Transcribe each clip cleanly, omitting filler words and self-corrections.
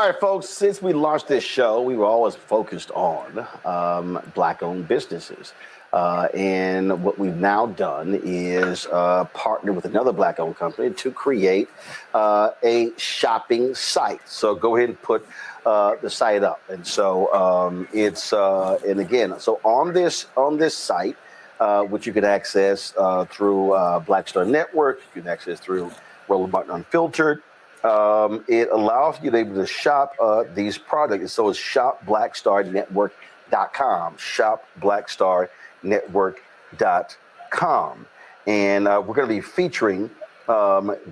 right, folks, since we launched this show, we were always focused on Black-owned businesses. And what we've now done is partner with another Black-owned company to create a shopping site. So go ahead and put the site up. And so and again, so on this site, which you can access through Black Star Network, you can access through Roland Martin Unfiltered. It allows you to be able to shop these products. So it's shopblackstarnetwork.com, shopblackstarnetwork.com. And we're going to be featuring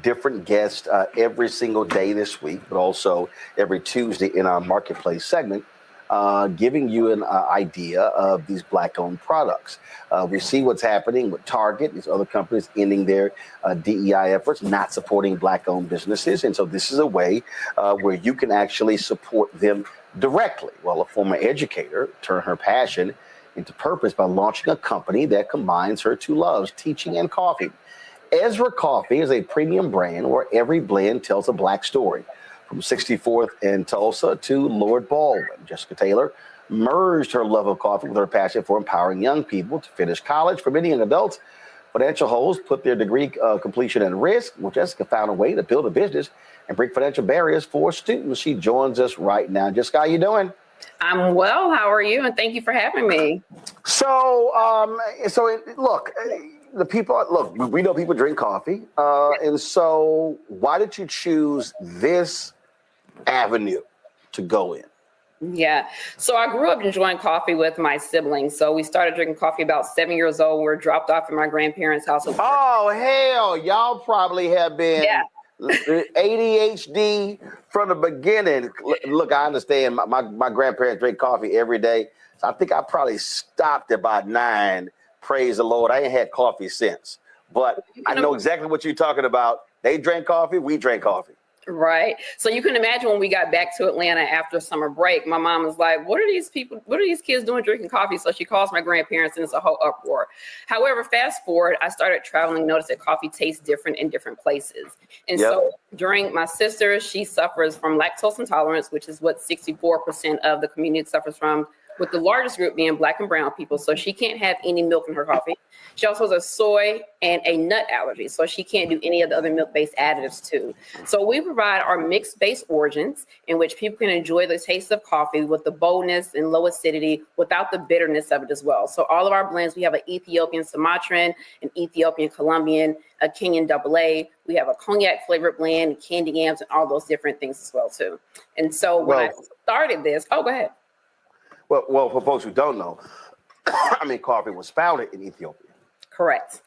different guests every single day this week, but also every Tuesday in our marketplace segment, giving you an idea of these Black-owned products. We see what's happening with Target, these other companies ending their DEI efforts, not supporting Black-owned businesses. And so this is a way where you can actually support them directly. Well, a former educator turned her passion into purpose by launching a company that combines her two loves, teaching and coffee. Ezra Coffee is a premium brand where every blend tells a Black story. From 64th and Tulsa to Lord Baldwin, Jessica Taylor merged her love of coffee with her passion for empowering young people to finish college. For many young adults, financial woes put their degree completion at risk. Well, Jessica found a way to build a business and break financial barriers for students. She joins us right now. Jessica, how you doing? I'm well. How are you? And thank you for having me. So, look, the people, look, we know people drink coffee. And so why did you choose this avenue to go in? Yeah. So I grew up enjoying coffee with my siblings. So we started drinking coffee about 7 years old. We were dropped off at my grandparents' house. Oh, hell. Y'all probably have been ADHD from the beginning. Look, I understand my grandparents drink coffee every day. So I think I probably stopped at about 9. Praise the Lord. I ain't had coffee since. But I know exactly what you're talking about. They drank coffee. We drank coffee. Right. So you can imagine when we got back to Atlanta after summer break, my mom was like, what are these kids doing drinking coffee? So she calls my grandparents and it's a whole uproar. However, fast forward, I started traveling, noticed that coffee tastes different in different places. And so during my sister, she suffers from lactose intolerance, which is what 64% of the community suffers from, with the largest group being Black and brown people. So she can't have any milk in her coffee. She also has a soy and a nut allergy. So she can't do any of the other milk-based additives too. So we provide our mixed-based origins in which people can enjoy the taste of coffee with the boldness and low acidity without the bitterness of it as well. So all of our blends, we have an Ethiopian Sumatran, an Ethiopian Colombian, a Kenyan AA. We have a cognac flavored blend, candy yams, and all those different things as well too. And so when I started this, go ahead. Well, for folks who don't know, coffee was founded in Ethiopia. Correct.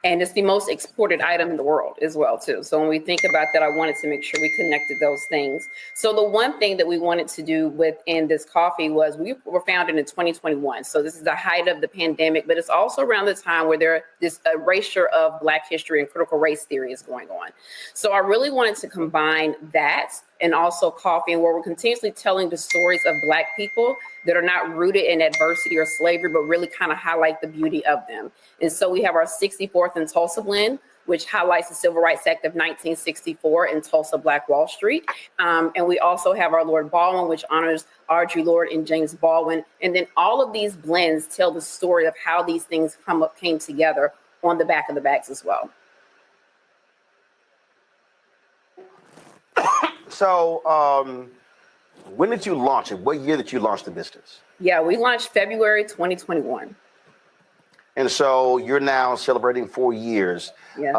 And it's the most exported item in the world as well, too. So when we think about that, I wanted to make sure we connected those things. So the one thing that we wanted to do within this coffee was we were founded in 2021. So this is the height of the pandemic, but it's also around the time where this erasure of Black history and critical race theory is going on. So I really wanted to combine that and also coffee, and where we're continuously telling the stories of Black people that are not rooted in adversity or slavery, but really kind of highlight the beauty of them. And so we have our 64th and Tulsa blend, which highlights the Civil Rights Act of 1964 in Tulsa, Black Wall Street. And we also have our Lord Baldwin, which honors Audre Lorde and James Baldwin. And then all of these blends tell the story of how these things came together on the back of the bags as well. So when did you launch it? What year did you launch the business? Yeah, we launched February 2021. And so you're now celebrating 4 years. Yeah.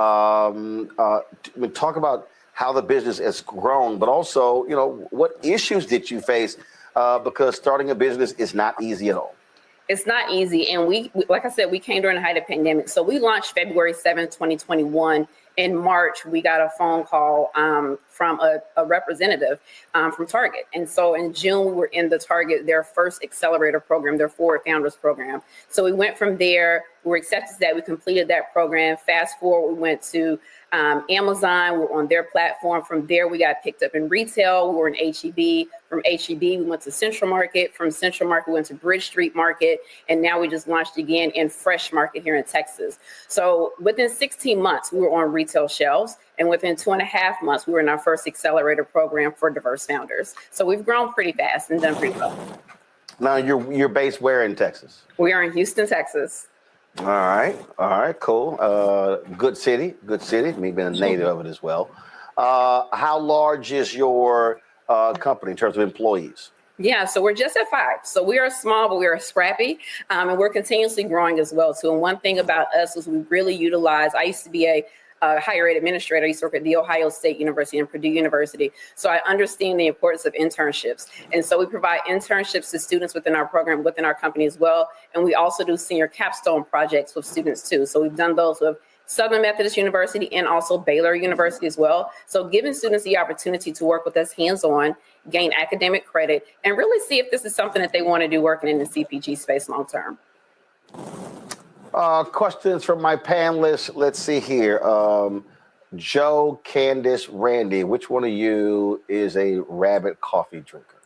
Talk about how the business has grown, but also, what issues did you face? Because starting a business is not easy at all. It's not easy. And we, like I said, we came during the height of the pandemic. So we launched February 7th, 2021. In March, we got a phone call from a representative from Target. And so in June, we were in their first accelerator program, their Forward Founders program. So we went from there, we were accepted that, we completed that program. Fast forward, we went to Amazon, we were on their platform. From there, we got picked up in retail. We were in HEB. From HEB, we went to Central Market. From Central Market, we went to Bridge Street Market. And now we just launched again in Fresh Market here in Texas. So within 16 months, we were on retail retail shelves. And within 2.5 months, we were in our first accelerator program for diverse founders. So we've grown pretty fast and done pretty well. Now you're based where in Texas? We are in Houston, Texas. All right, cool. Good city. Me being a native of it as well. How large is your company in terms of employees? Yeah, so we're just at 5. So we are small, but we are scrappy, and we're continuously growing as well, too. And one thing about us is we really utilize, I used to be a higher ed administrator. I used to work at The Ohio State University and Purdue University. So I understand the importance of internships. And so we provide internships to students within our program, within our company as well. And we also do senior capstone projects with students, too. So we've done those with Southern Methodist University and also Baylor University as well. So giving students the opportunity to work with us hands-on, gain academic credit, and really see if this is something that they want to do working in the CPG space long-term. Questions from my panelists. Let's see here. Joe, Candace, Randy, which one of you is a Rabbit coffee drinker?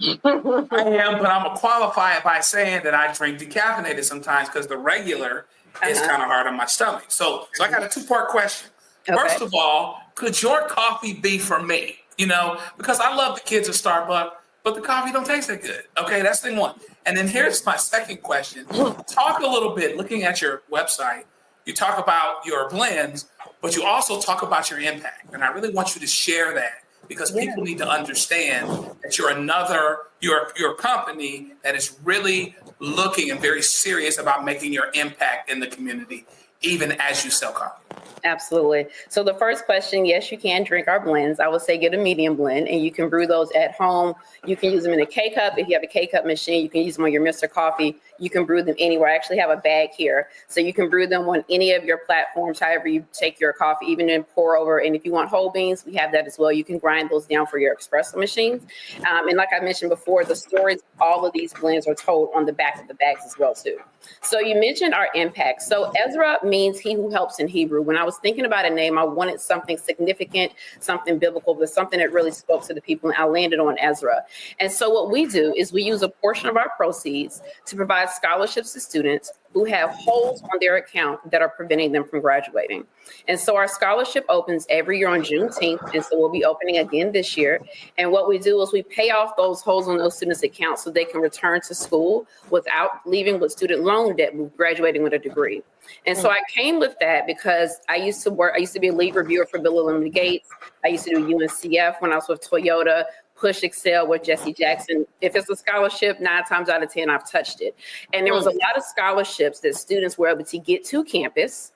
I am, but I'm going to qualify it by saying that I drink decaffeinated sometimes because the regular is kind of hard on my stomach. So I got a 2-part question. Okay. First of all, could your coffee be for me? Because I love the kids at Starbucks, but the coffee don't taste that good. Okay, that's thing one. And then here's my second question. Talk a little bit, looking at your website, you talk about your blends, but you also talk about your impact. And I really want you to share that because people need to understand that you're your company that is really looking and very serious about making your impact in the community, even as you sell coffee. Absolutely. So the first question, yes, you can drink our blends. I would say get a medium blend, and you can brew those at home. You can use them in a K-Cup. If you have a K-Cup machine, you can use them on your Mr. Coffee. You can brew them anywhere. I actually have a bag here. So you can brew them on any of your platforms, however you take your coffee, even in pour over. And if you want whole beans, we have that as well. You can grind those down for your espresso machines. And like I mentioned before, the stories, all of these blends are told on the back of the bags as well, too. So you mentioned our impact. So Ezra means he who helps in Hebrew. When I was thinking about a name, I wanted something significant, something biblical, but something that really spoke to the people. And I landed on Ezra. And so what we do is we use a portion of our proceeds to provide scholarships to students who have holes on their account that are preventing them from graduating. And so our scholarship opens every year on Juneteenth. And so we'll be opening again this year. And what we do is we pay off those holes on those students' accounts so they can return to school without leaving with student loan debt, graduating with a degree. And so I came with that because I used to be a lead reviewer for Bill and Melinda Gates. I used to do UNCF when I was with Toyota, Push Excel with Jesse Jackson. If it's a scholarship, 9 times out of 10, I've touched it. And there was a lot of scholarships that students were able to get to campus.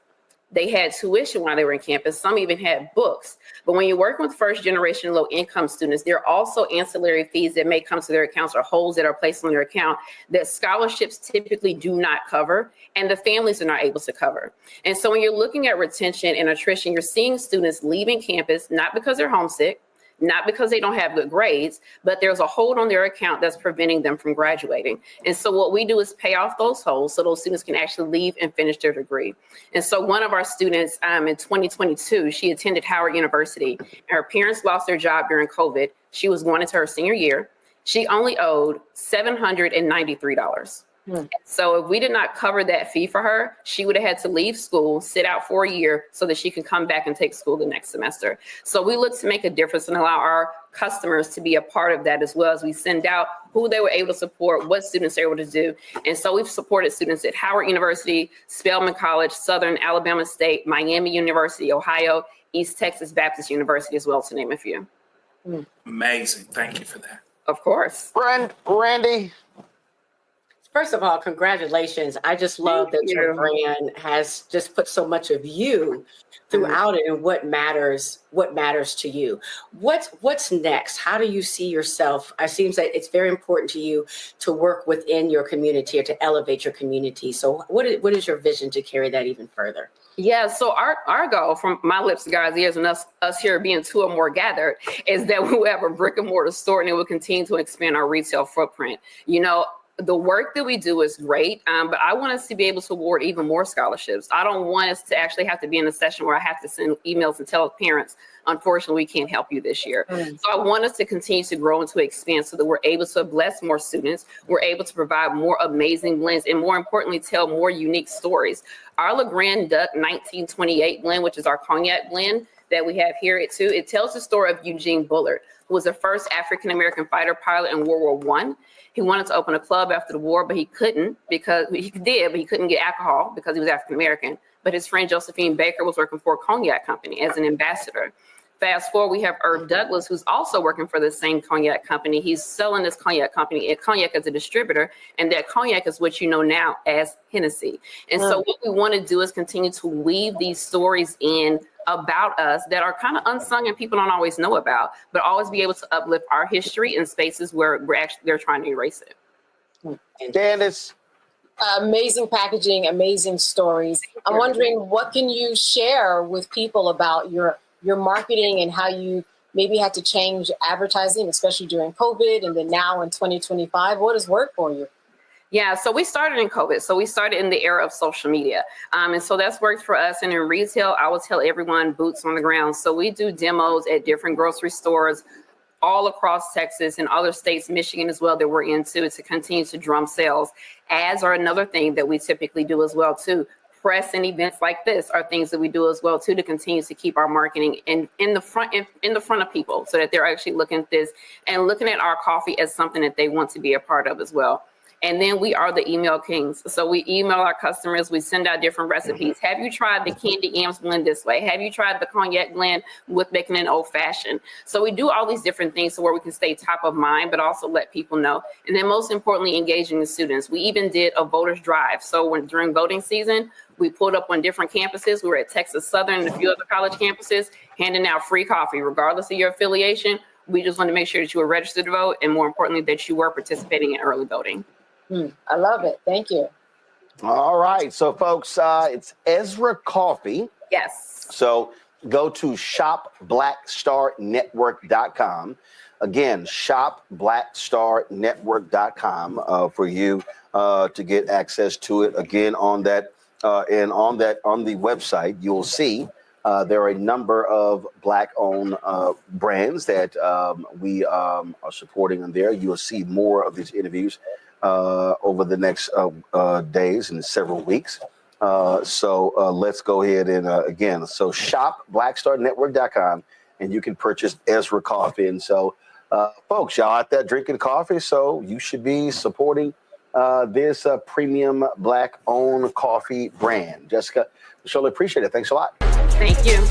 They had tuition while they were in campus. Some even had books. But when you're working with first generation low income students, there are also ancillary fees that may come to their accounts or holes that are placed on their account that scholarships typically do not cover and the families are not able to cover. And so when you're looking at retention and attrition, you're seeing students leaving campus, not because they're homesick, not because they don't have good grades, but there's a hold on their account that's preventing them from graduating. And so what we do is pay off those holes so those students can actually leave and finish their degree. And so one of our students in 2022, she attended Howard University. And her parents lost their job during COVID. She was going into her senior year. She only owed $793. So if we did not cover that fee for her, she would have had to leave school, sit out for a year so that she can come back and take school the next semester. So we look to make a difference and allow our customers to be a part of that as well as we send out who they were able to support, what students they were able to do. And so we've supported students at Howard University, Spelman College, Southern Alabama State, Miami University, Ohio, East Texas Baptist University as well, to name a few. Amazing. Thank you for that. Of course. Randy? First of all, congratulations. I just love that your brand has just put so much of you throughout it and what matters to you. What's next? How do you see yourself? It seems that it's very important to you to work within your community or to elevate your community. So what is your vision to carry that even further? Yeah, so our goal from my lips to God's ears and us here being 2 or more gathered is that we will have a brick and mortar store and it will continue to expand our retail footprint. the work that we do is great, but I want us to be able to award even more scholarships. I don't want us to actually have to be in a session where I have to send emails and tell parents, unfortunately, we can't help you this year. So I want us to continue to grow and to expand so that we're able to bless more students. We're able to provide more amazing blends and, more importantly, tell more unique stories. Our Le Grand Duc 1928 blend, which is our cognac blend that we have here too, it tells the story of Eugene Bullard, who was the first African-American fighter pilot in World War I. He wanted to open a club after the war, but he couldn't because he did, but he couldn't get alcohol because he was African-American. But his friend Josephine Baker was working for a cognac company as an ambassador. Fast forward, we have Irv Douglas, who's also working for the same cognac company. He's selling this cognac company, cognac as a distributor, and that cognac is what you know now as Hennessy. And so what we want to do is continue to weave these stories in about us that are kind of unsung and people don't always know about, but always be able to uplift our history in spaces where they're trying to erase it. Candace. Amazing packaging, amazing stories. I'm wondering, what can you share with people about your marketing and how you maybe had to change advertising, especially during COVID and then now in 2025? What has worked for you? Yeah, so we started in COVID. So we started in the era of social media. And so that's worked for us. And in retail, I will tell everyone boots on the ground. So we do demos at different grocery stores all across Texas and other states, Michigan as well, that we're into to continue to drum sales. Ads are another thing that we typically do as well, too. Press and events like this are things that we do as well too to continue to keep our marketing in the front of people so that they're actually looking at this and looking at our coffee as something that they want to be a part of as well. And then we are the email kings. So we email our customers. We send out different recipes. Have you tried the candy yams blend this way? Have you tried the cognac blend with making an old fashioned? So we do all these different things so where we can stay top of mind, but also let people know. And then most importantly, engaging the students. We even did a voters drive. So during voting season, we pulled up on different campuses. We were at Texas Southern and a few other college campuses, handing out free coffee, regardless of your affiliation. We just wanted to make sure that you were registered to vote, and more importantly, that you were participating in early voting. I love it. Thank you. All right. So, folks, it's Ezra Coffee. Yes. So go to shopblackstarnetwork.com. Again, shopblackstarnetwork.com for you to get access to it. Again, on that on the website, you'll see there are a number of Black-owned brands that we are supporting in there. You'll see more of these interviews over the next days and several weeks. So let's go ahead and again, so shop blackstarnetwork.com and you can purchase Ezra Coffee. And so folks, y'all out there drinking coffee, so you should be supporting this premium Black-owned coffee brand. Jessica, Shirley, appreciate it. Thanks a lot. Thank you.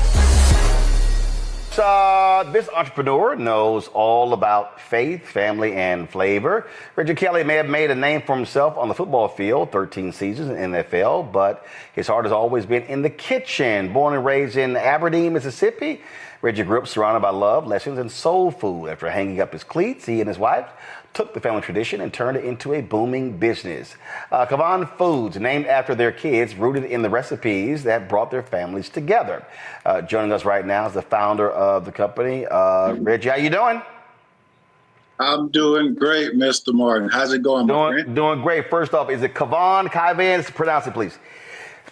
This entrepreneur knows all about faith, family, and flavor. Richard Kelly may have made a name for himself on the football field, 13 seasons in the NFL, but his heart has always been in the kitchen. Born and raised in Aberdeen, Mississippi, Reggie grew up surrounded by love, lessons, and soul food. After hanging up his cleats, he and his wife took the family tradition and turned it into a booming business. Kavan Foods, named after their kids, rooted in the recipes that brought their families together. Joining us right now is the founder of the company. Reggie, how you doing? I'm doing great, Mr. Martin. How's it going, my friend? Doing great. First off, is it Kavan? Pronounce it, please.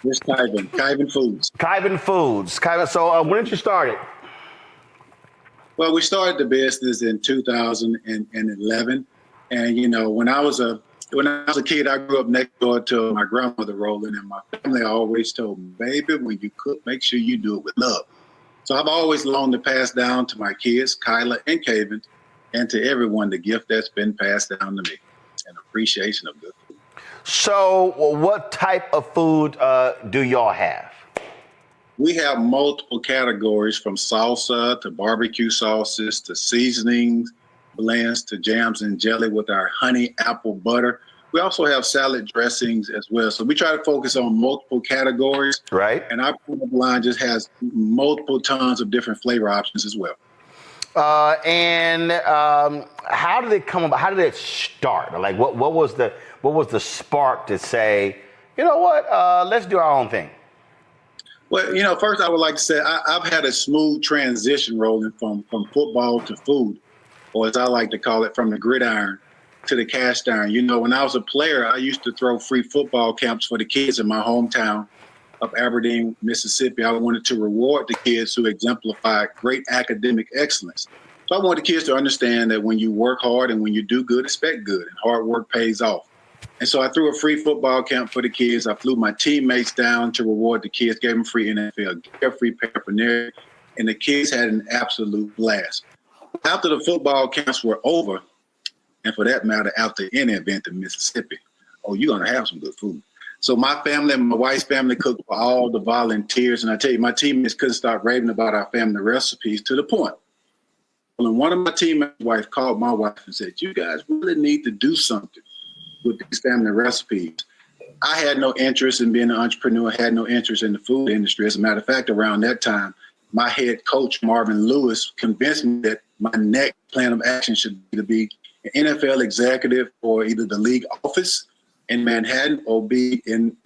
It's Kyvan Foods. Kyvan Foods. Kyvan, so when did you start it? Well, we started the business in 2011. And, you know, when I was a kid, I grew up next door to my grandmother, Roland, and my family always told me, baby, when you cook, make sure you do it with love. So I've always longed to pass down to my kids, Kyla and Kaven, and to everyone the gift that's been passed down to me, an appreciation of good food. So what type of food do y'all have? We have multiple categories, from salsa to barbecue sauces to seasonings, blends to jams and jelly with our honey apple butter. We also have salad dressings as well. So we try to focus on multiple categories. Right. And our product line just has multiple tons of different flavor options as well. How did it come about? How did it start? Like what was the spark to say, you know what, let's do our own thing? Well, you know, first I would like to say I've had a smooth transition rolling from football to food, or as I like to call it, from the gridiron to the cast iron. You know, when I was a player, I used to throw free football camps for the kids in my hometown of Aberdeen, Mississippi. I wanted to reward the kids who exemplified great academic excellence. So I want the kids to understand that when you work hard and when you do good, expect good, and hard work pays off. And so I threw a free football camp for the kids. I flew my teammates down to reward the kids, gave them free NFL gear, free paraphernalia, and the kids had an absolute blast. After the football camps were over, and for that matter, after any event in Mississippi, oh, you're going to have some good food. So my family and my wife's family cooked for all the volunteers. And I tell you, my teammates couldn't stop raving about our family recipes to the point. When one of my teammates' wife called my wife and said, you guys really need to do something with these family recipes. I had no interest in being an entrepreneur, had no interest in the food industry. As a matter of fact, around that time, my head coach, Marvin Lewis, convinced me that my next plan of action should either be an NFL executive or either the league office in Manhattan or be in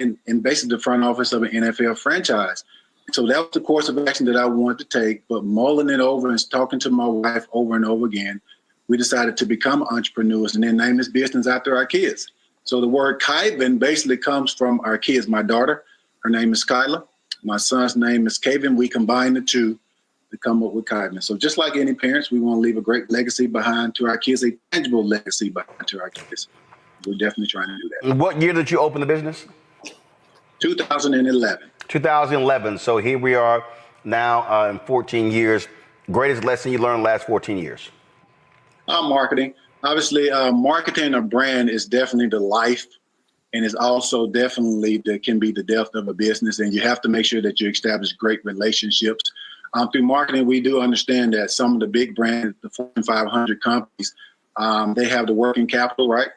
basically the front office of an NFL franchise. So that was the course of action that I wanted to take, but mulling it over and talking to my wife over and over again, we decided to become entrepreneurs and then name this business after our kids. So the word Kyvan basically comes from our kids. My daughter, her name is Kyla. My son's name is Kaven. We combined the two to come up with Kyvan. So just like any parents, we want to leave a great legacy behind to our kids, a tangible legacy behind to our kids. We're definitely trying to do that. What year did you open the business? 2011. 2011. So here we are now in 14 years. Greatest lesson you learned last 14 years? Marketing. Obviously, marketing a brand is definitely the life, and it's also definitely can be the death of a business. And you have to make sure that you establish great relationships. Through marketing, we do understand that some of the big brands, the Fortune 500 companies, they have the working capital, right?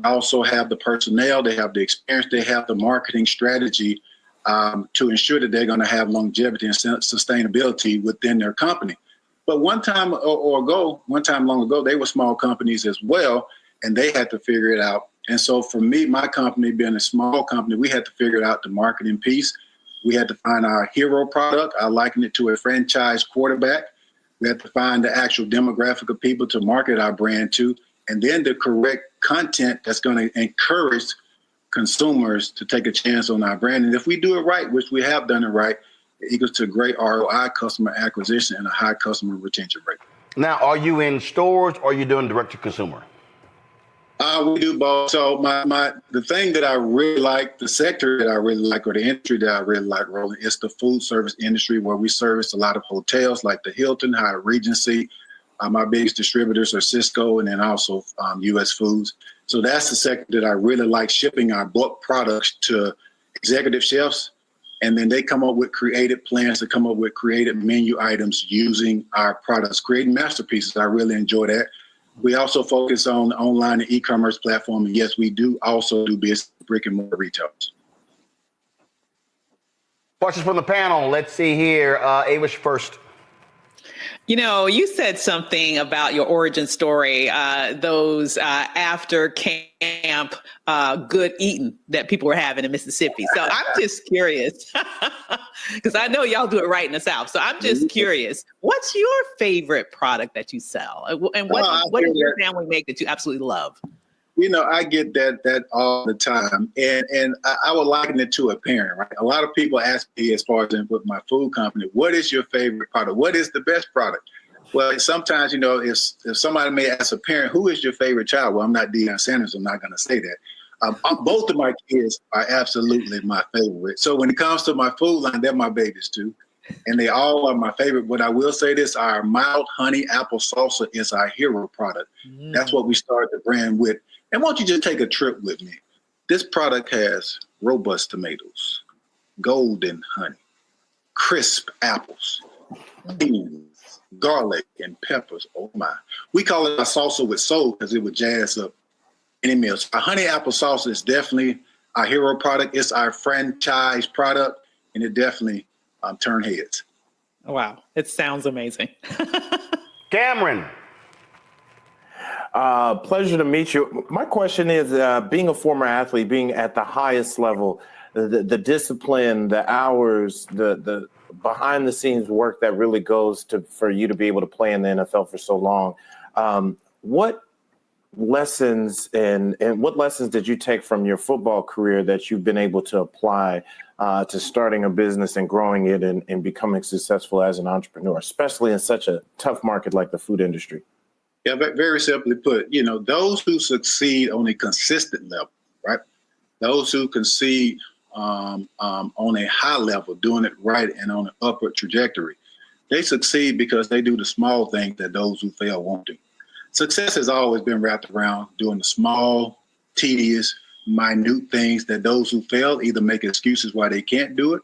Also have the personnel, they have the experience, they have the marketing strategy to ensure that they're going to have longevity and sustainability within their company. But one time long ago, they were small companies as well, and they had to figure it out. And so for me, my company being a small company, we had to figure out the marketing piece. We had to find our hero product. I liken it to a franchise quarterback. We had to find the actual demographic of people to market our brand to, and then the correct content that's going to encourage consumers to take a chance on our brand. And if we do it right, which we have done it right, it equals to great ROI, customer acquisition, and a high customer retention rate. Now, are you in stores or are you doing direct to consumer? We do both. So the thing that I really like, the sector that I really like, or the industry that I really like, Roland, is the food service industry, where we service a lot of hotels like the Hilton, Hyatt Regency. My biggest distributors are Cisco and then also U.S. Foods. So that's the sector that I really like, shipping our bulk products to executive chefs. And then they come up with creative plans to come up with creative menu items using our products, creating masterpieces. I really enjoy that. We also focus on the online and e-commerce platform. And yes, we do also do business with brick and mortar retailers. Questions from the panel. Let's see here. Avish first. You know, you said something about your origin story, those after camp good eating that people were having in Mississippi. So I'm just curious, because I know y'all do it right in the South. So I'm just curious, what's your favorite product that you sell? And what does your family make that you absolutely love? You know, I get that all the time. And I would liken it to a parent, right? A lot of people ask me, as far as with my food company, what is your favorite product? What is the best product? Well, sometimes, you know, if somebody may ask a parent, who is your favorite child? Well, I'm not Deion Sanders. I'm not going to say that. Both of my kids are absolutely my favorite. So when it comes to my food line, they're my babies too. And they all are my favorite. But I will say this, our mild honey apple salsa is our hero product. That's what we started the brand with. And why don't you just take a trip with me? This product has robust tomatoes, golden honey, crisp apples, beans, garlic, and peppers. Oh my. We call it a salsa with soul because it would jazz up any meal. So our honey apple salsa is definitely our hero product. It's our franchise product, and it definitely turned heads. Wow. It sounds amazing. Cameron. Pleasure to meet you. My question is, being a former athlete, being at the highest level, the discipline, the hours, the behind the scenes work that really goes for you to be able to play in the NFL for so long. What lessons and what lessons did you take from your football career that you've been able to apply to starting a business and growing it and becoming successful as an entrepreneur, especially in such a tough market like the food industry? Yeah, very simply put, those who succeed on a consistent level, right? Those who succeed on a high level, doing it right and on an upward trajectory, they succeed because they do the small things that those who fail won't do. Success has always been wrapped around doing the small, tedious, minute things that those who fail either make excuses why they can't do it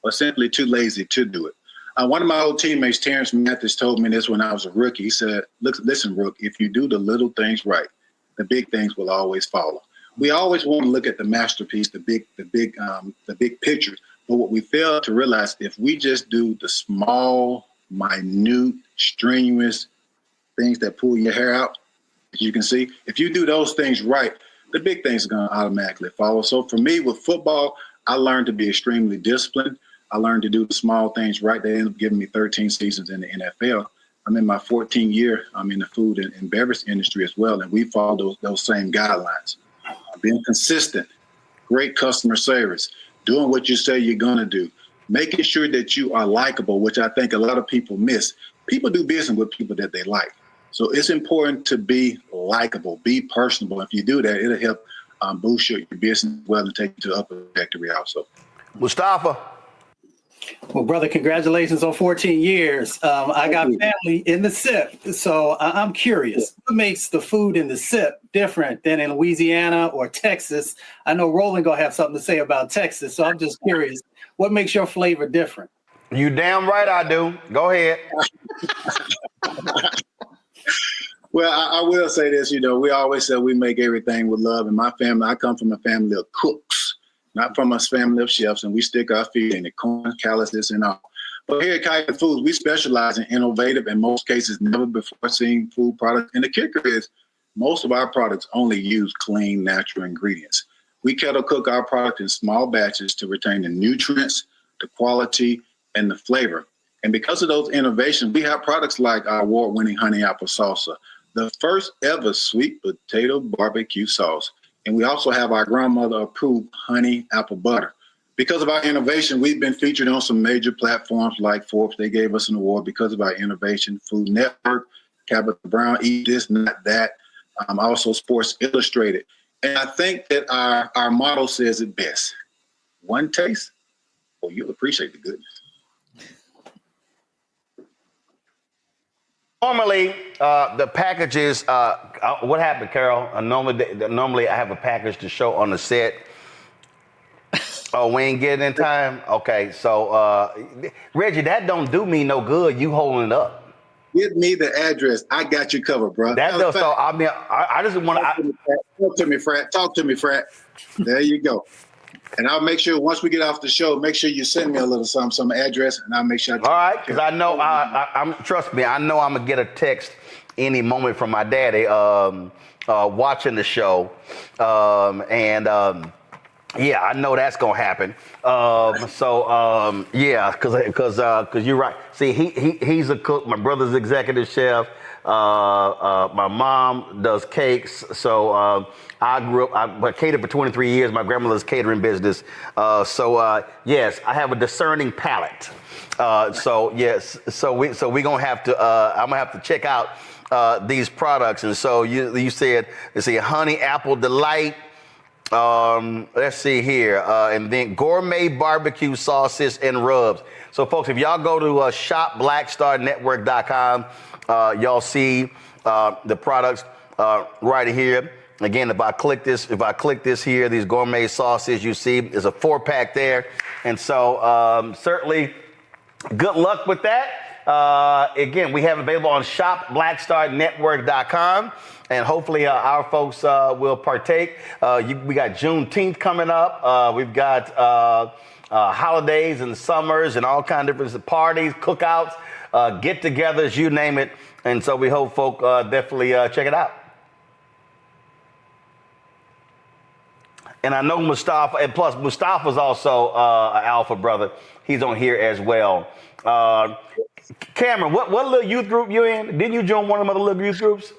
or simply too lazy to do it. One of my old teammates, Terrence Mathis, told me this when I was a rookie. He said, listen, Rook, if you do the little things right, the big things will always follow. We always want to look at the masterpiece, the big picture. But what we fail to realize, if we just do the small, minute, strenuous things that pull your hair out, as you can see, if you do those things right, the big things are going to automatically follow. So for me with football, I learned to be extremely disciplined. I learned to do the small things right. They ended up giving me 13 seasons in the NFL. I'm in my 14th year. I'm in the food and beverage industry as well, and we follow those same guidelines. Being consistent, great customer service, doing what you say you're going to do, making sure that you are likable, which I think a lot of people miss. People do business with people that they like. So it's important to be likable, be personable. If you do that, it'll help boost your business well and take you to the upper trajectory also. Mustafa. Well, brother, congratulations on 14 years. I got family in the SIP, so I'm curious. What makes the food in the SIP different than in Louisiana or Texas? I know Roland gonna have something to say about Texas, so I'm just curious. What makes your flavor different? You damn right I do. Go ahead. Well, I will say this, we always say we make everything with love. In my family, I come from a family of cooks, not from a family of chefs, and we stick our feet in the corn, calluses, and all. But here at Kaiser Foods, we specialize in innovative, in most cases, never before seen food products. And the kicker is most of our products only use clean, natural ingredients. We kettle cook our product in small batches to retain the nutrients, the quality, and the flavor. And because of those innovations, we have products like our award-winning honey apple salsa, the first ever sweet potato barbecue sauce. And we also have our grandmother-approved honey apple butter. Because of our innovation, we've been featured on some major platforms like Forbes. They gave us an award because of our innovation. Food Network, Tabitha Brown, Eat This, Not That, also Sports Illustrated. And I think that our motto says it best. One taste, or you'll appreciate the goodness. Normally, the packages, what happened, Carol? Normally I have a package to show on the set. Oh, we ain't getting in time? Okay, so, Reggie, that don't do me no good. You holding it up. Give me the address. I got you covered, bro. That does, so, I mean, I just want to. Talk to me, Frat. There you go. And I'll make sure once we get off the show, make sure you send me a little some address, and I'll make sure. All right, because I know I'm trust me, I know I'm gonna get a text any moment from my daddy watching the show, yeah, I know that's gonna happen. Yeah, because you're right. See, he's a cook. My brother's executive chef. My mom does cakes. So I grew up. I catered for 23 years. My grandmother's catering business. Yes, I have a discerning palate. Yes. So we gonna have to. I'm gonna have to check out these products. And so you said, let's see, Honey Apple Delight. Let's see here, and then gourmet barbecue sauces and rubs. So, folks, if y'all go to shopblackstarnetwork.com, y'all see the products right here. Again, if I click this here, these gourmet sauces, you see there's a 4-pack there, and so certainly good luck with that. Again, we have it available on shopblackstarnetwork.com. And hopefully our folks will partake. We got Juneteenth coming up. We've got holidays and summers and all kinds of different parties, cookouts, get-togethers, you name it. And so we hope folk definitely check it out. And I know Mustafa, and plus Mustafa's also an alpha brother. He's on here as well. Cameron, what little youth group you in? Didn't you join one of them other little youth groups?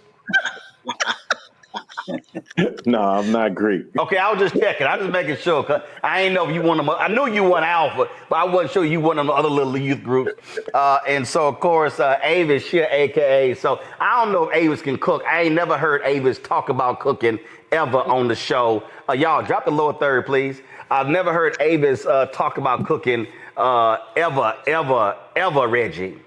No, I'm not Greek. Okay, I was just checking. I was just making sure, cause I ain't know if you one of them. I knew you won Alpha, but I wasn't sure you one of the other little youth groups. And so, of course, Avis, she AKA. So I don't know if Avis can cook. I ain't never heard Avis talk about cooking ever on the show. Y'all, drop the lower third, please. I've never heard Avis talk about cooking ever, Reggie.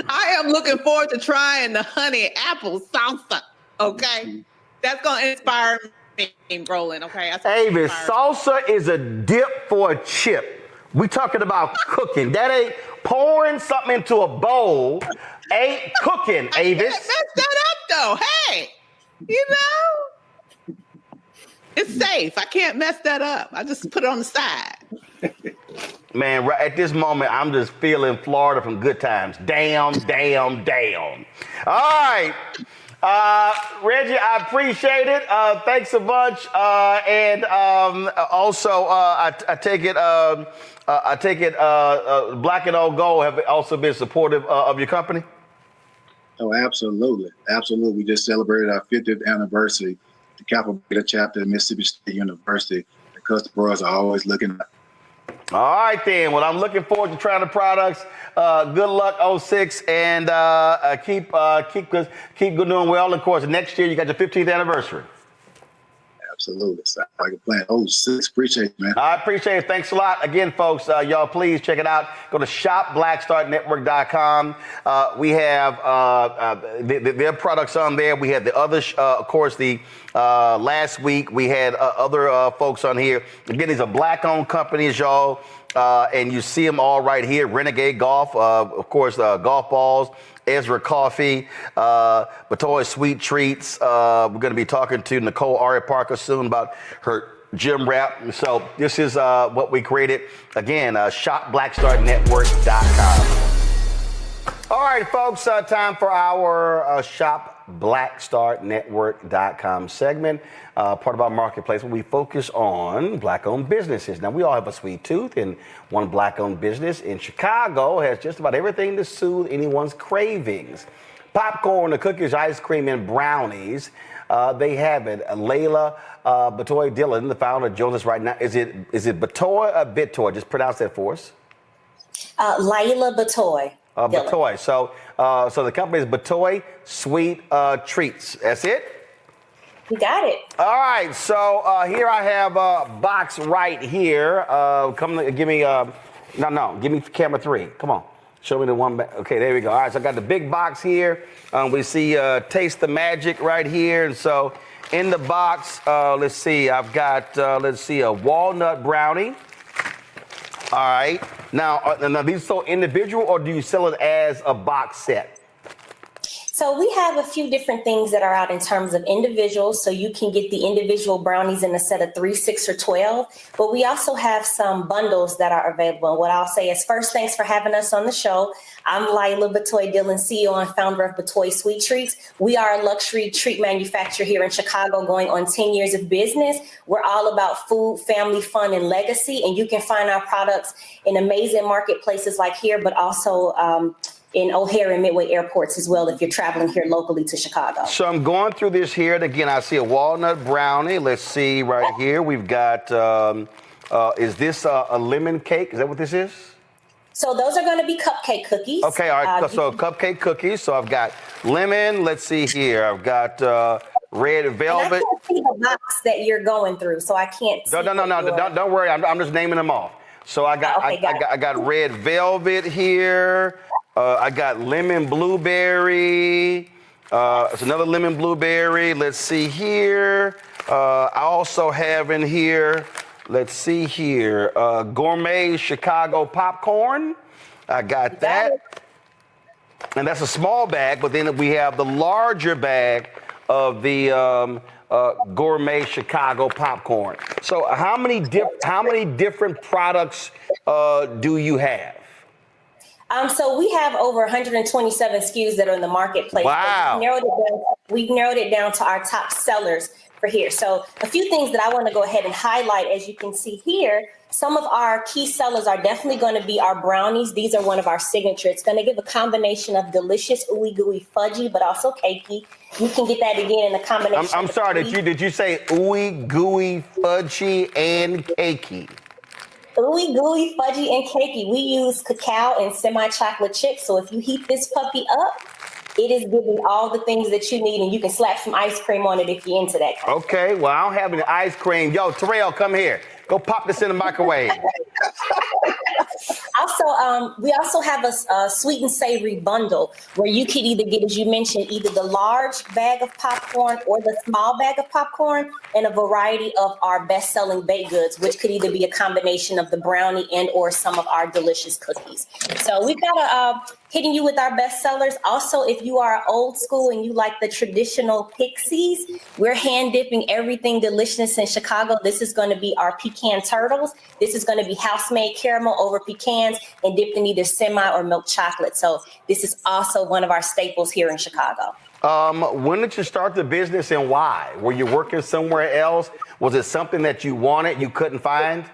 I am looking forward to trying the honey apple salsa. Okay, that's gonna inspire me, Roland. Okay, Avis, salsa is a dip for a chip. We talking about cooking. That ain't pouring something into a bowl. Ain't cooking, Avis. Mess that up though. Hey, you know, it's safe. I can't mess that up. I just put it on the side. Man, right at this moment, I'm just feeling Florida from Good Times. Damn. All right. Reggie, I appreciate it. Thanks a bunch. And also, I take it Black and Old Gold have also been supportive of your company. Oh, absolutely. We just celebrated our 50th anniversary. The Capital Beta chapter at Mississippi State University. The customers are always looking at. All right, then. Well, I'm looking forward to trying the products. Good luck, 06, and keep doing well. Of course, next year you got your 15th anniversary. Absolutely. Sounds like a plan. 06, appreciate it, man. I appreciate it. Thanks a lot. Again, folks, y'all, please check it out. Go to shopblackstarnetwork.com. We have their products on there. We had the other, of course, the last week we had other folks on here. Again, these are Black-owned companies, y'all. And you see them all right here. Renegade Golf, of course, golf balls. Ezra Coffee, Batoy Sweet Treats. We're going to be talking to Nicole Ari Parker soon about her gym wrap. So this is what we created. Again, shopblackstarnetwork.com. All right, folks, time for our shopblackstarnetwork.com segment, part of our marketplace where we focus on Black-owned businesses. Now, we all have a sweet tooth, and one Black-owned business in Chicago has just about everything to soothe anyone's cravings. Popcorn, the cookies, ice cream, and brownies. They have it. Layla Batoy Dillon, the founder, joins us right now. Is it Batoy or Bitoy? Just pronounce that for us. Layla Batoy. Batoy. So the company is Batoy Sweet Treats. That's it? You got it. All right. So here I have a box right here. Give me camera 3. Come on. Show me the one back. Okay, there we go. All right. So I got the big box here. We see Taste the Magic right here. And so in the box, let's see. I've got a walnut brownie. All right. Now, these so individual, or do you sell it as a box set? So we have a few different things that are out in terms of individuals. So you can get the individual brownies in a set of 3, 6, or 12. But we also have some bundles that are available. And what I'll say is first, thanks for having us on the show. I'm Layla Batoy Dillon, CEO and founder of Batoy Sweet Treats. We are a luxury treat manufacturer here in Chicago going on 10 years of business. We're all about food, family, fun, and legacy. And you can find our products in amazing marketplaces like here, but also in O'Hare and Midway airports as well if you're traveling here locally to Chicago. So I'm going through this here. And again, I see a walnut brownie. Let's see right here. We've got, is this a lemon cake? Is that what this is? So those are going to be cupcake cookies. Okay, all right. So cupcake cookies. So I've got lemon. Let's see here. I've got red velvet. And I can't see the box that you're going through, so I can't see. No. Don't worry. I'm just naming them off. So I got I got red velvet here. I got lemon blueberry. It's another lemon blueberry. Let's see here. I also have in here. Let's see here. Gourmet Chicago popcorn. I got that. And that's a small bag, but then we have the larger bag of the Gourmet Chicago popcorn. So how many different products do you have? So we have over 127 SKUs that are in the marketplace. Wow. We narrowed it down to we've narrowed it down to our top sellers for here. So a few things that I want to go ahead and highlight, as you can see here, some of our key sellers are definitely going to be our brownies. These are one of our signature. It's going to give a combination of delicious ooey gooey fudgy, but also cakey. You can get that again in a combination. I'm sorry, did you say ooey gooey fudgy and cakey? Ooey gooey fudgy and cakey. We use cacao and semi-chocolate chips. So if you heat this puppy up, it is giving all the things that you need, and you can slap some ice cream on it if you're into that kind of stuff. Okay, well, I don't have any ice cream. Yo, Terrell, come here. Go pop this in the microwave. Also, we also have a sweet and savory bundle where you could either get, as you mentioned, either the large bag of popcorn or the small bag of popcorn, and a variety of our best-selling baked goods, which could either be a combination of the brownie and or some of our delicious cookies. So we've got hitting you with our best sellers. Also, if you are old school and you like the traditional Pixies, we're hand dipping everything delicious in Chicago. This is going to be our pecan turtles. This is going to be house-made caramel over pecans and dipped in either semi or milk chocolate. So this is also one of our staples here in Chicago. When did you start the business and why? Were you working somewhere else? Was it something that you wanted, you couldn't find?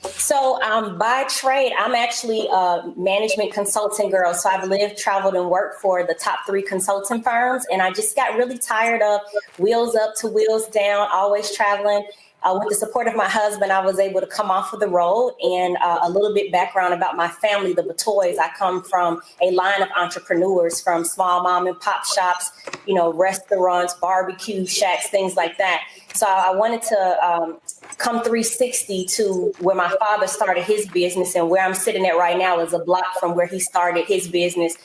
So by trade, I'm actually a management consulting girl. So I've lived, traveled, and worked for the top 3 consulting firms. And I just got really tired of wheels up to wheels down, always traveling. With the support of my husband, I was able to come off of the road. And a little bit background about my family, the Batoys. I come from a line of entrepreneurs, from small mom and pop shops, restaurants, barbecue shacks, things like that. So I wanted to come 360 to where my father started his business, and where I'm sitting at right now is a block from where he started his business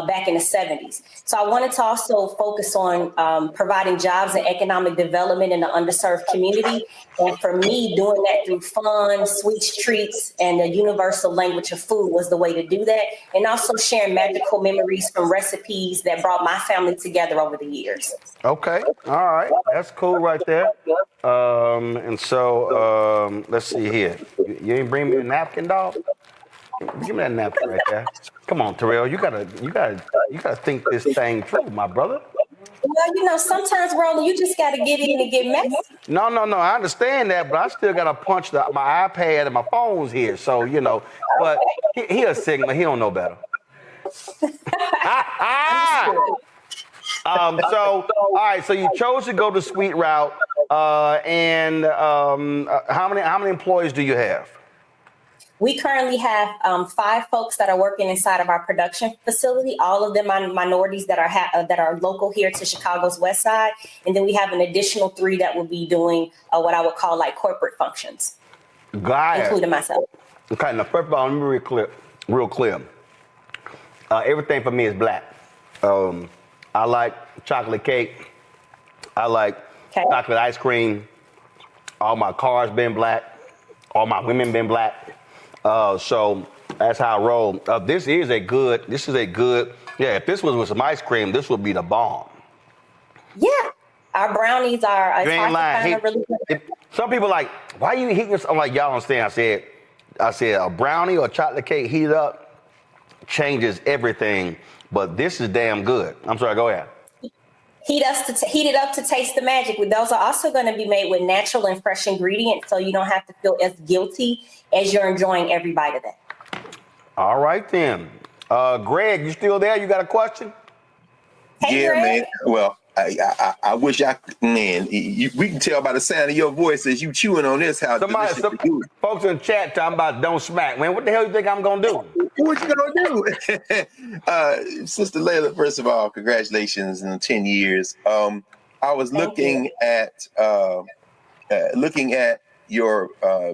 back in the 70s. So I wanted to also focus on providing jobs and economic development in the underserved community. And for me, doing that through fun, sweet treats, and the universal language of food was the way to do that. And also sharing magical memories from recipes that brought my family together over the years. Okay. All right. That's cool right there. And so let's see here. You ain't bring me a napkin, dog? Give me that napkin right there. Come on, Terrell. You gotta think this thing through, my brother. Well, sometimes, Roland, you just gotta get in and get messy. No. I understand that, but I still gotta punch my iPad and my phone's here. So but he a Sigma. He don't know better. So all right. So you chose to go the sweet route, and how many employees do you have? We currently have 5 folks that are working inside of our production facility. All of them are minorities that are local here to Chicago's West Side. And then we have an additional 3 that will be doing what I would call like corporate functions, including myself. Okay, now first of all, let me be real clear. Everything for me is black. I like chocolate cake. I like chocolate ice cream. All my cars been black. All my women been black. So that's how I roll. This is a good, if this was with some ice cream, this would be the bomb. Yeah. Our brownies are, you ain't lying. Really some people like, why you heating this? I'm like, y'all don't understand. I said a brownie or chocolate cake heated up changes everything, but this is damn good. I'm sorry, go ahead. Heat it up to taste the magic. Those are also going to be made with natural and fresh ingredients, so you don't have to feel as guilty as you're enjoying every bite of that. All right, then. Greg, you still there? You got a question? Hey, yeah, Greg. man. Well, I wish we can tell by the sound of your voice as you chewing on this how delicious you do. Folks in chat talking about don't smack. Man, what the hell you think I'm going to do? What you gonna do? Sister Layla, first of all, congratulations on 10 years. I was looking at your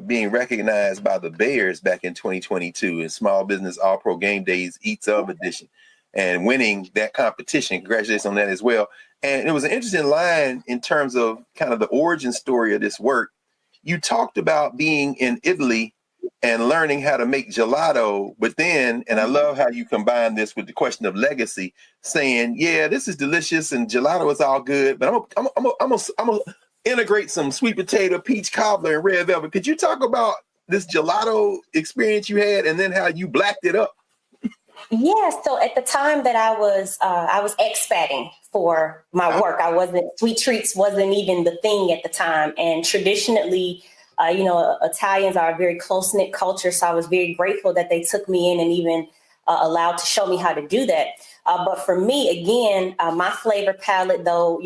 being recognized by the Bears back in 2022 in Small Business All Pro Game Days Eats Of edition, and winning that competition. Congratulations on that as well. And it was an interesting line in terms of kind of the origin story of this work. You talked about being in Italy and learning how to make gelato, but then, and I love how you combine this with the question of legacy, saying, yeah, this is delicious and gelato is all good, but I'm gonna integrate some sweet potato, peach cobbler, and red velvet. Could you talk about this gelato experience you had and then how you blacked it up? Yeah, so at the time that I was expating for my work. Sweet treats wasn't even the thing at the time. And traditionally, Italians are a very close-knit culture. So I was very grateful that they took me in and even allowed to show me how to do that. But for me, again, my flavor palette, though,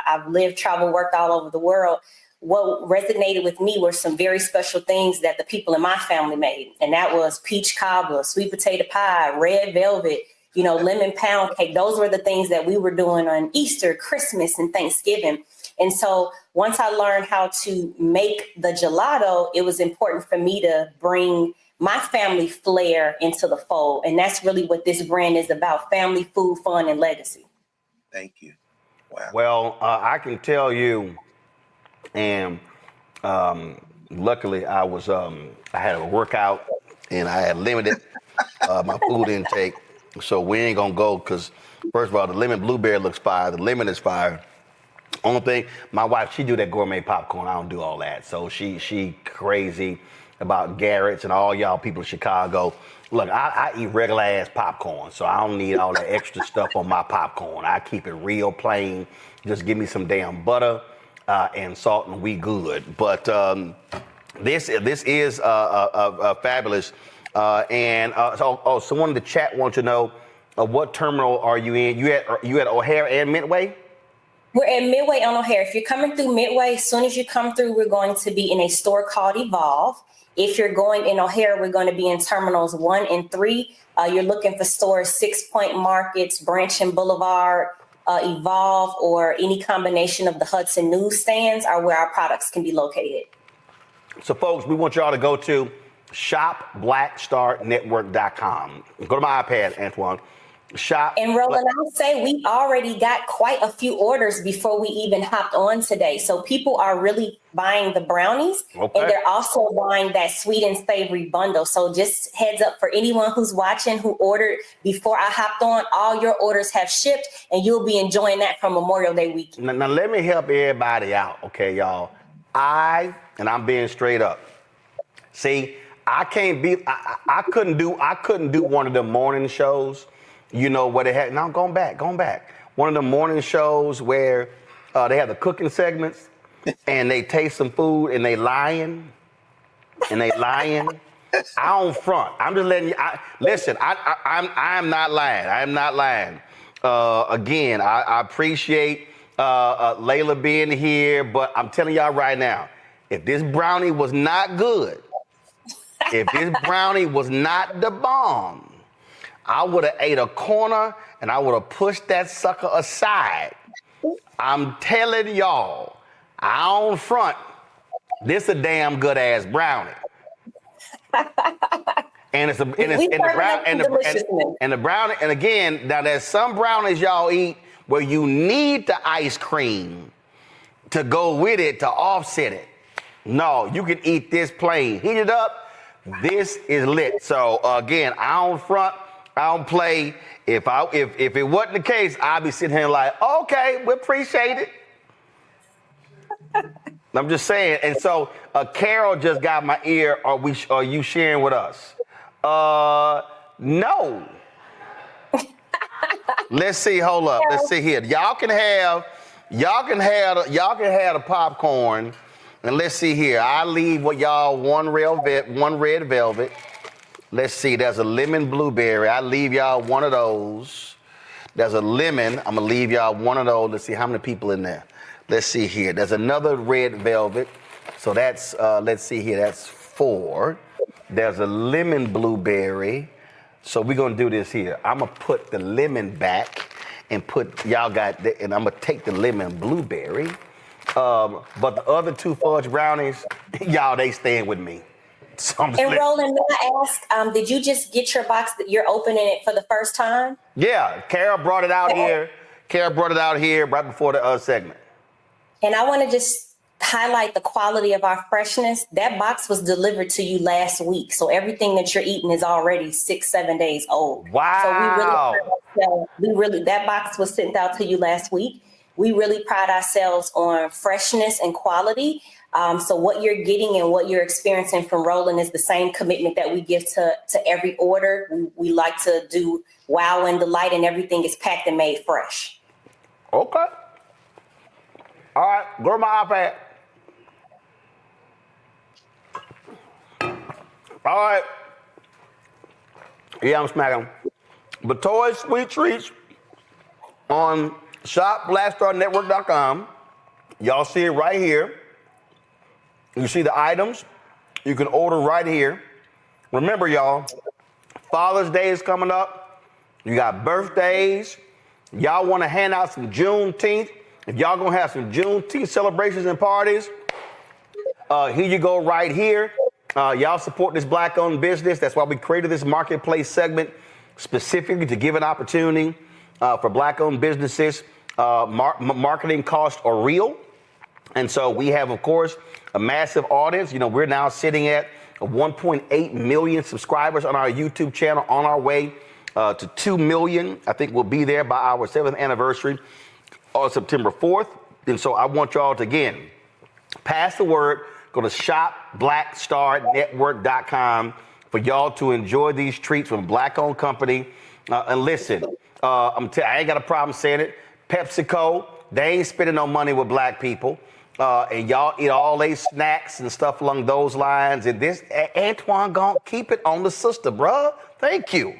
I've lived, traveled, worked all over the world. What resonated with me were some very special things that the people in my family made. And that was peach cobbler, sweet potato pie, red velvet, lemon pound cake. Those were the things that we were doing on Easter, Christmas, and Thanksgiving. And so once I learned how to make the gelato, it was important for me to bring my family flair into the fold. And that's really what this brand is about: family, food, fun, and legacy. Thank you. Wow. Well, I can tell you, and luckily I had a workout and I had limited my food intake. So we ain't gonna go because, first of all, the lemon blueberry looks fire. The lemon is fire. Only thing, my wife, she do that gourmet popcorn. I don't do all that. So she crazy about Garrett's and all y'all people in Chicago. Look, I eat regular ass popcorn, so I don't need all that extra stuff on my popcorn. I keep it real plain. Just give me some damn butter and salt, and we good. But this is fabulous. So someone in the chat wants to know what terminal are you in? You at O'Hare and Midway? We're at Midway on O'Hare. If you're coming through Midway, as soon as you come through, we're going to be in a store called Evolve. If you're going in O'Hare, we're going to be in terminals 1 and 3. You're looking for stores 6 Point Markets, Branch and Boulevard, Evolve, or any combination of the Hudson newsstands are where our products can be located. So folks, we want y'all to go to shopblackstarnetwork.com. Go to my iPad, Antoine. And Roland, I'll say we already got quite a few orders before we even hopped on today. So people are really buying the brownies, and they're also buying that sweet and savory bundle. So just heads up for anyone who's watching who ordered before I hopped on, all your orders have shipped, and you'll be enjoying that from Memorial Day weekend. Now let me help everybody out, okay, y'all? I'm being straight up. See, I couldn't do one of the morning shows. Where they had, now going back. One of the morning shows where they have the cooking segments and they taste some food and they lying. I don't front. I'm just letting you, listen, I'm not lying. I'm not lying. Again, I appreciate Layla being here, but I'm telling y'all right now, if this brownie was not good, if this brownie was not the bomb, I would have ate a corner and I would have pushed that sucker aside. I'm telling y'all, I don't front. This a damn good ass brownie. And the brownie, and again, now there's some brownies y'all eat where you need the ice cream to go with it to offset it. No, you can eat this plain. Heat it up. This is lit. So again, I don't front. I don't play. If it wasn't the case, I'd be sitting here like, okay, we appreciate it. I'm just saying. And so Carol just got my ear. Are you sharing with us? No. Let's see. Hold up. Let's see here. Y'all can have the popcorn. And let's see here. I leave with y'all one red velvet. Let's see, there's a lemon blueberry. I leave y'all one of those. There's a lemon. I'm gonna leave y'all one of those. Let's see how many people in there. Let's see here. There's another red velvet. So that's, let's see here, that's 4. There's a lemon blueberry. So we're gonna do this here. I'm gonna put the lemon back and and I'm gonna take the lemon blueberry. But the other 2 fudge brownies, y'all, they staying with me. And Roland, may I ask, did you just get your box that you're opening it for the first time? Yeah, Carol brought it out here. Carol brought it out here right before the segment. And I want to just highlight the quality of our freshness. That box was delivered to you last week. So everything that you're eating is already 6-7 days old. Wow. So that box was sent out to you last week. We really pride ourselves on freshness and quality. So what you're getting and what you're experiencing from Roland is the same commitment that we give to every order. We like to do wow and delight, and everything is packed and made fresh. Okay. All right, go to my iPad. All right. Yeah, I'm smacking. Batoy Sweet Treats on shopblackstarnetwork.com. Y'all see it right here. You see the items. You can order right here. Remember, y'all, Father's Day is coming up. You got birthdays. Y'all want to hand out some Juneteenth. If y'all going to have some Juneteenth celebrations and parties, here you go right here. Y'all support this Black-owned business. That's why we created this marketplace segment specifically to give an opportunity for Black-owned businesses. Marketing costs are real. And so we have, of course, a massive audience. You know, we're now sitting at 1.8 million subscribers on our YouTube channel, on our way to 2 million. I think we'll be there by our 7th anniversary on September 4th. And so I want y'all to, again, pass the word. Go to shopblackstarnetwork.com for y'all to enjoy these treats from a Black-owned company. And listen, I ain't got a problem saying it. PepsiCo, they ain't spending no money with Black people. And y'all eat all these snacks and stuff along those lines. And this, Antoine gonna keep it on the sister, bruh. Thank you.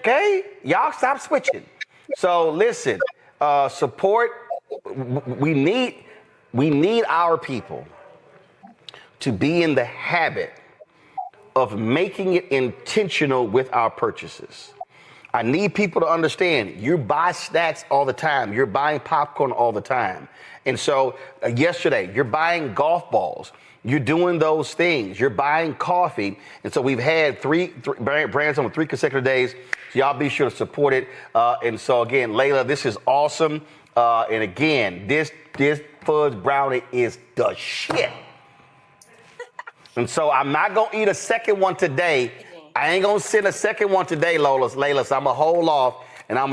Okay? Y'all stop switching. So listen, support. We need our people to be in the habit of making it intentional with our purchases. I need people to understand you buy snacks all the time. You're buying popcorn all the time. And so yesterday, you're buying golf balls. You're doing those things. You're buying coffee. And so we've had three brands on 3 consecutive days. So y'all be sure to support it. And so again, Layla, this is awesome. And again, this fudge brownie is the shit. And so I'm not going to eat a second one today. I ain't going to send a second one today, Layla, so I'm going to hold off. And I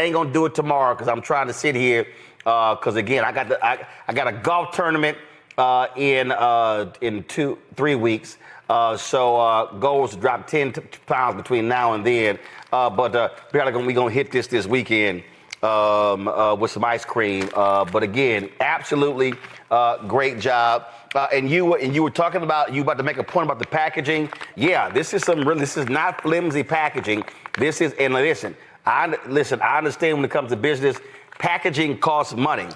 ain't going to do it tomorrow because I'm trying to sit here. Because again, I got a golf tournament in 3 weeks. So goals to drop 10 pounds between now and then. But we're going to hit this weekend with some ice cream. But again, absolutely great job. And you were talking about, you about to make a point about the packaging. Yeah, this is not flimsy packaging. This is, and listen, I understand when it comes to business, packaging costs money.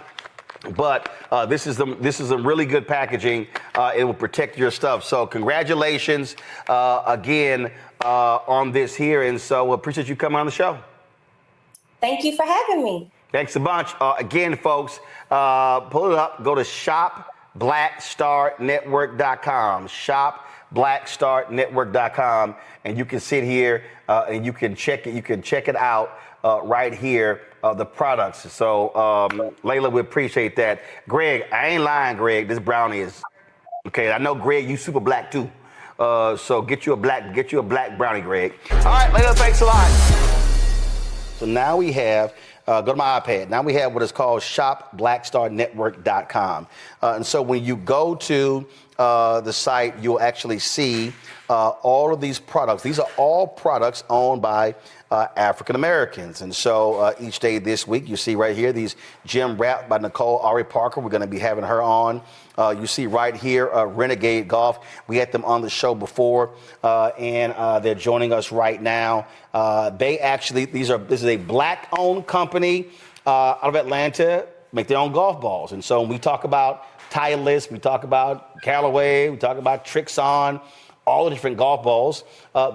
But this is some really good packaging. It will protect your stuff. So congratulations again on this here. And so appreciate you coming on the show. Thank you for having me. Thanks a bunch. Again, folks, pull it up. Go to shopblackstarnetwork.com. Shopblackstarnetwork.com. And you can sit here and you can check it. You can check it out right here. The products. So, Layla, we appreciate that. Greg, I ain't lying, Greg. This brownie is okay. I know, Greg, you super black too. So get you a black brownie, Greg. All right, Layla, thanks a lot. So now we have, go to my iPad. Now we have what is called shopblackstarnetwork.com. And so when you go to the site, you'll actually see all of these products. These are all products owned by African Americans. And so each day this week, you see right here, these gym wrap by Nicole Ari Parker. We're going to be having her on. You see right here, Renegade Golf. We had them on the show before, and they're joining us right now. This is a Black-owned company out of Atlanta, make their own golf balls. And so when we talk about Titleist, we talk about Callaway, we talk about Trixon, all the different golf balls,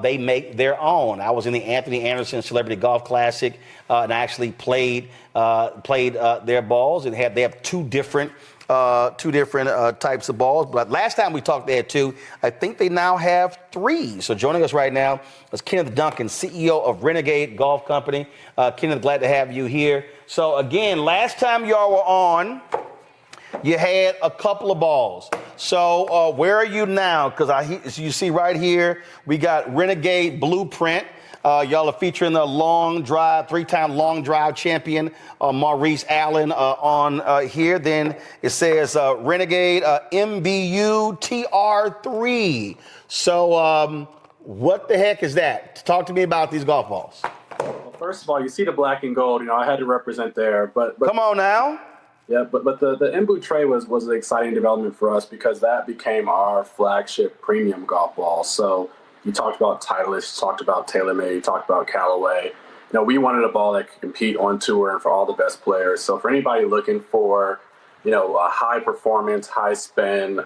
they make their own. I was in the Anthony Anderson Celebrity Golf Classic, and I actually played their balls, and they have two different types of balls. But last time we talked, they had 2. I think they now have 3. So joining us right now is Kenneth Duncan, CEO of Renegade Golf Company. Kenneth, glad to have you here. So again, last time y'all were on, you had a couple of balls. So where are you now? Because you see right here, we got Renegade Blueprint. Y'all are featuring the 3-time long drive champion, Maurice Allen, on here. Then it says Renegade MBU TR3. So what the heck is that? Talk to me about these golf balls. first of all, you see the black and gold. You know, I had to represent there, but come on now. Yeah, but the Embu tray was an exciting development for us because that became our flagship premium golf ball. So you talked about Titleist, you talked about TaylorMade, you talked about Callaway. You know, we wanted a ball that could compete on tour and for all the best players. So for anybody looking for, you know, a high performance, high spin,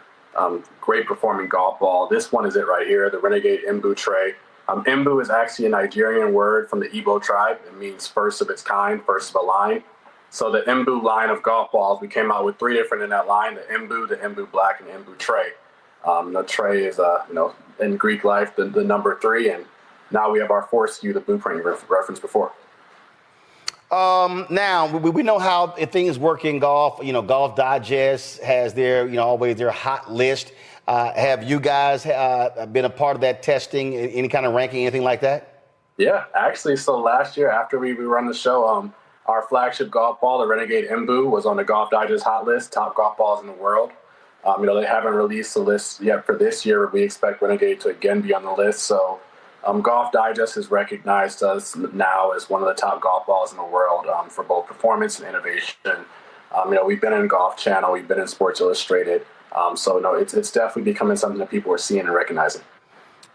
great performing golf ball, this one is it right here, the Renegade Embu tray. Embu is actually a Nigerian word from the Igbo tribe. It means first of its kind, first of a line. So the Embu line of golf balls, we came out with 3 different in that line: the Embu Black, and the Embu Tray. The tray is, you know, in Greek life, the number 3, and now we have our 4th SKU, the blueprint referenced before. Now we know how things work in golf. You know, Golf Digest has their, you know, always their hot list. Have you guys been a part of that testing? Any kind of ranking, anything like that? Yeah, actually, so last year after we run the show, our flagship golf ball, the Renegade Embu, was on the Golf Digest hot list, top golf balls in the world. You know, they haven't released the list yet for this year. We expect Renegade to again be on the list. So Golf Digest has recognized us now as one of the top golf balls in the world for both performance and innovation. You know, we've been in Golf Channel, we've been in Sports Illustrated. So no, it's definitely becoming something that people are seeing and recognizing.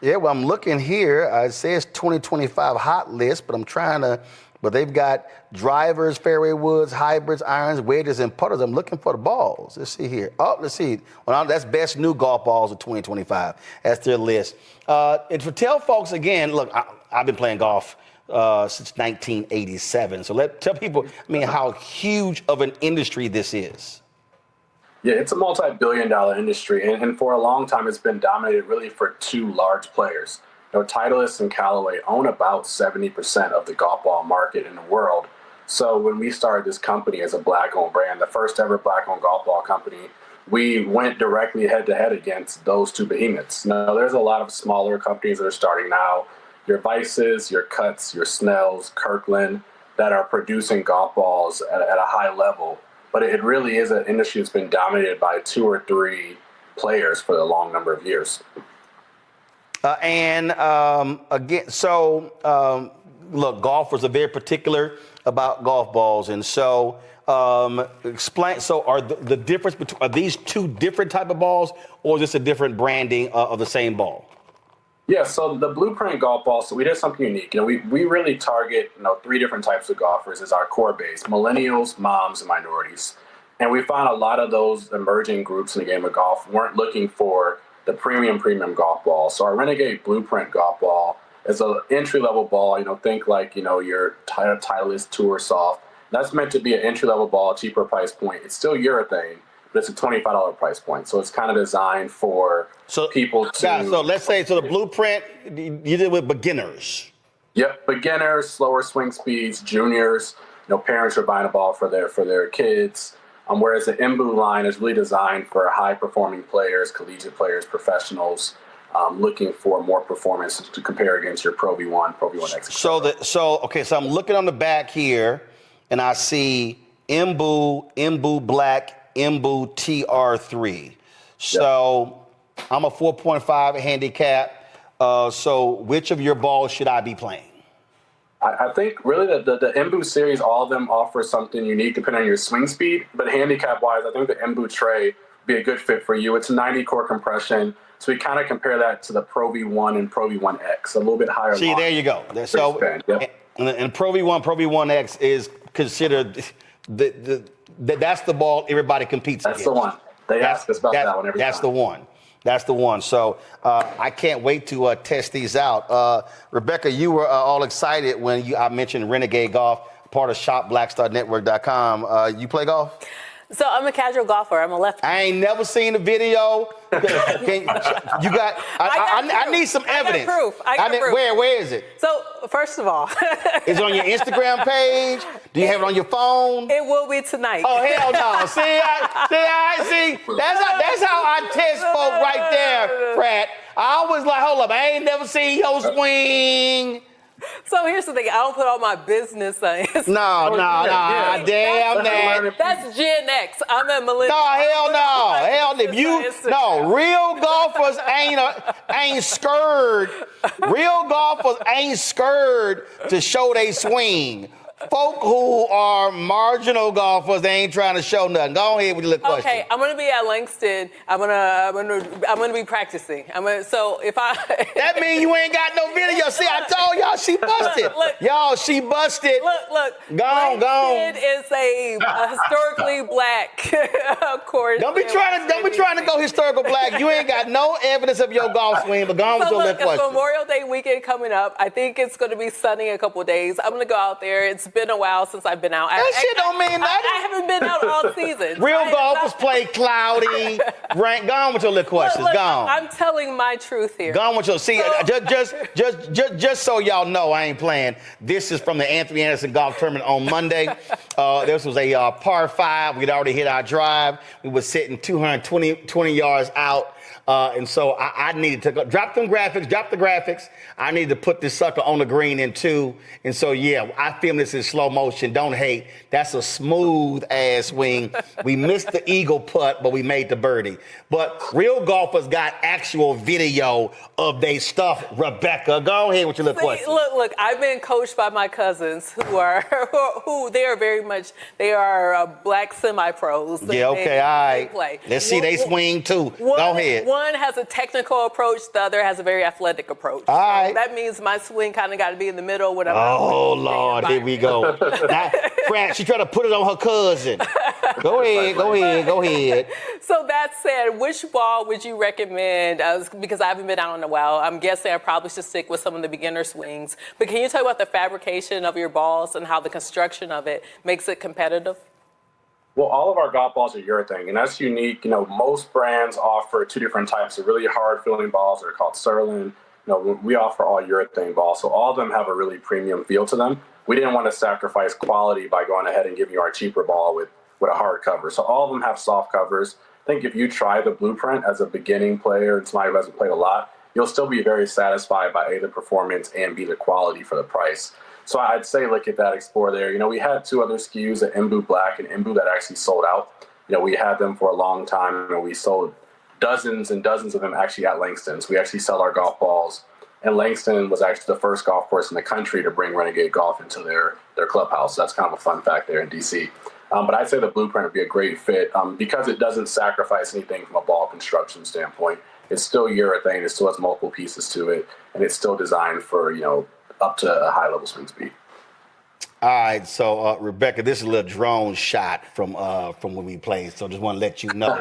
Yeah, well, I'm looking here. It says 2025 hot list, but they've got drivers, fairway woods, hybrids, irons, wedges, and putters. I'm looking for the balls. Let's see here. Oh, let's see. Well, that's best new golf balls of 2025. That's their list. And to tell folks again, look, I've been playing golf since 1987. So tell people, I mean, how huge of an industry this is. Yeah, it's a multi-billion-dollar industry, and for a long time, it's been dominated really for 2 large players. You know, Titleist and Callaway own about 70% of the golf ball market in the world. So when we started this company as a black-owned brand, the first ever black-owned golf ball company, we went directly head-to-head against those 2 behemoths. Now, there's a lot of smaller companies that are starting now, your Vices, your Cuts, your Snells, Kirkland, that are producing golf balls at a high level. But it really is an industry that's been dominated by 2 or 3 players for a long number of years. Again, so look, golfers are very particular about golf balls, and so explain. So, are the difference between, are these 2 different type of balls, or is this a different branding of the same ball? Yeah, so the blueprint golf ball, so we did something unique. You know, we really target, you know, 3 different types of golfers as our core base: millennials, moms, and minorities. And we found a lot of those emerging groups in the game of golf weren't looking for the premium golf ball. So our Renegade Blueprint golf ball is an entry-level ball. You know, think like, you know, your Titleist Tour Soft. That's meant to be an entry-level ball, cheaper price point. It's still urethane, but it's a $25 price point. So it's kind of designed for people to... Yeah, so let's say, so the Blueprint, you did with beginners. Yep, beginners, slower swing speeds, juniors. You know, parents are buying a ball for their kids. Whereas the Embu line is really designed for high-performing players, collegiate players, professionals, looking for more performance to compare against your Pro V1, Pro V1X. So I'm looking on the back here, and I see Embu Black, Embu TR3. So I'm a 4.5 handicap. So which of your balls should I be playing? I think really the Embu series, all of them offer something unique depending on your swing speed. But handicap-wise, I think the Embu tray would be a good fit for you. It's 90 core compression. So we kind of compare that to the Pro V1 and Pro V1X, a little bit higher. See, there you go. So, and Pro V1, Pro V1X is considered that's the ball everybody competes against. That's the one. They ask us about that one every time. That's the one. That's the one. So I can't wait to test these out. Rebecca, you were all excited when I mentioned Renegade Golf, part of shopblackstarnetwork.com. You play golf? So I'm a casual golfer. I'm a lefty. I ain't never seen the video. I need some evidence. I got proof. Where is it? So first of all, is it on your Instagram page? Do you have it on your phone? It will be tonight. Oh hell no! See. That's how I test folk right there, Pratt. I always like, hold up, I ain't never seen your swing. So here's the thing. I don't put all my business on Instagram. No, damn that. That's Gen X. I'm a millennial. No, hell no. Real golfers ain't scared. Real golfers ain't scared to show they swing. Folk who are marginal golfers, they ain't trying to show nothing. Go ahead with your little question. Okay, I'm gonna be at Langston. I'm gonna be practicing. So if I that means you ain't got no video. See, I told y'all she busted. Y'all, she busted. Look. Gone. Langston is a historically black course. Don't be trying to go historical black. You ain't got no evidence of your golf swing. But gone with your little question. It's Memorial Day weekend coming up. I think it's gonna be sunny a couple of days. I'm gonna go out there. It's been a while since I've been out. That shit don't mean nothing. I haven't been out all season. Real golfers play cloudy. Gone with your little questions. Gone. I'm telling my truth here. Gone with your. See, just so y'all know, I ain't playing. This is from the Anthony Anderson Golf Tournament on Monday. This was a par 5. We'd already hit our drive. We were sitting 220 yards out. And so I needed to drop the graphics. I needed to put this sucker on the green in 2. And so, yeah, I filmed this in slow motion. Don't hate. That's a smooth ass swing. We missed the eagle putt, but we made the birdie. But real golfers got actual video of they stuff. Rebecca, go ahead with your little question. Look, I've been coached by my cousins who they are very much, they are black semi-pros. Yeah, okay, all right. Play. Let's see they swing too. Go ahead. One has a technical approach, the other has a very athletic approach. All right. So that means my swing kind of got to be in the middle. Oh, Lord, here we go. Now, Fran, she tried to put it on her cousin. Go ahead. So that said, which ball would you recommend? Because I haven't been out in a while. I'm guessing I probably should stick with some of the beginner swings. But can you talk about the fabrication of your balls and how the construction of it makes it competitive? Well, all of our golf balls are urethane, and that's unique. Most brands offer 2 different types of really hard feeling balls that are called Surlyn. We offer all urethane balls, so all of them have a really premium feel to them. We didn't want to sacrifice quality by going ahead and giving you our cheaper ball with a hard cover. So all of them have soft covers. I think if you try the Blueprint as a beginning player and somebody who hasn't played a lot, you'll still be very satisfied by A, the performance, and B, the quality for the price. So I'd say look at that, explore there. We had 2 other SKUs, at Imbu Black and Imbu, that actually sold out. We had them for a long time, and we sold dozens and dozens of them actually at Langston. So we actually sell our golf balls. And Langston was actually the first golf course in the country to bring Renegade Golf into their clubhouse. So that's kind of a fun fact there in DC. But I'd say the Blueprint would be a great fit because it doesn't sacrifice anything from a ball construction standpoint. It's still urethane. It still has multiple pieces to it. And it's still designed for, up to a high level swing speed. All right, so Rebecca, this is a little drone shot from when we played. So just want to let you know.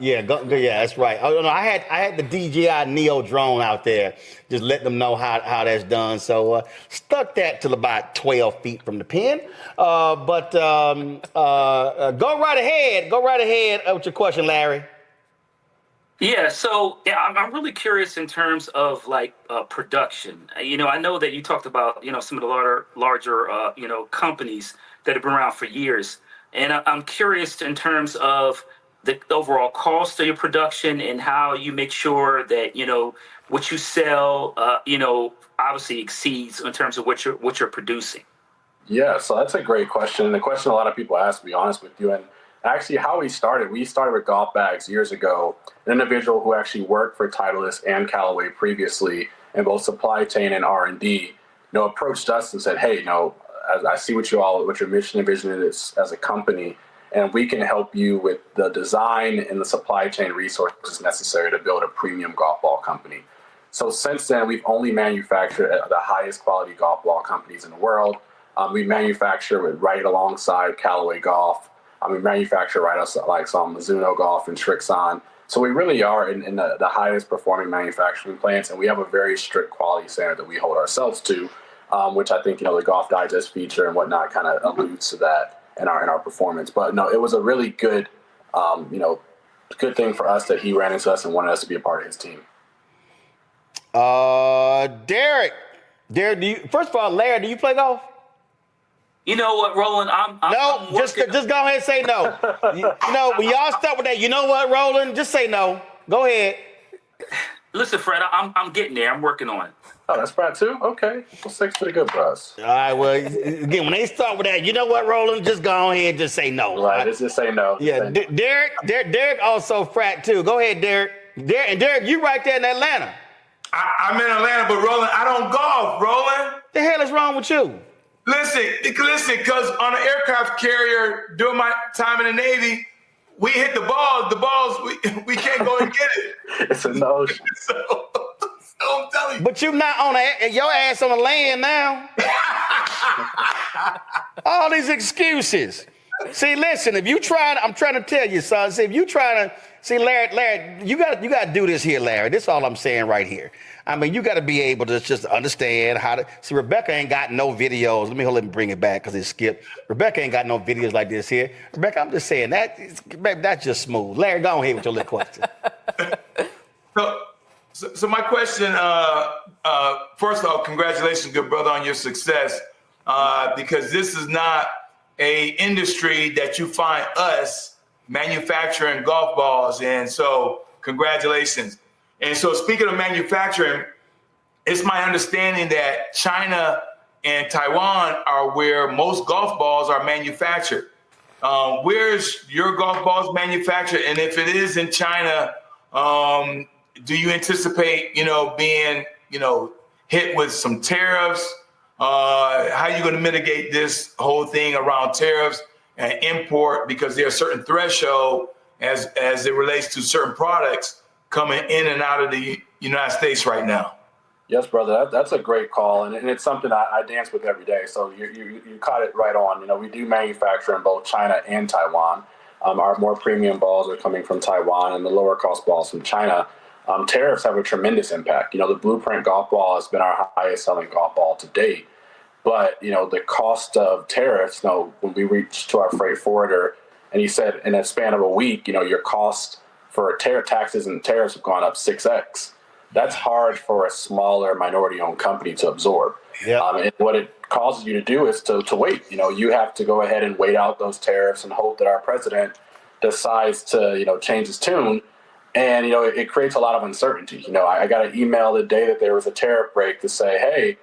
Yeah, that's right. Oh no, I had the DJI Neo drone out there. Just let them know how that's done. So stuck that till about 12 feet from the pin. But go right ahead. Go right ahead with your question, Larry. Yeah, so I'm really curious in terms of production. I know that you talked about some of the larger companies that have been around for years, and I'm curious in terms of the overall cost of your production and how you make sure that what you sell obviously exceeds in terms of what you're producing. Yeah, so that's a great question, and the question a lot of people ask, to be honest with you. And actually, how we started with golf bags years ago. An individual who actually worked for Titleist and Callaway previously in both supply chain and R&D, approached us and said, "Hey, I see what your mission and vision is as a company, and we can help you with the design and the supply chain resources necessary to build a premium golf ball company." So since then, we've only manufactured the highest quality golf ball companies in the world. We manufacture right alongside Callaway Golf. We manufacture right like some Mizuno Golf and Srixon. So we really are in the highest performing manufacturing plants, and we have a very strict quality standard that we hold ourselves to, which I think the Golf Digest feature and whatnot kind of alludes to that in our performance. But no, it was a really good good thing for us that he ran into us and wanted us to be a part of his team. Derek, first of all, Larry, do you play golf? You know what, Roland? Just go ahead and say no. When y'all start with that, you know what, Roland? Just say no. Go ahead. Listen, Fred, I'm getting there. I'm working on it. Oh, that's Brad too? Okay. Well, 6 pretty good for us. All right, well, again, when they start with that, you know what, Roland? Just go ahead and just say no. Right, just say no. Yeah, Derek also frat too. Go ahead, Derek. Derek, you right there in Atlanta. I'm in Atlanta, but Roland, I don't golf, Roland. The hell is wrong with you? Listen, because on an aircraft carrier during my time in the Navy, we hit the balls, we can't go and get it. It's a no. So I'm telling you. But you not on your ass on the land now. All these excuses. See, listen, if you try, I'm trying to tell you, son. See, if you try to see, Larry, you got to do this here, Larry. This is all I'm saying right here. I mean, you got to be able to just understand how to see. Rebecca ain't got no videos. Let me bring it back because it skipped. Rebecca ain't got no videos like this here. Rebecca, I'm just saying that's just smooth. Larry, go ahead with your little question. So my question, first of all, congratulations, good brother, on your success, because this is not a industry that you find us manufacturing golf balls. And so congratulations. And so speaking of manufacturing, it's my understanding that China and Taiwan are where most golf balls are manufactured. Where's your golf balls manufactured? And if it is in China, do you anticipate, being, hit with some tariffs? How are you going to mitigate this whole thing around tariffs and import? Because there's a certain threshold as it relates to certain products coming in and out of the United States right now. Yes, brother, that's a great call, and it's something I dance with every day. So you caught it right on. We do manufacture in both China and Taiwan. Our more premium balls are coming from Taiwan, and the lower cost balls from China. Tariffs have a tremendous impact. The Blueprint golf ball has been our highest selling golf ball to date. But, the cost of tariffs, when we reached to our freight forwarder, and he said in a span of a week, your cost for taxes and tariffs have gone up 6x. That's hard for a smaller minority-owned company to absorb. Yeah. And what it causes you to do is to wait. You have to go ahead and wait out those tariffs and hope that our president decides to, change his tune. And, it creates a lot of uncertainty. I got an email the day that there was a tariff break to say, hey,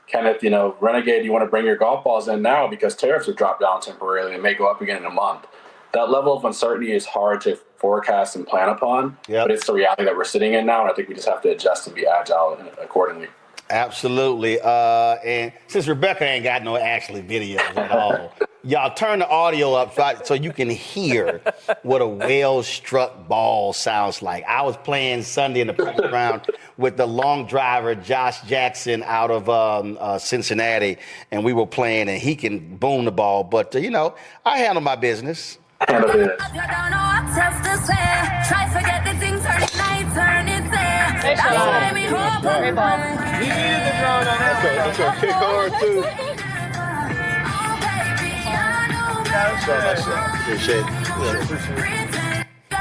Kenneth, Renegade, you want to bring your golf balls in now because tariffs have dropped down temporarily and may go up again in a month. That level of uncertainty is hard to forecast and plan upon, but it's the reality that we're sitting in now, and I think we just have to adjust and be agile accordingly. Absolutely. And since Rebecca ain't got no actually videos at all, y'all turn the audio up so you can hear what a well-struck ball sounds like. I was playing Sunday in the practice round with the long driver, Josh Jackson, out of Cincinnati, and we were playing, and he can boom the ball. But, I handle my business.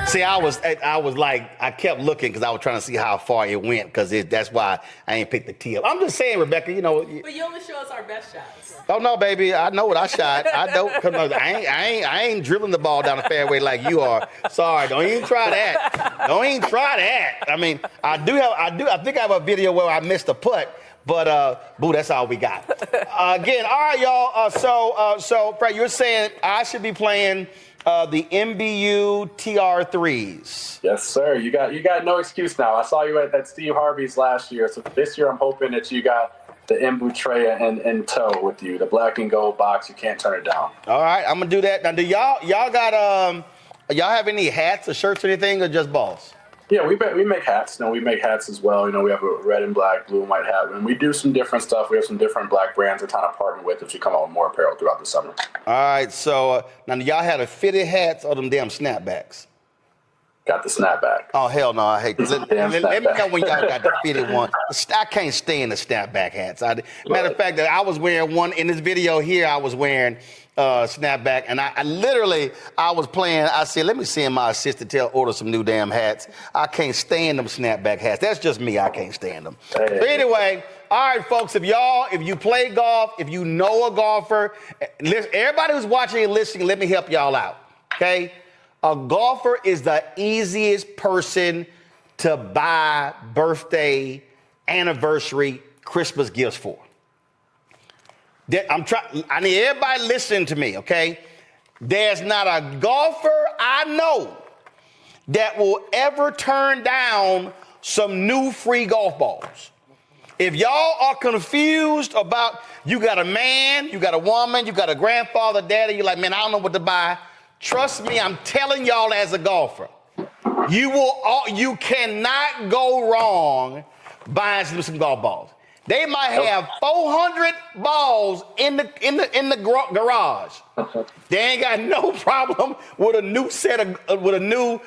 See, I was like, I kept looking because I was trying to see how far it went because that's why I ain't picked the tee up. I'm just saying, Rebecca, But you only show us our best shots. Oh no, baby, I know what I shot. I don't. Cause I ain't dribbling the ball down the fairway like you are. Sorry, don't even try that. Don't even try that. I mean, I think I have a video where I missed a putt. But, boo, that's all we got. Again, all right, y'all. So, Fred, you're saying I should be playing the MBU TR3s. Yes, sir. You got no excuse now. I saw you at Steve Harvey's last year. So this year I'm hoping that you got the Embu tray in tow with you, the black and gold box. You can't turn it down. All right, I'm gonna do that. Now, do y'all got y'all have any hats or shirts or anything, or just balls? Yeah, we make hats. We make hats as well. We have a red and black, blue and white hat, and we do some different stuff. We have some different black brands we're trying to partner with as we come out with more apparel throughout the summer. All right, so now do y'all have the fitted hats or them damn snapbacks? Got the snapback. Oh, hell no, I hate let me know when y'all got the fitted one. I can't stand the snapback hats. Matter of fact, I was wearing one in this video here. I was wearing snapback, and I was playing. I said, let me send my assistant order some new damn hats. I can't stand them snapback hats. That's just me. I can't stand them. Hey. So anyway, all right, folks, if you play golf, if you know a golfer, listen, everybody who's watching and listening, let me help y'all out, okay? A golfer is the easiest person to buy birthday, anniversary, Christmas gifts for. I need everybody listening to me, okay? There's not a golfer I know that will ever turn down some new free golf balls. If y'all are confused about, you got a man, you got a woman, you got a grandfather, daddy, you're like, man, I don't know what to buy. Trust me, I'm telling y'all as a golfer, you cannot go wrong buying some golf balls. They might have 400 balls in the garage. They ain't got no problem with a new set of with new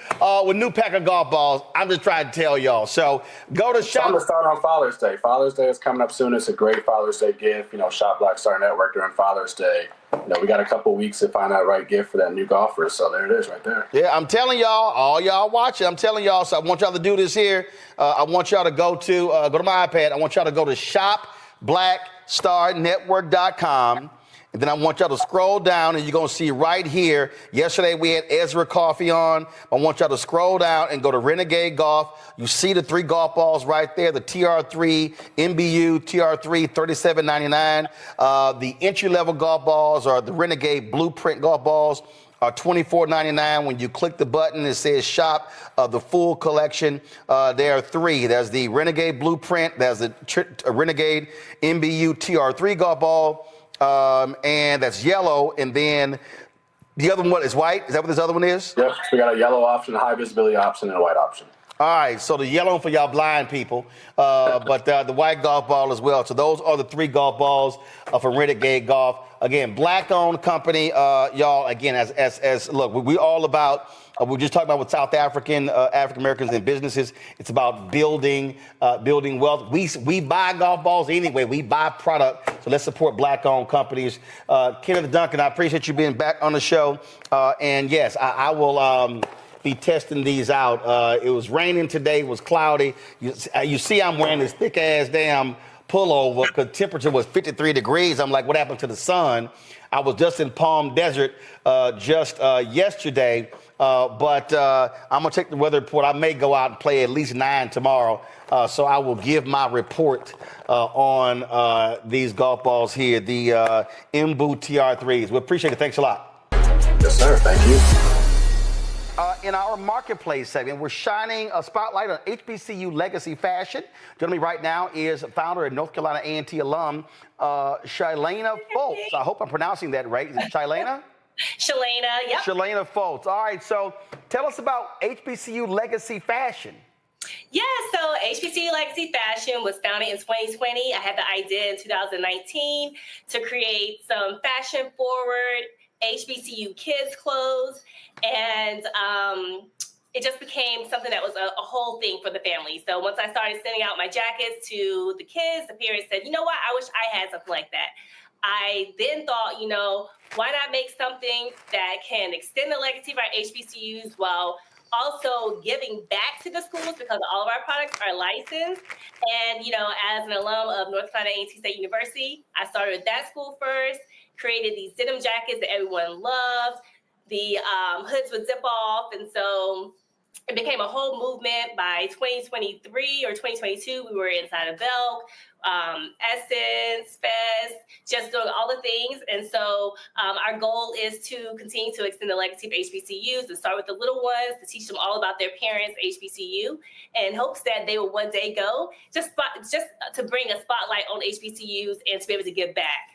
pack of golf balls. I'm just trying to tell y'all. So go to shop. I'm gonna start on Father's Day. Father's Day is coming up soon. It's a great Father's Day gift. Shop Black Star Network during Father's Day. We got a couple weeks to find that right gift for that new golfer. So there it is right there. Yeah, I'm telling y'all, all y'all watching, I'm telling y'all, so I want y'all to do this here. I want y'all to go to my iPad. I want y'all to go to shopblackstarnetwork.com. And then I want y'all to scroll down and you're going to see right here. Yesterday we had Ezra Coffee on. I want y'all to scroll down and go to Renegade Golf. You see the 3 golf balls right there, the TR3 MBU, TR3 $37.99. The entry-level golf balls are the Renegade Blueprint golf balls are $24.99. When you click the button, it says shop the full collection. There are 3. There's the Renegade Blueprint. There's the Renegade MBU TR3 golf ball. And that's yellow, and then the other one is white. Is that what this other one is? Yep. So we got a yellow option, a high visibility option, and a white option. All right. So the yellow for y'all blind people, but the white golf ball as well. So those are the 3 golf balls from Renegade Golf. Again, black-owned company, y'all. Again, as look, we all about. We're just talking about with South African Americans and businesses. It's about building wealth. We buy golf balls anyway. We buy product. So let's support black-owned companies. Kenneth Duncan, I appreciate you being back on the show. And yes, I will be testing these out. It was raining today. It was cloudy. You see, I'm wearing this thick-ass damn pullover because temperature was 53 degrees. I'm like, what happened to the sun? I was just in Palm Desert yesterday. But I'm going to take the weather report. I may go out and play at least 9 tomorrow. So I will give my report on these golf balls here, the Mbu TR3s. We appreciate it. Thanks a lot. Yes, sir. Thank you. In our marketplace segment, we're shining a spotlight on HBCU legacy fashion. Joining me right now is founder and North Carolina A&T alum, Shailena Foltz. I hope I'm pronouncing that right. Is it Shailena? Shalana, yep. Shalana Foltz. All right, so tell us about HBCU Legacy Fashion. Yeah, so HBCU Legacy Fashion was founded in 2020. I had the idea in 2019 to create some fashion-forward HBCU kids clothes, and it just became something that was a whole thing for the family. So once I started sending out my jackets to the kids, the parents said, you know what, I wish I had something like that. I then thought, why not make something that can extend the legacy of our HBCUs while also giving back to the schools, because all of our products are licensed. And, as an alum of North Carolina A&T State University, I started with that school first, created these denim jackets that everyone loved. The hoods would zip off. And so it became a whole movement. By 2023 or 2022, we were inside of Belk, Essence, Fest, just doing all the things. And so our goal is to continue to extend the legacy of HBCUs and start with the little ones, to teach them all about their parents' HBCU, in hopes that they will one day go, just to bring a spotlight on HBCUs and to be able to give back.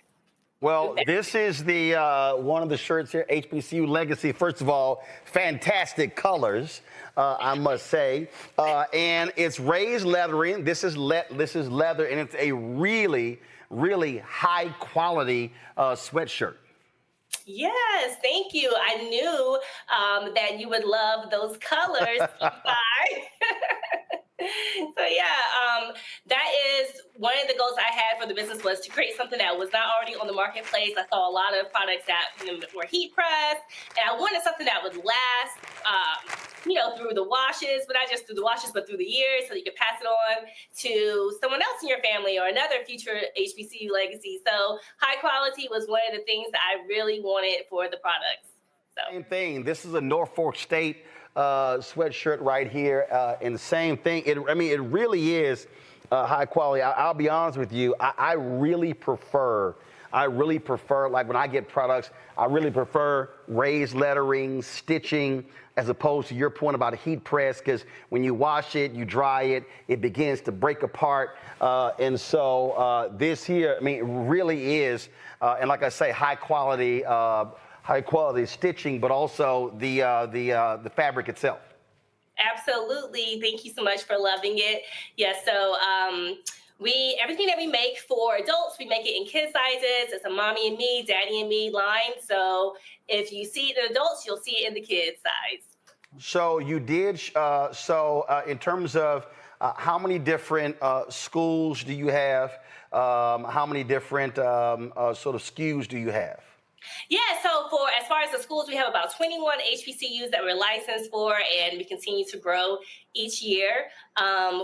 Well, this is the one of the shirts here, HBCU Legacy. First of all, fantastic colors, I must say, and it's raised leathering. This is leather, and it's a really, really high quality sweatshirt. Yes, thank you. I knew that you would love those colors. So that is one of the goals I had for the business, was to create something that was not already on the marketplace. I saw a lot of products that were heat pressed, and I wanted something that would last, through the washes, but not just through the washes, but through the years, so you could pass it on to someone else in your family or another future HBCU legacy. So high quality was one of the things that I really wanted for the products. Same thing. This is a Norfolk State sweatshirt right here. And same thing. It really is high quality. I'll be honest with you. I really prefer, like when I get products, I really prefer raised lettering, stitching, as opposed to your point about a heat press, because when you wash it, you dry it, it begins to break apart. And so this here, really is, and like I say, high quality stitching, but also the fabric itself. Absolutely. Thank you so much for loving it. Yeah, so everything that we make for adults, we make it in kid sizes. It's a mommy and me, daddy and me line. So if you see it in adults, you'll see it in the kid size. So you did, in terms of how many different schools do you have? How many different sort of SKUs do you have? Yeah, so as far as the schools, we have about 21 HBCUs that we're licensed for, and we continue to grow each year.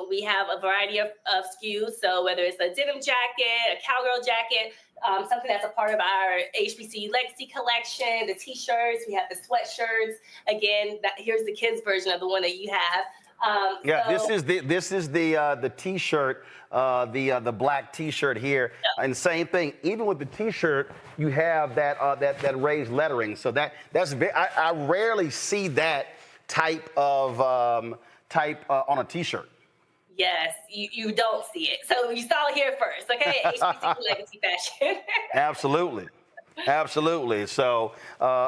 We have a variety of SKUs, so whether it's a denim jacket, a cowgirl jacket, something that's a part of our HBCU Legacy collection, the T-shirts, we have the sweatshirts. Again, here's the kids version of the one that you have. This is the T-shirt, the black T-shirt here, and same thing. Even with the T-shirt, you have that raised lettering. So that's I rarely see that type on a T-shirt. Yes, you don't see it. So you saw it here first, okay? HBCU Legacy Fashion. Absolutely. Absolutely. So,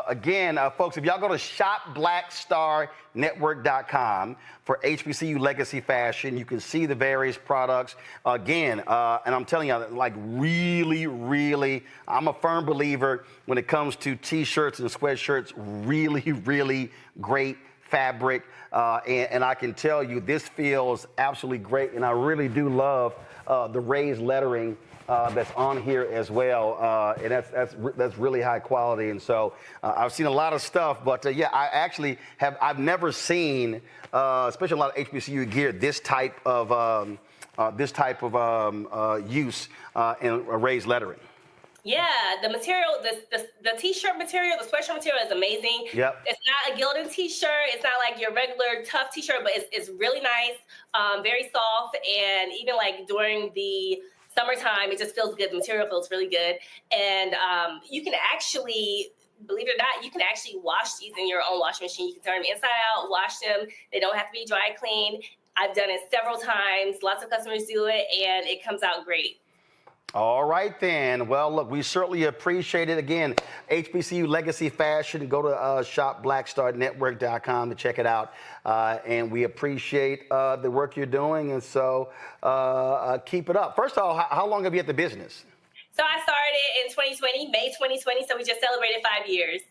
again, folks, if y'all go to shopblackstarnetwork.com for HBCU Legacy Fashion, you can see the various products. Again, and I'm telling you, like really, really, I'm a firm believer when it comes to T-shirts and sweatshirts, really, really great fabric. And I can tell you this feels absolutely great. And I really do love the raised lettering that's on here as well, and that's really high quality. And so I've seen a lot of stuff, but I've never seen, especially a lot of HBCU gear, this type of use in raised lettering. Yeah, the material, the T-shirt material, the sweatshirt material is amazing. Yep. It's not a gilded T-shirt. It's not like your regular tough T-shirt, but it's really nice, very soft, and even like during the summertime, it just feels good. The material feels really good. And you can actually, believe it or not, you can actually wash these in your own washing machine. You can turn them inside out, wash them. They don't have to be dry clean. I've done it several times. Lots of customers do it, and it comes out great. All right, then. Well, look, we certainly appreciate it. Again, HBCU Legacy Fashion. Go to shopblackstarnetwork.com to check it out. And we appreciate the work you're doing. And so keep it up. First of all, how long have you had the business? So I started in 2020, May 2020. So we just celebrated 5 years.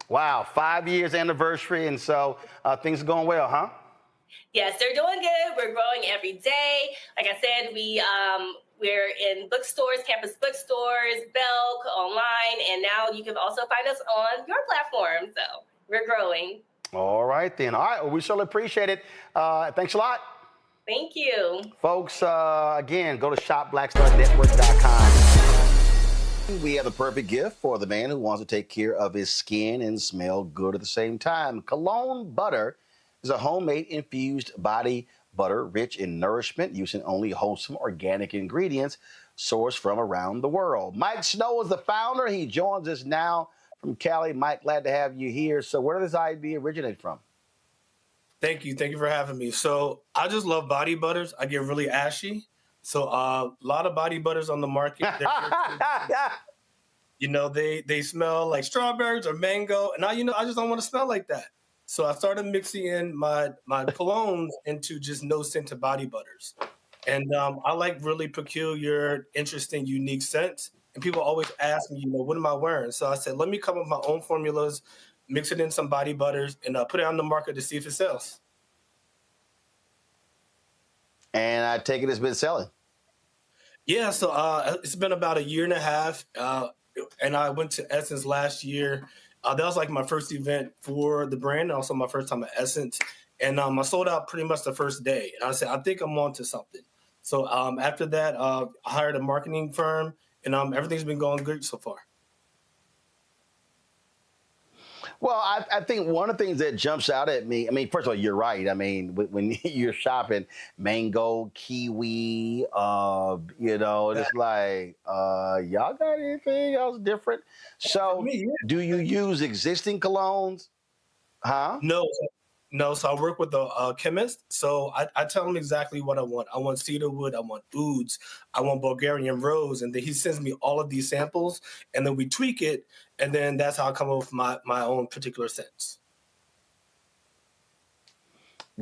Wow, 5 years anniversary. And so things are going well, huh? Yes, they're doing good. We're growing every day. Like I said, we're in bookstores, campus bookstores, Belk, online, and now you can also find us on your platform. So we're growing. All right, then. All right, well, we certainly appreciate it. Thanks a lot. Thank you. Folks, again, go to shopblackstarnetwork.com. We have the perfect gift for the man who wants to take care of his skin and smell good at the same time. Cologne Butter is a homemade infused body butter rich in nourishment using only wholesome organic ingredients sourced from around the world. Mike Snow is the founder. He joins us now from Cali. Mike, glad to have you here. So where did this idea originate from? Thank you. Thank you for having me. So I just love body butters. I get really ashy. So a lot of body butters on the market. They smell like strawberries or mango. And I just don't want to smell like that. So I started mixing in my colognes into just no-scented body butters. And I like really peculiar, interesting, unique scents. And people always ask me, what am I wearing? So I said, let me come up with my own formulas, mix it in some body butters, and put it on the market to see if it sells. And I take it it's been selling. Yeah, so it's been about 1.5 years. And I went to Essence last year. That was like my first event for the brand, and also my first time at Essence. And I sold out pretty much the first day. And I said, I think I'm on to something. So after that, I hired a marketing firm, and everything's been going good so far. Well, I think one of the things that jumps out at me, I mean, first of all, you're right. I mean, when you're shopping mango, kiwi, it's like, y'all got anything else different? So do you use existing colognes? Huh? No. So I work with a chemist. So I tell him exactly what I want. I want cedarwood. I want ouds. I want Bulgarian rose. And then he sends me all of these samples, and then we tweak it. And then that's how I come up with my own particular scents.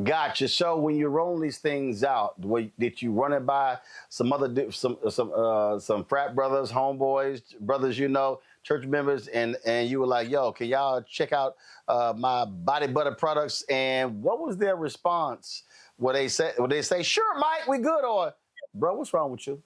Gotcha. So when you're rolling these things out, did you run it by some frat brothers, homeboys, brothers, church members, and you were like, yo, can y'all check out my body butter products? And what was their response? Would they say, sure, Mike, we good, or bro, what's wrong with you?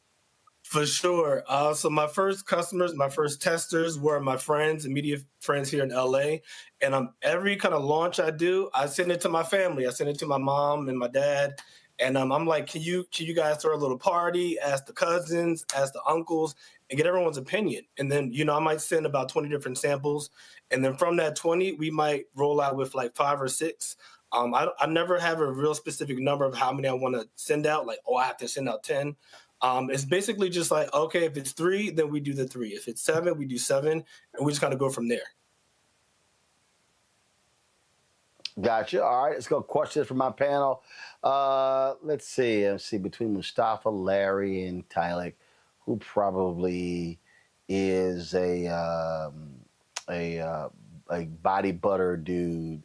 For sure. So my first customers, my first testers were my friends, immediate friends here in LA. And every kind of launch I do, I send it to my family. I send it to my mom and my dad. And I'm like, can you guys throw a little party, ask the cousins, ask the uncles, and get everyone's opinion? And then, I might send about 20 different samples. And then from that 20, we might roll out with like 5 or 6. I never have a real specific number of how many I want to send out. Like, I have to send out 10. It's basically just like, okay, if it's 3, then we do the 3. If it's 7, we do 7, and we just kind of go from there. Gotcha. All right, let's go questions from my panel. Let's see. Between Mustafa, Larry, and Tylik, who probably is a body butter dude.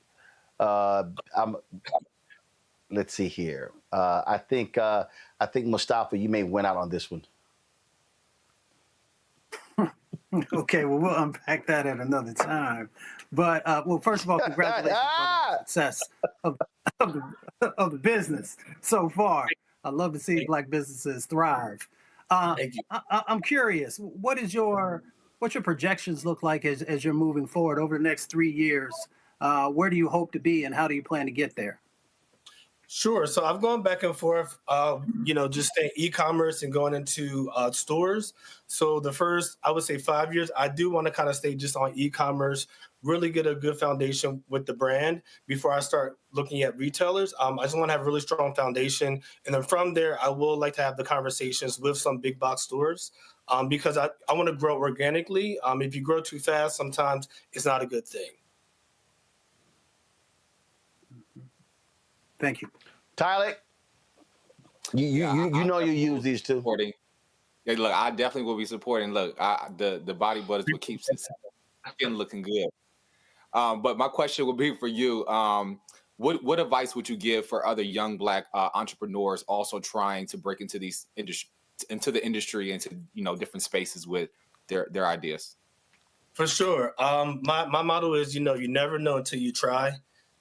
Let's see here. I think Mustafa, you may win out on this one. Okay, well, we'll unpack that at another time. But first of all, congratulations on the success of the business so far. I love to see Black businesses thrive. Thank you. I'm curious, what's your projections look like as you're moving forward over the next 3 years? Where do you hope to be, and how do you plan to get there? Sure. So I've gone back and forth, just staying e-commerce and going into stores. So the first, I would say 5 years, I do want to kind of stay just on e-commerce, really get a good foundation with the brand before I start looking at retailers. I just want to have a really strong foundation. And then from there, I will like to have the conversations with some big box stores because I want to grow organically. If you grow too fast, sometimes it's not a good thing. Thank you. Tylik, you use these too. Yeah, look, I definitely will be supporting. Look, the body butter is what keeps it skin looking good. But my question would be for you. What advice would you give for other young Black entrepreneurs also trying to break into the industry, into different spaces with their ideas? For sure. My motto is, you never know until you try.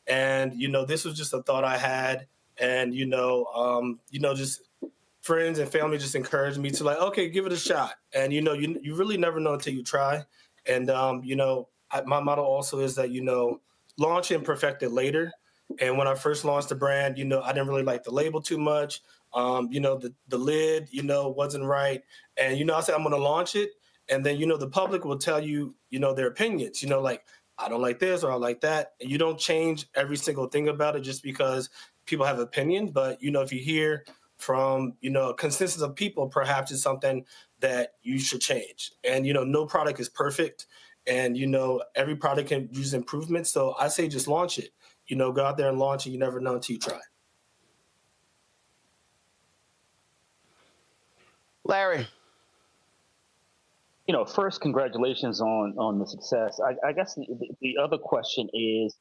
And, this was just a thought I had. And, just friends and family just encouraged me to okay, give it a shot. And, you really never know until you try. And, my motto also is that, launch and perfect it later. And when I first launched the brand, I didn't really like the label too much. The lid, wasn't right. And, I said, I'm going to launch it. And then, the public will tell you, their opinions, I don't like this or I like that. And you don't change every single thing about it just because people have opinions. But, if you hear from, a consensus of people, perhaps it's something that you should change. And, no product is perfect. And, every product can use improvements. So I say just launch it. Go out there and launch it. You never know until you try. Larry. First, congratulations on the success. I guess the other question is,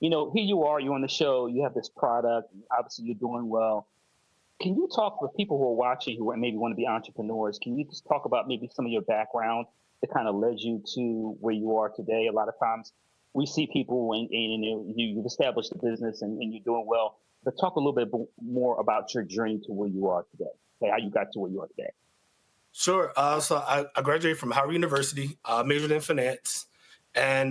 here you are, you're on the show, you have this product, obviously you're doing well. Can you talk with people who are watching who maybe want to be entrepreneurs? Can you just talk about maybe some of your background that kind of led you to where you are today? A lot of times we see people and you've established a business and you're doing well, but talk a little bit more about your journey to where you are today, how you got to where you are today. Sure. So I graduated from Howard University, majored in finance, and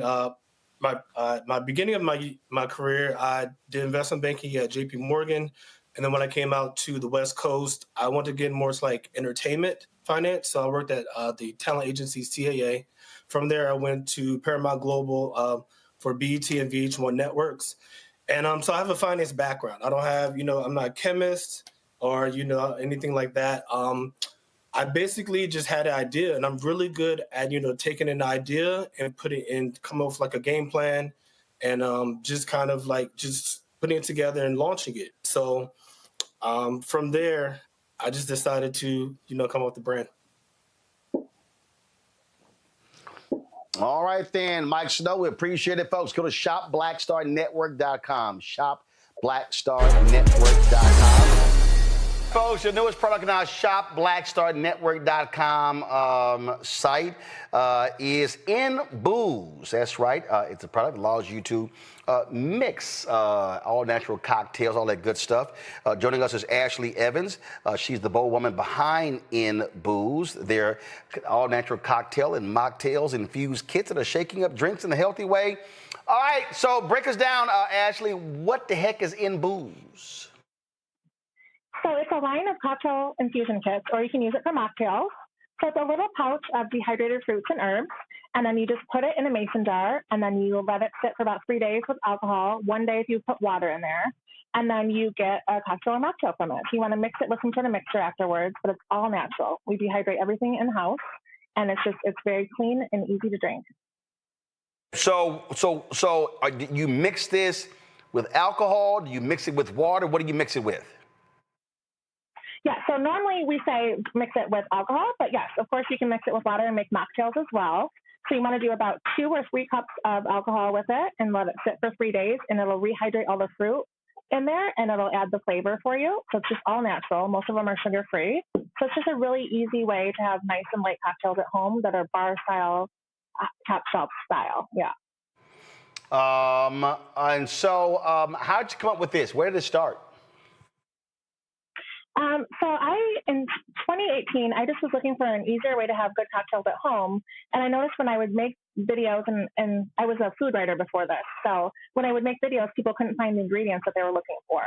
my beginning of my career, I did investment banking at J.P. Morgan, and then when I came out to the West Coast, I wanted to get more like entertainment finance. So I worked at the talent agency CAA. From there, I went to Paramount Global, for BET and VH1 networks. And so I have a finance background. I don't have, I'm not a chemist or, anything like that. I basically just had an idea, and I'm really good at, taking an idea and come up with like a game plan and just kind of like just putting it together and launching it. So from there, I just decided to, come up with the brand. All right, then, Mike Snow, we appreciate it, folks. Go to shopblackstarnetwork.com. Shopblackstarnetwork.com. Folks, your newest product on our shopblackstarnetwork.com site is In Booze. That's right. It's a product that allows you to mix all natural cocktails, all that good stuff. Joining us is Ashley Evans. She's the bold woman behind In Booze. They're all natural cocktail and mocktails infused kits that are shaking up drinks in a healthy way. All right, so break us down, Ashley. What the heck is In Booze? So it's a line of cocktail infusion kits, or you can use it for mocktails. So it's a little pouch of dehydrated fruits and herbs, and then you just put it in a mason jar, and then you let it sit for about 3 days with alcohol. 1 day if you put water in there, and then you get a cocktail or mocktail from it. If you want to mix it with some sort of mixer afterwards, but it's all natural. We dehydrate everything in-house, and it's very clean and easy to drink. So do you mix this with alcohol? Do you mix it with water? What do you mix it with? Yeah, so normally we say mix it with alcohol, but yes, of course you can mix it with water and make mocktails as well. So you want to do about 2 or 3 cups of alcohol with it and let it sit for 3 days, and it'll rehydrate all the fruit in there, and it'll add the flavor for you. So it's just all natural. Most of them are sugar-free. So it's just a really easy way to have nice and light cocktails at home that are bar-style, top shelf style. Yeah. And so how did you come up with this? Where did it start? So in 2018, I just was looking for an easier way to have good cocktails at home. And I noticed when I would make videos, and I was a food writer before this. So when I would make videos, people couldn't find the ingredients that they were looking for.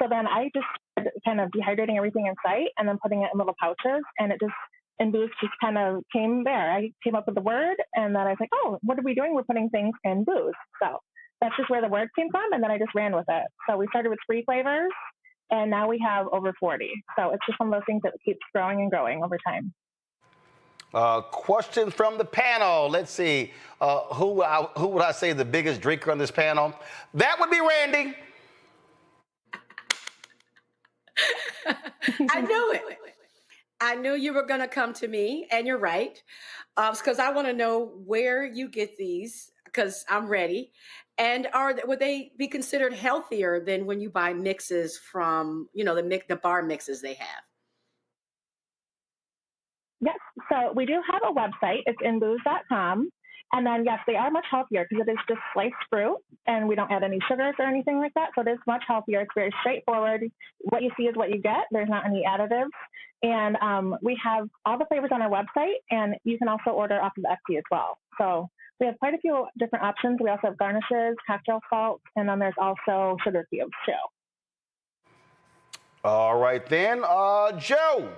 So then I just started kind of dehydrating everything in sight and then putting it in little pouches. And In Booze just kind of came there. I came up with the word, and then I was like, oh, what are we doing? We're putting things in booze. So that's just where the word came from. And then I just ran with it. So we started with 3 flavors. And now we have over 40. So it's just one of those things that keeps growing and growing over time. Questions from the panel. Let's see. Who would I say the biggest drinker on this panel? That would be Randy. I knew it. I knew you were going to come to me, and you're right. Because I want to know where you get these, because I'm ready. And would they be considered healthier than when you buy mixes from, the bar mixes they have? Yes. So we do have a website. It's inbooze.com. And then, yes, they are much healthier because it is just sliced fruit, and we don't add any sugars or anything like that. So it is much healthier. It's very straightforward. What you see is what you get. There's not any additives. And we have all the flavors on our website, and you can also order off of Etsy as well. So we have quite a few different options. We also have garnishes, cocktail salts, and then there's also sugar cubes too. All right, then, Joe.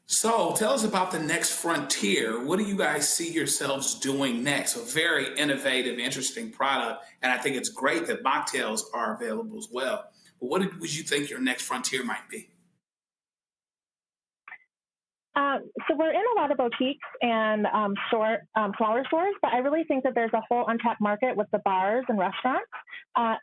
So tell us about the next frontier. What do you guys see yourselves doing next? A very innovative, interesting product. And I think it's great that mocktails are available as well. But what would you think your next frontier might be? So we're in a lot of boutiques and smaller stores, but I really think that there's a whole untapped market with the bars and restaurants.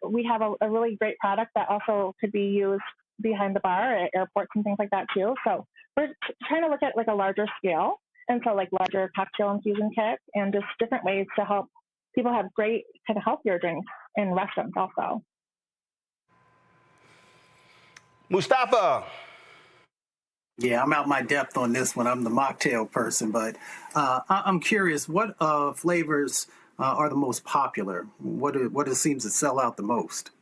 We have a really great product that also could be used behind the bar at airports and things like that too. So we're trying to look at like a larger scale, and so like larger cocktail infusion kits and just different ways to help people have great kind of healthier drinks in restaurants also. Mustafa. Yeah, I'm out my depth on this one. I'm the mocktail person, but I'm curious, what flavors are the most popular? What seems to sell out the most?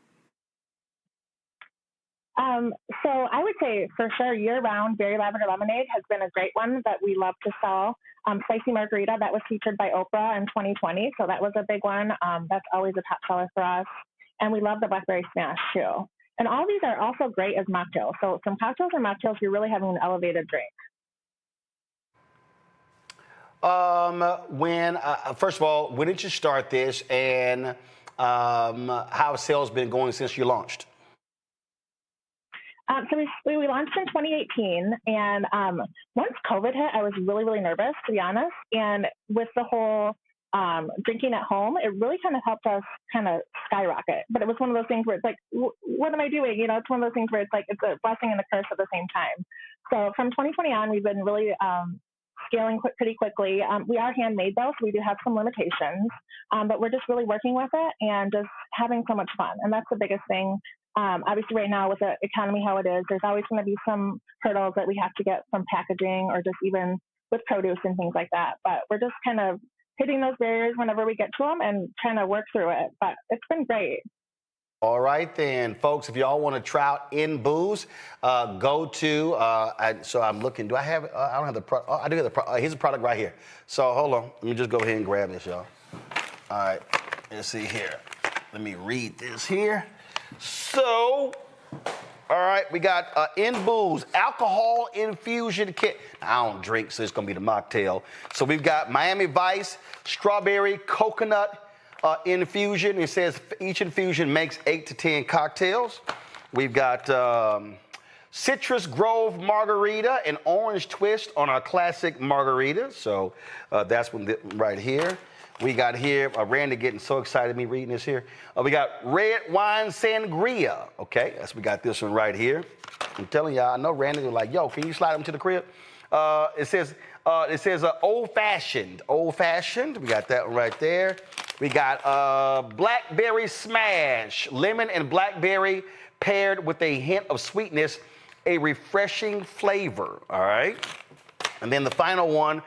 So I would say for sure year-round Berry Lavender Lemonade has been a great one that we love to sell. Spicy Margarita, that was featured by Oprah in 2020, so that was a big one. That's always a top seller for us. And we love the Blackberry Smash too. And all these are also great as mocktails. So from cocktails and mocktails, you're really having an elevated drink. First of all, when did you start this, and how have sales been going since you launched? So we launched in 2018, and once COVID hit, I was really, really nervous, to be honest. And with the whole drinking at home, it really kind of helped us kind of skyrocket. But it was one of those things where it's like, what am I doing? It's one of those things where it's like it's a blessing and a curse at the same time. So from 2020 on, we've been really scaling pretty quickly. We are handmade though, so we do have some limitations, but we're just really working with it and just having so much fun. And that's the biggest thing. Obviously right now with the economy how it is, there's always going to be some hurdles that we have to get from packaging or just even with produce and things like that. But we're just kind of hitting those barriers whenever we get to them and trying to work through it. But it's been great. All right, then, folks, if y'all want to try out InBooz, go to, so I'm looking, do I have, I don't have the product, I do have the product, here's the product right here. So hold on, let me just go ahead and grab this, y'all. All right, let's see here. Let me read this here. So, all right, we got InBooz alcohol infusion kit. Now, I don't drink, so it's gonna be the mocktail. So we've got Miami Vice, strawberry, coconut, infusion. It says each infusion makes 8 to 10 cocktails. We've got Citrus Grove margarita and orange twist on our classic margarita. So that's one right here. We got here, Randy getting so excited me reading this here. We got red wine sangria. Okay, we got this one right here. I'm telling y'all, I know Randy was like, yo, can you slide them to the crib? It says old fashioned. We got that one right there. We got blackberry smash, lemon and blackberry paired with a hint of sweetness, a refreshing flavor. All right. And then the final one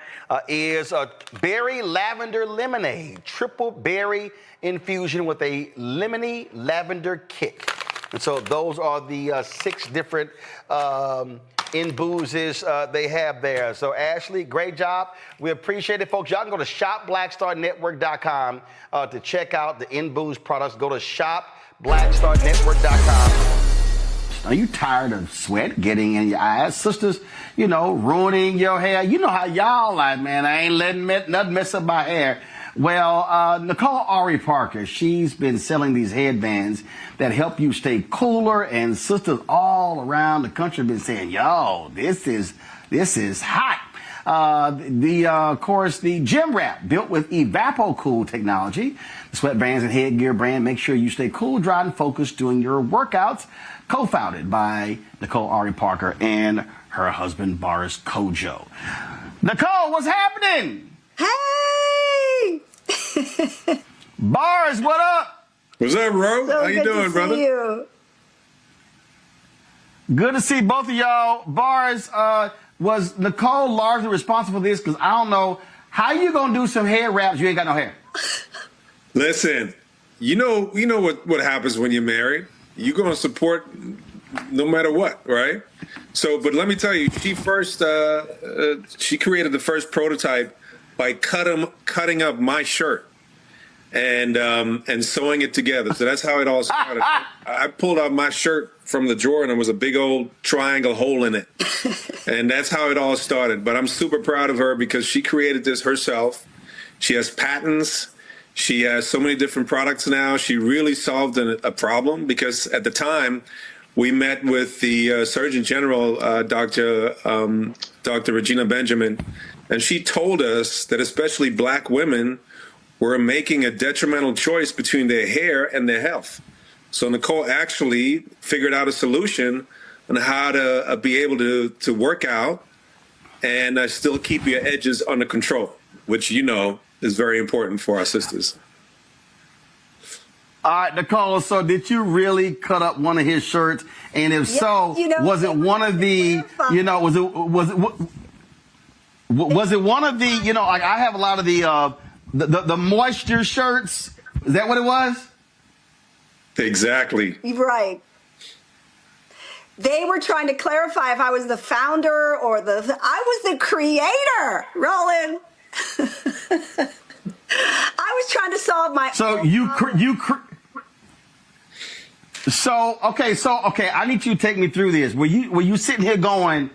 is a berry lavender lemonade, triple berry infusion with a lemony lavender kick. And so those are the 6 different InBoozes they have there. So Ashley, great job. We appreciate it, folks. Y'all can go to shopblackstarnetwork.com to check out the InBooz products. Go to shopblackstarnetwork.com. Are you tired of sweat getting in your eyes? Sisters, ruining your hair. You know how y'all like, man, I ain't letting nothing mess up my hair. Well, Nicole Ari Parker, she's been selling these headbands that help you stay cooler, and sisters all around the country have been saying, yo, this is hot. Of course, the Gym Wrap, built with EvapoCool technology. The sweatbands and headgear brand make sure you stay cool, dry, and focused during your workouts. Co-founded by Nicole Ari Parker and her husband, Boris Kojo. Nicole, what's happening? Hey! Boris, what up? What's up, bro? So how you doing, brother? You. Good to see both of y'all. Boris, was Nicole largely responsible for this? Because I don't know how you gonna do some hair wraps. You ain't got no hair. Listen, you know what happens when you're married. You're gonna support no matter what, right? So, but let me tell you, she first she created the first prototype by cutting up my shirt and sewing it together. So that's how it all started. I pulled out my shirt from the drawer and there was a big old triangle hole in it. And that's how it all started. But I'm super proud of her because she created this herself. She has patents. She has so many different products now. She really solved a problem because at the time we met with the Surgeon General, Dr. Regina Benjamin, and she told us that especially Black women were making a detrimental choice between their hair and their health. So Nicole actually figured out a solution on how to be able to work out and still keep your edges under control, which is very important for our sisters. All right, Nicole, so did you really cut up one of his shirts? And if so, was it one of the, was it one of the, like I have a lot of the moisture shirts. Is that what it was? Exactly. Right. They were trying to clarify if I was the founder or I was the creator, Roland. I was trying to solve my. So okay. I need you to take me through this. Were you sitting here going,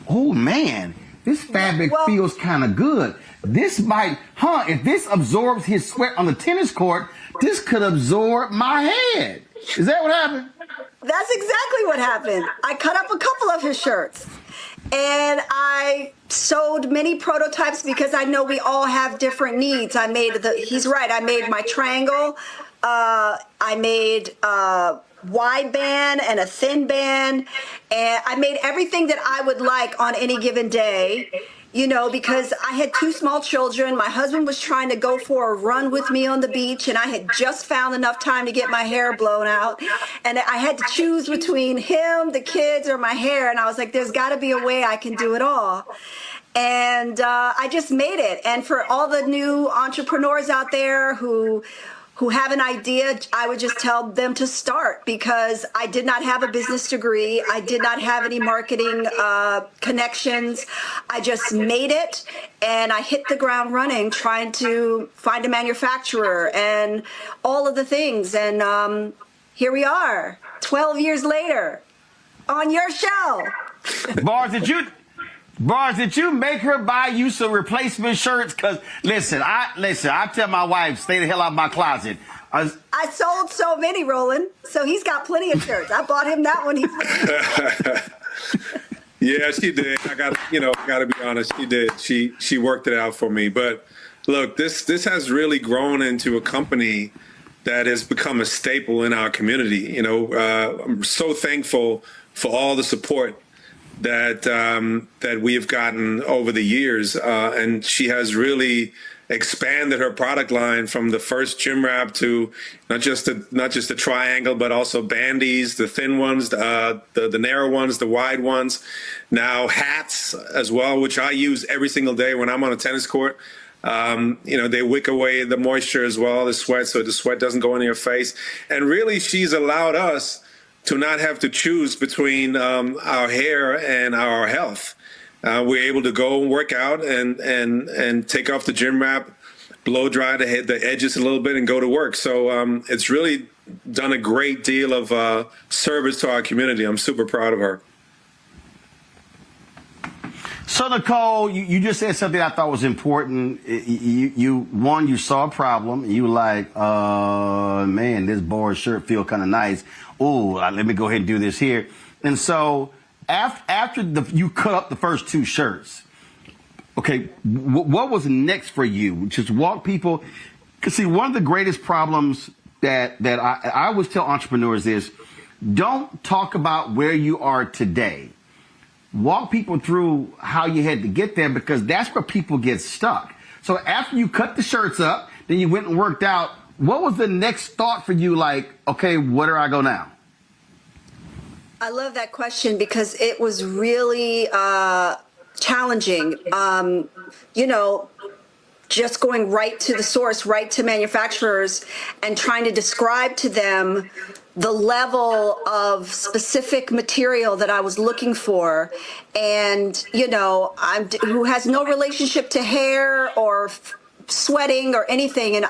oh man, this fabric feels kind of good. This might, if this absorbs his sweat on the tennis court, this could absorb my head. Is that what happened? That's exactly what happened. I cut up a couple of his shirts and I sewed many prototypes because I know we all have different needs. He's right. I made my triangle. I made wide band and a thin band, and I made everything that I would like on any given day, because I had 2 small children. My husband was trying to go for a run with me on the beach, and I had just found enough time to get my hair blown out, and I had to choose between him, the kids, or my hair, and I was like, there's got to be a way I can do it all. And I just made it. And for all the new entrepreneurs out there who have an idea, I would just tell them to start, because I did not have a business degree. I did not have any marketing connections. I just made it, and I hit the ground running trying to find a manufacturer and all of the things. And here we are, 12 years later, on your show. Bars, did you make her buy you some replacement shirts? Because listen, I tell my wife, stay the hell out of my closet. I sold so many, Roland, so he's got plenty of shirts. I bought him that one. Yeah, she did. I gotta be honest. She did. She worked it out for me. But look, this has really grown into a company that has become a staple in our community. I'm so thankful for all the support that we have gotten over the years, and she has really expanded her product line from the first gym wrap to not just the triangle, but also bandies, the thin ones, the narrow ones, the wide ones. Now hats as well, which I use every single day when I'm on a tennis court. They wick away the moisture as well, the sweat, so the sweat doesn't go into your face. And really, she's allowed us to not have to choose between our hair and our health. We're able to go and work out and take off the gym wrap, blow dry the edges a little bit, and go to work. So it's really done a great deal of service to our community. I'm super proud of her. So Nicole, you just said something I thought was important. You saw a problem. You were like, man, this board shirt feel kind of nice. Oh, let me go ahead and do this here. And so after you cut up the first 2 shirts, okay, what was next for you? Just walk people. Because see, one of the greatest problems that I always tell entrepreneurs is, don't talk about where you are today. Walk people through how you had to get there, because that's where people get stuck. So after you cut the shirts up, then you went and worked out. What was the next thought for you? Like, okay, where do I go now? I love that question because it was really challenging. Just going right to the source, right to manufacturers, and trying to describe to them the level of specific material that I was looking for. And, who has no relationship to hair or sweating or anything. And,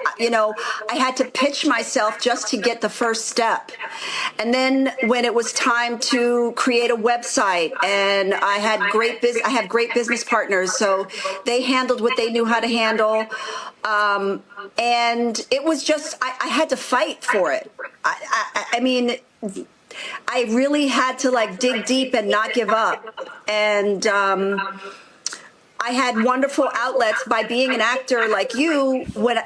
I had to pitch myself just to get the first step. And then when it was time to create a website, and I have great business partners, so they handled what they knew how to handle. And it was just, I had to fight for it. I mean, I really had to dig deep and not give up. And, I had wonderful outlets by being an actor like you. When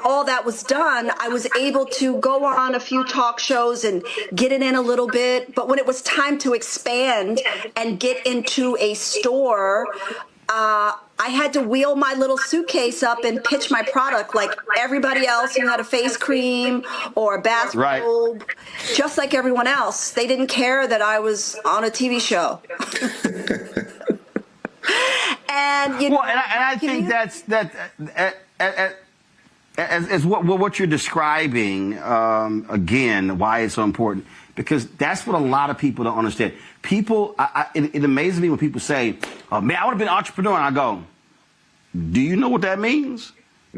all that was done, I was able to go on a few talk shows and get it in a little bit. But when it was time to expand and get into a store, I had to wheel my little suitcase up and pitch my product like everybody else who had a face cream or a bathrobe, just like everyone else. They didn't care that I was on a TV show. And I think that's what you're describing again. Why it's so important, because that's what a lot of people don't understand. People, it amazes me when people say, "Oh man, I would have been an entrepreneur," and I go, "Do you know what that means?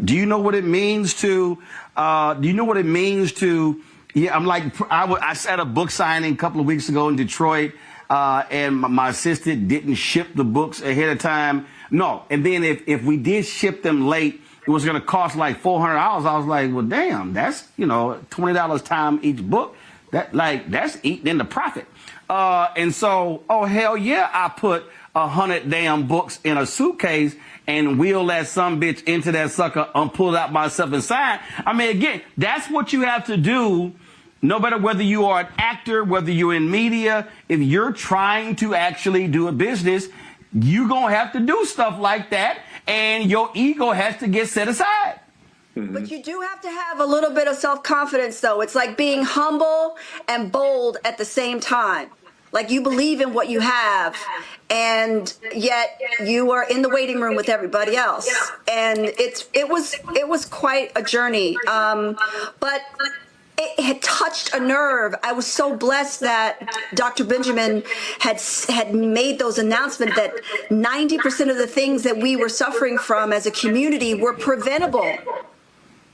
Do you know what it means to? Do you know what it means to?" Yeah, I'm like, I was at a book signing a couple of weeks ago in Detroit. and my assistant didn't ship the books ahead of time. No. And then if we did ship them late, it was going to cost like $400. I was like, well, damn, that's, $20 time each book. That's eating in the profit. And so, oh, hell yeah, I put 100 damn books in a suitcase and wheel that sumbitch into that sucker and pull it out myself inside. I mean, again, that's what you have to do. No matter whether you are an actor, whether you're in media, if you're trying to actually do a business, you're going to have to do stuff like that, and your ego has to get set aside. But you do have to have a little bit of self-confidence, though. It's like being humble and bold at the same time. Like you believe in what you have, and yet you are in the waiting room with everybody else. And it was quite a journey. But it had touched a nerve. I was so blessed that Dr. Benjamin had made those announcements that 90% of the things that we were suffering from as a community were preventable.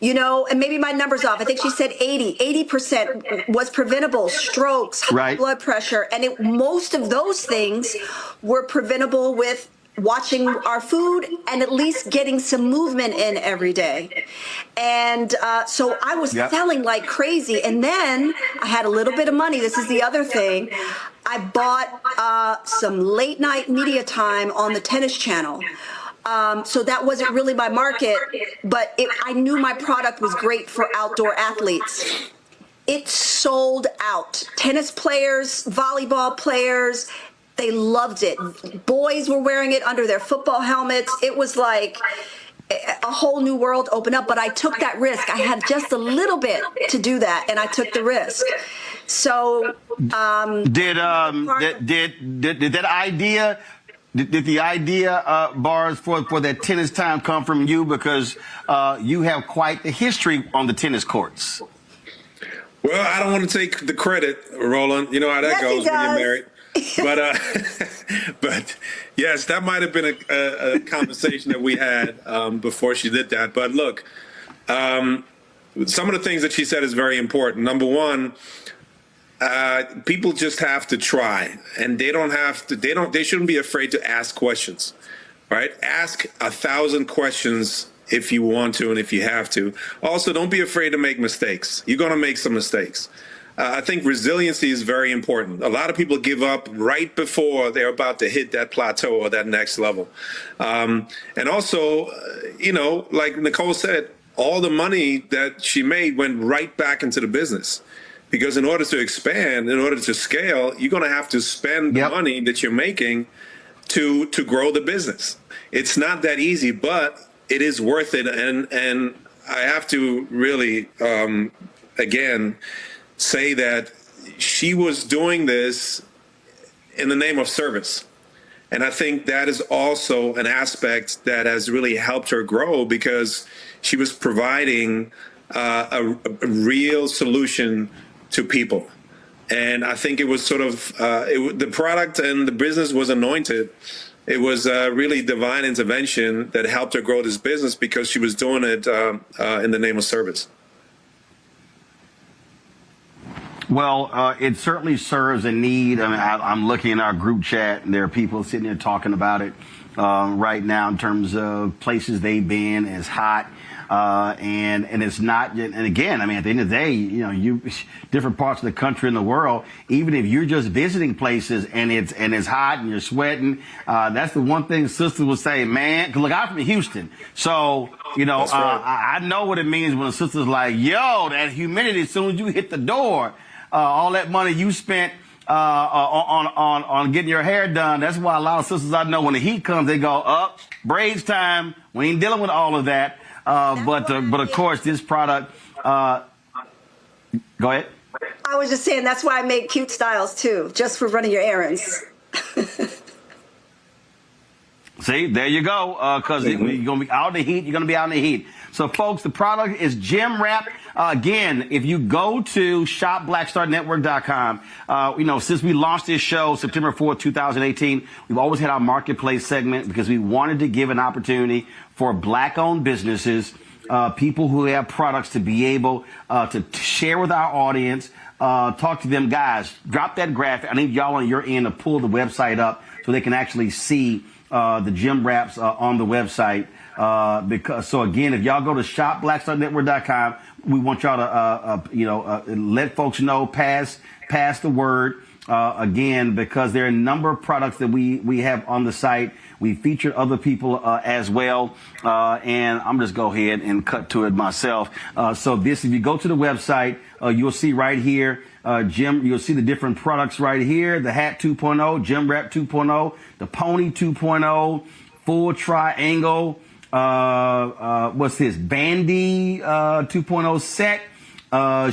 And maybe my number's off. I think she said 80% was preventable. Strokes, high blood pressure. And most of those things were preventable with watching our food and at least getting some movement in every day. And so I was selling like crazy. And then I had a little bit of money. This is the other thing. I bought some late night media time on the Tennis Channel. So that wasn't really my market, but I knew my product was great for outdoor athletes. It sold out. Tennis players, volleyball players, they loved it. Boys were wearing it under their football helmets. It was like a whole new world opened up, but I took that risk. I had just a little bit to do that, and I took the risk. So did that idea? Did the idea, Bars, for that tennis time come from you? Because you have quite the history on the tennis courts. Well, I don't want to take the credit, Roland. You know how that goes when you're married. But yes, that might have been a conversation that we had before she did that. But look, some of the things that she said is very important. Number one, people just have to try, and they shouldn't be afraid to ask questions, right? Ask 1,000 questions if you want to and if you have to. Also, don't be afraid to make mistakes. You're going to make some mistakes. I think resiliency is very important. A lot of people give up right before they're about to hit that plateau or that next level. And also, like Nicole said, all the money that she made went right back into the business. Because in order to expand, in order to scale, you're going to have to spend the money that you're making to grow the business. It's not that easy, but it is worth it. And I have to really, again, say that she was doing this in the name of service. And I think that is also an aspect that has really helped her grow, because she was providing a real solution to people. And I think it was sort of, the product and the business was anointed. It was really divine intervention that helped her grow this business, because she was doing it in the name of service. Well, it certainly serves a need. I mean, I'm looking in our group chat, and there are people sitting there talking about it right now in terms of places they've been. It's hot. And it's not, and again, I mean, at the end of the day, you different parts of the country and the world, even if you're just visiting places and it's hot and you're sweating, that's the one thing sisters will say, man, 'cause look, I'm from Houston. So, I know what it means when a sister's like, yo, that humidity, as soon as you hit the door, all that money you spent, on getting your hair done. That's why a lot of sisters I know, when the heat comes, they go up, braids time. We ain't dealing with all of that. But of course, this product, go ahead. I was just saying, that's why I make cute styles too, just for running your errands. See, there you go. Cause you're going to be out in the heat. You're going to be out in the heat. So folks, the product is Gym Wrap. Again, if you go to shopblackstarnetwork.com, since we launched this show September 4th, 2018, we've always had our marketplace segment, because we wanted to give an opportunity for Black-owned businesses, people who have products, to be able to share with our audience, talk to them guys. Drop that graphic. I need y'all on your end to pull the website up so they can actually see the gym wraps on the website. So again, if y'all go to shopblackstarnetwork.com, we want y'all to let folks know, pass the word. Again, because there are a number of products that we have on the site. We featured other people as well. And I'm just go ahead and cut to it myself. So if you go to the website, you'll see right here, you'll see the different products right here. The hat 2.0, Gym Wrap 2.0, the Pony 2.0, Full Triangle, what's this? Bandy 2.0 set.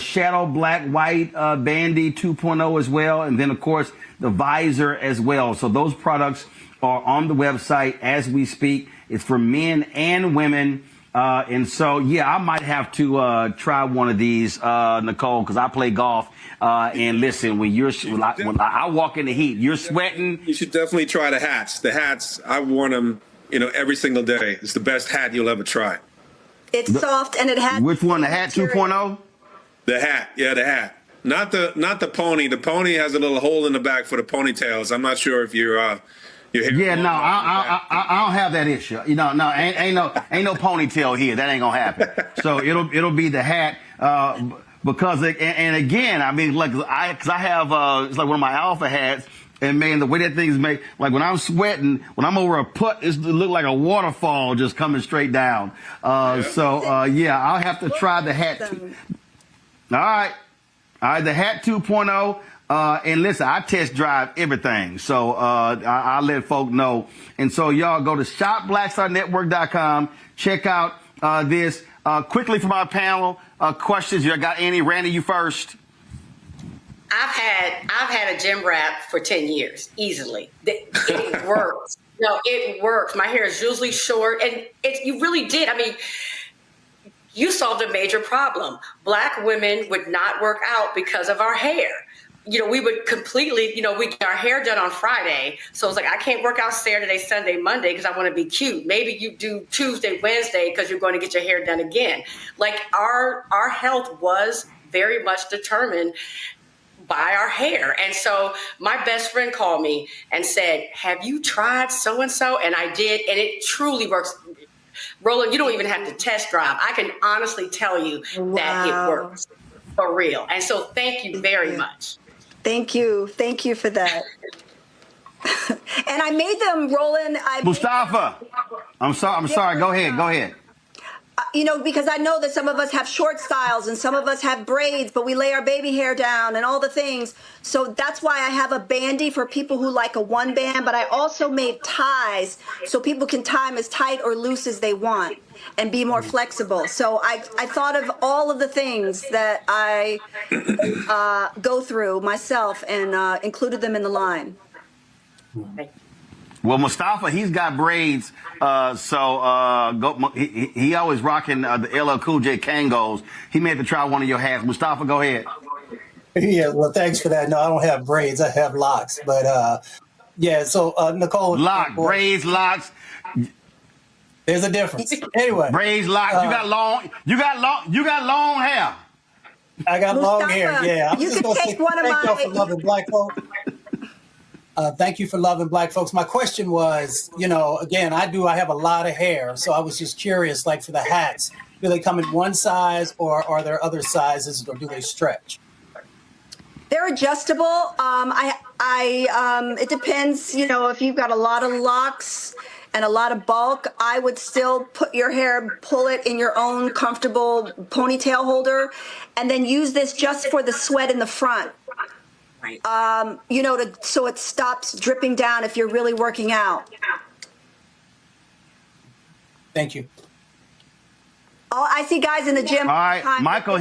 Shadow Black White Bandy 2.0 as well. And then, of course, the visor as well. So those products are on the website as we speak. It's for men and women. And so, yeah, I might have to try one of these, Nicole, because I play golf. And listen, when I walk in the heat, you're sweating. You should definitely try the hats. The hats, I've worn them, every single day. It's the best hat you'll ever try. It's soft and it has. Which one? The hat 2.0? The hat, yeah, the hat. Not the pony. The pony has a little hole in the back for the ponytails. I'm not sure if your hair. Yeah, no, I don't have that issue. Ain't no ponytail here. That ain't gonna happen. So it'll be the hat. Because and again, I mean, because I have it's like one of my alpha hats. And man, the way that thing's made, like when I'm sweating, when I'm over a putt, it looks like a waterfall just coming straight down. So yeah, I'll have to try the hat. All right, the hat 2.0. And listen, I test drive everything. So I'll let folk know. And so y'all go to shopblackstarnetwork.com. Check out this. Quickly from our panel, questions. You got any? Randy, you first. I've had a gym wrap for 10 years, easily. It works. No, it works. My hair is usually short, and you really did. I mean, you solved a major problem. Black women would not work out because of our hair. We would completely, we get our hair done on Friday. So it's like, I can't work out Saturday, Sunday, Monday because I want to be cute. Maybe you do Tuesday, Wednesday because you're going to get your hair done again. Like our health was very much determined by our hair. And so my best friend called me and said, have you tried so-and-so? And I did. And it truly works. Roland, you don't even have to test drive. I can honestly tell you that it works for real. And so thank you very much. Thank you. Thank you for that. And I made them, Roland. Mustafa, I'm sorry. Go ahead. Because I know that some of us have short styles and some of us have braids, but we lay our baby hair down and all the things. So that's why I have a bandy for people who like a one band, but I also made ties so people can tie them as tight or loose as they want and be more flexible. So I thought of all of the things that I go through myself and included them in the line. Well, Mustafa, he's got braids, he always rocking the LL Cool J Kangos. He may have to try one of your hats. Mustafa, go ahead. Yeah, well, thanks for that. No, I don't have braids. I have locks. But yeah, so Nicole, braids, locks. There's a difference. Anyway, braids, locks. You got long hair. I got long hair. Yeah, you can take one of my. Thank y'all for loving black folks. Thank you for loving black folks. My question was, again, I have a lot of hair, so I was just curious, like for the hats, do they come in one size or are there other sizes or do they stretch? They're adjustable. It depends, if you've got a lot of locks and a lot of bulk, I would still pull it in your own comfortable ponytail holder and then use this just for the sweat in the front. Right. So it stops dripping down if you're really working out. Thank you. I see guys in the gym. All right, Michael,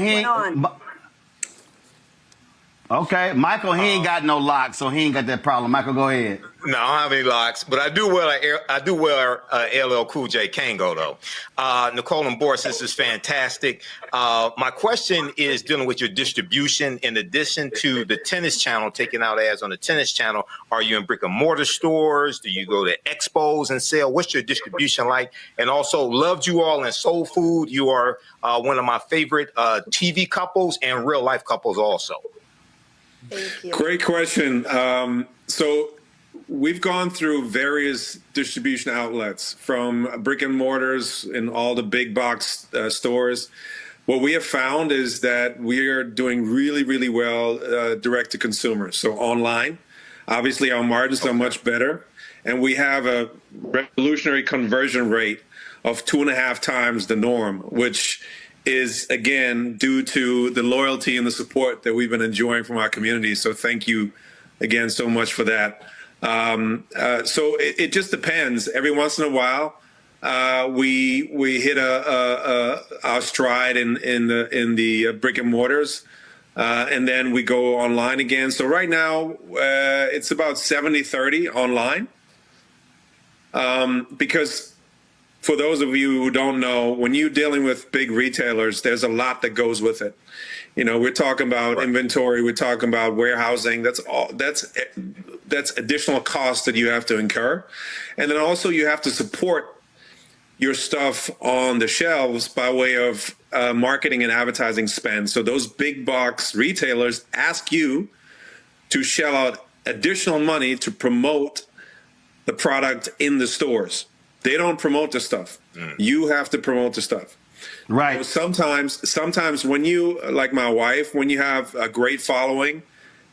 Michael, he ain't got no locks, so he ain't got that problem. Michael, go ahead. No, I don't have any locks, but I do wear LL Cool J Kango though. Nicole and Boris, this is fantastic. My question is dealing with your distribution. In addition to the Tennis Channel taking out ads on the Tennis Channel, are you in brick and mortar stores? Do you go to expos and sell? What's your distribution like? And also, loved you all in Soul Food. You are one of my favorite TV couples and real life couples also. Thank you. Great question. So we've gone through various distribution outlets, from brick and mortars in all the big box stores. What we have found is that we are doing really, really well direct to consumer. So online, obviously our margins are much better, and we have a revolutionary conversion rate of 2.5 times the norm, which is, again, due to the loyalty and the support that we've been enjoying from our community. So thank you again so much for that. So it just depends. Every once in a while, we hit our stride in the brick and mortars, and then we go online again. So right now, it's about 70-30 online, because for those of you who don't know, when you're dealing with big retailers, there's a lot that goes with it. You know, we're talking about inventory, we're talking about warehousing. That's additional costs that you have to incur. And then also you have to support your stuff on the shelves by way of marketing and advertising spend. So those big box retailers ask you to shell out additional money to promote the product in the stores. They don't promote the stuff. You have to promote the stuff. Right. So sometimes when you, like my wife, when you have a great following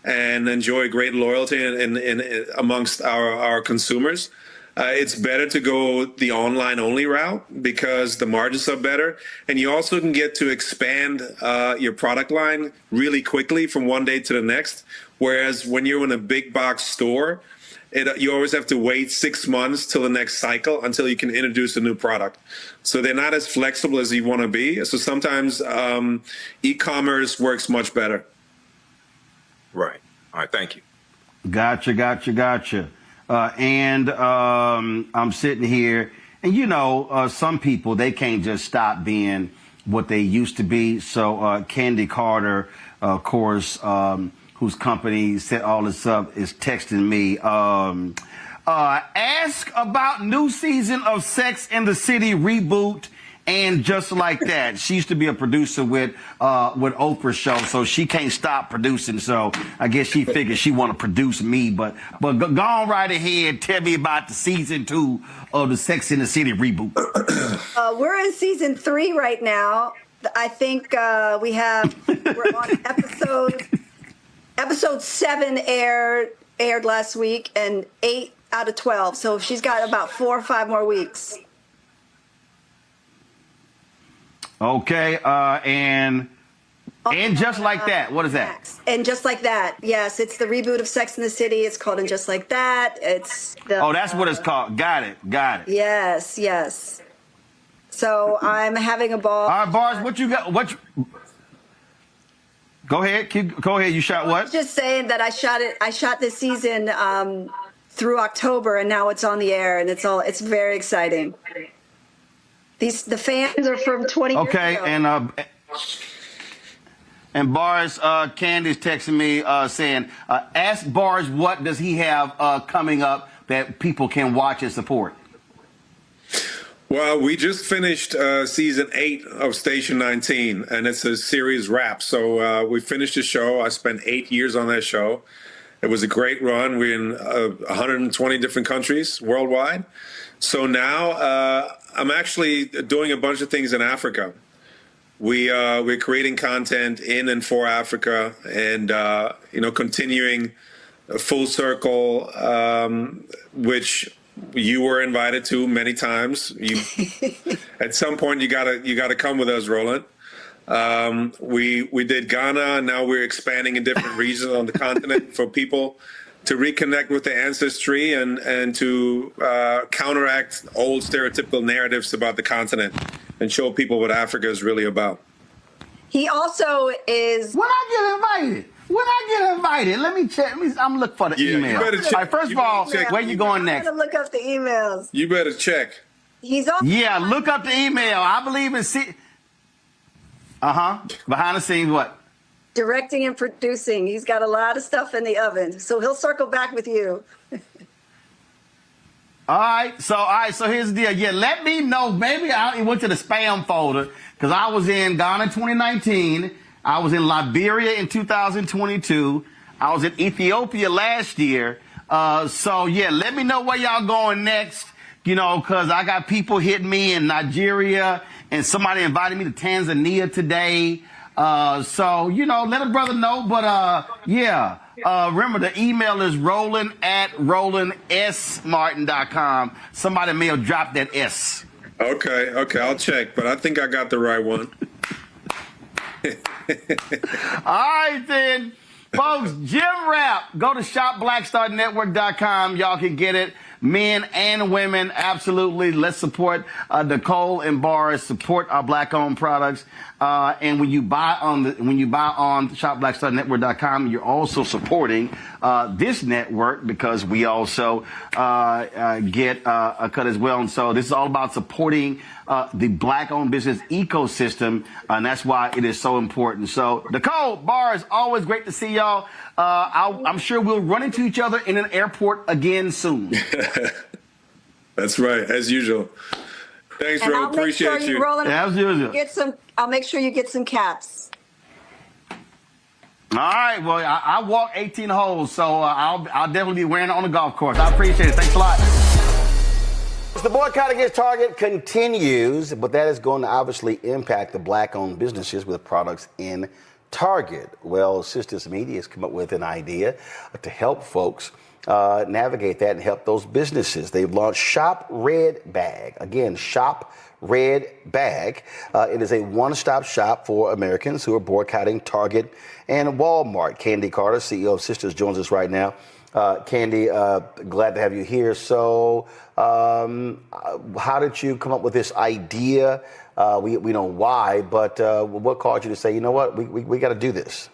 and enjoy great loyalty in amongst our consumers, it's better to go the online only route because the margins are better. And you also can get to expand your product line really quickly from one day to the next. Whereas when you're in a big box store, you always have to wait 6 months till the next cycle until you can introduce a new product. So they're not as flexible as you want to be. So sometimes e-commerce works much better. Right. All right. Thank you. Gotcha. And I'm sitting here, and you know, some people, they can't just stop being what they used to be. So Candy Carter, of course, whose company set all this up, is texting me. Ask about new season of Sex and the City reboot and Just Like That. She used to be a producer with Oprah's show, so she can't stop producing. So I guess she figured she want to produce me. But go on right ahead. Tell me about the season 2 of the Sex and the City reboot. We're in season 3 right now. I think we're on episode 7 aired last week, and 8 out of 12. So she's got about 4 or 5 more weeks. Okay, and Just Like That. What is that? And Just Like That. Yes, it's the reboot of Sex and the City. It's called And Just Like That. It's the, that's what it's called. Got it. Yes. So I'm having a ball. All right, Bars, what you got? Go ahead. Go ahead. You shot what? I was just saying that I shot this season through October, and now it's on the air, and it's very exciting. The fans are from 20 years ago. Okay, and Bars, Candy's texting me saying, ask Bars what does he have coming up that people can watch and support. Well, we just finished season 8 of Station 19, and it's a series wrap. So we finished the show. I spent 8 years on that show. It was a great run. We're in 120 different countries worldwide. So now I'm actually doing a bunch of things in Africa. We're creating content in and for Africa, and continuing a full circle, which you were invited to many times. At some point you gotta come with us, Roland. We did Ghana. Now we're expanding in different regions on the continent for people to reconnect with the ancestry and to counteract old stereotypical narratives about the continent and show people what Africa is really about. He also is. When I get invited, let me check. I'm looking for the email. You better check. All right, first of all, where you going next? I'm gonna look up the emails. You better check. He's on. Yeah, look up the email. I believe in behind the scenes what? Directing and producing. He's got a lot of stuff in the oven, so he'll circle back with you. All right, so here's the deal. Yeah, let me know. Maybe I went to the spam folder because I was in Ghana in 2019. I was in Liberia in 2022. I was in Ethiopia last year. So yeah, let me know where y'all going next. Because I got people hitting me in Nigeria, and somebody invited me to Tanzania today. So let a brother know. But yeah, remember the email is roland@rolandsmartin.com. Somebody may have dropped that S. Okay, I'll check, but I think I got the right one. All right, then. Folks, Gym Wrap. Go to shopblackstarnetwork.com. Y'all can get it. Men and women, absolutely. Let's support Nicole and Boris. Support our Black-owned products. And when you buy on shopblackstarnetwork.com, you're also supporting this network, because we also get a cut as well. And so this is all about supporting the Black-owned business ecosystem, and that's why it is so important. So, Nicole, Boris, always great to see y'all. I'm sure we'll run into each other in an airport again soon. That's right, as usual. Thanks, And Ro. I'll make sure Appreciate you you. roll it. As usual. I'll make sure you get some caps. All right. Well, I walk 18 holes, so I'll definitely be wearing it on the golf course. I appreciate it. Thanks a lot. The boycott against Target continues, but that is going to obviously impact the Black-owned businesses with products in Target. Well, Sisters Media has come up with an idea to help folks navigate that and help those businesses. They've launched Shop Red Bag. Again, Shop Red Bag. It is a one-stop shop for Americans who are boycotting Target and Walmart. Candy Carter, CEO of Sisters, joins us right now. Candy, glad to have you here. So how did you come up with this idea? We know why, but what caused you to say, you know what, we got to do this?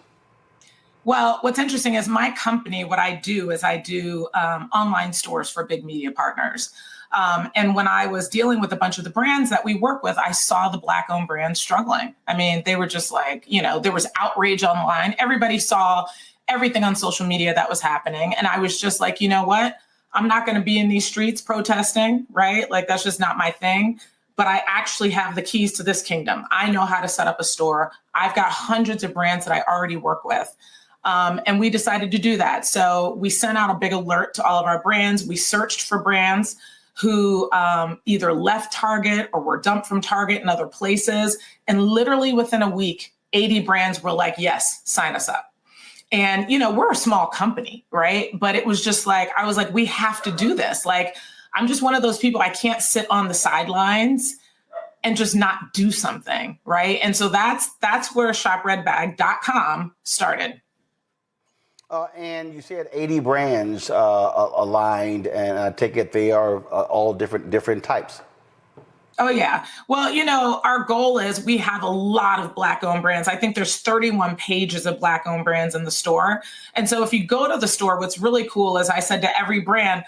Well, what's interesting is my company, what I do is I do online stores for big media partners. And when I was dealing with a bunch of the brands that we work with, I saw the Black-owned brands struggling. I mean, they were just like, there was outrage online. Everybody saw everything on social media that was happening. And I was just like, you know what? I'm not going to be in these streets protesting, right? Like, that's just not my thing. But I actually have the keys to this kingdom. I know how to set up a store. I've got hundreds of brands that I already work with. And we decided to do that. So we sent out a big alert to all of our brands. We searched for brands who either left Target or were dumped from Target and other places. And literally within a week, 80 brands were like, yes, sign us up. And, we're a small company, right? But it was just like, I was like, we have to do this. Like, I'm just one of those people, I can't sit on the sidelines and just not do something, right? And so that's where shopredbag.com started. And you said 80 brands aligned, and I take it they are all different types. Oh, yeah. Well, our goal is we have a lot of Black-owned brands. I think there's 31 pages of Black-owned brands in the store. And so if you go to the store, what's really cool is I said to every brand,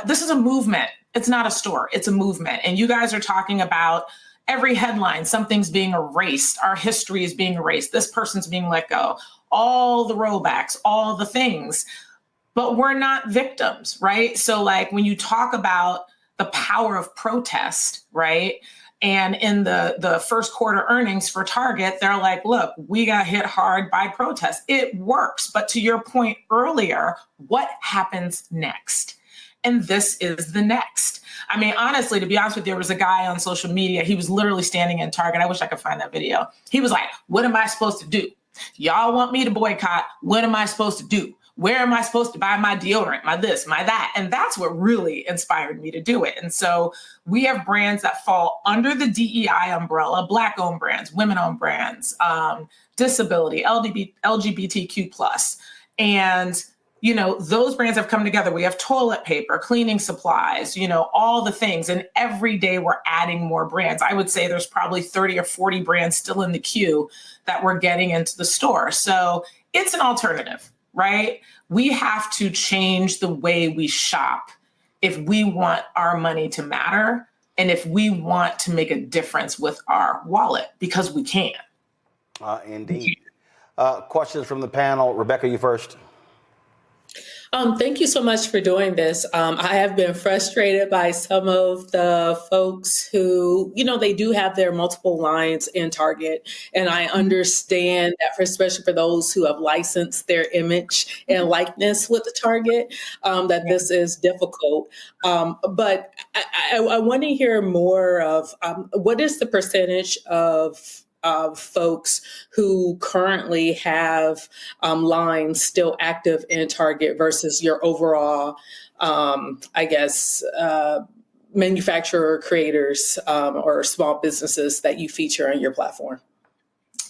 this is a movement. It's not a store. It's a movement. And you guys are talking about every headline, something's being erased. Our history is being erased. This person's being let go. All the rollbacks, all the things. But we're not victims, right? So like when you talk about the power of protest, right? And in the first quarter earnings for Target, they're like, look, we got hit hard by protest. It works. But to your point earlier, what happens next? And this is the next. I mean, honestly, to be honest with you, there was a guy on social media. He was literally standing in Target. I wish I could find that video. He was like, what am I supposed to do? Y'all want me to boycott. What am I supposed to do? Where am I supposed to buy my deodorant, my this, my that? And that's what really inspired me to do it. And so we have brands that fall under the DEI umbrella, Black-owned brands, women-owned brands, disability, LGBTQ+. And, those brands have come together. We have toilet paper, cleaning supplies, all the things. And every day we're adding more brands. I would say there's probably 30 or 40 brands still in the queue that we're getting into the store. So it's an alternative. Right? We have to change the way we shop if we want our money to matter and if we want to make a difference with our wallet, because we can. Indeed. Questions from the panel. Rebecca, you first. Thank you so much for doing this. I have been frustrated by some of the folks who, they do have their multiple lines in Target. And I understand that, especially for those who have licensed their image and likeness with the Target, that this is difficult. But I want to hear more of what is the percentage of folks who currently have lines still active in Target versus your overall, manufacturer creators or small businesses that you feature on your platform?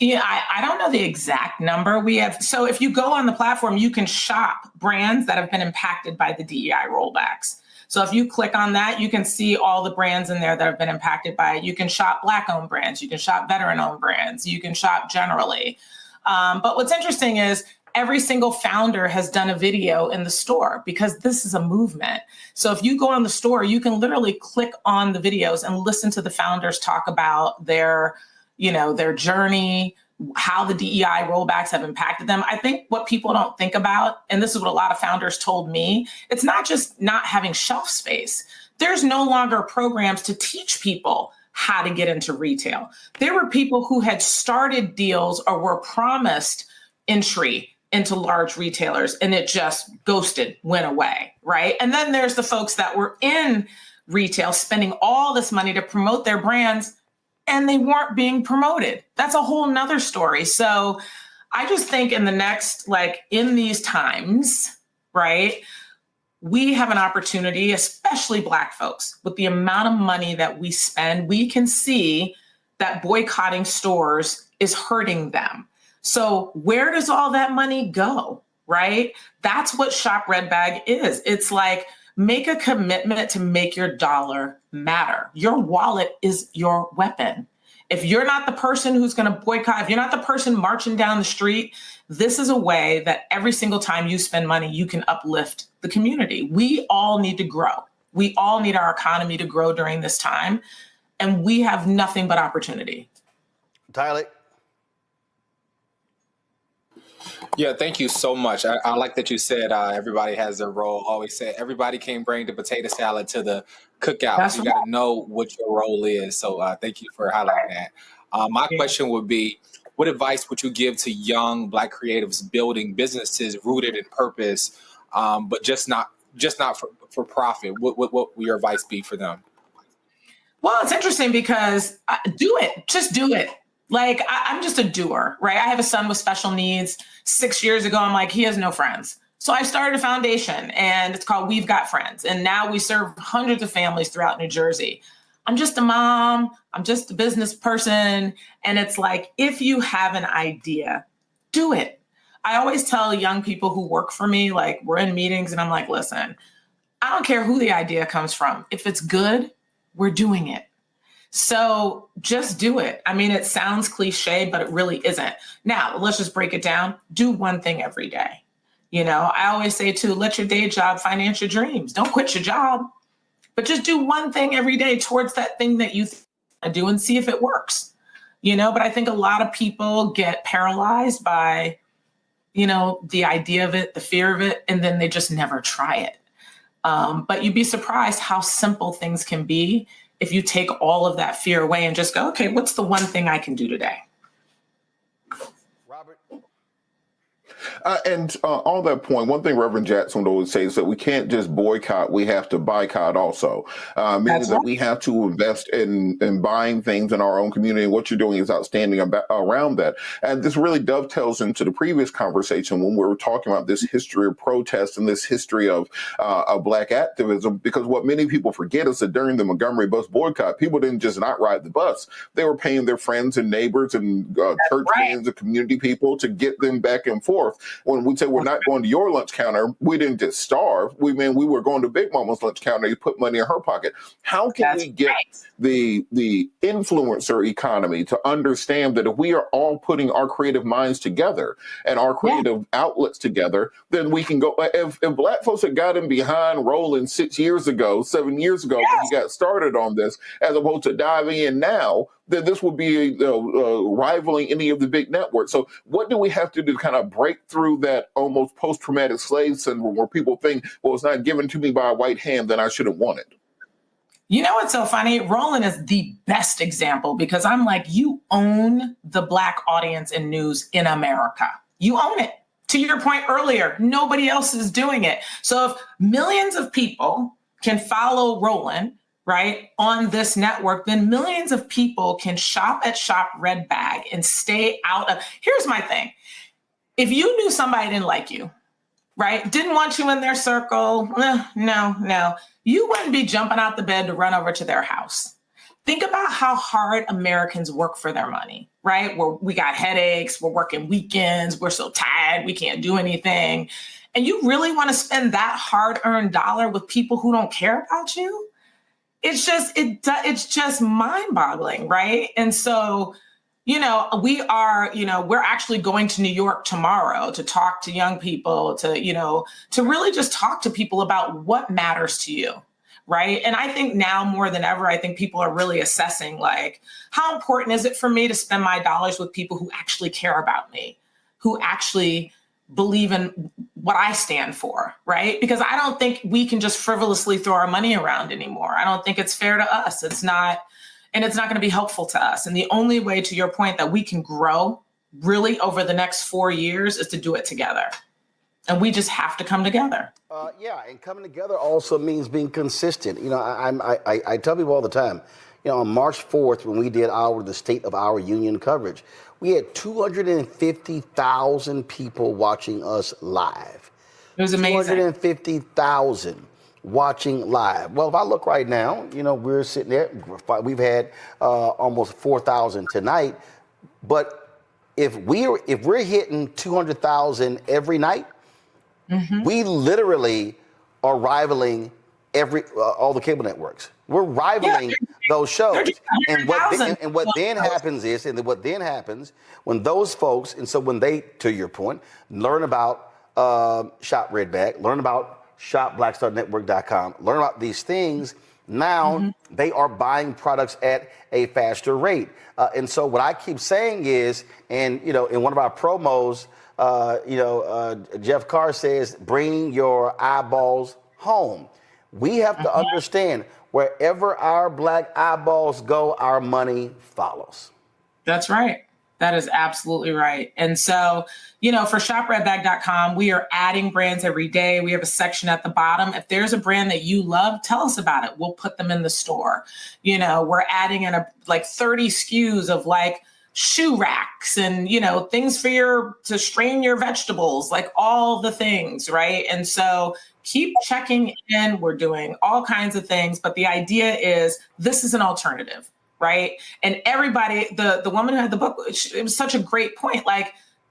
Yeah, I don't know the exact number we have. So if you go on the platform, you can shop brands that have been impacted by the DEI rollbacks. So if you click on that, you can see all the brands in there that have been impacted by it. You can shop Black-owned brands. You can shop veteran-owned brands. You can shop generally. But what's interesting is every single founder has done a video in the store because this is a movement. So if you go on the store, you can literally click on the videos and listen to the founders talk about their journey, how the DEI rollbacks have impacted them. I think what people don't think about, and this is what a lot of founders told me, it's not just not having shelf space. There's no longer programs to teach people how to get into retail. There were people who had started deals or were promised entry into large retailers and it just ghosted, went away, right? And then there's the folks that were in retail spending all this money to promote their brands and they weren't being promoted. That's a whole nother story. So I just think in the next, in these times, right, we have an opportunity, especially Black folks, with the amount of money that we spend, we can see that boycotting stores is hurting them. So where does all that money go, right? That's what Shop Red Bag is. It's like, make a commitment to make your dollar matter. Your wallet is your weapon. If you're not the person who's going to boycott, if you're not the person marching down the street, this is a way that every single time you spend money, you can uplift the community. We all need to grow. We all need our economy to grow during this time. And we have nothing but opportunity. Tyler. Yeah, thank you so much. I like that you said everybody has their role. Always say everybody can't bring the potato salad to the cookout. That's You got to know what your role is. So thank you for highlighting that. My question would be, what advice would you give to young Black creatives building businesses rooted in purpose, but just not for profit? What would your advice be for them? Well, it's interesting because do it. Just do it. I'm just a doer, right? I have a son with special needs. 6 years ago, I'm like, he has no friends. So I started a foundation and it's called We've Got Friends. And now we serve hundreds of families throughout New Jersey. I'm just a mom. I'm just a business person. And it's like, if you have an idea, do it. I always tell young people who work for me, we're in meetings and I'm like, listen, I don't care who the idea comes from. If it's good, we're doing it. So just do it. I mean, it sounds cliche, but it really isn't. Now, let's just break it down. Do one thing every day. I always say too, let your day job finance your dreams. Don't quit your job, but just do one thing every day towards that thing that you do and see if it works. But I think a lot of people get paralyzed by, the idea of it, the fear of it, and then they just never try it. But you'd be surprised how simple things can be if you take all of that fear away and just go, okay, what's the one thing I can do today? Robert? And on that point, one thing Reverend Jackson would always say is that we can't just boycott, we have to boycott also. Meaning that we have to invest in buying things in our own community. And what you're doing is outstanding around that. And this really dovetails into the previous conversation when we were talking about this history of protest and this history of Black activism, because what many people forget is that during the Montgomery bus boycott, people didn't just not ride the bus. They were paying their friends and neighbors and church fans and community people to get them back and forth. When we say we're not going to your lunch counter, we didn't just starve. We were going to Big Mama's lunch counter to put money in her pocket. How can we get the influencer economy to understand that if we are all putting our creative minds together and our creative outlets together, then we can go. If Black folks had gotten behind Roland 7 years ago, when he got started on this, as opposed to diving in now, then this would be rivaling any of the big networks. So what do we have to do to kind of break through that almost post-traumatic slave syndrome where people think, well, it's not given to me by a white hand, then I shouldn't want it? You know what's so funny? Roland is the best example because I'm like, you own the Black audience in news in America. You own it. To your point earlier, nobody else is doing it. So if millions of people can follow Roland, right, on this network, then millions of people can shop at Shop Red Bag and stay out of. Here's my thing. If you knew somebody didn't like you, right, didn't want you in their circle, no, you wouldn't be jumping out the bed to run over to their house. Think about how hard Americans work for their money, right? We got headaches, we're working weekends, we're so tired, we can't do anything. And you really want to spend that hard-earned dollar with people who don't care about you? It's just mind-boggling, right? And so, we're actually going to New York tomorrow to talk to young people, to really just talk to people about what matters to you. Right. And I think now more than ever, I think people are really assessing, like, how important is it for me to spend my dollars with people who actually care about me, who actually believe in what I stand for. Right. Because I don't think we can just frivolously throw our money around anymore. I don't think it's fair to us. It's not going to be helpful to us. And the only way, to your point, that we can grow really over the next 4 years is to do it together. And we just have to come together. And coming together also means being consistent. I tell people all the time, on March 4th, when we did the State of Our Union coverage, we had 250,000 people watching us live. It was amazing. 250,000 watching live. Well, if I look right now, we're sitting there, we've had almost 4,000 tonight. But if we're hitting 200,000 every night, we literally are rivaling all the cable networks. We're rivaling those shows. And what then happens when those folks, and so when they, to your point, learn about Shop Red Bag, learn about shopblackstarnetwork.com, learn about these things, now they are buying products at a faster rate. And so what I keep saying is, and in one of our promos, Jeff Carr says, bring your eyeballs home. We have to understand, wherever our Black eyeballs go, our money follows. That's right. That is absolutely right. And so, for shopredbag.com, we are adding brands every day. We have a section at the bottom. If there's a brand that you love, tell us about it. We'll put them in the store. We're adding in 30 SKUs of shoe racks and, things to strain your vegetables, all the things, right? And so keep checking in. We're doing all kinds of things, but the idea is this is an alternative, right? And everybody, the woman who had the book, it was such a great point.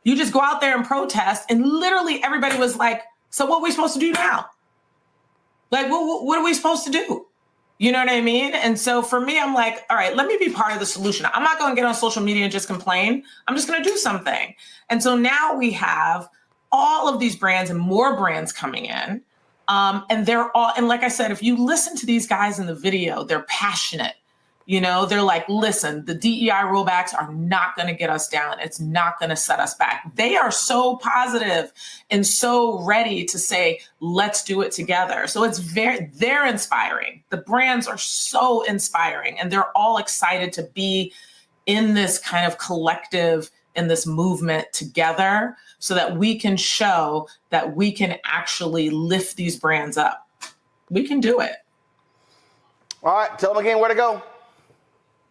You just go out there and protest, and literally everybody was like, so what are we supposed to do now? What are we supposed to do? You know what I mean? And so for me, I'm like, all right, let me be part of the solution. I'm not going to get on social media and just complain. I'm just going to do something. And so now we have all of these brands and more brands coming in. And they're all, and like I said, if you listen to these guys in the video, they're passionate. They're like, listen, the DEI rollbacks are not going to get us down. It's not going to set us back. They are so positive and so ready to say, let's do it together. So they're inspiring. The brands are so inspiring, and they're all excited to be in this kind of collective, in this movement together, so that we can show that we can actually lift these brands up. We can do it. All right, tell them again where to go.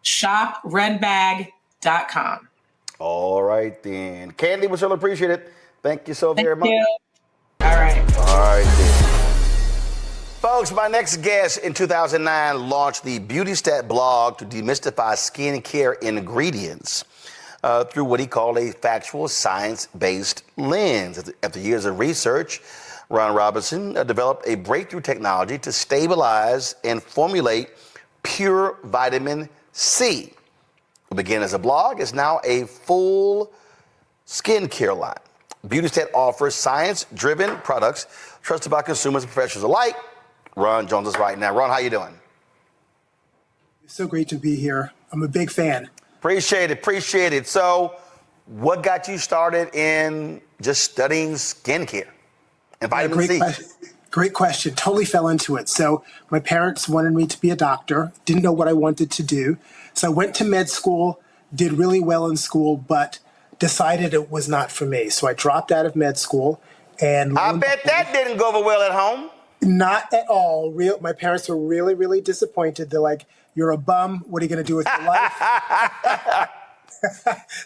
shopredbag.com. All right, then. Candy, we certainly appreciate it. Thank you so very much. All right. Then. Folks, my next guest in 2009 launched the BeautyStat blog to demystify skincare ingredients through what he called a factual, science-based lens. After years of research, Ron Robinson developed a breakthrough technology to stabilize and formulate pure vitamin C. It began as a blog, is now a full skincare line. BeautyStat offers science-driven products trusted by consumers and professionals alike. Ron joins us right now. Ron, how you doing? It's so great to be here. I'm a big fan. Appreciate it. So, what got you started in just studying skincare and vitamin C? Great question. Totally fell into it. So my parents wanted me to be a doctor, didn't know what I wanted to do. So I went to med school, did really well in school, but decided it was not for me. So I dropped out of med school. And I bet that didn't go over well at home. Not at all. My parents were really, really disappointed. They're like, you're a bum. What are you going to do with your life?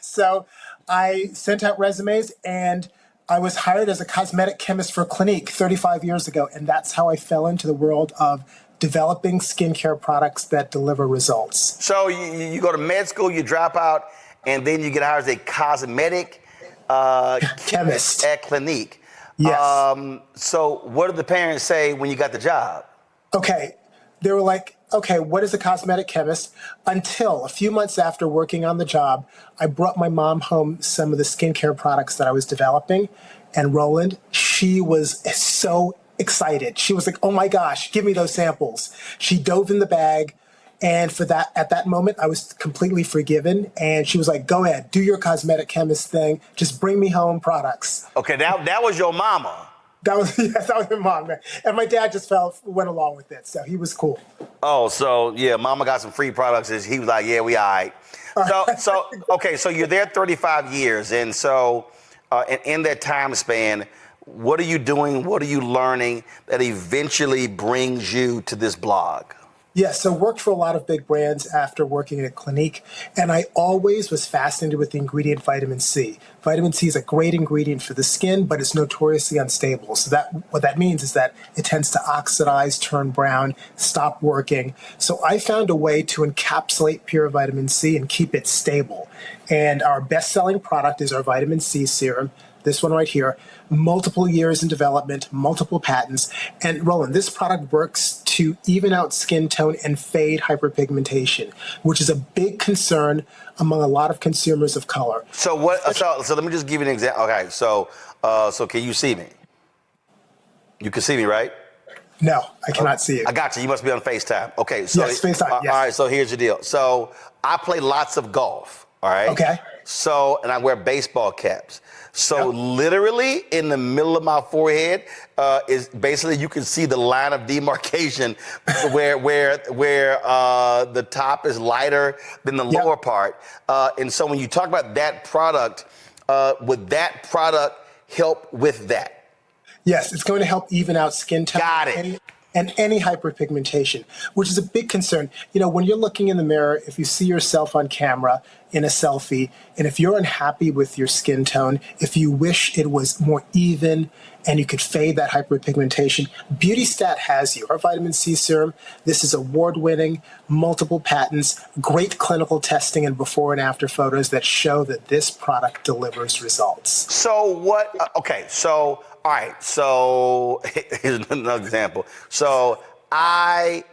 So I sent out resumes and I was hired as a cosmetic chemist for Clinique 35 years ago. And that's how I fell into the world of developing skincare products that deliver results. So you go to med school, you drop out, and then you get hired as a cosmetic chemist at Clinique. Yes. So what did the parents say when you got the job? Okay. They were like, okay, what is a cosmetic chemist? Until a few months after working on the job, I brought my mom home some of the skincare products that I was developing. And Roland, she was so excited. She was like, oh my gosh, give me those samples. She dove in the bag. And at that moment, I was completely forgiven. And she was like, go ahead, do your cosmetic chemist thing. Just bring me home products. Okay, that was your mama. That was my mom. And my dad just went along with it. So he was cool. Oh, so yeah, mama got some free products. He was like, yeah, we all right. Okay, so you're there 35 years. And so in that time span, what are you doing? What are you learning that eventually brings you to this blog? Yeah, so worked for a lot of big brands after working at Clinique, and I always was fascinated with the ingredient vitamin C. Vitamin C is a great ingredient for the skin, but it's notoriously unstable. So what that means is that it tends to oxidize, turn brown, stop working. So I found a way to encapsulate pure vitamin C and keep it stable. And our best-selling product is our vitamin C serum. This one right here, multiple years in development, multiple patents. And Roland, this product works to even out skin tone and fade hyperpigmentation, which is a big concern among a lot of consumers of color. So let me just give you an example. Okay, so can you see me? You can see me, right? No, I cannot see you. I got you. You must be on FaceTime. Okay, so yes, FaceTime. Yes. All right, so here's the deal. So I play lots of golf. All right. Okay. So, and I wear baseball caps. So literally in the middle of my forehead is basically you can see the line of demarcation where the top is lighter than the lower part. And so when you talk about that product, would that product help with that? Yes, it's going to help even out skin tone. Got it. And any hyperpigmentation, which is a big concern. You know, when you're looking in the mirror, if you see yourself on camera in a selfie, and if you're unhappy with your skin tone, if you wish it was more even and you could fade that hyperpigmentation, BeautyStat has you. Our vitamin C serum, this is award-winning, multiple patents, great clinical testing and before and after photos that show that this product delivers results. So what, okay, so all right, so here's another example. So I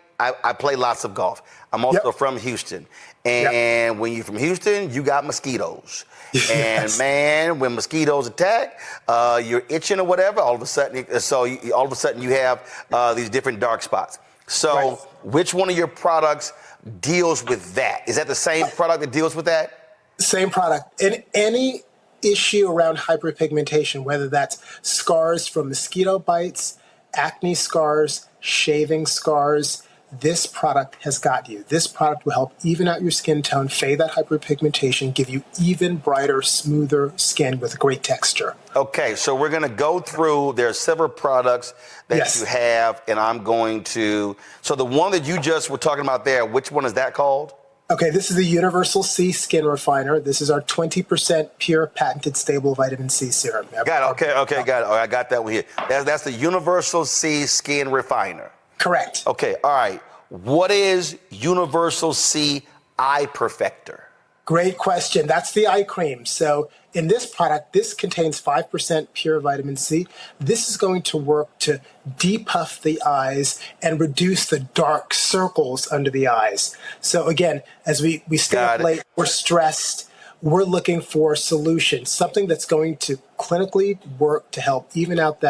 play lots of golf. I'm also from Houston. And when you're from Houston, you got mosquitoes. And man, when mosquitoes attack, you're itching or whatever, all of a sudden you have these different dark spots. So which one of your products deals with that? Is that the same product that deals with that? Same product. In any issue around hyperpigmentation, whether that's scars from mosquito bites, acne scars, shaving scars, this product has got you. This product will help even out your skin tone, fade that hyperpigmentation, give you even brighter, smoother skin with great texture. Okay, so we're going to go through, there are several products that you have, and I'm going to, so the one that you just were talking about there, which one is that called? Okay, this is the Universal C Skin Refiner. This is our 20% pure patented stable vitamin C serum. Got it. Okay, got it. All right, I got that one here. That's the Universal C Skin Refiner. Correct. Okay, all right. What is Universal C Eye Perfector? Great question. That's the eye cream. So in this product, this contains 5% pure vitamin C. This is going to work to depuff the eyes and reduce the dark circles under the eyes. So again, as we stay up late, we're stressed, we're looking for solutions, something that's going to clinically work to help even out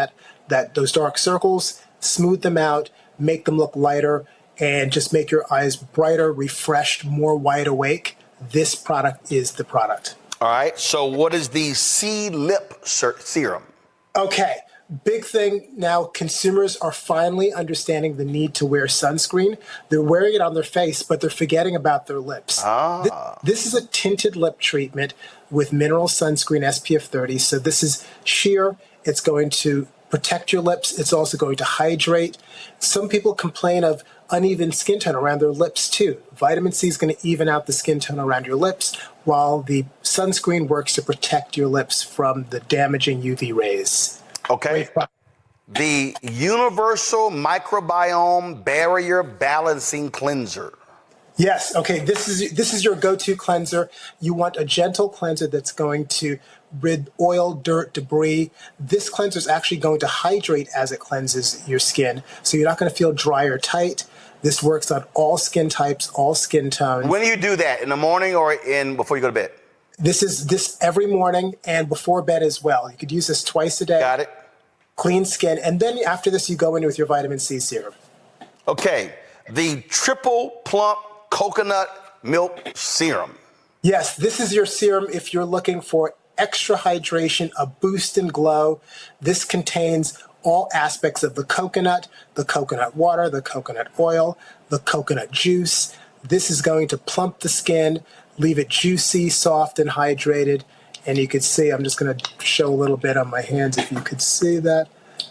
those dark circles, smooth them out, make them look lighter, and just make your eyes brighter, refreshed, more wide awake, this product is the product. All right. So what is the C-Lip serum? Okay. Big thing now, consumers are finally understanding the need to wear sunscreen. They're wearing it on their face, but they're forgetting about their lips. This is a tinted lip treatment with mineral sunscreen SPF 30. So this is sheer. It's going to protect your lips. It's also going to hydrate. Some people complain of uneven skin tone around their lips too. Vitamin C is going to even out the skin tone around your lips, while the sunscreen works to protect your lips from the damaging UV rays. Okay. The Universal Microbiome Barrier Balancing Cleanser. Yes. Okay. This is your go-to cleanser. You want a gentle cleanser that's going to rid oil, dirt, debris. This cleanser is actually going to hydrate as it cleanses your skin, so you're not going to feel dry or tight. This works on all skin types, all skin tones. When do you do that? In the morning or before you go to bed? This every morning and before bed as well. You could use this twice a day. Got it. Clean skin. And then after this, you go in with your vitamin C serum. Okay. The Triple Plump Coconut Milk Serum. Yes, this is your serum if you're looking for extra hydration, a boost in glow. This contains all aspects of the coconut water, the coconut oil, the coconut juice. This is going to plump the skin, leave it juicy, soft, and hydrated. And you can see, I'm just going to show a little bit on my hands if you could see that.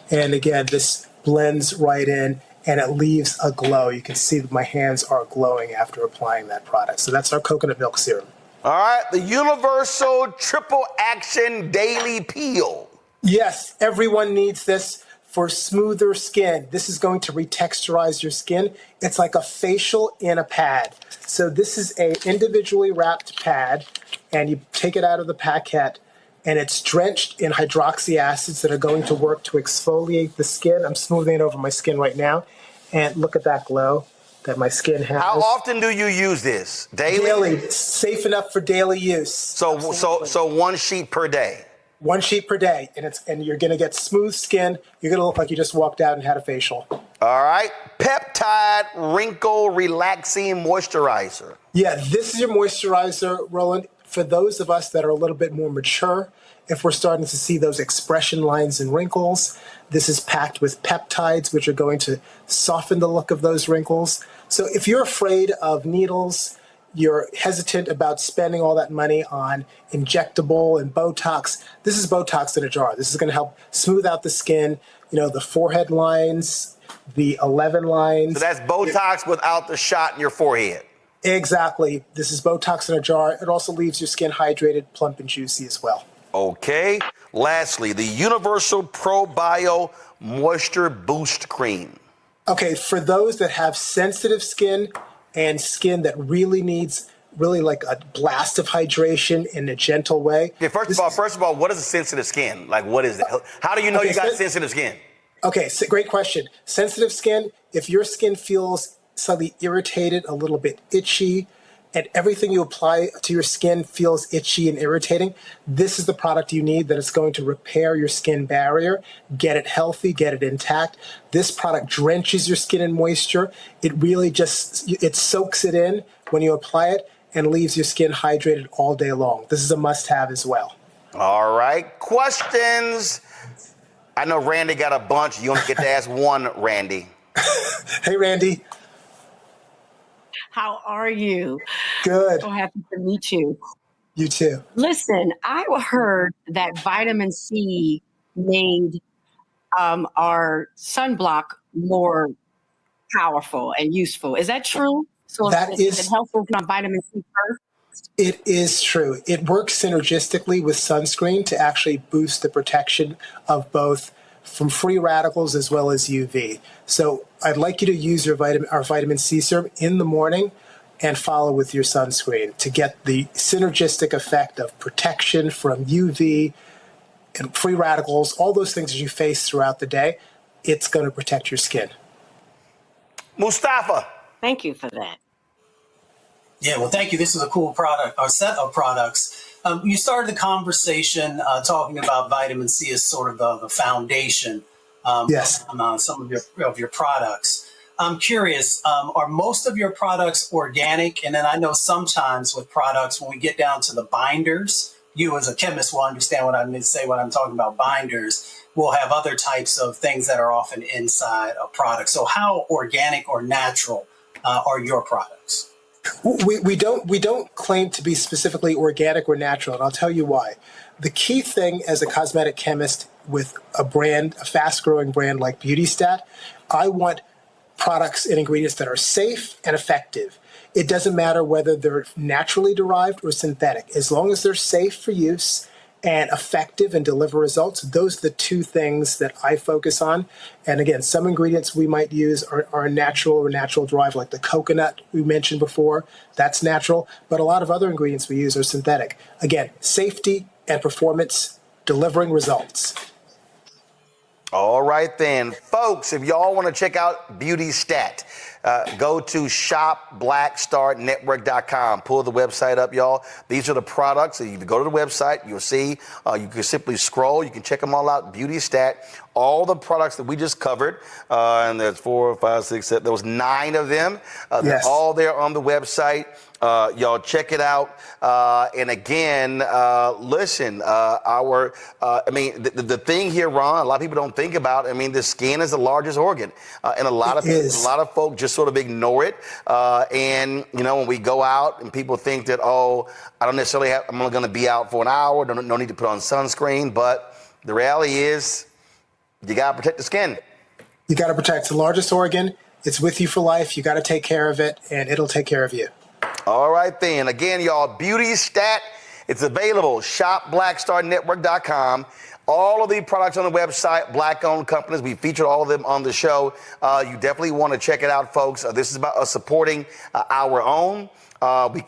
And again, this blends right in and it leaves a glow. You can see that my hands are glowing after applying that product. So that's our coconut milk serum. All right, the Universal Triple Action Daily Peel. Yes, everyone needs this for smoother skin. This is going to retexturize your skin. It's like a facial in a pad. So this is a individually wrapped pad, and you take it out of the packet, and it's drenched in hydroxy acids that are going to work to exfoliate the skin. I'm smoothing it over my skin right now, and look at that glow that my skin has. How often do you use this? Daily? Daily. Safe enough for daily use. So one sheet per day. One sheet per day, and you're going to get smooth skin. You're going to look like you just walked out and had a facial. All right. Peptide Wrinkle Relaxing Moisturizer. Yeah, this is your moisturizer, Roland. For those of us that are a little bit more mature, if we're starting to see those expression lines and wrinkles, this is packed with peptides, which are going to soften the look of those wrinkles. So if you're afraid of needles, you're hesitant about spending all that money on injectable and Botox, this is Botox in a jar. This is going to help smooth out the skin, the forehead lines, the 11 lines. So that's Botox without the shot in your forehead. Exactly. This is Botox in a jar. It also leaves your skin hydrated, plump, and juicy as well. Okay. Lastly, the Universal Pro Bio Moisture Boost Cream. Okay, for those that have sensitive skin and skin that really needs like a blast of hydration in a gentle way. Okay, first of all, what is a sensitive skin? Like, what is it? How do you know you got sensitive skin? Okay, so great question. Sensitive skin, if your skin feels slightly irritated, a little bit itchy, and everything you apply to your skin feels itchy and irritating, this is the product you need that is going to repair your skin barrier, get it healthy, get it intact. This product drenches your skin in moisture. It really it soaks it in when you apply it and leaves your skin hydrated all day long. This is a must-have as well. All right. Questions? I know Randy got a bunch. You only get to ask one, Randy. Hey, Randy. How are you? Good. So happy to meet you. You too. Listen, I heard that vitamin C made our sunblock more powerful and useful. Is that true? So is it helpful on vitamin C first? It is true. It works synergistically with sunscreen to actually boost the protection of both from free radicals as well as UV. So I'd like you to use our vitamin C serum in the morning and follow with your sunscreen to get the synergistic effect of protection from UV and free radicals, all those things that you face throughout the day. It's going to protect your skin. Mustafa. Thank you for that. Yeah, well, thank you. This is a cool product, or set of products. You started the conversation talking about vitamin C as sort of the foundation yes. on some of your products. I'm curious, are most of your products organic? And then I know sometimes with products, when we get down to the binders, you as a chemist will understand what I mean to say when I'm talking about binders. We'll have other types of things that are often inside a product. So how organic or natural are your products? We don't claim to be specifically organic or natural, and I'll tell you why. The key thing as a cosmetic chemist with a fast-growing brand like BeautyStat, I want products and ingredients that are safe and effective. It doesn't matter whether they're naturally derived or synthetic. As long as they're safe for use and effective and deliver results, those are the two things that I focus on. And again, some ingredients we might use are natural or natural derived, like the coconut we mentioned before. That's natural. But a lot of other ingredients we use are synthetic. Again, safety and performance, delivering results. All right then, folks, if y'all want to check out BeautyStat, go to shopblackstarnetwork.com. Pull the website up, y'all. These are the products. You go to the website, you'll see, you can simply scroll. You can check them all out. BeautyStat, all the products that we just covered, and there's 4, 5, 6, 7, there was 9 of them. They're all there on the website. Y'all check it out. And again, listen, the thing here, Ron, a lot of people don't think about, the skin is the largest organ. And a lot of folk just sort of ignore it. And, when we go out and people think that, I'm only going to be out for an hour, no need to put on sunscreen. But the reality is you got to protect the skin. You got to protect the largest organ. It's with you for life. You got to take care of it, and it'll take care of you. All right, then. Again, y'all, BeautyStat. It's available. ShopBlackStarNetwork.com. All of the products on the website, Black-owned companies. We featured all of them on the show. You definitely want to check it out, folks. This is about us supporting our own.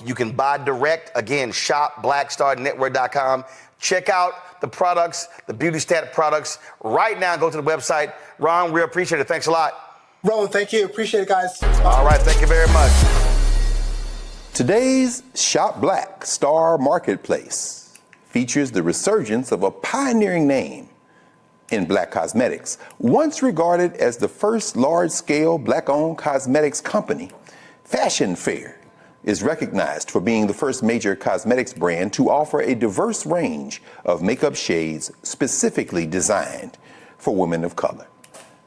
You can buy direct. Again, ShopBlackStarNetwork.com. Check out the products, the BeautyStat products. Right now, go to the website. Ron, we appreciate it. Thanks a lot. Roland, thank you. Appreciate it, guys. All right. Thank you very much. Today's Shop Black Star Marketplace features the resurgence of a pioneering name in Black cosmetics. Once regarded as the first large-scale Black-owned cosmetics company, Fashion Fair is recognized for being the first major cosmetics brand to offer a diverse range of makeup shades specifically designed for women of color.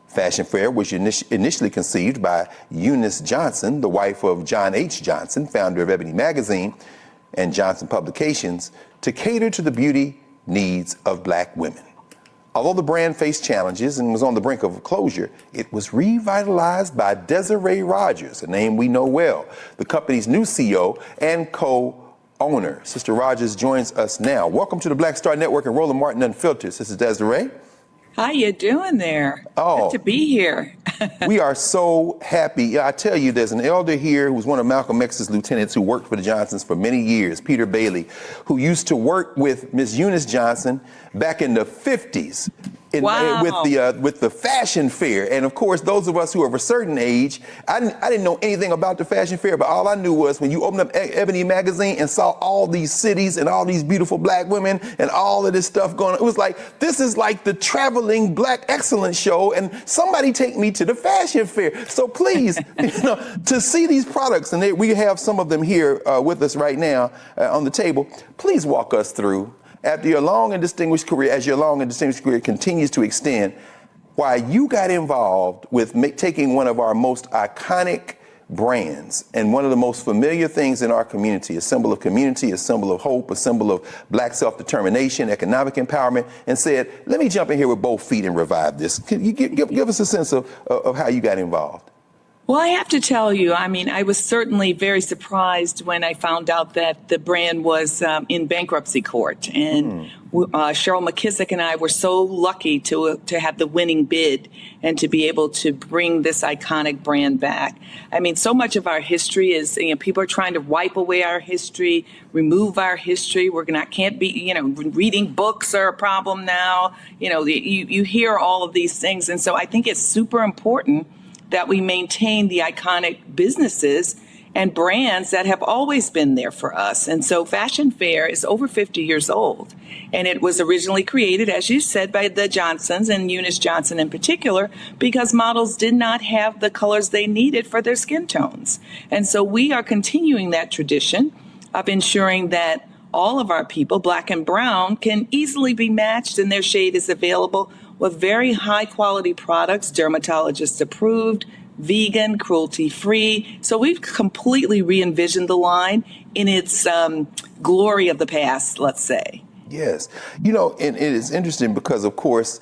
Fashion Fair was initially conceived by Eunice Johnson, the wife of John H. Johnson, founder of Ebony Magazine and Johnson Publications, to cater to the beauty needs of Black women. Although the brand faced challenges and was on the brink of closure, it was revitalized by Desiree Rogers, a name we know well, the company's new CEO and co-owner. Sister Rogers joins us now. Welcome to the Black Star Network and Roland Martin Unfiltered. This is Desiree. How you doing there? Good to be here. We are so happy. I tell you, there's an elder here who was one of Malcolm X's lieutenants who worked for the Johnsons for many years, Peter Bailey, who used to work with Miss Eunice Johnson back in the 50s. With the Fashion Fair. And of course, those of us who are of a certain age, I didn't know anything about the Fashion Fair, but all I knew was when you opened up Ebony Magazine and saw all these cities and all these beautiful Black women and all of this stuff going on, it was like, this is like the traveling Black excellence show, and somebody take me to the Fashion Fair. So please, to see these products, and we have some of them here with us right now on the table, please walk us through, after your long and distinguished career, as your long and distinguished career continues to extend, why you got involved with taking one of our most iconic brands and one of the most familiar things in our community, a symbol of community, a symbol of hope, a symbol of Black self-determination, economic empowerment, and said, let me jump in here with both feet and revive this. Can you give us a sense of how you got involved? Well, I have to tell you, I was certainly very surprised when I found out that the brand was in bankruptcy court. And Cheryl McKissick and I were so lucky to have the winning bid and to be able to bring this iconic brand back. So much of our history is, people are trying to wipe away our history, remove our history. Can't be, reading books are a problem now. You hear all of these things. And so I think it's super important that we maintain the iconic businesses and brands that have always been there for us. And so Fashion Fair is over 50 years old. And it was originally created, as you said, by the Johnsons and Eunice Johnson in particular, because models did not have the colors they needed for their skin tones. And so we are continuing that tradition of ensuring that all of our people, Black and brown, can easily be matched and their shade is available with very high quality products, dermatologist approved, vegan, cruelty-free. So we've completely re-envisioned the line in its glory of the past, let's say. Yes. You know, and it is interesting because, of course,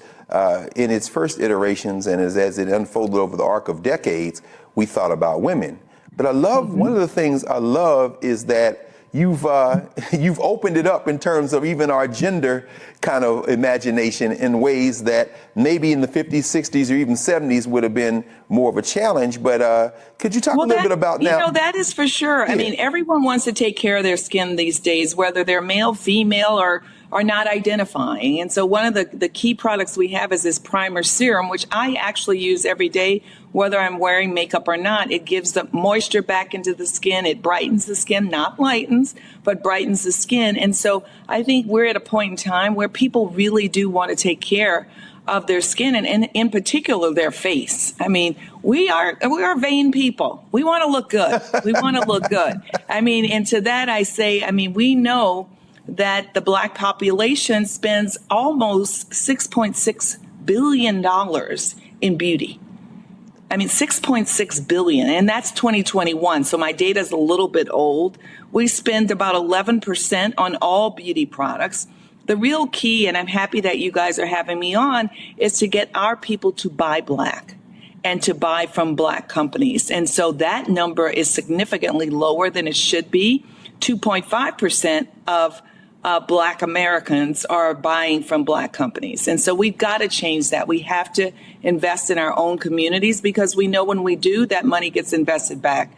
in its first iterations and as it unfolded over the arc of decades, we thought about women. But I love, one of the things I love is that you've opened it up in terms of even our gender kind of imagination in ways that maybe in the 50s, 60s, or even 70s would have been more of a challenge. But could you talk a little bit about now? You know, that is for sure. Yeah. I mean, everyone wants to take care of their skin these days, whether they're male, female, or are not identifying. And so one of the key products we have is this primer serum, which I actually use every day, whether I'm wearing makeup or not. It gives the moisture back into the skin. It brightens the skin, not lightens, but brightens the skin. And so I think we're at a point in time where people really do want to take care of their skin and in particular their face. I mean, we are vain people. We want to look good. We want to look good. I mean, and to that I say, I mean, we know that the Black population spends almost $6.6 billion in beauty. I mean, 6.6 billion, and that's 2021. So my data is a little bit old. We spend about 11% on all beauty products. The real key, and I'm happy that you guys are having me on, is to get our people to buy Black and to buy from Black companies. And so that number is significantly lower than it should be. 2.5% of Black Americans are buying from Black companies. And so we've got to change that. We have to invest in our own communities because we know when we do, that money gets invested back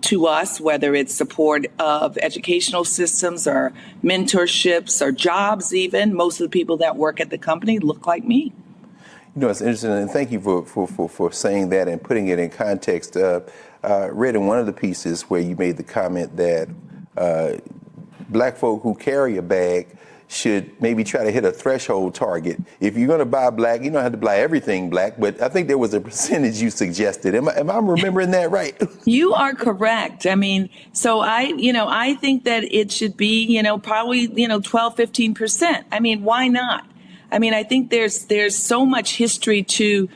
to us, whether it's support of educational systems or mentorships or jobs even. Most of the people that work at the company look like me. You know, it's interesting, and thank you for saying that and putting it in context. Read in one of the pieces where you made the comment that Black folk who carry a bag should maybe try to hit a threshold target. If you're going to buy Black, you don't have to buy everything Black, but I think there was a percentage you suggested. Am I remembering that right? You are correct. I mean, so I think that it should be, probably, 12, 15%. I mean, why not? I mean, I think there's so much history to,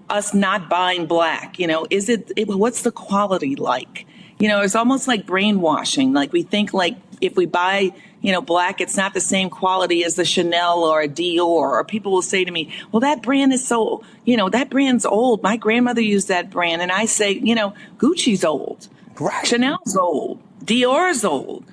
us not buying Black. What's the quality like? It's almost like brainwashing. Like we think like if we buy, Black, it's not the same quality as the Chanel or a Dior. Or people will say to me, well, that brand is so, that brand's old. My grandmother used that brand. And I say, Gucci's old. Right. Chanel's old. Dior's old.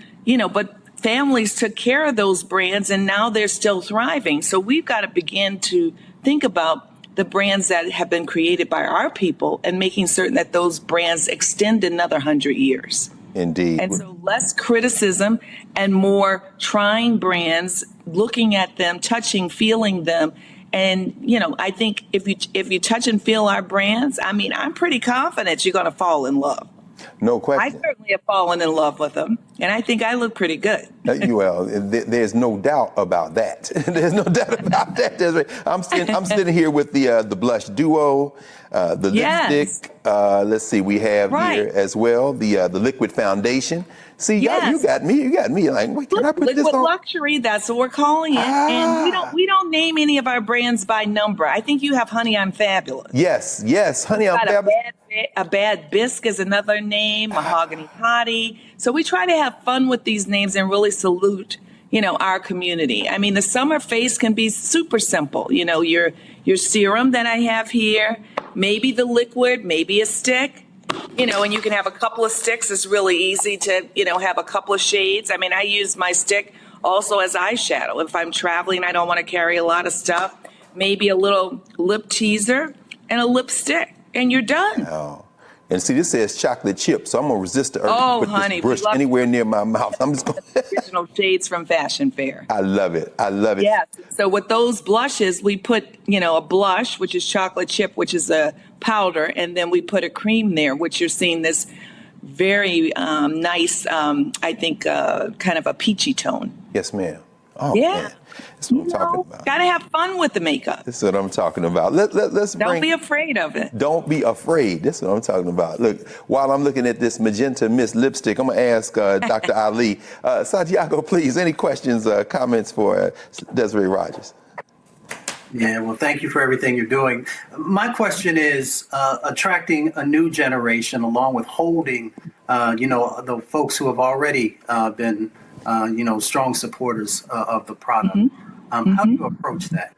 But families took care of those brands and now they're still thriving. So we've got to begin to think about the brands that have been created by our people and making certain that those brands extend another 100 years. Indeed. And so less criticism and more trying brands, looking at them, touching, feeling them. And, I think if you touch and feel our brands, I mean, I'm pretty confident you're going to fall in love. No question. I certainly have fallen in love with them, and I think I look pretty good. Well, there's no doubt about that. There's no doubt about that. I'm sitting here with the blush duo, the lipstick. Let's see, we have here as well the liquid foundation. See, you got me. You got me. Like, wait, can I put this on? Liquid luxury. That's what we're calling it. And we don't name any of our brands by number. I think you have Honey, I'm Fabulous. Yes, Honey, I'm Fabulous. A Bad Bisque is another name. Mahogany Hottie. So we try to have fun with these names and really salute, our community. I mean, the summer face can be super simple. Your serum that I have here, maybe the liquid, maybe a stick. And you can have a couple of sticks. It's really easy to, have a couple of shades. I mean, I use my stick also as eyeshadow. If I'm traveling, I don't want to carry a lot of stuff. Maybe a little lip teaser and a lipstick, and you're done. Oh. And see, this says chocolate chip, so I'm going to resist the urge to put honey, this brush anywhere near my mouth. I'm just going to... Original shades from Fashion Fair. I love it. Yes. So with those blushes, we put, a blush, which is chocolate chip, which is a powder, and then we put a cream there, which you're seeing this very nice, I think, kind of a peachy tone. Yes, ma'am. Oh, Yeah. man. That's what I'm talking about. Gotta have fun with the makeup. This is what I'm talking about. Let's Don't be afraid of it. Don't be afraid. That's what I'm talking about. Look, while I'm looking at this Magenta Mist lipstick, I'm going to ask Dr. Ali. Santiago, please, any questions, comments for Desiree Rogers? Yeah, well, thank you for everything you're doing. My question is attracting a new generation along with holding, the folks who have already been, strong supporters of the product. How do you approach that?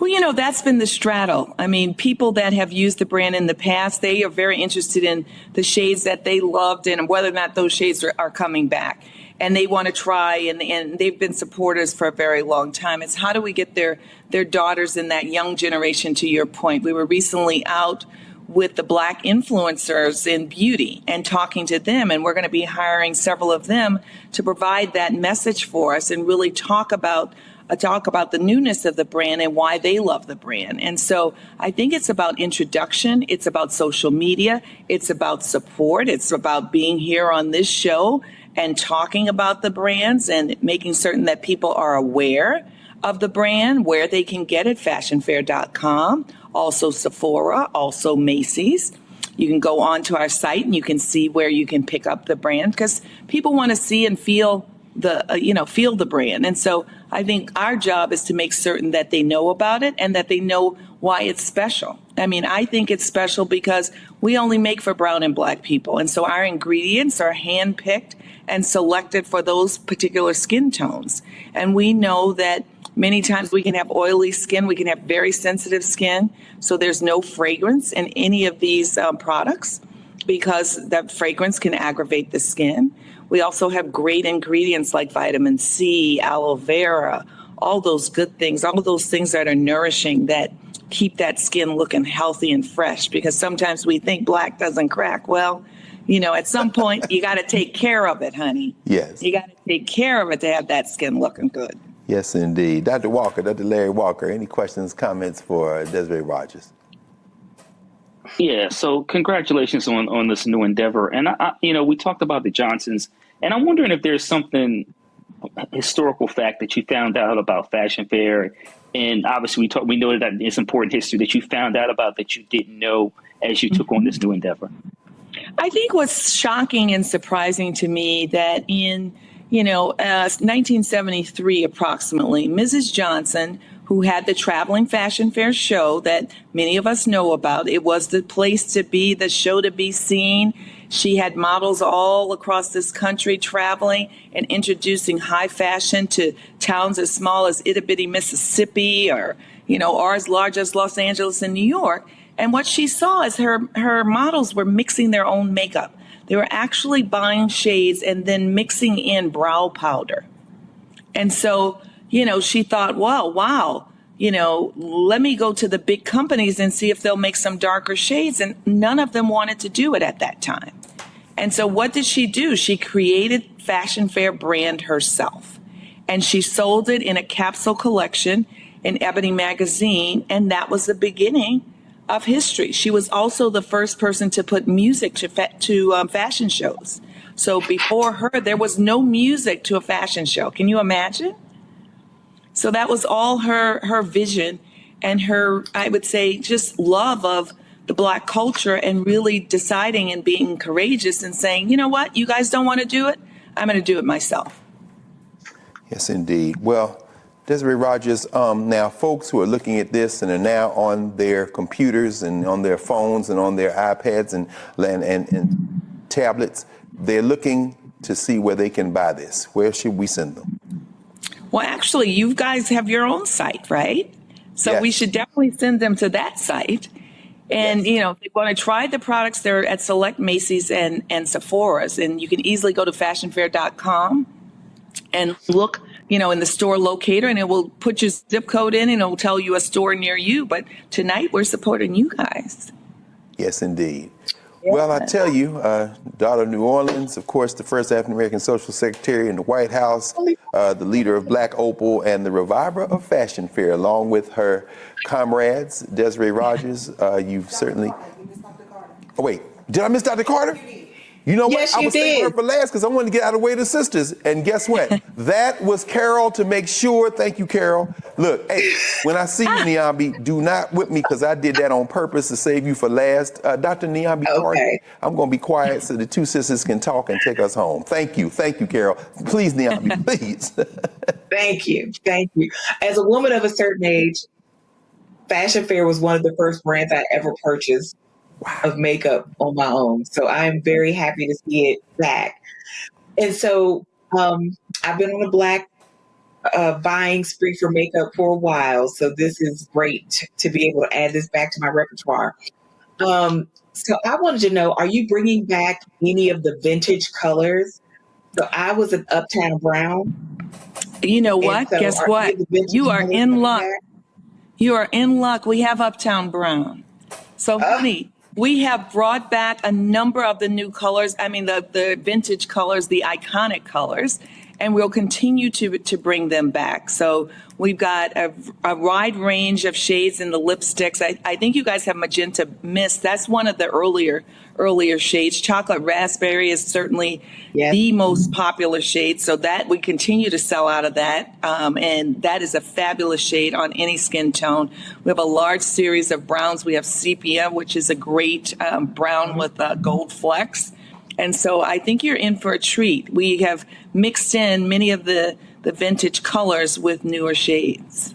Well, that's been the straddle. I mean, people that have used the brand in the past, they are very interested in the shades that they loved and whether or not those shades are coming back. And they want to try, and they've been supporters for a very long time. It's how do we get their daughters in that young generation, to your point. We were recently out with the Black influencers in beauty and talking to them, and we're going to be hiring several of them to provide that message for us and really talk about the newness of the brand and why they love the brand. And so I think it's about introduction. It's about social media. It's about support. It's about being here on this show and talking about the brands and making certain that people are aware of the brand, where they can get it, fashionfair.com, also Sephora, also Macy's. You can go onto our site and you can see where you can pick up the brand because people want to see and feel the brand. And so I think our job is to make certain that they know about it and that they know why it's special. I mean, I think it's special because we only make for brown and Black people. And so our ingredients are handpicked and selected for those particular skin tones. And we know that many times we can have oily skin, we can have very sensitive skin. So there's no fragrance in any of these products because that fragrance can aggravate the skin. We also have great ingredients like vitamin C, aloe vera, all those good things, all those things that are nourishing that keep that skin looking healthy and fresh, because sometimes we think Black doesn't crack. Well, at some point you got to take care of it, honey. Yes. You got to take care of it to have that skin looking good. Yes, indeed. Dr. Larry Walker, any questions, comments for Desiree Rogers? Yeah, so congratulations on this new endeavor. And, we talked about the Johnsons, and I'm wondering if there's something, historical fact that you found out about Fashion Fair. And obviously we know that it's important history that you found out about that you didn't know as you took on this new endeavor. I think what's shocking and surprising to me that in 1973 approximately, Mrs. Johnson, who had the Traveling Fashion Fair show that many of us know about, it was the place to be, the show to be seen. She had models all across this country traveling and introducing high fashion to towns as small as itty bitty Mississippi or as large as Los Angeles and New York. And what she saw is her models were mixing their own makeup. They were actually buying shades and then mixing in brow powder. And so, she thought, well, wow, let me go to the big companies and see if they'll make some darker shades. And none of them wanted to do it at that time. And so what did she do? She created Fashion Fair brand herself. And she sold it in a capsule collection in Ebony magazine. And that was the beginning of history. She was also the first person to put music to fashion shows. So before her, there was no music to a fashion show. Can you imagine? So that was all her vision and her, I would say, just love of the Black culture and really deciding and being courageous and saying, you know what, you guys don't want to do it? I'm going to do it myself. Yes, indeed. Well, Desiree Rogers, now folks who are looking at this and are now on their computers and on their phones and on their iPads and tablets, they're looking to see where they can buy this. Where should we send them? Well, actually, you guys have your own site, right? So Yes. we should definitely send them to that site. And, if they want to try the products, they're at select Macy's and Sephora's. And you can easily go to fashionfair.com and look, in the store locator, and it will put your zip code in and it will tell you a store near you. But tonight we're supporting you guys. Yes, indeed. Well, I tell you, daughter of New Orleans, of course, the first African-American social secretary in the White House, the leader of Black Opal, and the reviver of Fashion Fair, along with her comrades, Desiree Rogers. You've certainly... Oh, wait. Did I miss Dr. Carter? You know Yes, what? I you was saving her did. for last because I wanted to get out of the way of the sisters. And guess what? That was Carol to make sure. Thank you, Carol. Look, hey, when I see you, Niambi, do not whip me because I did that on purpose to save you for last. Dr. Niambi Carter, Okay. I'm going to be quiet so the two sisters can talk and take us home. Thank you. Thank you, Carol. Please, Niambi, please. Thank you. Thank you. As a woman of a certain age, Fashion Fair was one of the first brands I ever purchased of makeup on my own. So I'm very happy to see it back. And so I've been on a Black buying spree for makeup for a while. So this is great to be able to add this back to my repertoire. So I wanted to know, are you bringing back any of the vintage colors? So I was an Uptown Brown. You know what? So Guess are what? any of the vintage You are colors in coming luck. back? You are in luck. We have Uptown Brown. So, honey, we have brought back a number of the new colors. I mean, the vintage colors, the iconic colors, and we'll continue to bring them back. So we've got a wide range of shades in the lipsticks. I think you guys have Magenta Mist. That's one of the earlier shades. Chocolate Raspberry is certainly the most popular shade. So that we continue to sell out of that. And that is a fabulous shade on any skin tone. We have a large series of browns. We have Sepia, which is a great brown with gold flecks. And so I think you're in for a treat. We have mixed in many of the vintage colors with newer shades.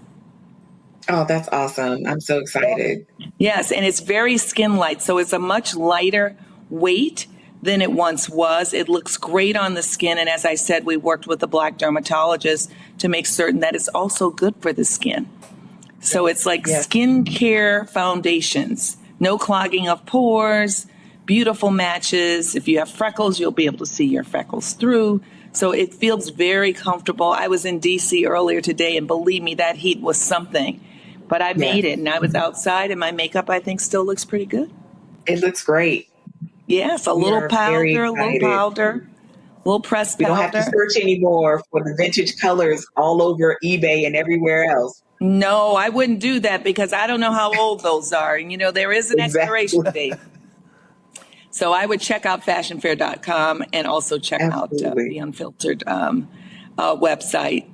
Oh, that's awesome. I'm so excited. Yes, and it's very skin light. So it's a much lighter weight than it once was. It looks great on the skin. And as I said, we worked with a Black dermatologist to make certain that it's also good for the skin. So it's like skincare foundations, no clogging of pores, beautiful matches. If you have freckles, you'll be able to see your freckles through. So it feels very comfortable. I was in DC earlier today, and believe me, that heat was something. But I made it, and I was outside, and my makeup, I think, still looks pretty good. It looks great. Yes, a little powder, a little pressed We powder. don't have to search anymore for the vintage colors all over eBay and everywhere else. No, I wouldn't do that because I don't know how old those are. And, you know, there is an expiration date. So I would check out fashionfair.com and also check out the Unfiltered website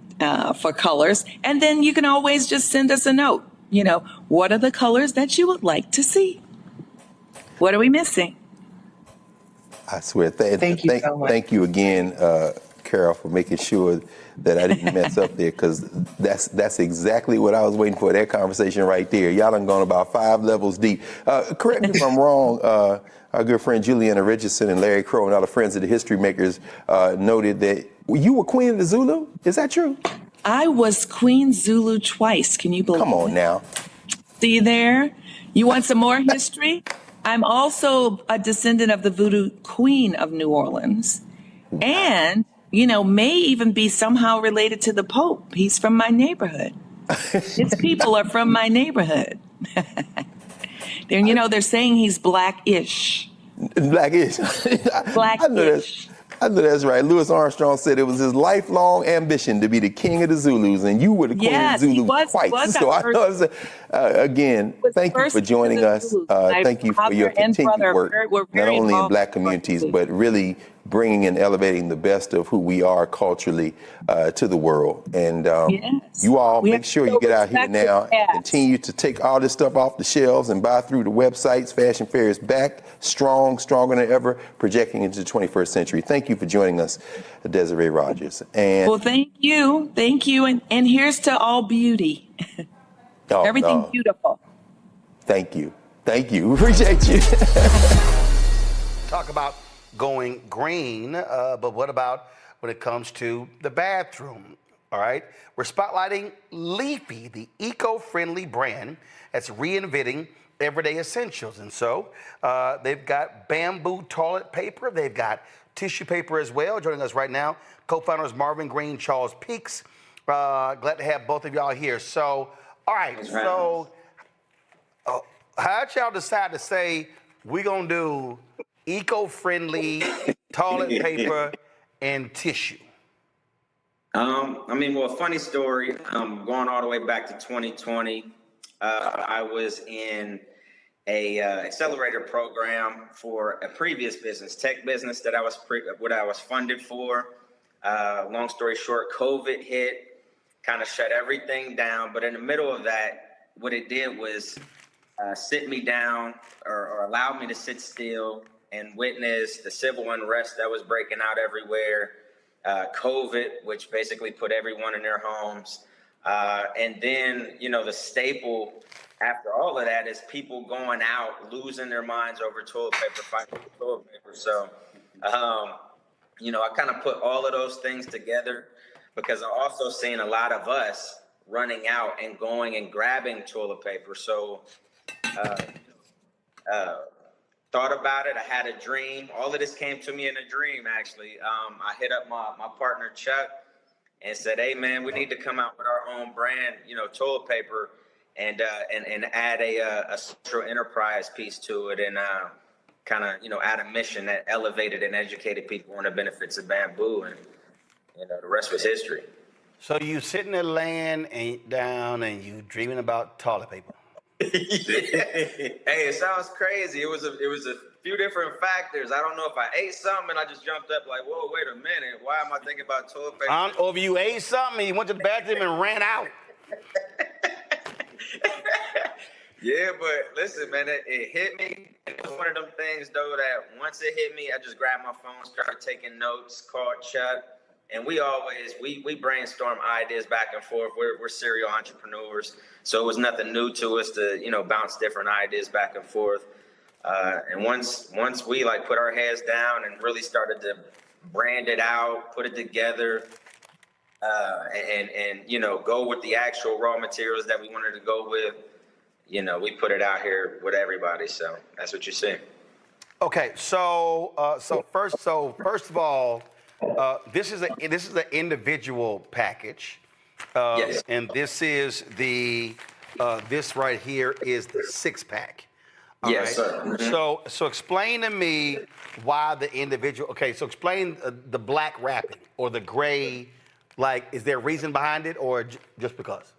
for colors. And then you can always just send us a note. You know, what are the colors that you would like to see? What are we missing? I swear. Thank you so much. Thank you again, Carol, for making sure that I didn't mess up there, because that's exactly what I was waiting for, that conversation right there. Y'all done gone about 5 levels deep. Correct me if I'm wrong. Our good friend Juliana Richardson and Larry Crow and all the friends of the History Makers noted that you were Queen of the Zulu. Is that true? I was Queen Zulu twice. Can you believe Come on it? now. See there? You want some more history? I'm also a descendant of the Voodoo Queen of New Orleans. And, you know, may even be somehow related to the Pope. He's from my neighborhood. His people are from my neighborhood. And, you know, they're saying he's Black-ish. Black-ish. Black-ish. I know that's right. Louis Armstrong said it was his lifelong ambition to be the king of the Zulus, and you were the queen of the Zulus twice. So I know it's again, thank you for joining us. Thank you for your continued work, not only in Black communities, but really bringing and elevating the best of who we are culturally to the world. And you all make sure you get out here now and continue to take all this stuff off the shelves and buy through the websites. Fashion Fair is back, strong, stronger than ever, projecting into the 21st century. Thank you for joining us, Desiree Rogers. And well, thank you. Thank you. And here's to all beauty. Everything beautiful. Thank you. Thank you. Appreciate you. Talk about going green, but what about when it comes to the bathroom? All right, we're spotlighting Leafy, the eco-friendly brand that's reinventing everyday essentials. And so they've got bamboo toilet paper, they've got tissue paper as well. Joining us right now, co-founders Marvin Green, Charles Peaks. Glad to have both of y'all here. So, all right, so how'd y'all decide to say we're gonna do eco-friendly toilet paper and tissue? I mean, well, funny story. Going all the way back to 2020, I was in a accelerator program for a previous business, tech business that I was funded for. Long story short, COVID hit, kind of shut everything down. But in the middle of that, what it did was sit me down or allow me to sit still and witness the civil unrest that was breaking out everywhere, COVID, which basically put everyone in their homes. And then, the staple after all of that is people going out, losing their minds over toilet paper, fighting for toilet paper. So, I kind of put all of those things together because I also seen a lot of us running out and going and grabbing toilet paper. So, thought about it. I had a dream. All of this came to me in a dream, actually. I hit up my partner, Chuck, and said, hey, man, we need to come out with our own brand, toilet paper, and add a social enterprise piece to it and kind of, add a mission that elevated and educated people on the benefits of bamboo. And, the rest was history. So you sitting there laying down and you dreaming about toilet paper. Hey, it sounds crazy. It was a few different factors. I don't know if I ate something and I just jumped up like, whoa, wait a minute. Why am I thinking about toilet paper? Or if you ate something and you went to the bathroom and ran out. Yeah, but listen, man, it hit me. It was one of them things, though, that once it hit me, I just grabbed my phone, started taking notes, called Chuck. And we brainstorm ideas back and forth. We're serial entrepreneurs. So it was nothing new to us to, bounce different ideas back and forth. And once we put our heads down and really started to brand it out, put it together, and go with the actual raw materials that we wanted to go with, we put it out here with everybody. So that's what you see. Okay, so first of all, this is an individual package. Yes. And this is this right here is the 6-pack. Yes, sir. Mm-hmm. So explain to me why the individual. Okay, so explain the black wrapping or the gray. Is there a reason behind it, or just because?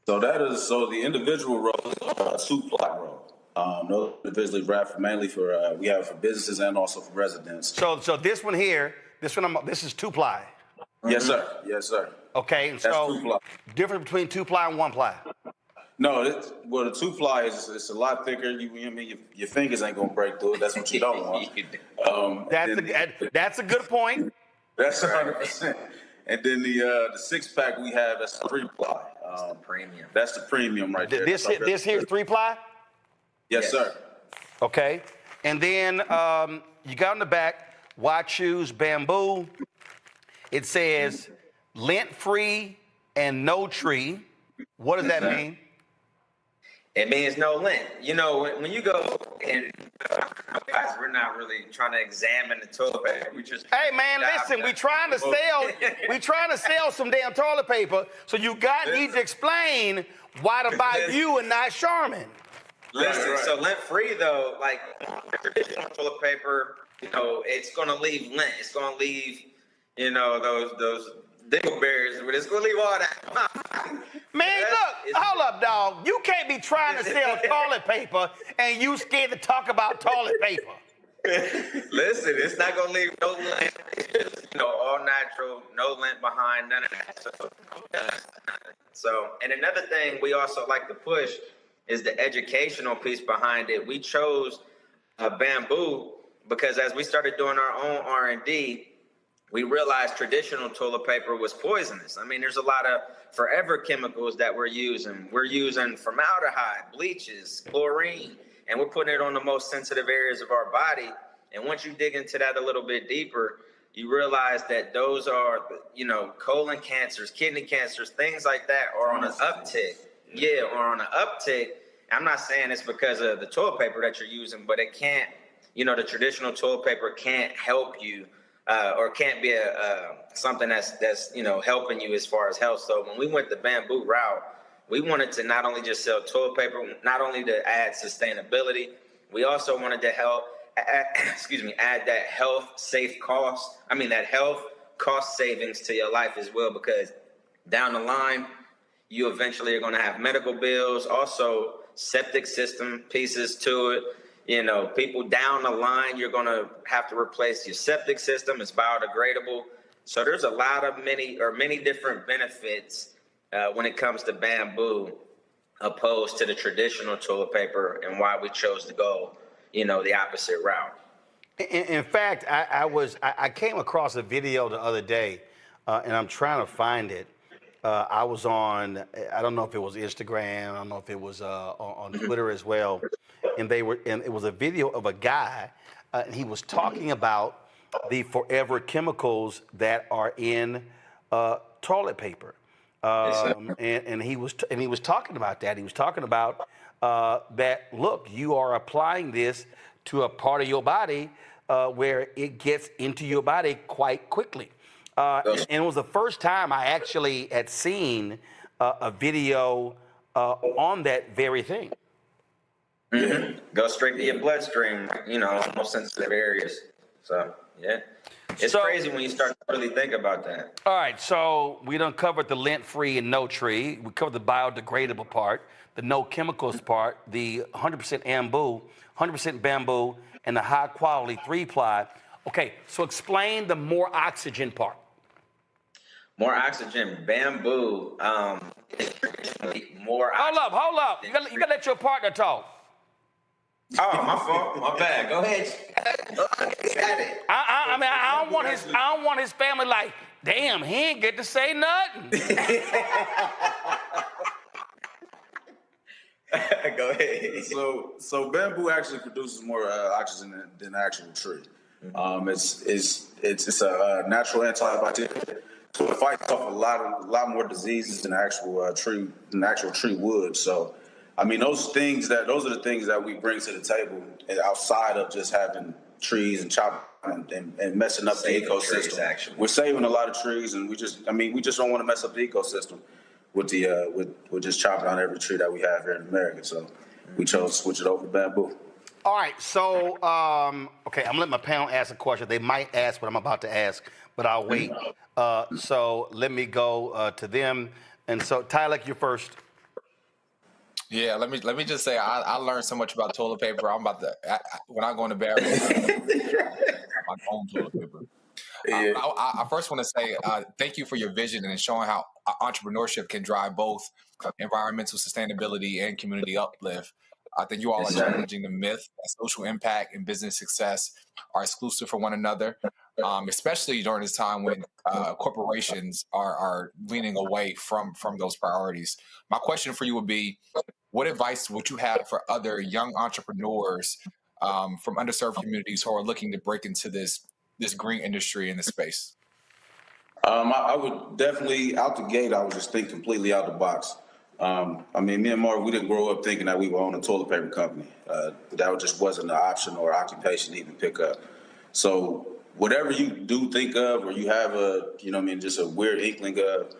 So the individual roll is 2-ply roll. Those individually wrapped mainly we have for businesses and also for residents. So this one here, this is 2-ply. Yes, sir. Yes, sir. Okay, and That's so 2-ply. difference between 2-ply and 1-ply. No, the 2-ply it's a lot thicker. Your fingers ain't gonna break through it. That's what you don't want. That's a good point. That's 100%. And then the 6-pack we have, that's 3-ply. The premium. That's the premium right there. This here's 3-ply. Yes, sir. Okay, and then you got on the back, why choose bamboo? It says lint-free and no tree. What does that mean? It means no lint. When you go and guys, we're not really trying to examine the toilet paper. We just hey man, listen, we trying to sell some damn toilet paper. So you need to explain why to buy you and not Charmin. Listen, so lint-free though, traditional toilet paper, it's gonna leave lint. It's gonna leave, those dingleberries, but it's gonna leave all that. Man, look, hold up, dog. You can't be trying to sell toilet paper and you scared to talk about toilet paper. Listen, it's not gonna leave no lint. It's just, all natural, no lint behind, none of that. So, and another thing we also like to push is the educational piece behind it. We chose bamboo because as we started doing our own R&D, we realized traditional toilet paper was poisonous. I mean, there's a lot of forever chemicals that we're using. We're using formaldehyde, bleaches, chlorine, and we're putting it on the most sensitive areas of our body. And once you dig into that a little bit deeper, you realize that those are, colon cancers, kidney cancers, things like that are on an uptick. Yeah, or on an uptick. I'm not saying it's because of the toilet paper that you're using, but it can't, the traditional toilet paper can't help you. Or can't be something that's helping you as far as health. So when we went the bamboo route, we wanted to not only just sell toilet paper, not only to add sustainability, we also wanted to add that health cost savings to your life as well, because down the line, you eventually are going to have medical bills. Also, septic system pieces to it. You know, people down the line, you're going to have to replace your septic system. It's biodegradable. So there's a lot of many different benefits when it comes to bamboo opposed to the traditional toilet paper, and why we chose to go, you know, the opposite route. In fact, I came across a video the other day, and I'm trying to find it. I was on, I don't know if it was Instagram, I don't know if it was on Twitter as well, and it was a video of a guy, and he was talking about the forever chemicals that are in toilet paper, and he was talking about that. He was talking about that. Look, you are applying this to a part of your body where it gets into your body quite quickly. And it was the first time I actually had seen a video on that very thing. Mm-hmm. Go straight to your bloodstream, you know, most sensitive areas. So, yeah. It's crazy when you start to really think about that. All right, so we done covered the lint-free and no tree. We covered the biodegradable part, the no chemicals part, the 100% bamboo, and the high-quality 3-ply. Okay, so explain the more oxygen part. More oxygen, bamboo. More. Hold up. You gotta let your partner talk. Oh, my fault. My bad. Go ahead. I mean, I don't want his family like, damn, he ain't get to say nothing. Go ahead. So bamboo actually produces more oxygen than the actual tree. It's a natural antibiotic. So it fights off a lot more diseases than the actual tree would. So, I mean, those are the things that we bring to the table outside of just having trees and chopping and messing up the ecosystem. Trees, we're saving a lot of trees, and we just don't want to mess up the ecosystem with just chopping down every tree that we have here in America. So we chose to switch it over to bamboo. All right, so, okay, I'm gonna let my panel ask a question. They might ask what I'm about to ask, but I'll wait. So let me go to them. And so, Tyler, you're first. Yeah, let me just say I learned so much about toilet paper. I'm about to when I go in the bathroom, my own toilet paper. I first want to say thank you for your vision and showing how entrepreneurship can drive both environmental sustainability and community uplift. I think you all are challenging the myth that social impact and business success are exclusive for one another, especially during this time when corporations are leaning away from those priorities. My question for you would be, what advice would you have for other young entrepreneurs from underserved communities who are looking to break into this green industry in this space? I would definitely, out the gate, I would just think completely out the box. I mean, me and Mark, we didn't grow up thinking that we would own a toilet paper company. That just wasn't an option or occupation to even pick up. So whatever you do think of, or you have just a weird inkling of,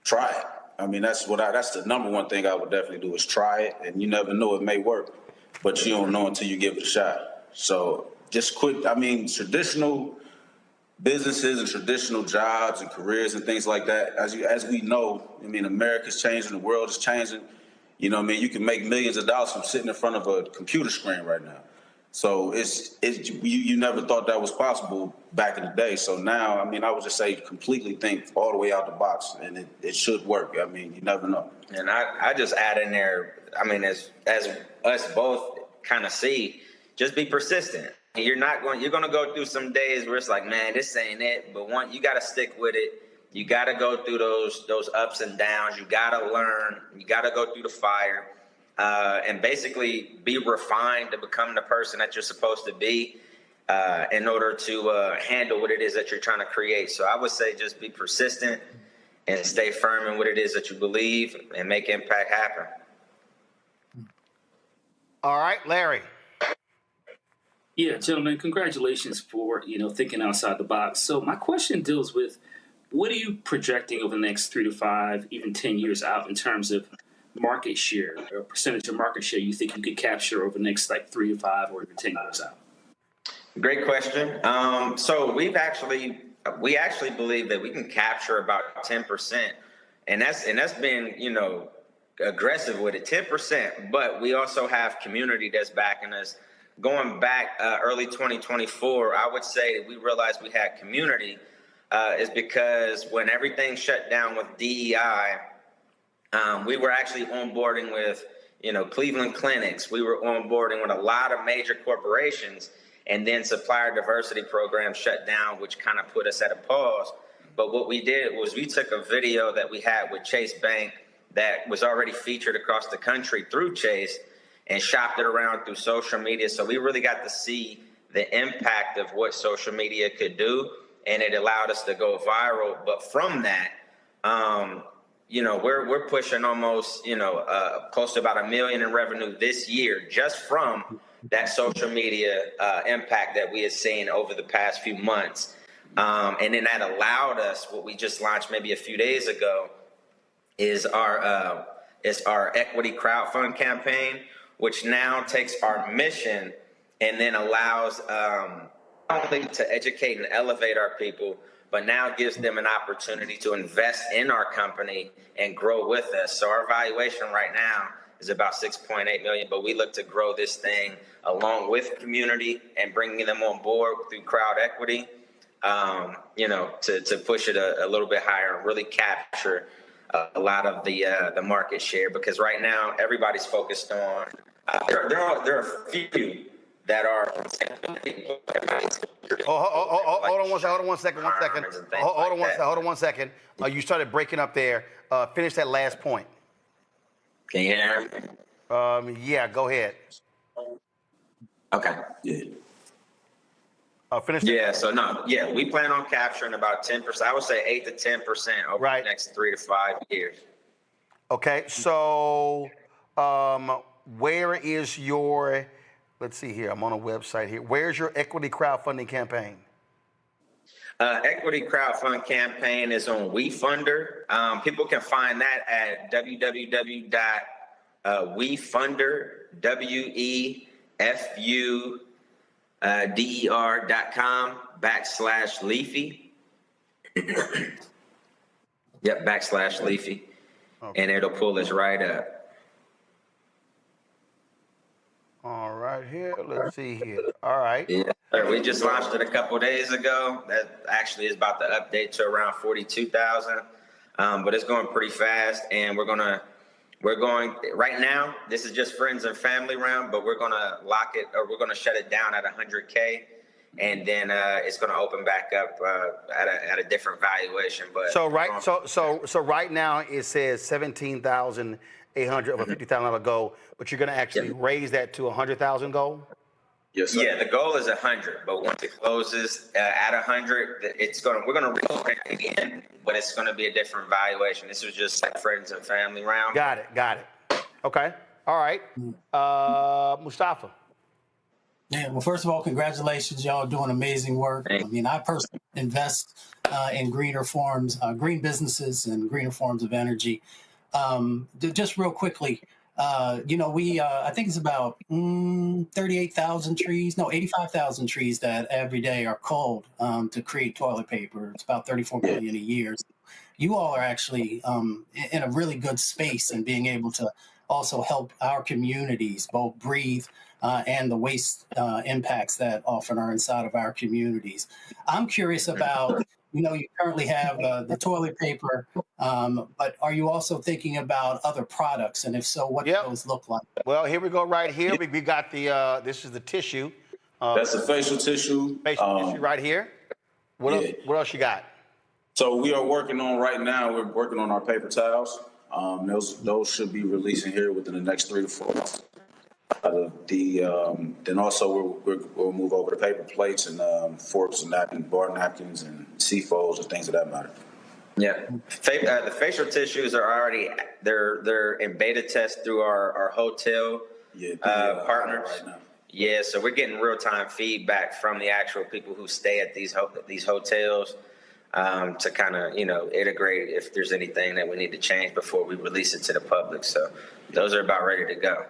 try it. I mean, that's the number one thing I would definitely do is try it. And you never know, it may work, but you don't know until you give it a shot. So just quit. I mean, traditional businesses and traditional jobs and careers and things like that, as we know, I mean, America's changing, the world is changing. You know what I mean? You can make millions of dollars from sitting in front of a computer screen right now. So you never thought that was possible back in the day. So now, I mean, I would just say completely think all the way out the box, and it should work. I mean, you never know. And I just add in there, I mean, as us both kind of see, just be persistent. You're going to go through some days where it's like, man, this ain't it. But you got to stick with it. You got to go through those ups and downs. You got to learn. You got to go through the fire, and basically be refined to become the person that you're supposed to be in order to handle what it is that you're trying to create. So I would say just be persistent and stay firm in what it is that you believe and make impact happen. All right, Larry. Yeah, gentlemen, congratulations for, thinking outside the box. So my question deals with, what are you projecting over the next 3 to 5, even 10 years out in terms of market share, or percentage of market share you think you could capture over the next 3 to 5 or even 10 years out? Great question. So we actually believe that we can capture about 10%, and that's been, aggressive with it, 10%. But we also have community that's backing us. Going back early 2024, I would say we realized we had community is because when everything shut down with DEI, we were actually onboarding with, Cleveland Clinics. We were onboarding with a lot of major corporations, and then supplier diversity program shut down, which kind of put us at a pause. But what we did was we took a video that we had with Chase Bank that was already featured across the country through Chase and shopped it around through social media. So we really got to see the impact of what social media could do, and it allowed us to go viral. But from that, we're pushing almost, close to about $1 million in revenue this year just from that social media impact that we have seen over the past few months. And then that allowed us, what we just launched maybe a few days ago, is our equity crowdfund campaign, which now takes our mission and then allows not only to educate and elevate our people, but now gives them an opportunity to invest in our company and grow with us. So our valuation right now is about $6.8 million, but we look to grow this thing along with community and bringing them on board through crowd equity, to push it a little bit higher and really capture a lot of the market share. Because right now everybody's focused on there are a few that are. Hold on one second. Hold on one second. You started breaking up there. Finish that last point. Can you hear me? Yeah, go ahead. Okay. Yeah. Finish. Yeah. So we plan on capturing about 10%. I would say 8 to 10% over the next 3 to 5 years. Okay. So, where is your? Let's see here. I'm on a website here. Where's your equity crowdfunding campaign? Equity crowdfund campaign is on WeFunder. People can find that at www.wefunder.com/Leafy. Yep, /Leafy. Okay. And it'll pull us right up. All right, here. Let's see here. All right. Yeah, we just launched it a couple of days ago. That actually is about to update to around 42,000. But it's going pretty fast, and we're going right now. This is just friends and family round, but we're going to lock it, or we're going to shut it down at 100K, and then it's going to open back up at a different valuation. But so right now it says 17,800 of a $50,000 goal, but you're going to actually raise that to 100,000 goal. Yes, sir. Yeah, the goal is 100, but once it closes at 100, we're gonna reopen it again, but it's gonna be a different valuation. This was just like friends and family round. Got it. Okay. All right. Mustafa. Yeah. Well, first of all, congratulations, y'all doing amazing work. I mean, I personally invest in greener forms, green businesses, and greener forms of energy. Just real quickly. I think it's about 85,000 trees that every day are culled to create toilet paper. It's about 34 million a year. So you all are actually in a really good space and being able to also help our communities both breathe and the waste impacts that often are inside of our communities. I'm curious about, you currently have the toilet paper, but are you also thinking about other products? And if so, what do those look like? Well, here we go right here. We got this is the tissue. That's the facial tissue. Tissue right here. What else you got? So we are working on right now, we're working on our paper towels. Those should be releasing here within the next 3 to 4 months. Then also we'll move over to paper plates and forks and napkins, bar napkins and CFOs and things of that matter. Yeah, the facial tissues are already they're in beta test through our hotel partners. Right now. Yeah, so we're getting real time feedback from the actual people who stay at these hotels to kind of integrate if there's anything that we need to change before we release it to the public. So those are about ready to go.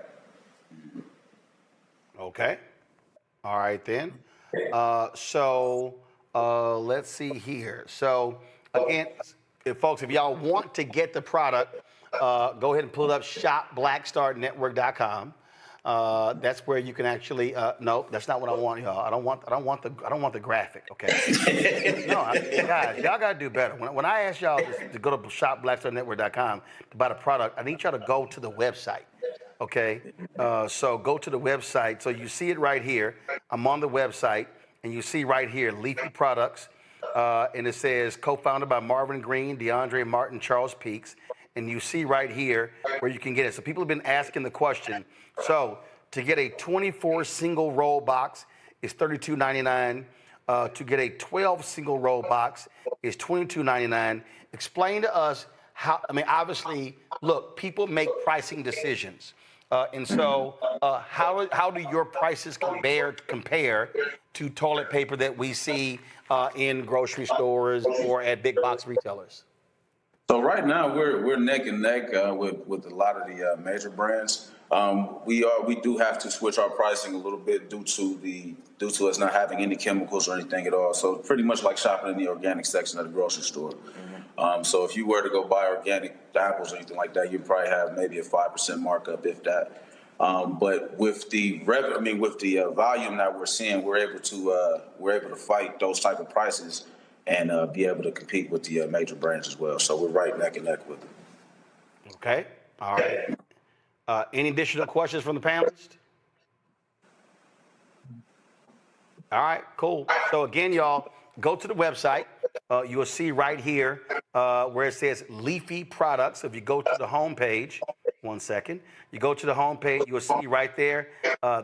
Okay. All right, then. Let's see here. So, again, if y'all want to get the product, go ahead and pull up shopblackstarnetwork.com. That's where you can actually. No, that's not what I want, y'all. I don't want the graphic. Okay. No, guys, y'all gotta do better. When I ask y'all to go to shopblackstarnetwork.com to buy the product, I need y'all to go to the website. Okay. So go to the website. So you see it right here. I'm on the website, and you see right here Leafy Products, and it says co-founded by Marvin Green, DeAndre Martin, Charles Peaks. And you see right here where you can get it. So people have been asking the question. So to get a 24 single roll box is $32.99. To get a 12 single roll box is $22.99. Explain to us how, I mean, obviously, look, people make pricing decisions. And so how do your prices compare to toilet paper that we see in grocery stores or at big box retailers? So right now we're neck and neck with a lot of the major brands. We do have to switch our pricing a little bit due to us not having any chemicals or anything at all. So pretty much like shopping in the organic section of the grocery store. So if you were to go buy organic apples or anything like that, you'd probably have maybe a 5% markup, if that. But with the volume that we're seeing, we're able to fight those type of prices and be able to compete with the major brands as well. So we're right neck and neck with them. Okay. All right. Any additional questions from the panelists? All right, cool. So again, y'all, go to the website. You will see right here where it says Leafy Products. So if you go to the home page, one second, you go to the home page, you will see right there,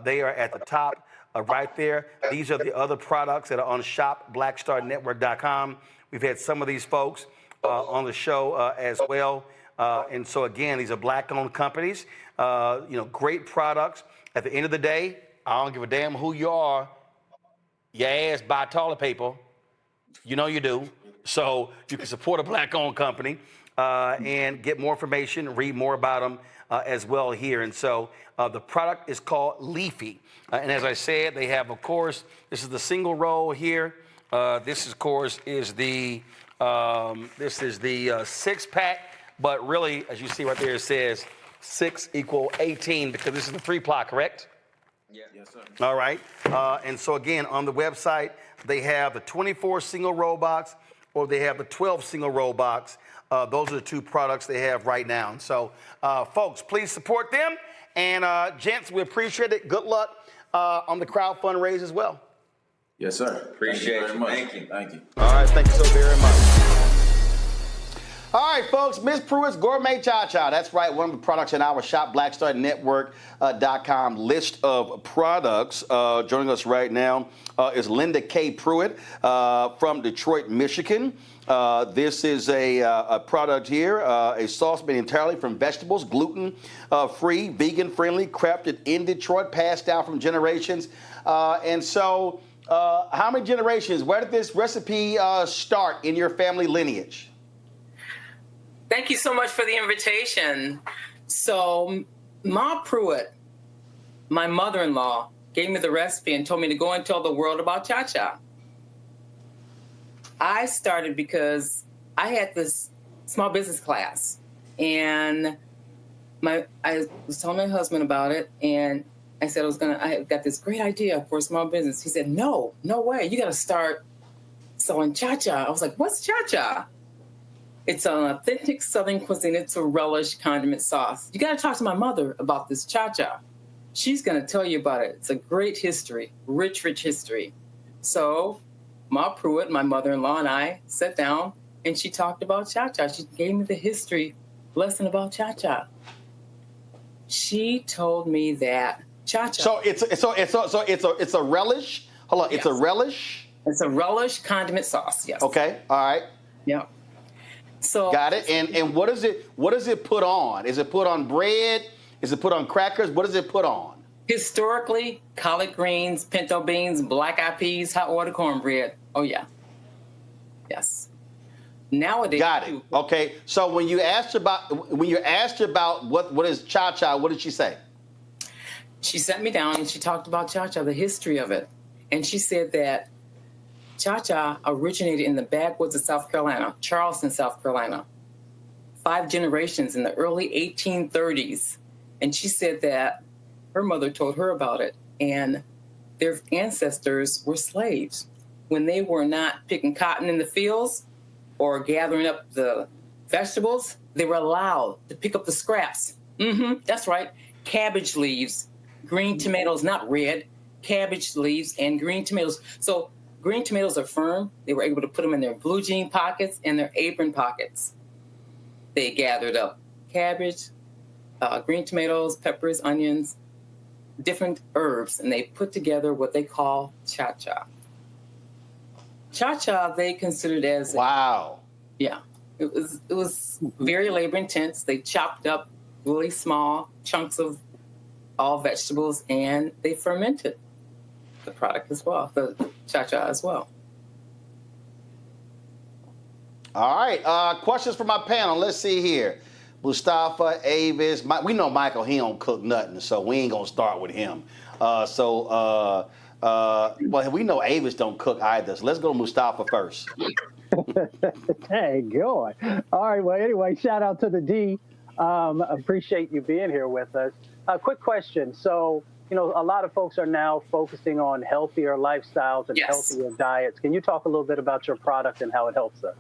they are at the top. Right there. These are the other products that are on shopblackstarnetwork.com. We've had some of these folks on the show as well. And so, again, these are black-owned companies. Great products. At the end of the day, I don't give a damn who you are. Your ass buy toilet paper. You know you do. So you can support a black-owned company and get more information, read more about them as well here. And so the product is called Leafy. And as I said, they have, of course, this is the single roll here. This, of course, is the 6-pack. But really, as you see right there, it says 6 = 18 because this is the 3-ply, correct? Yeah. Yes, sir. All right. And so, again, on the website, they have the 24 single roll box or they have the 12 single roll box. Those are the two products they have right now. And so, folks, please support them. And, gents, we appreciate it. Good luck on the crowd fundraise as well. Yes, sir. Appreciate Thank you very much. Thank you. All right. Thank you so very much. All right, folks, Miss Pruitt's Gourmet Cha-Cha. That's right, one of the products in our Shop BlackStarNetwork.com list of products. Joining us right now is Linda K. Pruitt from Detroit, Michigan. This is a product here, a sauce made entirely from vegetables, gluten-free, vegan-friendly, crafted in Detroit, passed down from generations. And so how many generations, where did this recipe start in your family lineage? Thank you so much for the invitation. So Ma Pruitt, my mother-in-law, gave me the recipe and told me to go and tell the world about cha-cha. I started because I had this small business class and I was telling my husband about it and I said I got this great idea for a small business. He said, no way, you gotta start selling cha-cha. I was like, what's cha-cha? It's an authentic Southern cuisine. It's a relish condiment sauce. You got to talk to my mother about this cha-cha. She's going to tell you about it. It's a great history, rich history. So Ma Pruitt, my mother-in-law, and I sat down, and she talked about cha-cha. She gave me the history lesson about cha-cha. She told me that cha-cha. So it's a relish. Hold on, yes. It's a relish. It's a relish condiment sauce. Yes. Okay. All right. Yeah. So got it. And what is it put on? Is it put on bread? Is it put on crackers? What is it put on? Historically, collard greens, pinto beans, black-eyed peas, hot water cornbread. Oh yeah. Yes. Nowadays. Got it. Okay. So when you asked about what is cha-cha, what did she say? She sat me down and she talked about cha-cha, the history of it. And she said that cha-cha originated in the backwoods of South Carolina, Charleston, South Carolina, 5 generations in the early 1830s. And she said that her mother told her about it. And their ancestors were slaves. When they were not picking cotton in the fields or gathering up the vegetables, they were allowed to pick up the scraps. That's right. Cabbage leaves, green tomatoes, not red, cabbage leaves and green tomatoes. So green tomatoes are firm. They were able to put them in their blue jean pockets and their apron pockets. They gathered up cabbage, green tomatoes, peppers, onions, different herbs, and they put together what they call cha-cha. Cha-cha, they considered as wow. Yeah, it was very labor intense. They chopped up really small chunks of all vegetables, and they fermented the product as well, the cha-cha as well. All right, questions for my panel. Let's see here. Mustafa, Avis, we know Michael, he don't cook nothing, so we ain't gonna start with him. Well, we know Avis don't cook either, so let's go to Mustafa first. Hey, good. All right, well, anyway, shout out to the D. Appreciate you being here with us. A quick question. So, a lot of folks are now focusing on healthier lifestyles and healthier diets. Can you talk a little bit about your product and how it helps us?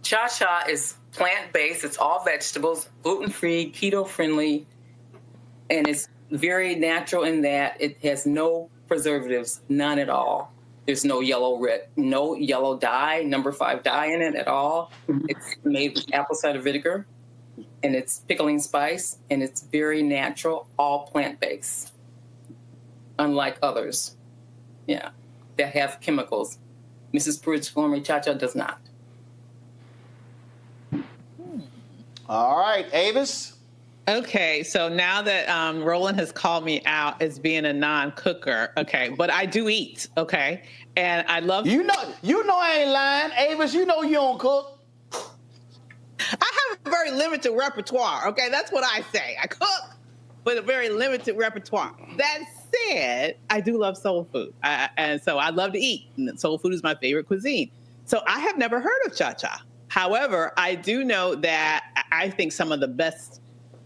Cha-cha is plant-based. It's all vegetables, gluten-free, keto-friendly, and it's very natural in that it has no preservatives, none at all. There's no yellow dye, number 5 dye in it at all. It's made with apple cider vinegar, and it's pickling spice, and it's very natural, all plant-based, unlike others, that have chemicals. Mrs. Pruitt's Gourmet Cha-Cha does not. All right, Avis. Okay, so now that Roland has called me out as being a non-cooker, okay, but I do eat, okay, and I love. You know, I ain't lying, Avis. You know you don't cook. I have a very limited repertoire. Okay, that's what I say. I cook, but a very limited repertoire. That said, I do love soul food, and so I love to eat. And soul food is my favorite cuisine. So I have never heard of cha-cha. However, I do know that I think some of the best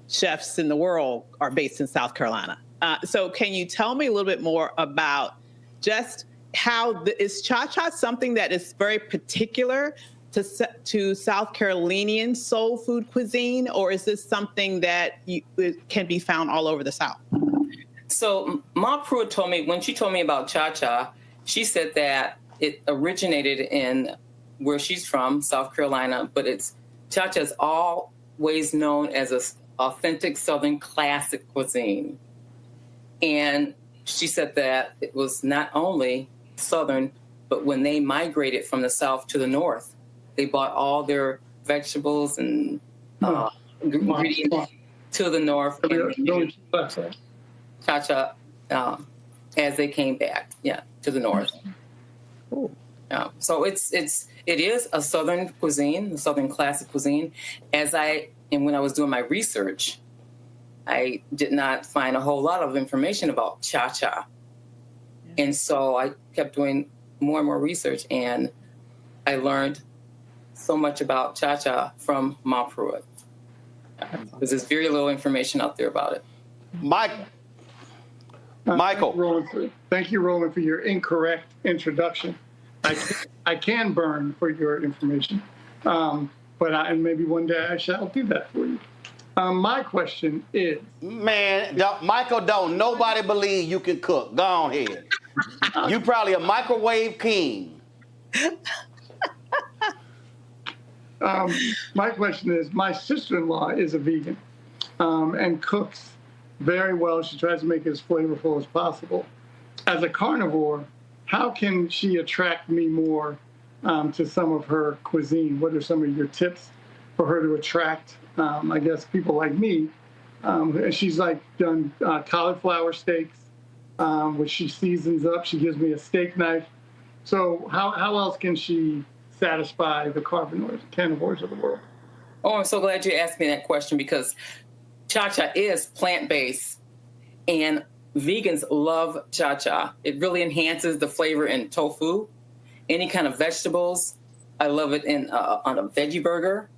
chefs in the world are based in South Carolina. So can you tell me a little bit more about just how is cha-cha something that is very particular to South Carolinian soul food cuisine, or is this something that it can be found all over the South? So Ma Pruitt told me, when she told me about cha-cha, she said that it originated in where she's from, South Carolina, but cha-cha is always known as an authentic Southern classic cuisine. And she said that it was not only Southern, but when they migrated from the South to the North, they bought all their vegetables and ingredients to the North and cha-cha as they came back, to the North. So it is a Southern cuisine, a Southern classic cuisine. And when I was doing my research, I did not find a whole lot of information about cha-cha. And so I kept doing more and more research, and I learned so much about cha-cha from Ma Pruitt. Because there's very little information out there about it. Michael. Thank you, Roland, for your incorrect introduction. I can burn for your information, but maybe one day I shall do that for you. My question is... Man, Michael, don't nobody believe you can cook. Go on ahead. You probably a microwave king. My question is, my sister-in-law is a vegan and cooks very well. She tries to make it as flavorful as possible. As a carnivore, how can she attract me more to some of her cuisine? What are some of your tips for her to attract, I guess, people like me? She's done cauliflower steaks, which she seasons up. She gives me a steak knife. So how else can she satisfy the carnivores of the world? Oh, I'm so glad you asked me that question, because cha-cha is plant-based, and vegans love cha-cha. It really enhances the flavor in tofu, any kind of vegetables. I love it on a veggie burger.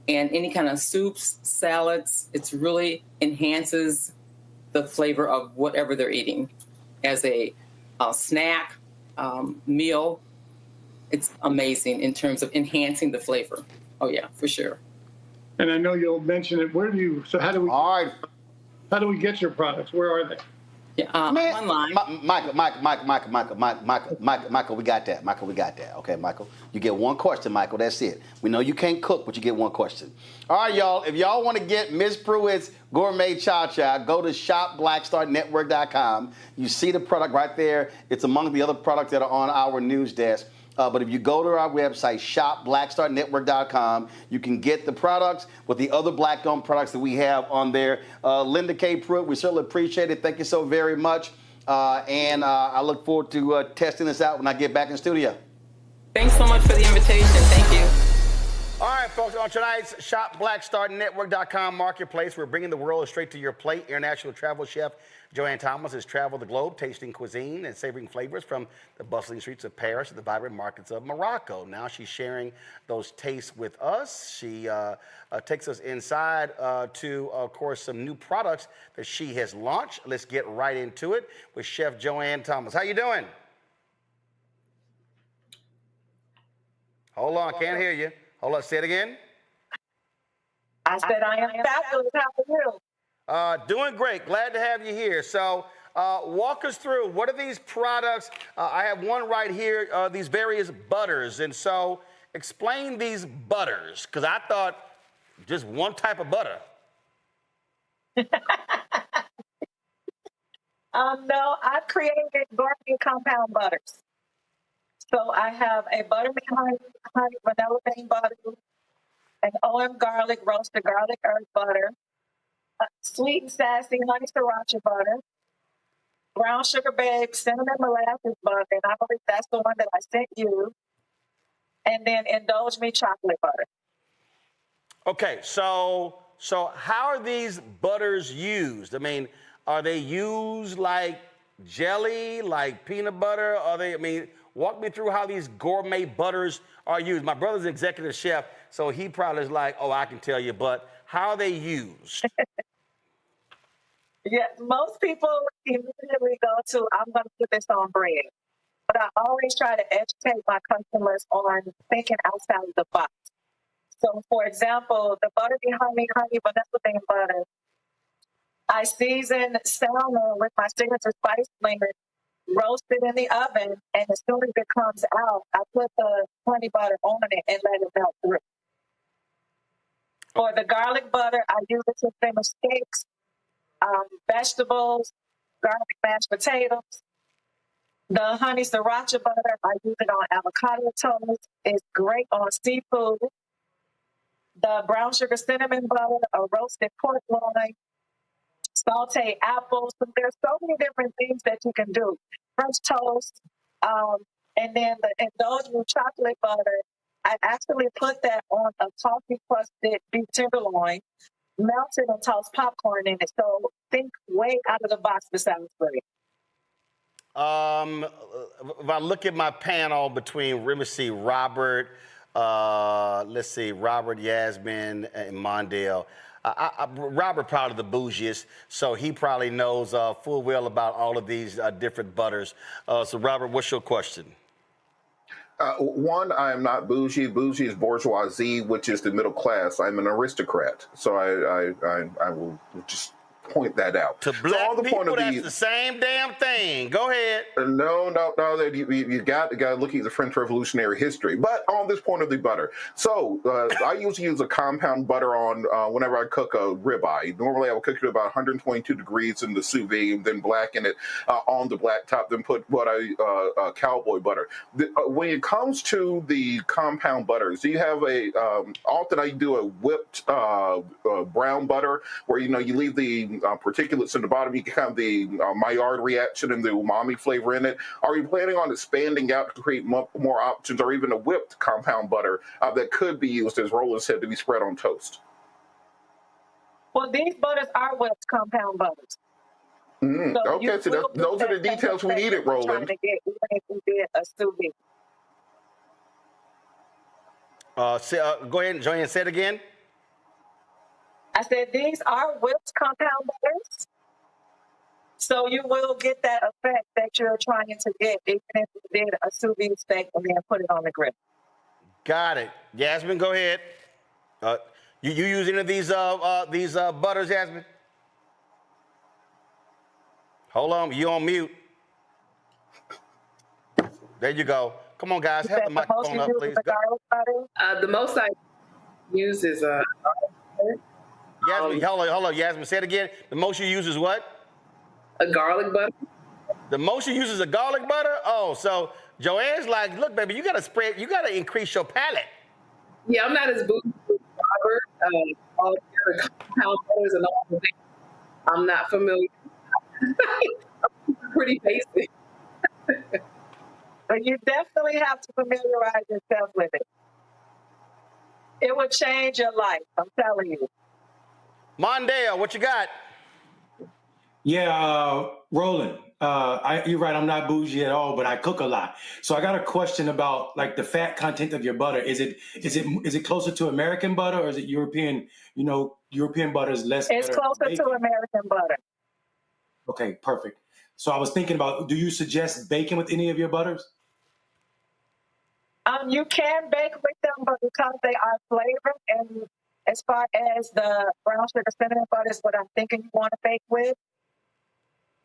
and any kind of soups, salads. It really enhances the flavor of whatever they're eating as a snack, meal. It's amazing in terms of enhancing the flavor. Oh yeah, for sure. And I know you'll mention it. How do we get your products? Where are they? Yeah, online. Michael, we got that. Michael, we got that. Okay, Michael. You get one question, Michael. That's it. We know you can't cook, but you get one question. All right, y'all. If y'all want to get Miss Pruitt's Gourmet Chow Chow, go to shopblackstarnetwork.com. You see the product right there. It's among the other products that are on our news desk. But if you go to our website, shopblackstarnetwork.com, you can get the products with the other Black-owned products that we have on there. Linda K. Pruitt, we certainly appreciate it. Thank you so very much. And I look forward to testing this out when I get back in studio. Thanks so much for the invitation. Thank you. All right, folks, on tonight's ShopBlackStarNetwork.com marketplace, we're bringing the world straight to your plate. International travel chef Joanne Thomas has traveled the globe, tasting cuisine and savoring flavors from the bustling streets of Paris to the vibrant markets of Morocco. Now she's sharing those tastes with us. She takes us inside to, of course, some new products that she has launched. Let's get right into it with Chef Joanne Thomas. How you doing? Hold on, can't hear you. Hold on, say it again. I said I am fabulous. How are you? Doing great. Glad to have you here. So walk us through, what are these products? I have one right here, these various butters. And so explain these butters, because I thought just one type of butter. No, I've created gourmet compound butters. So I have a buttermilk honey vanilla bean butter, an OM garlic roasted garlic herb butter, sweet and sassy honey sriracha butter, brown sugar baked cinnamon molasses butter, and I believe that's the one that I sent you, and then indulge me chocolate butter. Okay, so how are these butters used? I mean, are they used like jelly, like peanut butter? Walk me through how these gourmet butters are used. My brother's an executive chef, so he probably is like, oh, I can tell you, but how are they used? Yeah, most people immediately go to, I'm going to put this on bread. But I always try to educate my customers on thinking outside of the box. So, for example, the butter behind me, honey vanilla bean butter, I season salmon with my signature spice blend, roast it in the oven, and as soon as it comes out, I put the honey butter on it and let it melt through. For the garlic butter, I use it to finish steaks, vegetables, garlic mashed potatoes. The honey sriracha butter, I use it on avocado toast. It's great on seafood. The brown sugar cinnamon butter, a roasted pork loin, sauteed apples. So there's so many different things that you can do. French toast, and then the indulge me chocolate butter. I actually put that on a coffee crusted beef tenderloin, melted and tossed popcorn in it. So think way out of the box besides bread. If I look at my panel between Robert, Robert, Yasmin, and Mondale. Robert probably the bougiest, so he probably knows full well about all of these different butters. So Robert, what's your question? One, I am not bougie. Bougie is bourgeoisie, which is the middle class. I'm an aristocrat, so I will just point that out. To black people, that's the same damn thing. Go ahead. No. You got to look at the French Revolutionary history. But on this point of the butter, so I usually use a compound butter on whenever I cook a ribeye. Normally, I will cook it about 122 degrees in the sous vide, and then blacken it on the black top. Then put cowboy butter. When it comes to the compound butters, do you have often I do a whipped brown butter where you leave the particulates in the bottom, you can have the Maillard reaction and the umami flavor in it. Are you planning on expanding out to create more options, or even a whipped compound butter that could be used, as Roland said, to be spread on toast? Well, these butters are whipped compound butters. So okay, so those are the details we needed, Roland. Go ahead, Joanne, say it again. I said these are whipped compound butters. So you will get that effect that you're trying to get, even if you did a sous vide steak and then put it on the grill. Got it. Jasmine, go ahead. You use any of these butters, Jasmine? Hold on, you on mute. There you go. Come on, guys, have the microphone up, please. The most I use is Jasmine, hold on, Jasmine. Say it again. The most you use is what? a garlic butter. The most you use is a garlic butter? Oh, so Joanne's like, look, baby, you gotta increase your palate. Yeah, I'm not as bougie as Robert. All the other compound butters and all the things. I'm not familiar. Pretty basic. But you definitely have to familiarize yourself with it. It will change your life, I'm telling you. Mondale, what you got? Yeah, Roland, you're right. I'm not bougie at all, but I cook a lot. So I got a question about like the fat content of your butter. Is it closer to American butter, or is it European? You know, European butter is less. It's closer to American butter. Okay, perfect. So I was thinking about, do you suggest bacon with any of your butters? You can bake with them, but because they are flavored, and as far as the brown sugar cinnamon butter is what I'm thinking you want to bake with,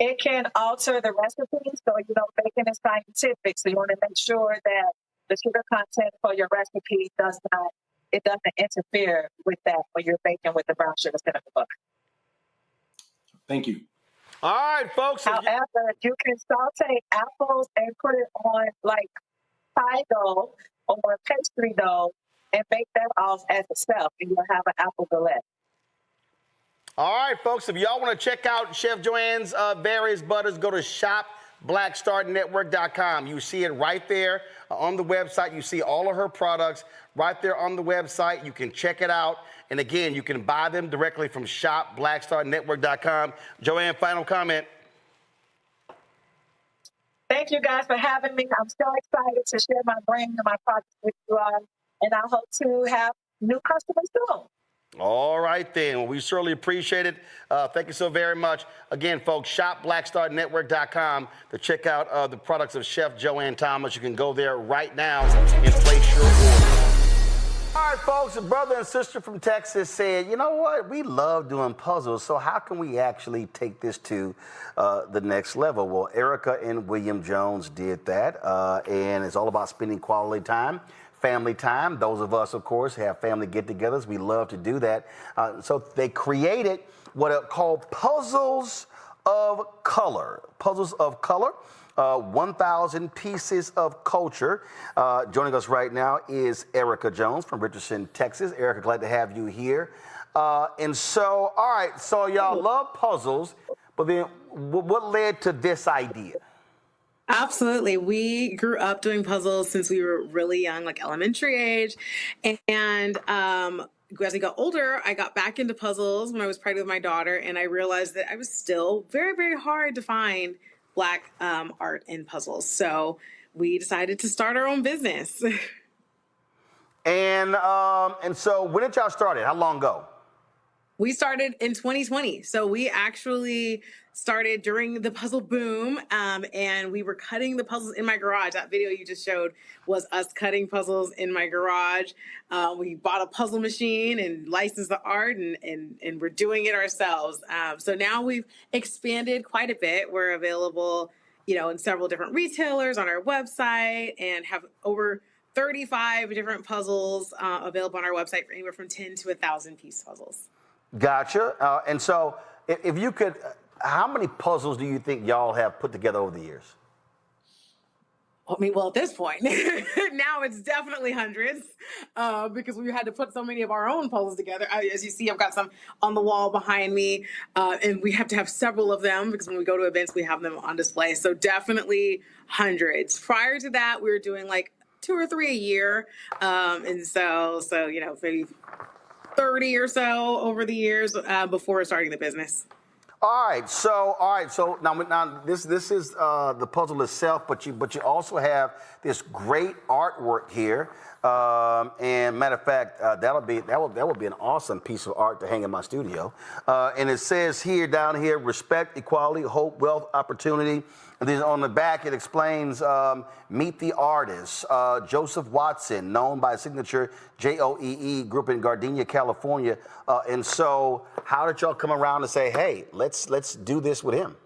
it can alter the recipe. So, you know, bacon is scientific. So you want to make sure that the sugar content for your recipe doesn't interfere with that when you're baking with the brown sugar cinnamon butter. Thank you. All right, folks. However, you can saute apples and put it on like pie dough or pastry dough and bake that off as itself, and you'll have an apple galette. All right, folks, if y'all want to check out Chef Joanne's various butters, go to shopblackstarnetwork.com. You see it right there on the website. You see all of her products right there on the website. You can check it out. And again, you can buy them directly from shopblackstarnetwork.com. Joanne, final comment. Thank you guys for having me. I'm so excited to share my brand and my products with you all. And I hope to have new customers soon. All right, then. Well, we certainly appreciate it. Thank you so very much. Again, folks, shopblackstarnetwork.com to check out the products of Chef Joanne Thomas. You can go there right now and place your order. All right, folks, a brother and sister from Texas said, you know what? We love doing puzzles, so how can we actually take this to the next level? Well, Erica and William Jones did that, and it's all about spending quality time. Family time. Those of us, of course, have family get-togethers. We love to do that. So they created what are called puzzles of color. Puzzles of color. 1,000 pieces of culture. Joining us right now is Erica Jones from Richardson, Texas. Erica, glad to have you here. And so, all right, so y'all love puzzles, but then what led to this idea? Absolutely. We grew up doing puzzles since we were really young, like elementary age. And as we got older, I got back into puzzles when I was pregnant with my daughter, and I realized that I was still very, very hard to find Black art in puzzles. So we decided to start our own business. And so when did y'all start it? How long ago? We started in 2020. So we actually started during the puzzle boom, and we were cutting the puzzles in my garage. That video you just showed was us cutting puzzles in my garage. We bought a puzzle machine and licensed the art, and we're doing it ourselves. So now we've expanded quite a bit. We're available, you know, in several different retailers on our website, and have over 35 different puzzles available on our website for anywhere from 10 to 1,000 piece puzzles. Gotcha. And so if you could, how many puzzles do you think y'all have put together over the years? I mean, well, at this point, now it's definitely hundreds because we had to put so many of our own puzzles together. As you see, I've got some on the wall behind me, and we have to have several of them because when we go to events, we have them on display. So definitely hundreds. Prior to that, we were doing like 2 or 3 a year. And so, you know, maybe 30 or so over the years before starting the business. All right. So now this is the puzzle itself, but you also have this great artwork here. And matter of fact, that would be an awesome piece of art to hang in my studio. And it says here, down here, respect, equality, hope, wealth, opportunity. And then on the back, it explains, meet the artist, Joseph Watson, known by signature JOEE, grew up in Gardenia, California. And so how did y'all come around and say, hey, let's do this with him?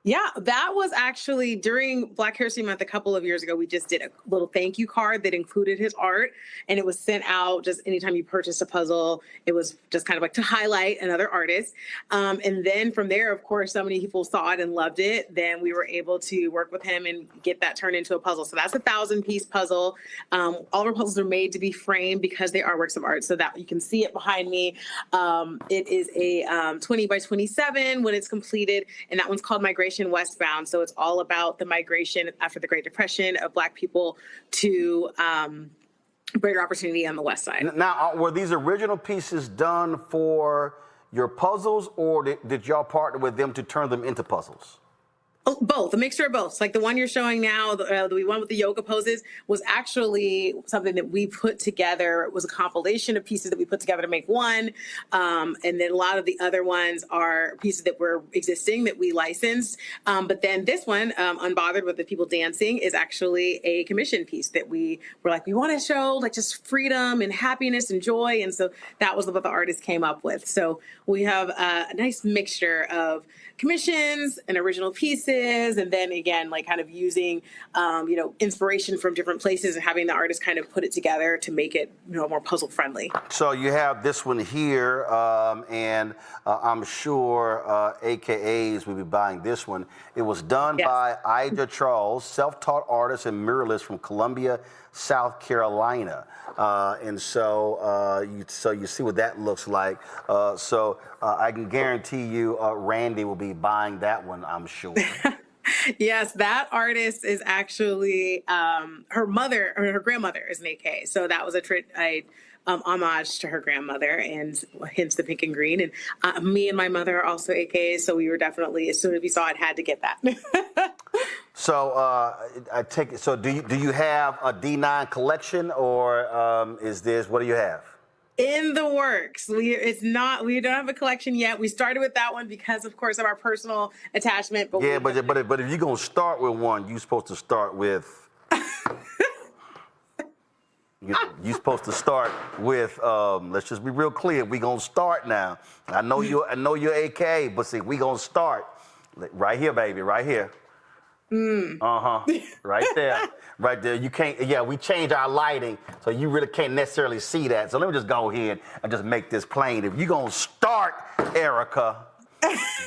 Yeah, that was actually during Black History Month a couple of years ago. We just did a little thank you card that included his art, and it was sent out just anytime you purchased a puzzle. It was just kind of like to highlight another artist. And then from there, of course, so many people saw it and loved it. Then we were able to work with him and get that turned into a puzzle. So that's a 1,000-piece puzzle. All of our puzzles are made to be framed because they are works of art, so that you can see it behind me. It is a 20 by 27 when it's completed, and that one's called Migration Westbound. So it's all about the migration after the Great Depression of Black people to greater opportunity on the West Side. Now, were these original pieces done for your puzzles, or did y'all partner with them to turn them into puzzles? Oh, both, a mixture of both. Like the one you're showing now, the one with the yoga poses, was actually something that we put together. It was a compilation of pieces that we put together to make one. And then a lot of the other ones are pieces that were existing that we licensed. But then this one, Unbothered with the People Dancing, is actually a commission piece that we were like, we want to show like just freedom and happiness and joy. And so that was what the artist came up with. So we have a nice mixture of commissions and original pieces, and then again, like kind of using, inspiration from different places and having the artist kind of put it together to make it, more puzzle friendly. So you have this one here, and I'm sure AKAs will be buying this one. It was done by Ida Charles, self-taught artist and muralist from Columbia, South Carolina. And so you see what that looks like. So I can guarantee you Randy will be buying that one, I'm sure. Yes, that artist is actually her mother, or her grandmother is an AK. So that was a homage to her grandmother, and hence the pink and green. And me and my mother are also AKs, so we were definitely, as soon as we saw it, had to get that. So I take it. So do you have a D9 collection, or is this, what do you have? In the works. We don't have a collection yet. We started with that one because, of course, of our personal attachment. But yeah, but if you're gonna start with one, you're supposed to start with. You're supposed to start with. Let's just be real clear. We gonna start now. I know you're AK, but see, we gonna start right here, baby, right here. Right there. Right there. You can't, we changed our lighting, so you really can't necessarily see that. So let me just go ahead and just make this plain. If you're going to start, Erica,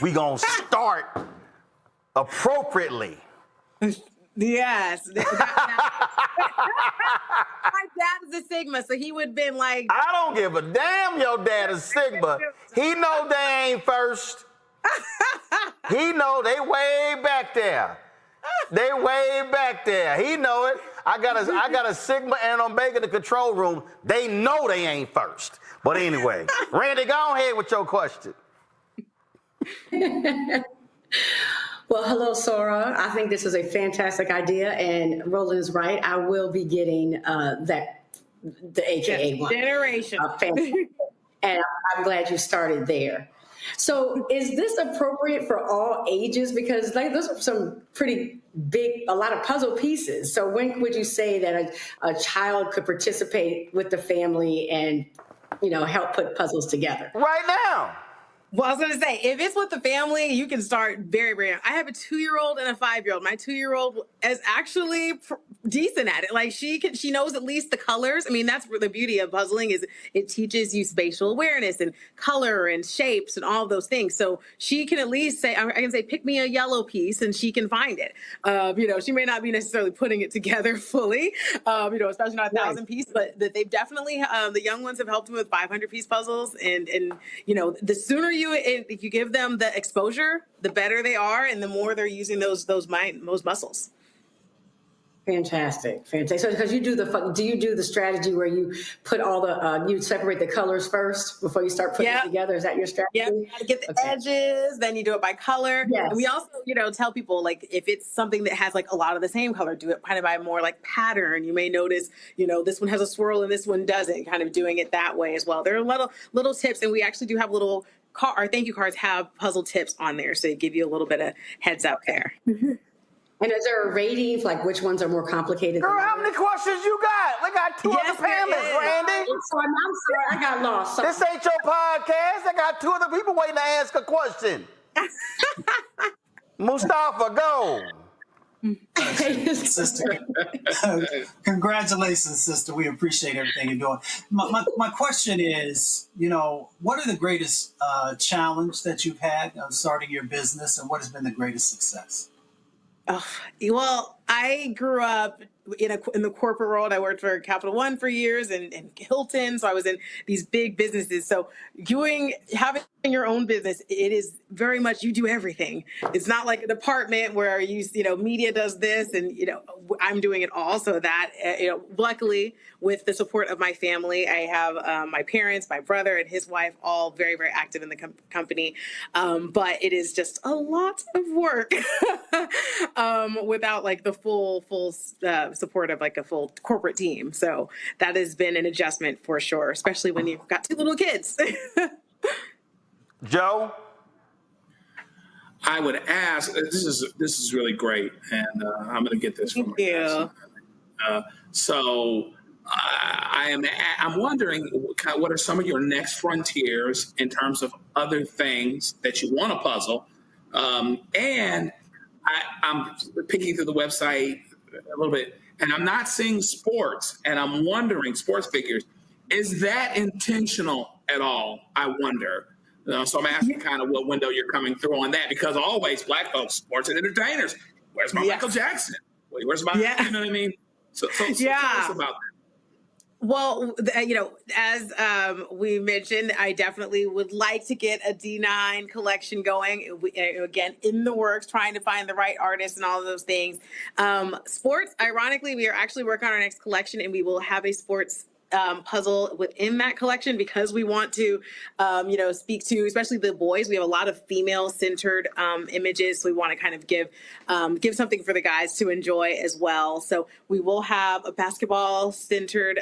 we going to start appropriately. Yes. My dad is a Sigma, so he would have been like... I don't give a damn your dad is Sigma. He know they ain't first. He know they way back there. They way back there. He know it. I got a Sigma and an Omega in the control room. They know they ain't first. But anyway, Randy, go ahead with your question. Well, hello, Sora. I think this is a fantastic idea, and Roland is right. I will be getting the AKA one. Generation. And I'm glad you started there. So is this appropriate for all ages? Because those are some pretty big, a lot of puzzle pieces. So when would you say that a child could participate with the family and, help put puzzles together? Right now. Well, I was going to say, if it's with the family, you can start very, very young. I have a 2-year-old and a 5-year-old. My 2-year-old is actually decent at it. Like she knows at least the colors. I mean, that's the beauty of puzzling, is it teaches you spatial awareness and color and shapes and all of those things. So she can at least say, I can say, pick me a yellow piece, and she can find it. She may not be necessarily putting it together fully, especially not a 1,000-piece, but they've definitely, the young ones have helped me with 500-piece puzzles. And the sooner you give them the exposure, the better they are, and the more they're using those muscles. Fantastic. So because you do do you do the strategy where you put all the, you separate the colors first before you start putting it together? Is that your strategy? Yeah, you gotta get the edges, then you do it by color. Yes. And we also, tell people like if it's something that has like a lot of the same color, do it kind of by more like pattern. You may notice, this one has a swirl and this one doesn't, kind of doing it that way as well. There are little tips, and we actually do have our thank you cards have puzzle tips on there, so they give you a little bit of heads up there. And is there a rating, like which ones are more complicated? Girl, how many questions you got? We got two other panelists, Randy. I'm sorry, I got lost. This ain't your podcast. I got two other people waiting to ask a question. Mustafa, go. Sister, congratulations, sister. We appreciate everything you're doing. My question is, what are the greatest challenge that you've had starting your business, and what has been the greatest success? Oh, well, I grew up in the corporate world. I worked for Capital One for years and Hilton. So I was in these big businesses. So having your own business, it is very much you do everything. It's not like a department where media does this and I'm doing it all. So that luckily with the support of my family, I have my parents, my brother, and his wife all very, very active in the company. But it is just a lot of work without like the full support of like a full corporate team. So that has been an adjustment for sure, especially when you've got two little kids. Joe? I would ask, this is really great, and I'm going to get this from you. I'm wondering what are some of your next frontiers in terms of other things that you want to puzzle, and I'm picking through the website a little bit, and I'm not seeing sports, and I'm wondering, sports figures, is that intentional at all? I wonder. So I'm asking kind of what window you're coming through on that, because always Black folks, sports and entertainers. Where's my Michael Jackson? Where's my, you know what I mean? So tell us about that. Well, as we mentioned, I definitely would like to get a D9 collection going. Again, in the works, trying to find the right artists and all of those things. Sports, ironically, we are actually working on our next collection, and we will have a sports puzzle within that collection, because we want to, speak to especially the boys. We have a lot of female-centered images, so we want to kind of give something for the guys to enjoy as well. So we will have a basketball-centered,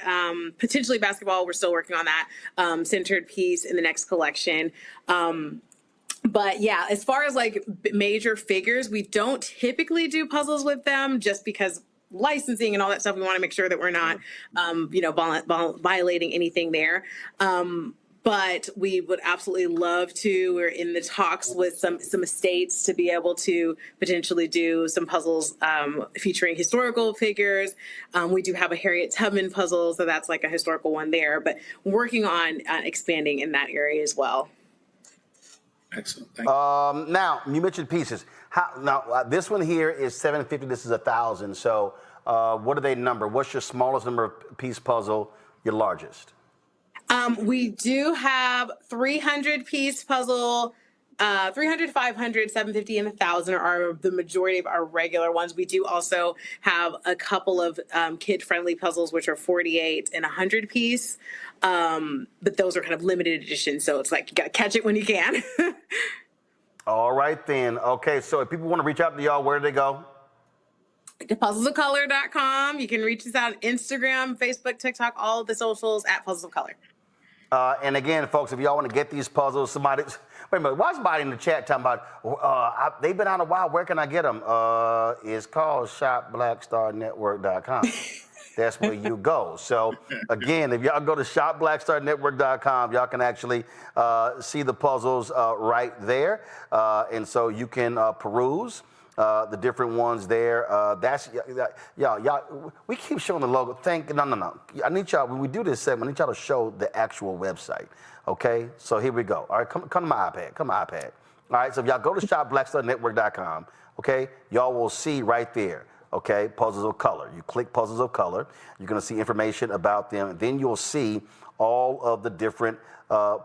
potentially basketball. We're still working on that centered piece in the next collection. But yeah, as far as like major figures, we don't typically do puzzles with them just because licensing and all that stuff. We want to make sure that we're not, violating anything there. But we would absolutely love to. We're in the talks with some estates to be able to potentially do some puzzles featuring historical figures. We do have a Harriet Tubman puzzle, so that's like a historical one there. But we're working on expanding in that area as well. Excellent. Thank you. Now, you mentioned pieces. This one here is 750. This is 1,000. So what do they number? What's your smallest number of piece puzzle, your largest? We do have 300 piece puzzle, 300, 500, 750, and 1,000 are the majority of our regular ones. We do also have a couple of kid-friendly puzzles, which are 48 and 100 piece. But those are kind of limited edition, so it's like you gotta catch it when you can. All right then. Okay, so if people want to reach out to y'all, where do they go? puzzlesofcolor.com. You can reach us out on Instagram, Facebook, TikTok, all of the socials at Puzzles of Color. And again, folks, if y'all want to get these puzzles, wait a minute, watch somebody in the chat talking about, they've been out a while, where can I get them? It's called shopblackstarnetwork.com. That's where you go. So again, if y'all go to shopblackstarnetwork.com, y'all can actually see the puzzles right there. And so you can peruse the different ones there. Y'all, we keep showing the logo. No. I need y'all, when we do this segment, I need y'all to show the actual website. Okay, so here we go. All right, come to my iPad. All right, so if y'all go to shopblackstarnetwork.com, okay, y'all will see right there. okay, Puzzles of Color. You click Puzzles of Color, you're going to see information about them. Then you'll see all of the different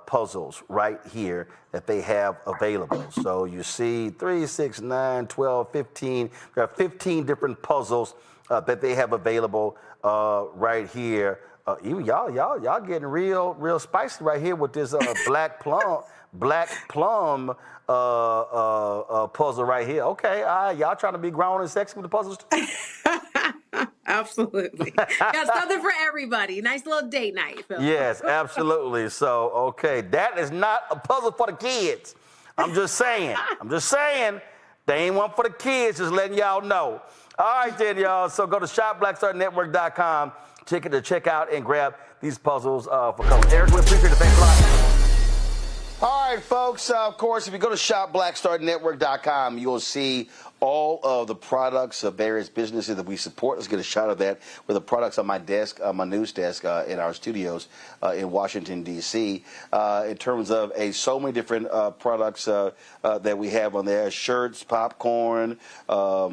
puzzles right here that they have available. So you see 3, 6, 9, 12, 15. There are 15 different puzzles that they have available right here. Even y'all getting real spicy right here with this black plum puzzle right here. Okay, y'all trying to be grown and sexy with the puzzles? Absolutely. Got something for everybody. Nice little date night, Phil. Yes, absolutely. So, okay, that is not a puzzle for the kids. I'm just saying. They ain't one for the kids, just letting y'all know. All right, then, y'all. So go to shopblackstarnetwork.com. Check out and grab these puzzles for color. Eric, we appreciate it. Thanks a lot. All right, folks. Of course, if you go to shopblackstarnetwork.com, you'll see all of the products of various businesses that we support. Let's get a shot of that with the products on my desk, my news desk in our studios in Washington, D.C. In terms of so many different products that we have on there. Shirts, popcorn,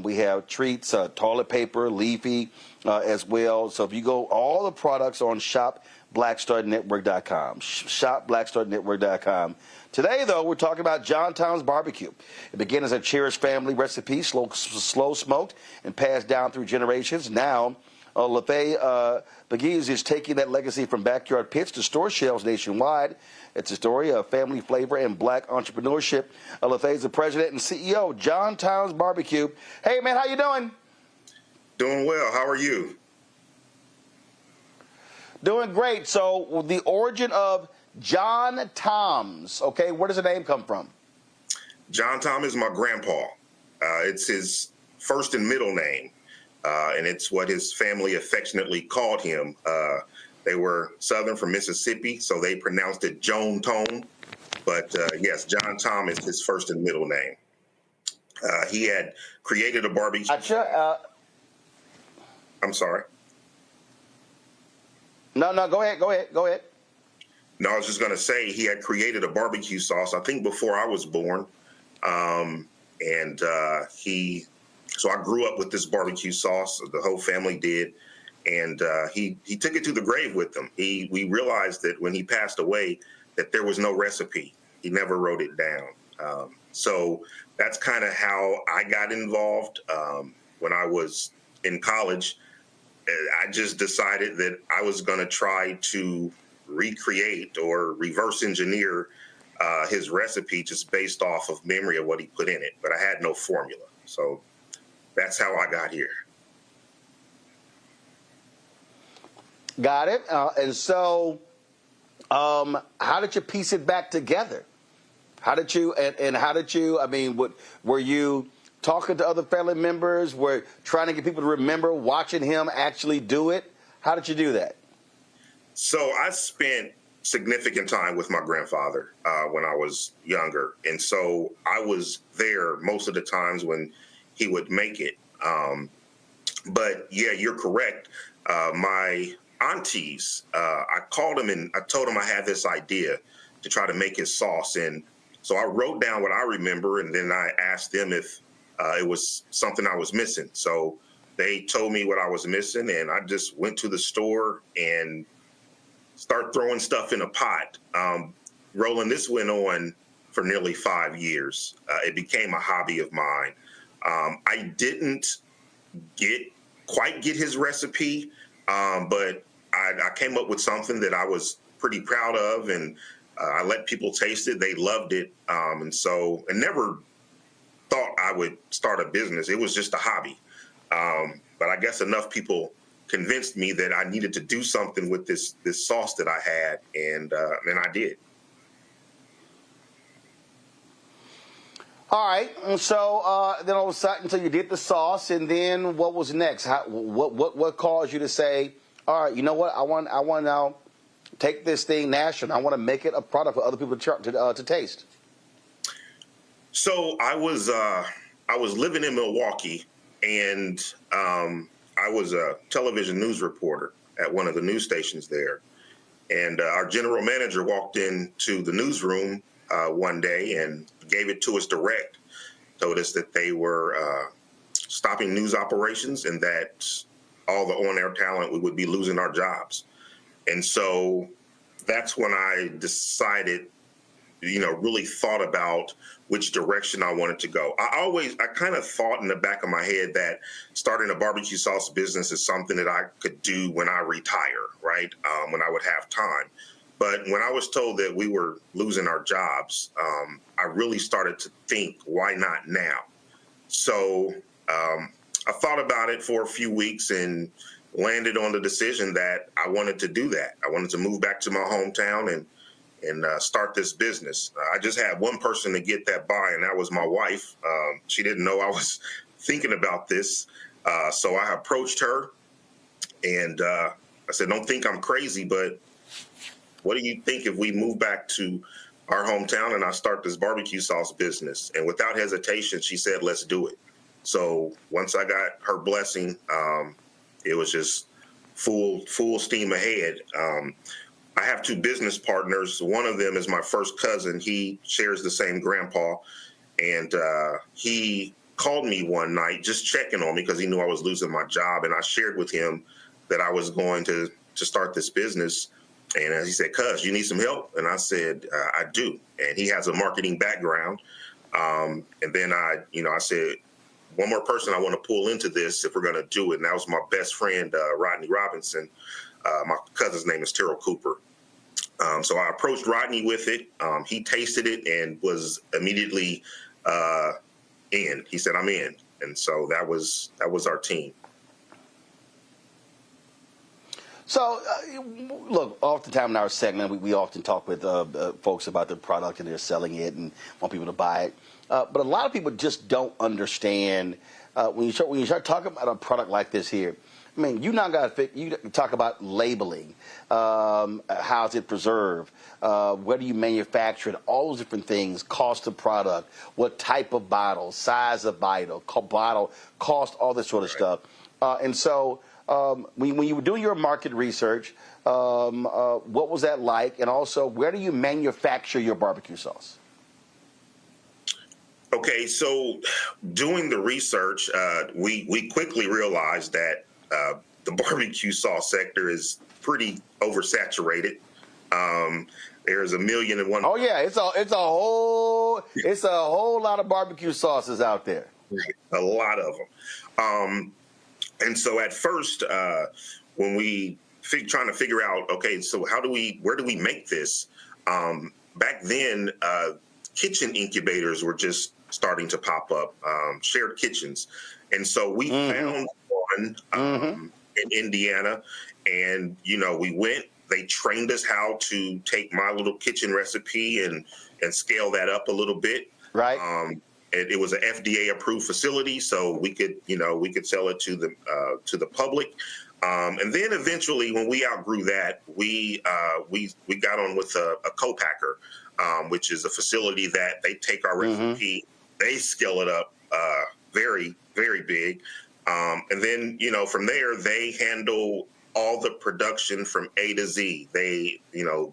we have treats, toilet paper, Leafy as well. So if you go, all the products on shopblackstarnetwork.com. Shopblackstarnetwork.com. Today, though, we're talking about John Tom's Barbecue. It began as a cherished family recipe, slow smoked and passed down through generations. Now, Lefay Pegues is taking that legacy from backyard pits to store shelves nationwide. It's a story of family flavor and black entrepreneurship. Lefay is the president and CEO of John Tom's Barbecue. Hey, man, how you doing? Doing well. How are you? Doing great. So the origin of John Tom's, okay, where does the name come from? John Tom is my grandpa. It's his first and middle name, and it's what his family affectionately called him. They were Southern from Mississippi, so they pronounced it Joan Tone. But yes, John Tom is his first and middle name. He had created a barbecue. I'm sorry. No, go ahead. No, I was just going to say he had created a barbecue sauce, I think before I was born. So I grew up with this barbecue sauce. The whole family did. And he took it to the grave with him. We realized that when he passed away that there was no recipe. He never wrote it down. So that's kind of how I got involved. When I was in college, I just decided that I was going to try to recreate or reverse engineer his recipe just based off of memory of what he put in it. But I had no formula. So that's how I got here. Got it. And so how did you piece it back together? How did you, I mean, were you talking to other family members? Were trying to get people to remember watching him actually do it? How did you do that? So I spent significant time with my grandfather when I was younger. And so I was there most of the times when he would make it. But yeah, you're correct. My aunties, I called them and I told them I had this idea to try to make his sauce. And so I wrote down what I remember, and then I asked them if it was something I was missing. So they told me what I was missing, and I just went to the store and started throwing stuff in a pot. Roland, this went on for nearly 5 years. It became a hobby of mine. I didn't quite get his recipe, but I came up with something that I was pretty proud of, and I let people taste it. They loved it. And so I never thought I would start a business. It was just a hobby. But I guess enough people convinced me that I needed to do something with this sauce that I had, and I did. All right. And so then all of a sudden, so you did the sauce, and then what was next? What caused you to say, all right, you know what? I want to now take this thing national. I want to make it a product for other people to taste. So I was living in Milwaukee, and I was a television news reporter at one of the news stations there. And our general manager walked into the newsroom one day and gave it to us direct. Told us that they were stopping news operations and that all the on-air talent, we would be losing our jobs. And so that's when I decided, really thought about which direction I wanted to go. I kind of thought in the back of my head that starting a barbecue sauce business is something that I could do when I retire, right? When I would have time. But when I was told that we were losing our jobs, I really started to think, why not now? So I thought about it for a few weeks and landed on the decision that I wanted to do that. I wanted to move back to my hometown and start this business. I just had one person to get that by, and that was my wife. She didn't know I was thinking about this. So I approached her and I said, don't think I'm crazy, but what do you think if we move back to our hometown and I start this barbecue sauce business? And without hesitation, she said, let's do it. So once I got her blessing, it was just full steam ahead. I have two business partners. One of them is my first cousin. He shares the same grandpa. And he called me one night just checking on me because he knew I was losing my job. And I shared with him that I was going to start this business. And he said, cuz, you need some help? And I said, I do. And he has a marketing background. And then I said, one more person I want to pull into this if we're going to do it. And that was my best friend, Rodney Robinson. My cousin's name is Terrell Cooper. So I approached Rodney with it. He tasted it and was immediately in. He said, I'm in. And so that was our team. So, look, oftentimes in our segment, we often talk with folks about the product and they're selling it and want people to buy it. But a lot of people just don't understand when you start talking about a product like this here. I mean, you talk about labeling, how's it preserved, where do you manufacture it, all those different things, cost of product, what type of bottle, size of bottle, cost, all this sort of stuff. And so when you were doing your market research, what was that like? And also, where do you manufacture your barbecue sauce? Okay, so doing the research, we quickly realized that the barbecue sauce sector is pretty oversaturated. There's 1,000,001. Oh yeah, it's a whole lot of barbecue sauces out there. A lot of them. And so at first, when we trying to figure out, okay, so where do we make this? Back then, kitchen incubators were just starting to pop up, shared kitchens. And so we found one in Indiana, and, we went, they trained us how to take my little kitchen recipe and scale that up a little bit. Right. It was an FDA approved facility, so we could sell it to the public. And then eventually, when we outgrew that, we got on with a co-packer, which is a facility that they take our recipe, they scale it up very, very big. And then, from there, they handle all the production from A to Z. They,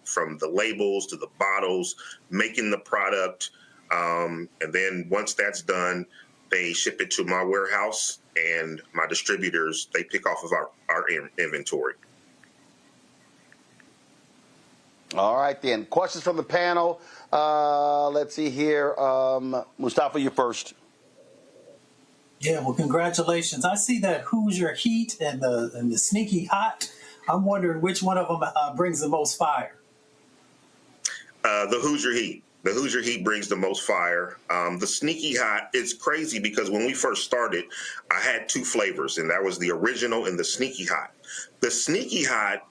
from the labels to the bottles, making the product. And then once that's done, they ship it to my warehouse, and my distributors, they pick off of our inventory. All right, then. Questions from the panel. Let's see here. Mustafa, you first. Yeah, well, congratulations. I see that Hoosier Heat and the Sneaky Hot. I'm wondering which one of them brings the most fire. The Hoosier Heat. The Hoosier Heat brings the most fire. The Sneaky Hot, it's crazy because when we first started, I had two flavors, and that was the original and the Sneaky Hot. The Sneaky Hot,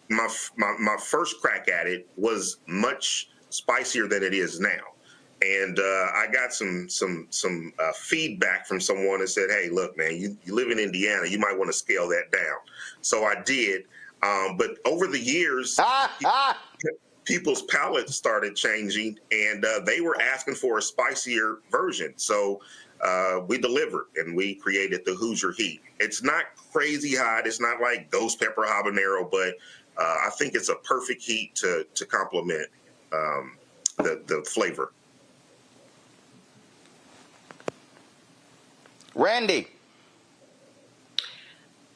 my first crack at it was much spicier than it is now. And I got some feedback from someone that said, hey, look, man, you live in Indiana. You might want to scale that down. So I did. But over the years, people's palates started changing, and they were asking for a spicier version. So we delivered, and we created the Hoosier Heat. It's not crazy hot. It's not like ghost pepper habanero, but I think it's a perfect heat to complement the flavor. Randy.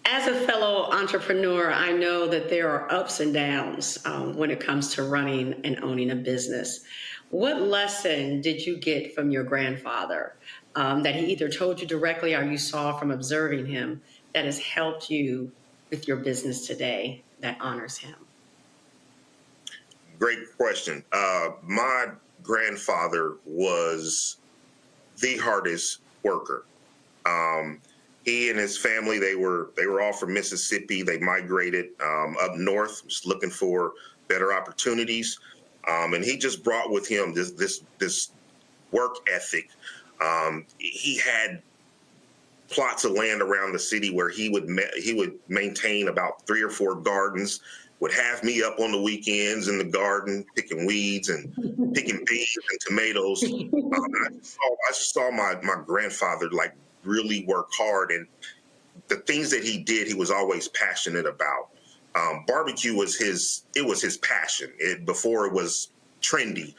As a fellow entrepreneur, I know that there are ups and downs when it comes to running and owning a business. What lesson did you get from your grandfather that he either told you directly or you saw from observing him that has helped you with your business today that honors him? Great question. My grandfather was the hardest worker. He and his family, they were all from Mississippi. They migrated up north, just looking for better opportunities. And he just brought with him this work ethic. He had plots of land around the city where he would maintain about 3 or 4 gardens, would have me up on the weekends in the garden picking weeds and picking beans and tomatoes. I saw my grandfather like really work hard, and the things that he did, he was always passionate about. Barbecue was his passion. Before it was trendy,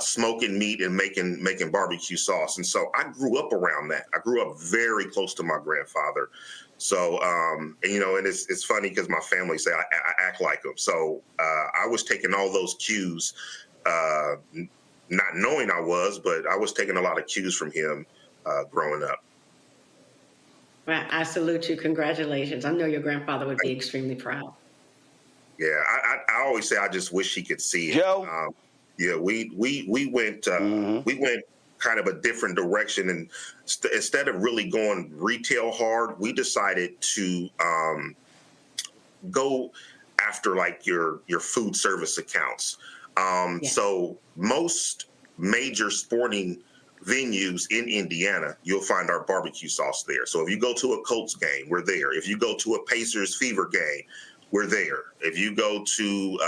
smoking meat and making barbecue sauce. And so I grew up around that. I grew up very close to my grandfather. So, and it's funny because my family say I act like him. So I was taking all those cues, not knowing but I was taking a lot of cues from him growing up. Well, I salute you. Congratulations. I know your grandfather would be extremely proud. Yeah, I always say I just wish he could see it. Joe? Yeah, we went kind of a different direction, and instead of really going retail hard, we decided to go after like your food service accounts. So most major sporting venues in Indiana, you'll find our barbecue sauce there. So if you go to a Colts game, we're there. If you go to a Pacers Fever game, we're there. If you go to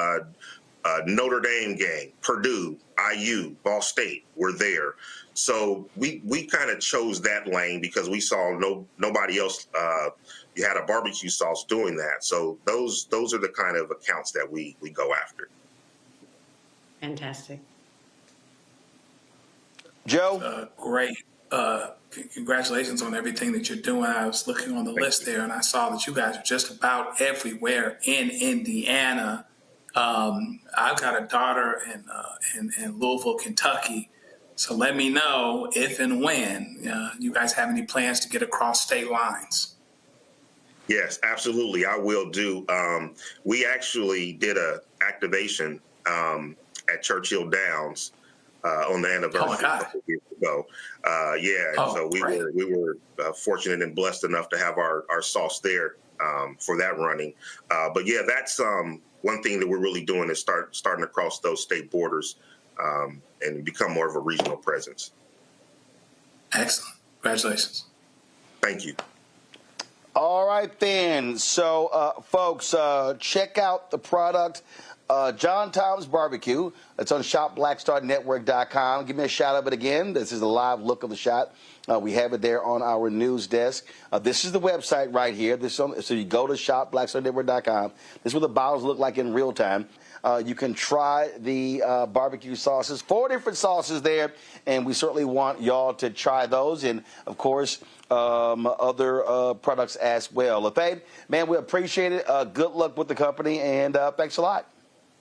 Notre Dame game, Purdue, IU, Ball State, we're there. So we kind of chose that lane because we saw nobody else. You had a barbecue sauce doing that. So those are the kind of accounts that we go after. Fantastic. Joe? Great. Congratulations on everything that you're doing. I was looking on the list there, and I saw that you guys are just about everywhere in Indiana. I've got a daughter in Louisville, Kentucky. So let me know if and when you guys have any plans to get across state lines. Yes, absolutely. I will do. We actually did a activation at Churchill Downs on the anniversary a couple years ago. So we were fortunate and blessed enough to have our sauce there for that running. But yeah, that's one thing that we're really doing is starting to cross those state borders and become more of a regional presence. Excellent. Congratulations. Thank you. All right, then. So, folks, check out the product, John Tom's Barbecue. It's on shopblackstarnetwork.com. Give me a shot of it again. This is a live look of the shot. We have it there on our news desk. This is the website right here. So you go to shopblackstarnetwork.com. This is what the bottles look like in real time. You can try the barbecue sauces, 4 different sauces there, and we certainly want y'all to try those. And, of course, other products as well. LaFave, man, we appreciate it. Good luck with the company, and thanks a lot.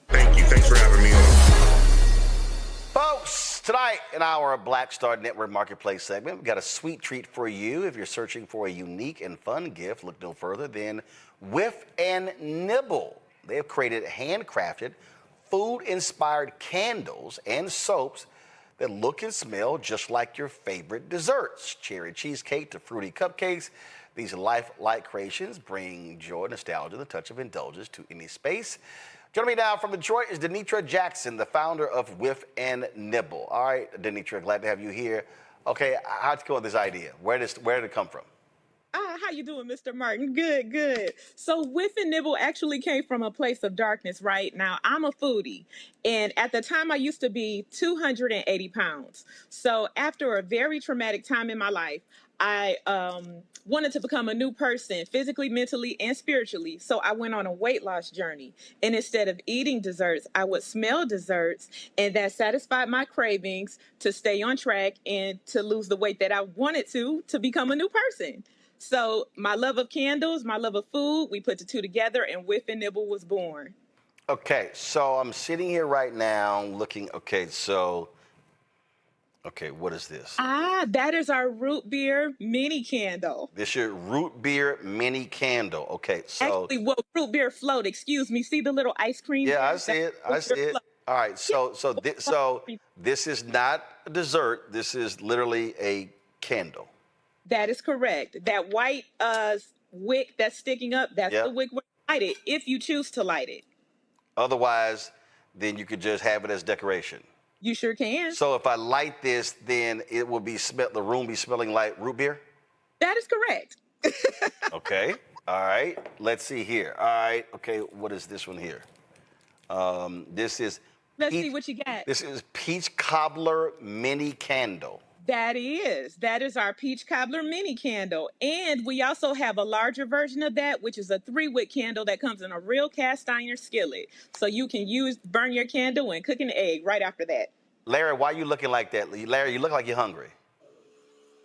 Thank you. Thanks for having me on. Folks, tonight in our Black Star Network Marketplace segment, we've got a sweet treat for you. If you're searching for a unique and fun gift, look no further than Whiff and Nibble. They have created handcrafted, food-inspired candles and soaps that look and smell just like your favorite desserts. Cherry cheesecake to fruity cupcakes. These lifelike creations bring joy, nostalgia, and a touch of indulgence to any space. Joining me now from Detroit is Denitra Jackson, the founder of Whiff and Nibble. All right, Denitra, glad to have you here. Okay, how'd you come up with this idea? Where did it come from? How you doing, Mr. Martin? Good. So Whiff and Nibble actually came from a place of darkness, right? Now, I'm a foodie, and at the time I used to be 280 pounds. So after a very traumatic time in my life, I wanted to become a new person physically, mentally, and spiritually. So I went on a weight loss journey. And instead of eating desserts, I would smell desserts, and that satisfied my cravings to stay on track and to lose the weight that I wanted to become a new person. So my love of candles, my love of food, we put the two together, and Whiff and Nibble was born. Okay, so I'm sitting here right now looking. Okay, what is this? That is our root beer mini candle. This is your root beer mini candle. Okay, so Actually, well, root beer float, excuse me. See the little ice cream? yeah, I there? see it. That's I root see beer it. float. All right, so this is not a dessert. This is literally a candle. That is correct. That white wick that's sticking up, that's Yep. the wick where you light it, if you choose to light it. Otherwise, then you could just have it as decoration. You sure can. So if I light this, then it will be the room be smelling like root beer? That is correct. Okay. All right. Let's see here. All right. Okay. What is this one here? This is Let's see what you got. This is peach cobbler mini candle. That is our peach cobbler mini candle. And we also have a larger version of that, which is a 3-wick candle that comes in a real cast iron skillet. So you can burn your candle and cook an egg right after that. Larry, why are you looking like that? Larry, you look like you're hungry.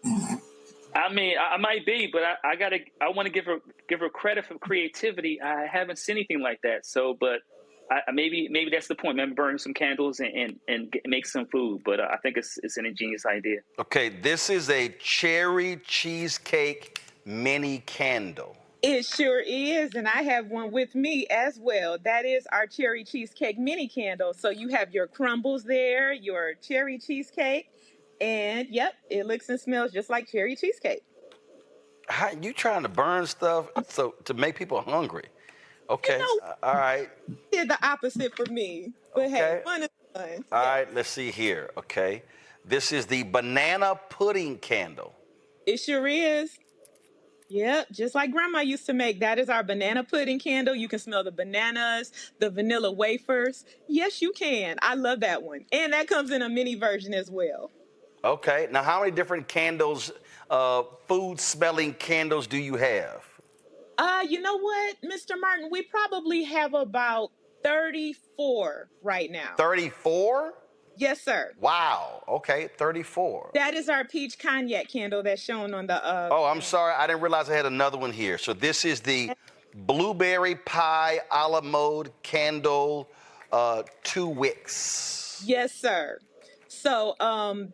I mean, I might be, but I want to give her credit for creativity. I haven't seen anything like that. So, but maybe that's the point. Maybe burn some candles and make some food. But I think it's an ingenious idea. Okay, this is a cherry cheesecake mini candle. It sure is, and I have one with me as well. That is our cherry cheesecake mini candle. So you have your crumbles there, your cherry cheesecake, and yep, it looks and smells just like cherry cheesecake. How you trying to burn stuff to make people hungry? Okay, all right. Did the opposite for me, but hey, fun is fun. All right, let's see here. Okay, this is the banana pudding candle. It sure is. Yep, just like Grandma used to make. That is our banana pudding candle. You can smell the bananas, the vanilla wafers. Yes, you can. I love that one. And that comes in a mini version as well. Okay, now how many different candles, food smelling candles do you have? You know what, Mr. Martin? We probably have about 34 right now. 34? Yes, sir. Wow. Okay, 34. That is our peach cognac candle that's shown on the. Oh, I'm sorry. I didn't realize I had another one here. So this is the blueberry pie a la mode candle, 2 wicks. Yes, sir. So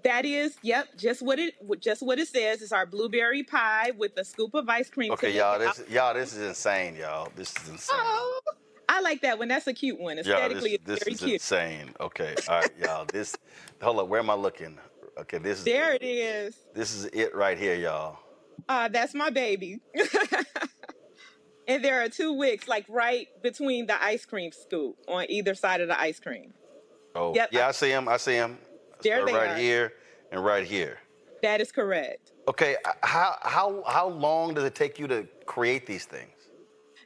that is, yep, just what it says. It's our blueberry pie with a scoop of ice cream. Okay, this is insane, y'all. This is insane. Oh, I like that one. That's a cute one. Aesthetically, this it's very is cute. insane. Okay, all right, y'all. Hold up. Where am I looking? Okay, There it is. This is it right here, y'all. That's my baby. And there are 2 wicks, like right between the ice cream scoop on either side of the ice cream. Oh, Yep. yeah, I see him. There they right are. here and right here. That is correct. Okay, how long does it take you to create these things?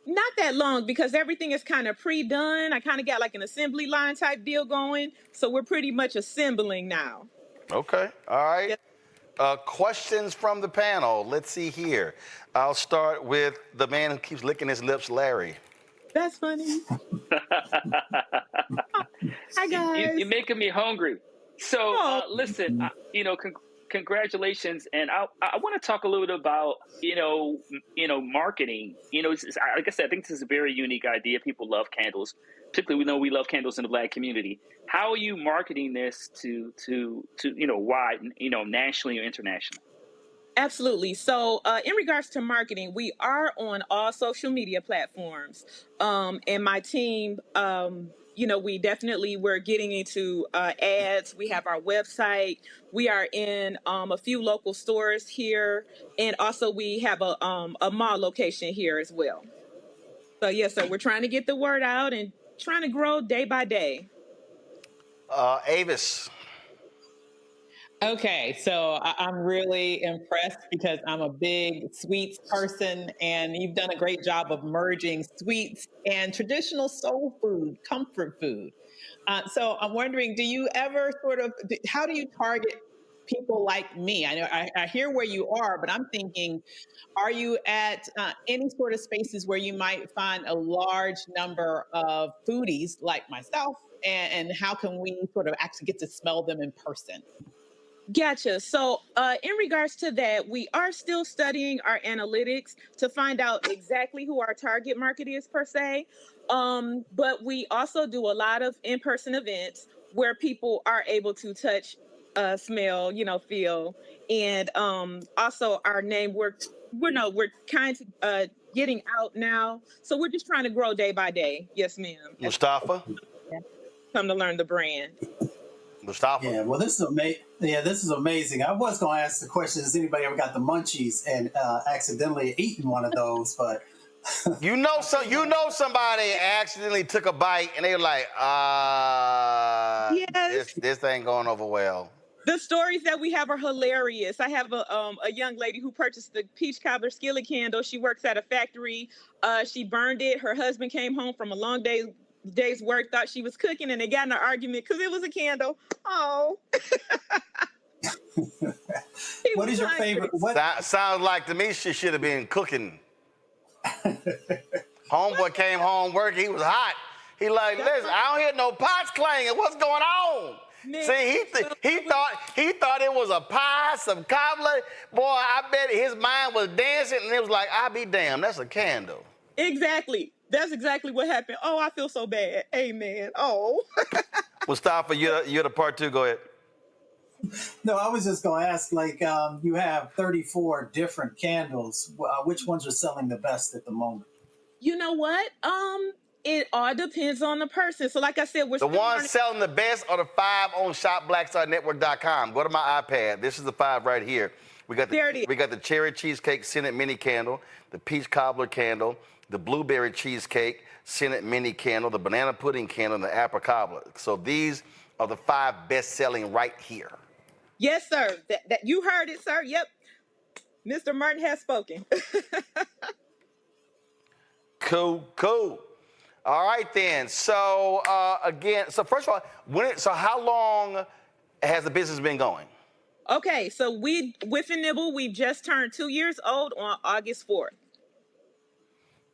Not that long because everything is kind of pre-done. I kind of got like an assembly line type deal going. So we're pretty much assembling now. Okay, all right. Yep. Questions from the panel. Let's see here. I'll start with the man who keeps licking his lips, Larry. That's funny. Hi, guys. You're making me hungry. So listen, congratulations, and I want to talk a little bit about marketing. Like I said, I think this is a very unique idea. People love candles, particularly we know we love candles in the Black community. How are you marketing this to wide, nationally or internationally? Absolutely. So in regards to marketing, we are on all social media platforms. And my team, we're getting into ads. We have our website. We are in a few local stores here. And also we have a mall location here as well. So, yes, so we're trying to get the word out and trying to grow day by day. Avis. Okay, so I'm really impressed because I'm a big sweets person, and you've done a great job of merging sweets and traditional soul food, comfort food. So I'm wondering, do you ever how do you target people like me? I know I hear where you are, but I'm thinking, are you at any sort of spaces where you might find a large number of foodies like myself? And how can we sort of actually get to smell them in person? Gotcha. So, in regards to that, we are still studying our analytics to find out exactly who our target market is per se. But we also do a lot of in-person events where people are able to touch, smell, feel, and also our name. We're kind of getting out now, so we're just trying to grow day by day. Yes, ma'am. Mustafa? Come to learn the brand. Mustafa? Yeah, well, this is amazing. I was going to ask the question, has anybody ever got the munchies and accidentally eaten one of those? But you know somebody accidentally took a bite and they were like, Yes. this ain't going over well. The stories that we have are hilarious. I have a young lady who purchased the peach cobbler skillet candle. She works at a factory. She burned it. Her husband came home from a long day's work, thought she was cooking, and they got in an argument because it was a candle. Oh. what is your favorite? Sounds like to me she should have been cooking. Homeboy came home working. He was hot. He like, listen, I don't hear no pots clanging. What's going on? Man, See, he thought it was a pie, some cobbler. Boy, I bet his mind was dancing, and it was like, I'll be damned, that's a candle. Exactly. That's exactly what happened. Oh, I feel so bad. Amen. Oh. Mustafa, you're the part two. Go ahead. No, I was just going to ask, like, you have 34 different candles. Which ones are selling the best at the moment? You know what? It all depends on the person. So like I said, we're the ones selling the best are the 5 on shopblackstarnetwork.com. Go to my iPad. This is the 5 right here. We got the cherry cheesecake scented mini candle, the peach cobbler candle, the blueberry cheesecake scented mini candle, the banana pudding candle, and the apple cobbler. So these are the 5 best selling right here. Yes, sir. That you heard it, sir. Yep. Mr. Martin has spoken. Cool. All right then. So so first of all, how long has the business been going? Okay, so Whiff and Nibble, we've just turned 2 years old on August 4th.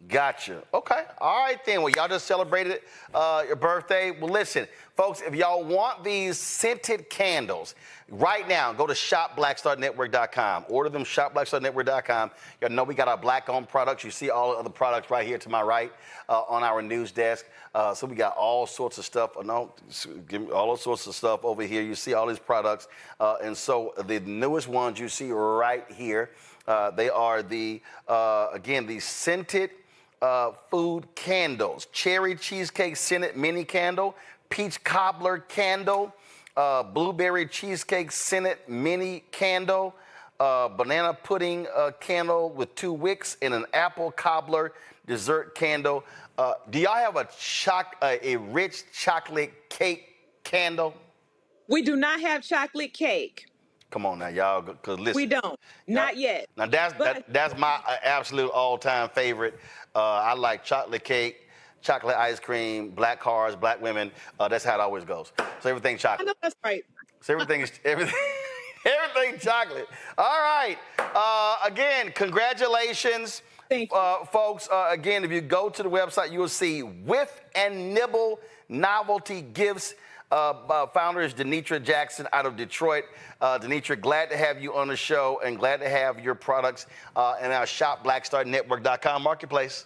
Gotcha. Okay. All right then. Well, y'all just celebrated your birthday. Well, listen, folks, if y'all want these scented candles, right now, go to shopblackstarnetwork.com. Order them, shopblackstarnetwork.com. Y'all know we got our black-owned products. You see all the other products right here to my right on our news desk. So we got all sorts of stuff. All sorts of stuff over here. You see all these products. And so the newest ones you see right here, they are the scented food candles. Cherry cheesecake scented mini candle, peach cobbler candle, blueberry cheesecake scented mini candle, banana pudding candle with 2 wicks, and an apple cobbler dessert candle. Do y'all have a rich chocolate cake candle? We do not have chocolate cake. Come on now, y'all, because listen. We don't. Not yet. Now, that's my absolute all-time favorite. I like chocolate cake, chocolate ice cream, black cars, black women. That's how it always goes. So everything chocolate. I know that's right. So everything chocolate. All right. Again, congratulations. Thank you. Folks. Again, if you go to the website, you will see Whiff and Nibble novelty gifts. Founder is Denitra Jackson out of Detroit. Denitra, glad to have you on the show and glad to have your products in our shopblackstarnetwork.com marketplace.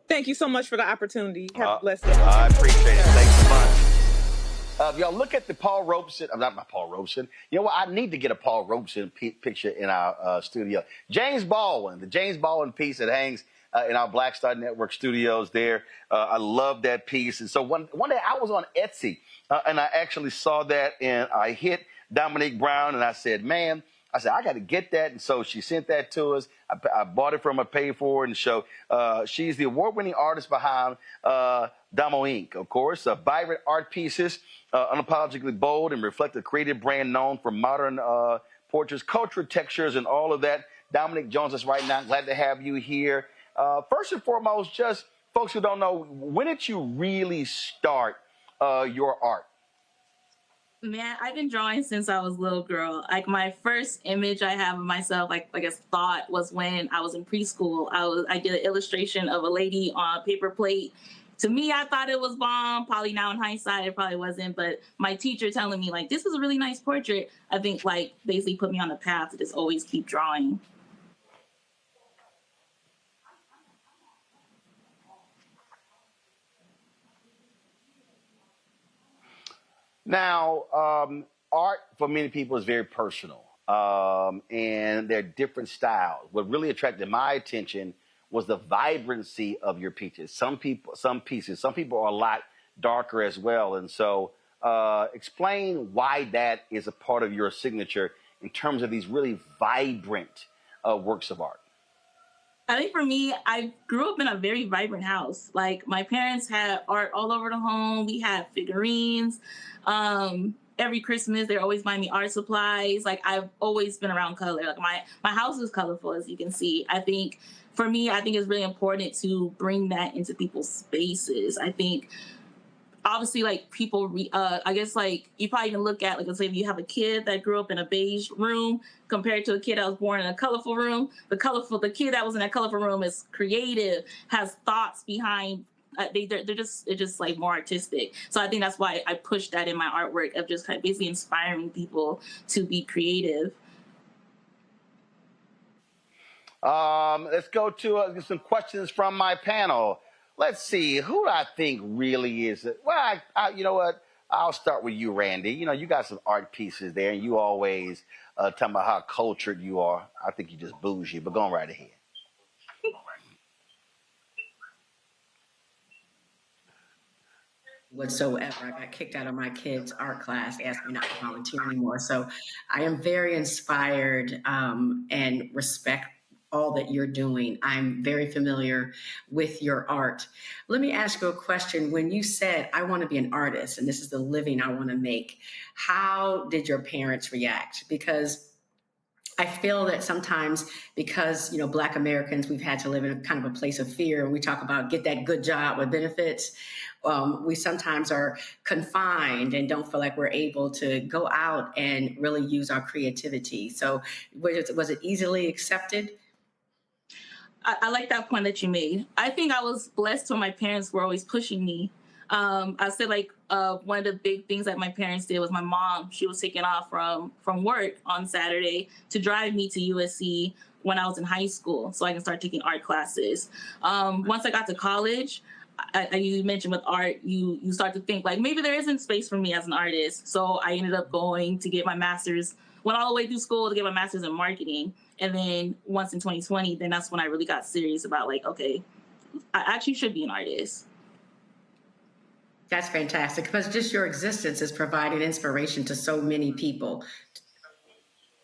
Thank you so much for the opportunity. Have a blessed day. I appreciate it. Thanks so much. Y'all look at the Paul Robeson. I'm not Paul Robeson. You know what? I need to get a Paul Robeson picture in our studio. James Baldwin, the James Baldwin piece that hangs in our Black Star Network studios there. I love that piece. And so one day I was on Etsy and I actually saw that and I hit Dominique Brown and I said, man, I got to get that. And so she sent that to us. I bought it from her, paid for it. And so she's the award-winning artist behind Damo Inc., of course. Vibrant art pieces, unapologetically bold and reflect a creative brand known for modern portraits, cultural textures, and all of that. Dominique joins us right now. Glad to have you here. First and foremost, just folks who don't know, when did you really start your art? Man, I've been drawing since I was a little girl. Like my first image I have of myself, like I guess thought, was when I was in preschool. I did an illustration of a lady on a paper plate. To me, I thought it was bomb. Probably now in hindsight, it probably wasn't. But my teacher telling me like, this is a really nice portrait, I think like basically put me on the path to just always keep drawing. Now, art for many people is very personal, and there are different styles. What really attracted my attention was the vibrancy of your pieces. Some people are a lot darker as well. And so, explain why that is a part of your signature in terms of these really vibrant works of art. I think for me, I grew up in a very vibrant house. Like my parents had art all over the home. We had figurines. Every Christmas, they're always buying me art supplies. Like I've always been around color. Like my house is colorful, as you can see. I think for me, I think it's really important to bring that into people's spaces. I think obviously like people, I guess like you probably even look at, like let's say if you have a kid that grew up in a beige room compared to a kid that was born in a colorful room, the kid that was in that colorful room is creative, has thoughts behind, they're just like more artistic. So I think that's why I push that in my artwork of just kind of basically inspiring people to be creative. Let's go to some questions from my panel. Let's see, who do I think really is it? Well, you know what? I'll start with you, Randy. You know, you got some art pieces there, and you always talking about how cultured you are. I think you just bougie, but go on right ahead. Whatsoever. I got kicked out of my kids' art class, asked me not to volunteer anymore. So I am very inspired and respect all that you're doing. I'm very familiar with your art. Let me ask you a question. When you said, I want to be an artist and this is the living I want to make, how did your parents react? Because I feel that sometimes because, Black Americans, we've had to live in a kind of a place of fear. And we talk about get that good job with benefits. We sometimes are confined and don't feel like we're able to go out and really use our creativity. So was it easily accepted? I like that point that you made. I think I was blessed when my parents were always pushing me. I said one of the big things that my parents did was my mom, she was taking off from work on Saturday to drive me to USC when I was in high school so I can start taking art classes. Once I got to college, you mentioned with art, you start to think like maybe there isn't space for me as an artist. So I ended up going to get my master's, went all the way through school to get my master's in marketing. And then once in 2020, then that's when I really got serious about like, okay, I actually should be an artist. That's fantastic because just your existence is providing inspiration to so many people.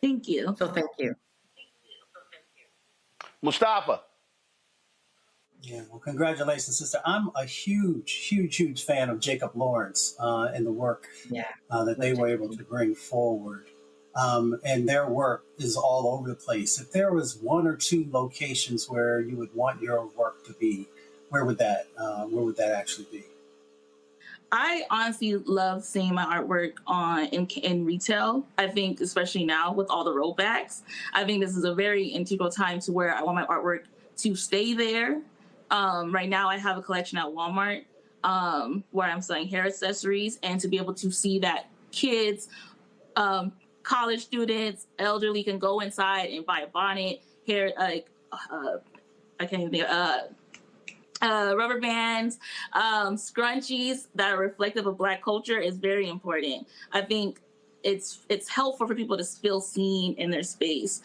Thank you. So thank you. Mustafa. Yeah, well, congratulations, sister. I'm a huge fan of Jacob Lawrence and the work that they were able to bring forward. And their work is all over the place. If there was one or two locations where you would want your work to be, where would that actually be? I honestly love seeing my artwork in retail. I think especially now with all the rollbacks, I think this is a very integral time to where I want my artwork to stay there. Right now I have a collection at Walmart where I'm selling hair accessories, and to be able to see that kids, college students, elderly can go inside and buy a bonnet, hair, I can't even think, rubber bands, scrunchies that are reflective of Black culture is very important. I think it's helpful for people to feel seen in their space.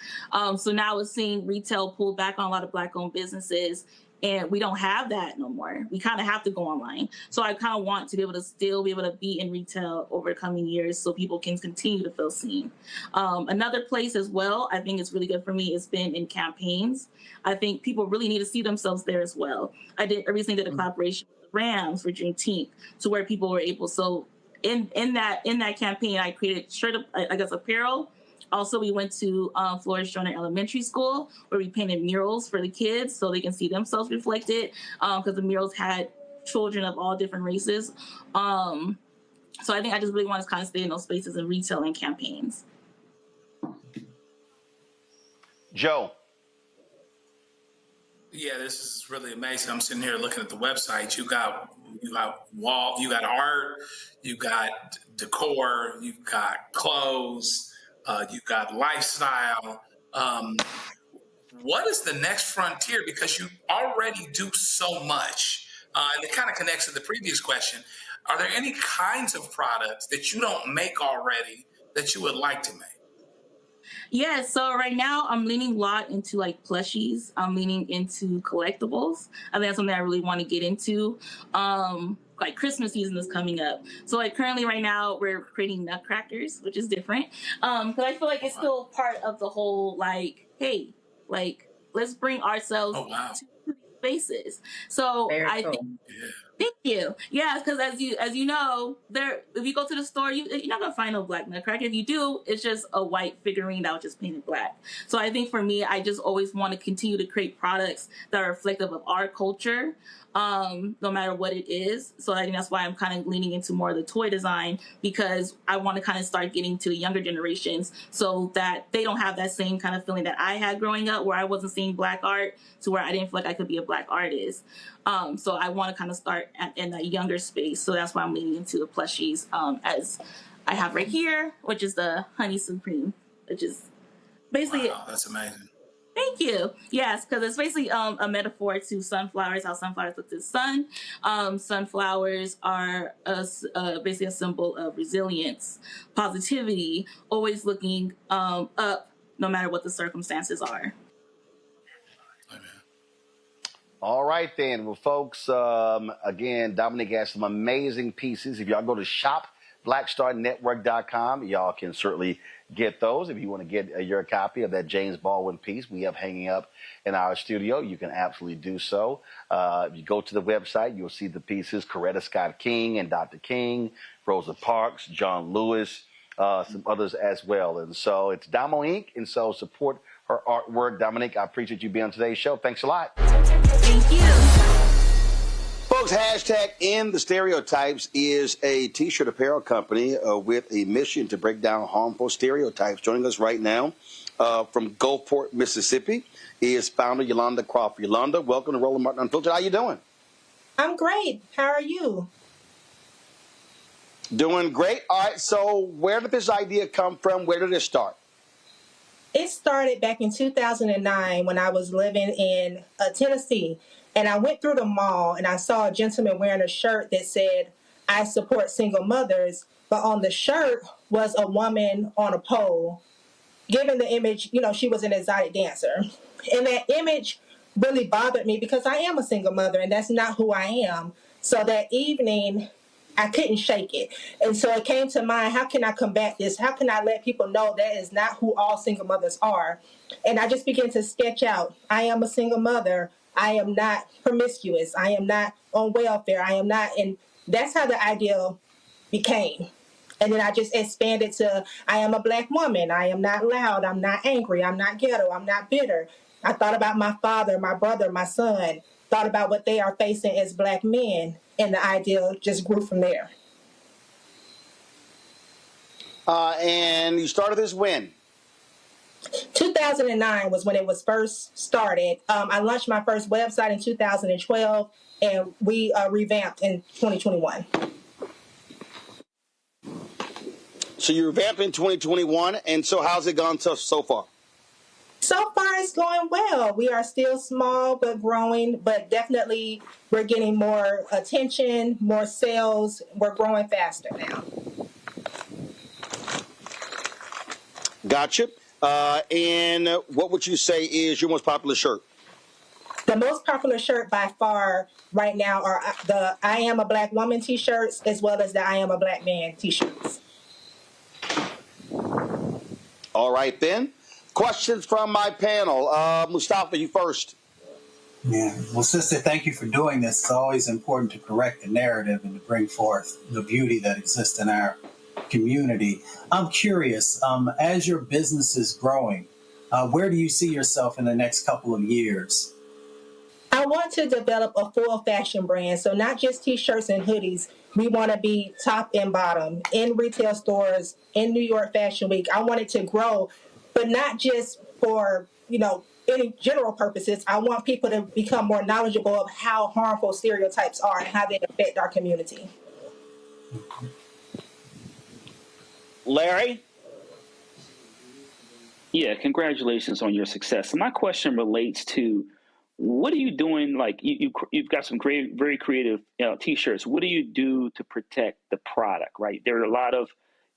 So now we're seeing retail pull back on a lot of Black-owned businesses, and we don't have that no more. We kind of have to go online. So I kind of want to be able to still be able to be in retail over the coming years so people can continue to feel seen. Another place as well, I think it's really good for me, has been in campaigns. I think people really need to see themselves there as well. I recently did a collaboration with the Rams for Juneteenth to where people were able, so in that campaign, I created apparel. Also, we went to Flores Joyner Elementary School where we painted murals for the kids so they can see themselves reflected because the murals had children of all different races. So I think I just really want to kind of stay in those spaces of retail and campaigns. Joe. Yeah, this is really amazing. I'm sitting here looking at the website. You got wall, you got art, you got decor, you've got clothes, you got lifestyle. What is the next frontier? Because you already do so much, and it kind of connects to the previous question. Are there any kinds of products that you don't make already that you would like to make? Yeah, so right now I'm leaning a lot into like plushies. I'm leaning into collectibles. I think that's something I really want to get into. Like Christmas season is coming up. So like currently right now we're creating nutcrackers, which is different. Because I feel like it's still part of the whole like, hey, like let's bring ourselves to spaces. So I think thank you. Yeah, because as you know, if you go to the store, you're not gonna find no black nutcracker. If you do, it's just a white figurine that was just painted black. So I think for me, I just always want to continue to create products that are reflective of our culture, no matter what it is. So I think that's why I'm kind of leaning into more of the toy design, because I want to kind of start getting to the younger generations so that they don't have that same kind of feeling that I had growing up, where I wasn't seeing black art to where I didn't feel like I could be a black artist. So I want to kind of start in that younger space. So that's why I'm leaning into the plushies, as I have right here, which is the Honey Supreme, which is basically... Wow, that's amazing. Thank you. Yes, because it's basically a metaphor to sunflowers, how sunflowers look to the sun. Sunflowers are basically a symbol of resilience, positivity, always looking up no matter what the circumstances are. All right, then. Well, folks, again, Dominique has some amazing pieces. If y'all go to shopblackstarnetwork.com, y'all can certainly get those. If you want to get your copy of that James Baldwin piece we have hanging up in our studio, you can absolutely do so. If you go to the website, you'll see the pieces, Coretta Scott King and Dr. King, Rosa Parks, John Lewis, some others as well. And so it's Damo Inc., and so support her artwork. Dominique, I appreciate you being on today's show. Thanks a lot. Thank you. Folks, hashtag End the Stereotypes is a T-shirt apparel company with a mission to break down harmful stereotypes. Joining us right now from Gulfport, Mississippi, is founder Yolanda Crawford. Yolanda, welcome to Roland Martin Unfiltered. How you doing? I'm great. How are you? Doing great. All right, so where did this idea come from? Where did it start? It started back in 2009 when I was living in Tennessee. And I went through the mall and I saw a gentleman wearing a shirt that said, "I support single mothers." But on the shirt was a woman on a pole, giving the image, she was an exotic dancer. And that image really bothered me because I am a single mother and that's not who I am. So that evening, I couldn't shake it. And so it came to mind, how can I combat this? How can I let people know that is not who all single mothers are? And I just began to sketch out, I am a single mother. I am not promiscuous. I am not on welfare. I am not. And that's how the idea became. And then I just expanded to, I am a Black woman. I am not loud. I'm not angry. I'm not ghetto. I'm not bitter. I thought about my father, my brother, my son, thought about what they are facing as Black men. And the idea just grew from there. And you started this when? 2009 was when it was first started. I launched my first website in 2012, and we revamped in 2021. So you revamped in 2021, and so how's it gone so far? So far, it's going well. We are still small but growing, but definitely we're getting more attention, more sales. We're growing faster now. Gotcha. And what would you say is your most popular shirt? The most popular shirt by far right now are the I Am a Black Woman t-shirts as well as the I Am a Black Man t-shirts. All right, then. Questions from my panel. Mustafa, you first. Yeah. Well, sister, thank you for doing this. It's always important to correct the narrative and to bring forth the beauty that exists in our community. I'm curious, as your business is growing, where do you see yourself in the next couple of years? I I want to develop a full fashion brand. So not just t-shirts and hoodies. We want to be top and bottom in retail stores, in New York Fashion Week. I want it to grow, but not just for, any general purposes. I want people to become more knowledgeable of how harmful stereotypes are and how they affect our community. Larry? Yeah, congratulations on your success. So my question relates to what are you doing? Like you've got some great, very creative T-shirts. What do you do to protect the product? Right, there are a lot of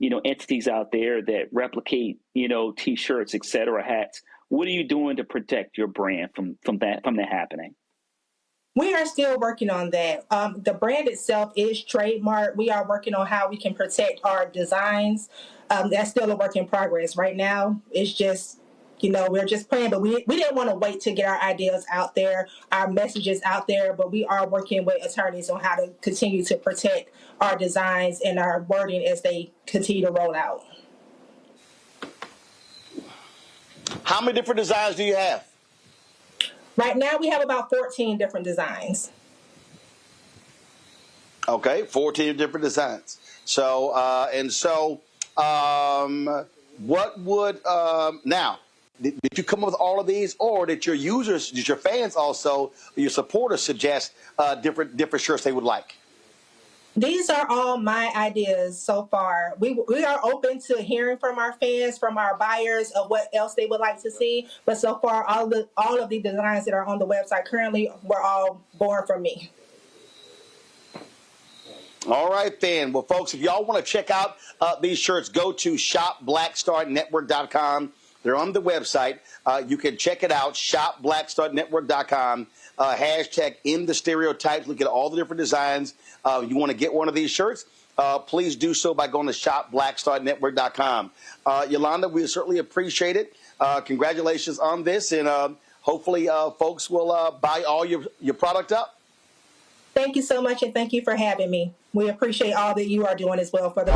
entities out there that replicate T-shirts, etc., hats. What are you doing to protect your brand from that happening? We are still working on that. The brand itself is trademarked. We are working on how we can protect our designs. That's still a work in progress. Right now, it's just, we're just playing, but we didn't want to wait to get our ideas out there, our messages out there, but we are working with attorneys on how to continue to protect our designs and our wording as they continue to roll out. How many different designs do you have? Right now, we have about 14 different designs. Okay, 14 different designs. So, what would, now, did you come up with all of these, or did your users, did your fans also, your supporters suggest different shirts they would like? These are all my ideas so far. We are open to hearing from our fans, from our buyers, of what else they would like to see. But so far, all of the designs that are on the website currently were all born from me. All right, then. Well, folks, if y'all want to check out these shirts, go to shopblackstarnetwork.com. They're on the website. You can check it out, shopblackstarnetwork.com. Hashtag in the stereotypes. Look at all the different designs. You want to get one of these shirts? Please do so by going to shopblackstarnetwork.com. Yolanda, we certainly appreciate it. Congratulations on this, and hopefully folks will buy all your product up. Thank you so much, and thank you for having me. We appreciate all that you are doing as well for the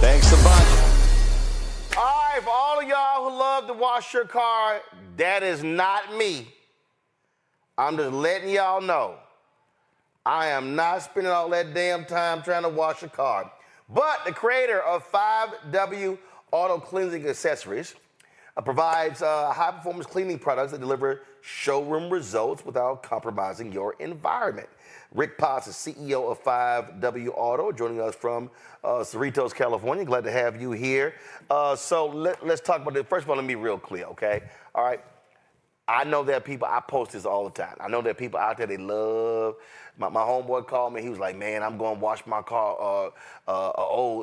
Thanks a bunch. All right, for all of y'all who love to wash your car, that is not me. I'm just letting y'all know. I am not spending all that damn time trying to wash a car. But the creator of 5W Auto Cleansing Accessories provides high-performance cleaning products that deliver showroom results without compromising your environment. Rick Potts is CEO of 5W Auto, joining us from Cerritos, California. Glad to have you here. So let's talk about it. First of all, let me be real clear, okay? All right. I know there are people, I post this all the time. I know there are people out there, they love, my homeboy called me, he was like, man, I'm going to wash my car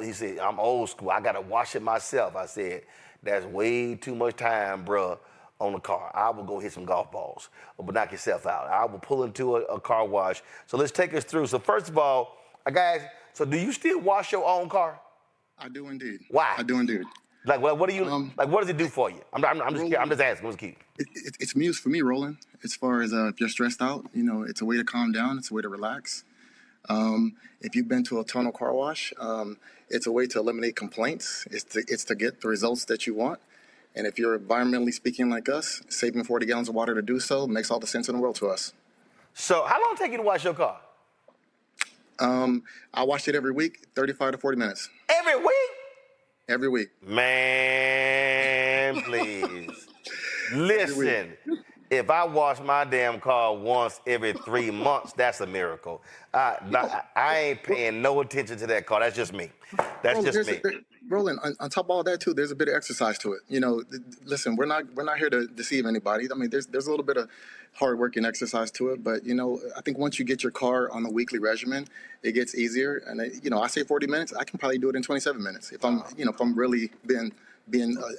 he said, I'm old school, I got to wash it myself. I said, that's way too much time, bruh, on the car. I will go hit some golf balls, but knock yourself out. I will pull into a car wash. So let's take us through. So first of all, guys, so do you still wash your own car? I do indeed. Why? I do indeed. Like, what do you, what does it do for you? I'm just asking, what's key? It's muse for me, Roland. As far as if you're stressed out, it's a way to calm down. It's a way to relax. If you've been to a tonal car wash, it's a way to eliminate complaints. It's to get the results that you want. And if you're environmentally speaking like us, saving 40 gallons of water to do so makes all the sense in the world to us. So how long does it take you to wash your car? I wash it every week, 35 to 40 minutes. Every week? Every week. Man, please. Listen, if I wash my damn car once every 3 months, that's a miracle. I ain't paying no attention to that car. That's just me. That's just me. Roland, on top of all that too, there's a bit of exercise to it. Listen, we're not here to deceive anybody. I mean, there's a little bit of hard work and exercise to it, but I think once you get your car on the weekly regimen, it gets easier. And I say 40 minutes, I can probably do it in 27 minutes if I'm really being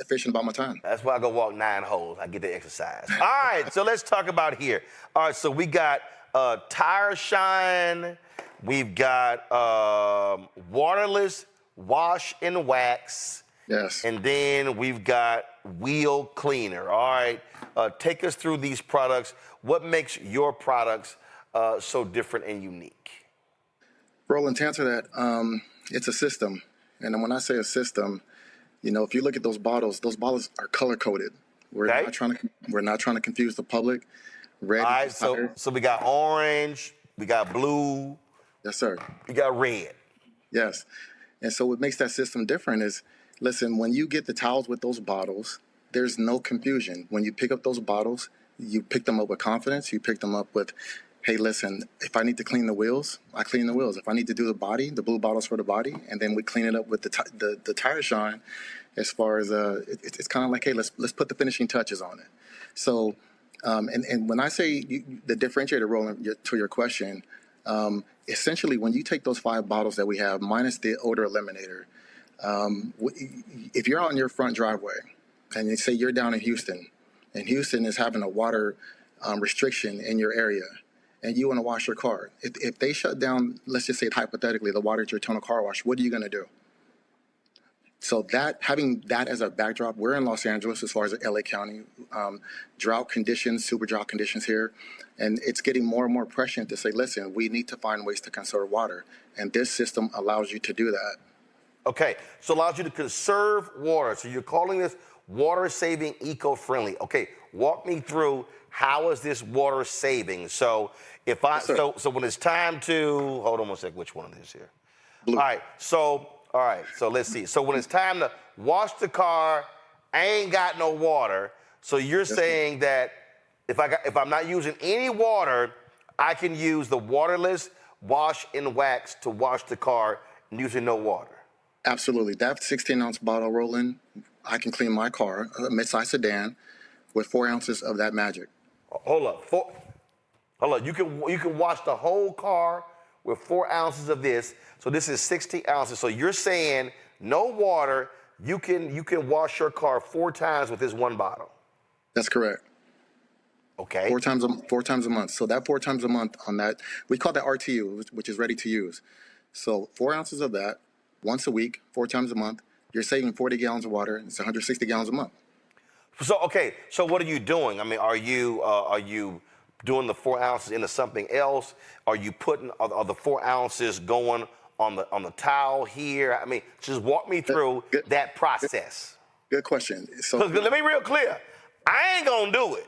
efficient about my time. That's why I go walk 9 holes. I get the exercise. All right, so let's talk about here. All right, so we got Tire Shine. We've got waterless wash and wax. Yes. And then we've got wheel cleaner. All right, take us through these products. What makes your products so different and unique? Roland, to answer that, it's a system. And when I say a system, if you look at those bottles are color coded. We're not trying to confuse the public. Red. All right, so we got orange, we got blue. Yes, sir. We got red. Yes. And so what makes that system different is, listen, when you get the towels with those bottles, there's no confusion. When you pick up those bottles, you pick them up with confidence. You pick them up with, hey, listen, if I need to clean the wheels, I clean the wheels. If I need to do the body, the blue bottles for the body, and then we clean it up with the tire shine. As far as it's kind of like, hey, let's put the finishing touches on it. So, and when I say the differentiator, Roland, to your question, essentially when you take those 5 bottles that we have minus the odor eliminator, if you're out in your front driveway and you say you're down in Houston, and Houston is having a water restriction in your area, and you want to wash your car, if they shut down, let's just say hypothetically, the water at your Tono car wash, what are you going to do? So that, having that as a backdrop, we're in Los Angeles as far as LA County, drought conditions, super drought conditions here. And it's getting more and more prescient to say, listen, we need to find ways to conserve water. And this system allows you to do that. Okay, so it allows you to conserve water. So you're calling this water saving, eco-friendly. Okay, walk me through, how is this water saving? So if I, Yes, so when it's time to, hold on one second, which one is here? Blue. All right, so let's see. So when it's time to wash the car, I ain't got no water. So you're saying that if I'm not using any water, I can use the waterless wash and wax to wash the car using no water. Absolutely. That 16-ounce bottle, Roland, I can clean my car, a mid-size sedan, with 4 ounces of that magic. Hold up. You can wash the whole car with 4 ounces of this. So this is 60 ounces. So you're saying no water, you can wash your car 4 times with this one bottle. That's correct. Okay. 4 times a month. So that 4 times a month on that, we call that RTU, which is ready to use. So 4 ounces of that once a week, 4 times a month. You're saving 40 gallons of water. It's 160 gallons a month. So okay. So what are you doing? I mean, are you doing the 4 ounces into something else? Are you putting are the 4 ounces going on the towel here? I mean, just walk me through that process. Good question. So let me be real clear. I ain't gonna do it,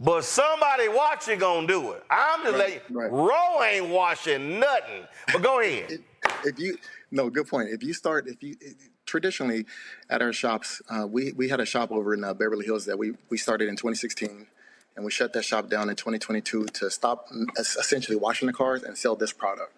but somebody watching gonna do it. I'm just letting you. Ro ain't washing nothing. But go ahead. Good point. Traditionally at our shops, we had a shop over in Beverly Hills that we started in 2016. And we shut that shop down in 2022 to stop essentially washing the cars and sell this product.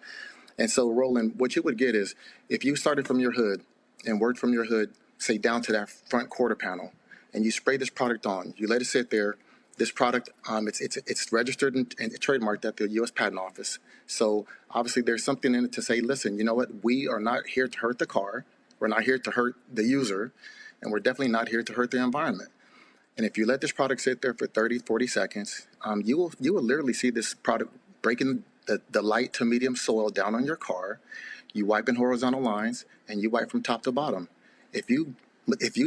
And so, Roland, what you would get is if you started from your hood and worked from your hood, say down to that front quarter panel, and you spray this product on, you let it sit there. This product, it's registered and trademarked at the U.S. Patent Office. So obviously there's something in it to say, listen, you know what? We are not here to hurt the car. We're not here to hurt the user. And we're definitely not here to hurt the environment. And if you let this product sit there for 30, 40 seconds, you will literally see this product breaking the light to medium soil down on your car. You wipe in horizontal lines, and you wipe from top to bottom. If you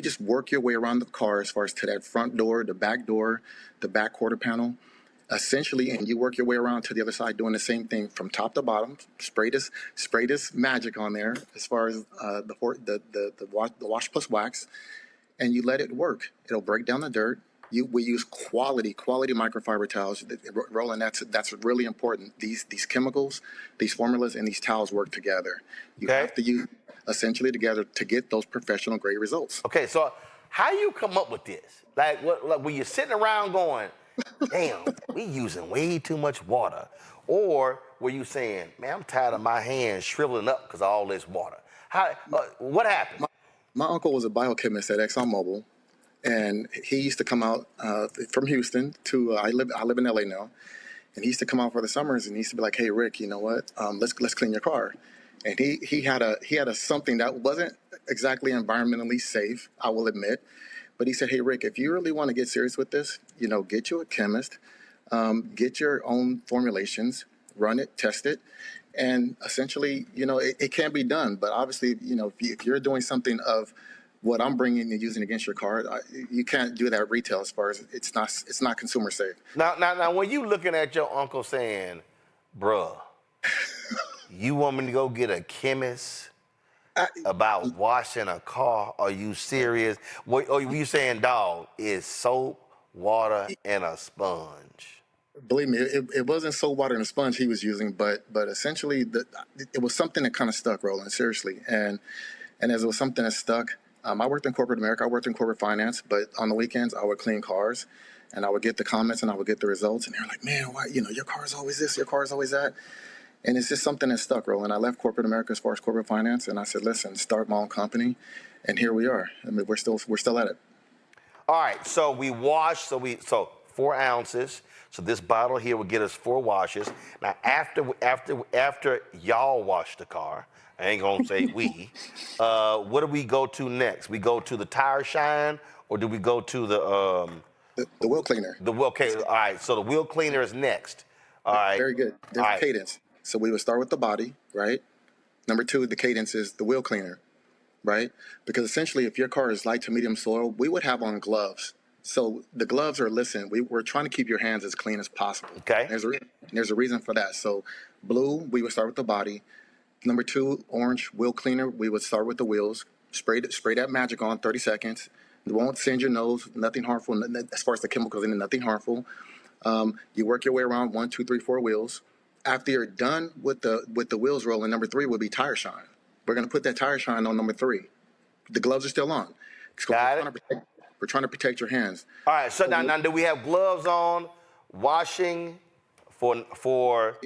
just work your way around the car as far as to that front door, the back quarter panel, essentially, and you work your way around to the other side doing the same thing from top to bottom, spray this magic on there as far as the wash plus wax, and you let it work. It'll break down the dirt. We use quality microfiber towels. Roland, that's really important. These chemicals, these formulas, and these towels work together. You have to use essentially together to get those professional grade results. Okay, so how you come up with this? Like when you're sitting around going, damn, we using way too much water. Or were you saying, man, I'm tired of my hands shriveling up because of all this water? What happened? My uncle was a biochemist at ExxonMobil, and he used to come out from Houston to I live in LA now, and he used to come out for the summers, and he used to be like, hey Rick, you know what? Let's clean your car. And he had a something that wasn't exactly environmentally safe, I will admit, but he said, hey Rick, if you really want to get serious with this, get you a chemist, get your own formulations, run it, test it. And essentially, it can be done. But obviously, if you're doing something of what I'm bringing and using against your car, you can't do that at retail as far as it's not consumer safe. Now, when you looking at your uncle saying, bruh, you want me to go get a chemist about washing a car? Are you serious? Or were you saying, dog, it's soap, water, and a sponge? Believe me, it wasn't soap water and a sponge he was using, but essentially it was something that kind of stuck, Roland, seriously. And as it was something that stuck, I worked in corporate America, I worked in corporate finance, but on the weekends I would clean cars, and I would get the comments and I would get the results, and they're like, man, why, your car is always this, your car is always that. And it's just something that stuck, Roland. I left corporate America as far as corporate finance, and I said, listen, start my own company, and here we are. I mean, we're still at it. All right, so we wash, so 4 ounces. So this bottle here will get us 4 washes. Now after y'all wash the car, I ain't gonna say we, what do we go to next? We go to the tire shine, or do we go to the wheel cleaner? The wheel cleaner. All right, so the wheel cleaner is next. All right. Very good. There's a cadence. So we would start with the body, right? Number 2, the cadence is the wheel cleaner, right? Because essentially, if your car is light to medium soil, we would have on gloves. So the gloves are, listen, we're trying to keep your hands as clean as possible. Okay. There's a reason for that. So blue, we would start with the body. Number 2, orange, wheel cleaner, we would start with the wheels. Spray that magic on 30 seconds. It won't singe your nose, nothing harmful. As far as the chemicals in it, nothing harmful. You work your way around 1, 2, 3, 4 wheels. After you're done with the wheels rolling, number 3 would be tire shine. We're going to put that tire shine on number 3. The gloves are still on. We're trying to protect your hands. All right, so now do we have gloves on, washing for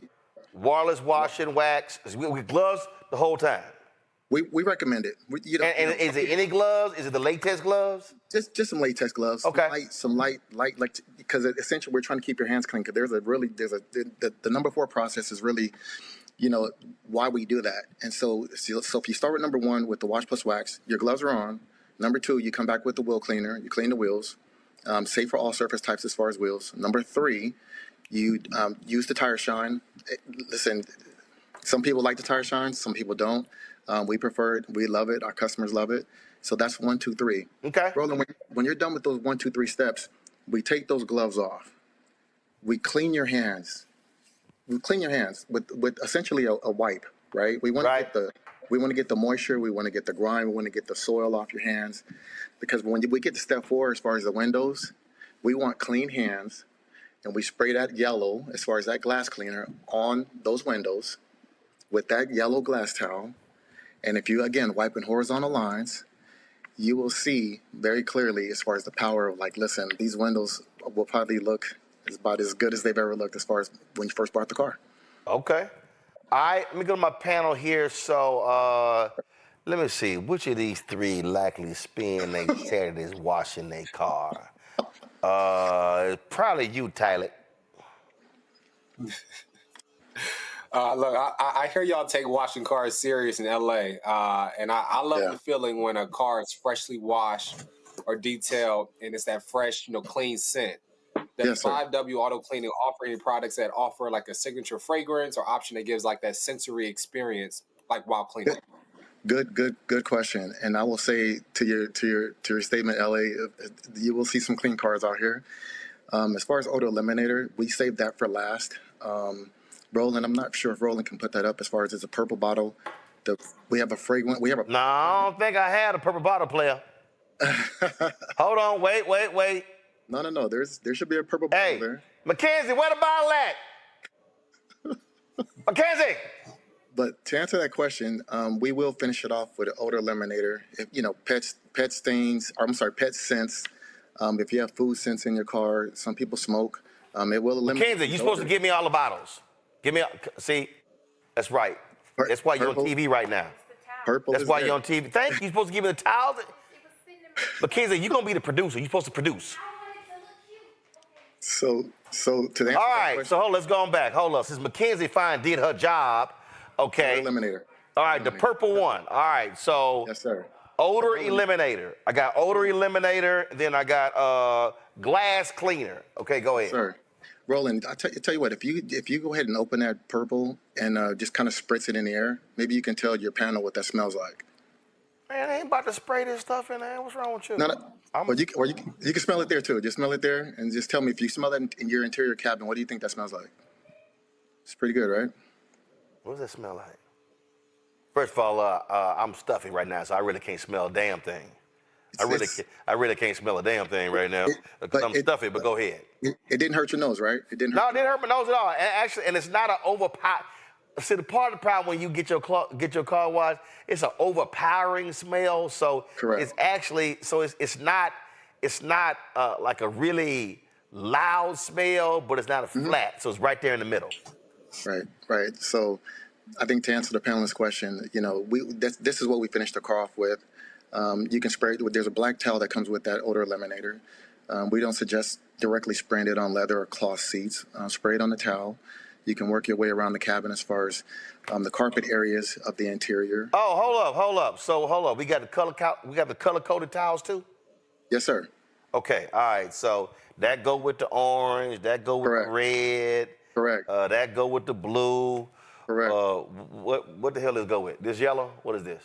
wireless washing, wax? We gloves the whole time? We recommend it. And is it any gloves? Is it the latex gloves? Just some latex gloves. Okay. Some light, because essentially we're trying to keep your hands clean. Because the number 4 process is really, why we do that. And so if you start with number 1 with the wash plus wax, your gloves are on. Number 2, you come back with the wheel cleaner. You clean the wheels. Safe for all surface types as far as wheels. Number 3, you use the tire shine. Listen, some people like the tire shine. Some people don't. We prefer it. We love it. Our customers love it. So that's 1, 2, 3. Okay. Roland, when you're done with those 1, 2, 3 steps, we take those gloves off. We clean your hands. We clean your hands with essentially a wipe, right? We want to get the moisture. We want to get the grime. We want to get the soil off your hands. Because when we get to step 4, as far as the windows, we want clean hands. And we spray that yellow, as far as that glass cleaner, on those windows with that yellow glass towel. And if you, again, wipe in horizontal lines, you will see very clearly as far as the power of, listen, these windows will probably look about as good as they've ever looked as far as when you first bought the car. Okay. All right, let me go to my panel here. So let me see. Which of these 3 likely spend their Saturdays washing their car? Probably you, Tyler. Look, I hear y'all take washing cars serious in LA, and I love the feeling when a car is freshly washed or detailed, and it's that fresh, clean scent. Does 5W Auto Cleaning offer any products that offer a signature fragrance or option that gives that sensory experience, while cleaning? Good question. And I will say to your statement, LA, you will see some clean cars out here. As far as odor eliminator, we saved that for last. Roland, I'm not sure if Roland can put that up. As far as it's a purple bottle, we have a fragrant. No, I don't think I had a purple bottle, player. Hold on, wait. No. There should be a purple bottle there. Mackenzie, where the bottle at? Mackenzie. But to answer that question, we will finish it off with an odor eliminator. If, pet scents. If you have food scents in your car, some people smoke. It will eliminate. Mackenzie, you're supposed to give me all the bottles. See, that's right. That's why you're on TV right now. Purple. That's why you're on TV. Thank you. You're supposed to give me the towels. Mackenzie, you're gonna be the producer. You're supposed to produce. So to answer all right. So let's go on back. Hold up. Since Mackenzie fine did her job, okay. Odor eliminator. All right, the purple one. All right. So yes, sir. Odor eliminator. I got odor eliminator. Then I got glass cleaner. Okay, go ahead. Sir. Roland, I tell you what, if you go ahead and open that purple and just kind of spritz it in the air, maybe you can tell your panel what that smells like. Man, I ain't about to spray this stuff in there. What's wrong with you? No. Or you can smell it there too. Just smell it there and just tell me if you smell that in your interior cabin, what do you think that smells like? It's pretty good, right? What does that smell like? First of all, I'm stuffy right now, so I really can't smell a damn thing. I really can't smell a damn thing right now because I'm stuffy. But go ahead. It didn't hurt your nose, right? It didn't. No, it didn't hurt my nose at all. And it's not an overpower. See, the part of the problem when you get your car washed, it's an overpowering smell. So Correct. it's actually it's not like a really loud smell, but it's not a flat. So it's right there in the middle. Right. So I think to answer the panelist question, this is what we finished the car off with. You can spray it. There's a black towel that comes with that odor eliminator. We don't suggest directly spraying it on leather or cloth seats. Spray it on the towel. You can work your way around the cabin as far as the carpet areas of the interior. Oh, hold up. So hold up. We got the color coded towels too? Yes, sir. Okay. All right. So that go with the orange. That go with the red. Correct. That go with the blue. Correct. What the hell does go with this yellow? What is this?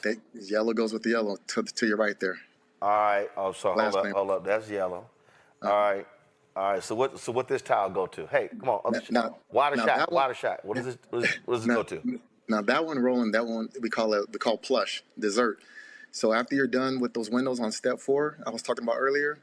Yellow goes with the yellow to your right there. All right. Oh, so hold up. That's yellow. All right. So what this towel go to? Hey, come on. Water shot. What does it go to? Now that one, Roland, we call plush dessert. So after you're done with those windows on step 4, I was talking about earlier,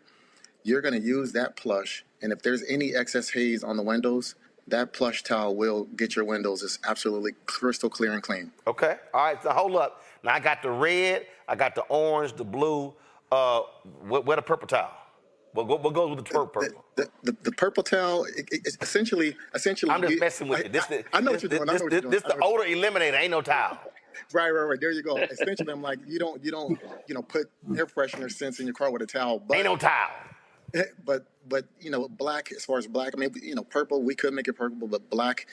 you're going to use that plush, and if there's any excess haze on the windows, that plush towel will get your windows as absolutely crystal clear and clean. Okay. All right. So hold up. Now I got the red, I got the orange, the blue. Where the purple towel? What goes with the purple? The purple towel, essentially. I'm just messing with you. I know what you're doing. This the odor eliminator. Ain't no towel. Right. There you go. Essentially, I'm like, you don't put air freshener scents in your car with a towel. But, ain't no towel. But black, as far as black, I mean, purple, we could make it purple, but black,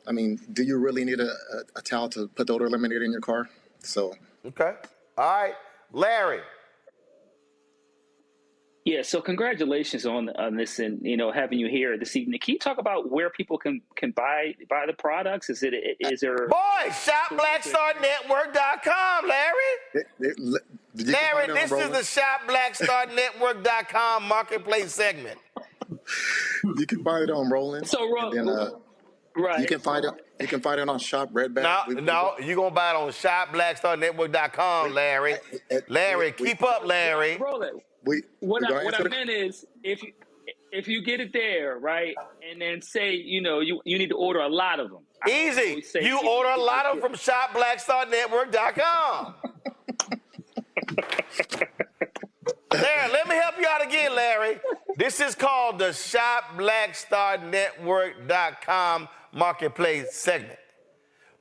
I mean, do you really need a towel to put the odor eliminator in your car? So. Okay. All right. Larry. Yeah, so congratulations on this and having you here this evening. Can you talk about where people can buy the products? Is there ShopBlackStarNetwork.com, Larry? Larry, this is the ShopBlackStarNetwork.com marketplace segment. You can buy it on Roland. So right. You can find it on Shop Redback. No, you're gonna buy it on ShopBlackStarNetwork.com, Larry. Larry, keep up, Larry. Roland. What I meant is if you get it there, right, and then say you need to order a lot of them. Easy. You order a lot of them from ShopBlackStarNetwork.com. Larry, let me help you out again, Larry. This is called the ShopBlackStarNetwork.com marketplace segment.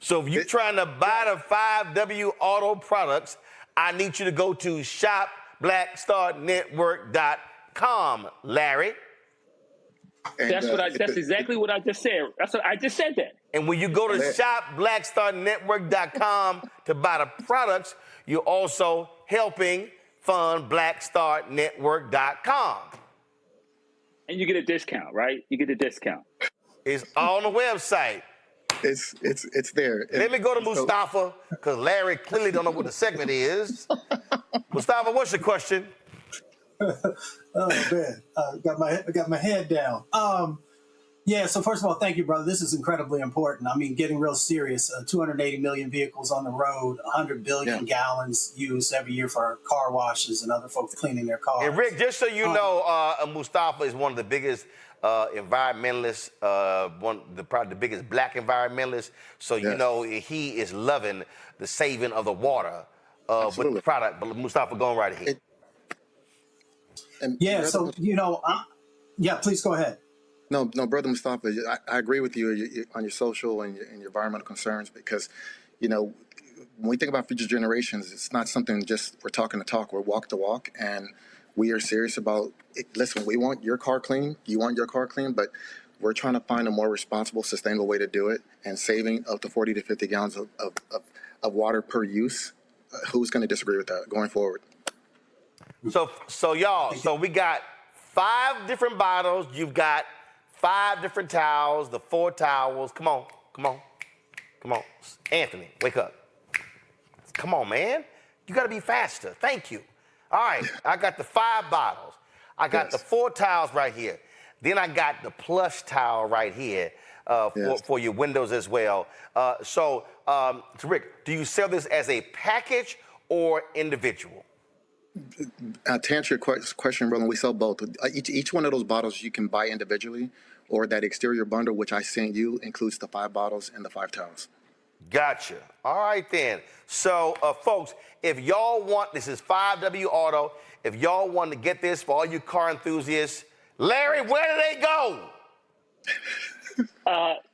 So if you're trying to buy the 5W Auto products, I need you to go to ShopBlackStarNetwork.com, Larry. That's exactly what I just said. I just said that. And when you go to ShopBlackStarNetwork.com to buy the products, you're also helping fund BlackStarNetwork.com. And you get a discount, right? You get a discount. It's on the website. It's there. Let me go to Mustafa, because Larry clearly don't know what the segment is. Mustafa, what's your question? Oh man, got my head down. Yeah. So first of all, thank you, brother. This is incredibly important. I mean, getting real serious. 280 million vehicles on the road, 100 billion gallons used every year for car washes and other folks cleaning their cars. And Rick, just so you know, Mustafa is one of the biggest environmentalists, probably the biggest black environmentalist. So you know he is loving the saving of the water with the product. But Mustafa, going right ahead. So please go ahead. No, Brother Mustafa, I agree with you on your social and your environmental concerns because, when we think about future generations, it's not something just we're talking the talk, we're walk the walk, and we are serious about it. Listen, we want your car clean, you want your car clean, but we're trying to find a more responsible, sustainable way to do it, and saving up to 40 to 50 gallons of water per use. Who's going to disagree with that going forward? So y'all, we got 5 different bottles. You've got 5 different towels, the 4 towels. Come on. Anthony, wake up. Come on, man. You got to be faster. Thank you. All right, I got the 5 bottles. I got the 4 towels right here. Then I got the plush towel right here for your windows as well. So Rick, do you sell this as a package or individual? To answer your question, Roland, we sell both. Each one of those bottles you can buy individually, or that exterior bundle, which I sent you, includes the 5 bottles and the 5 towels. Gotcha. All right, then. So, folks, if y'all want, this is 5W Auto. If y'all want to get this for all you car enthusiasts, Larry, where do they go?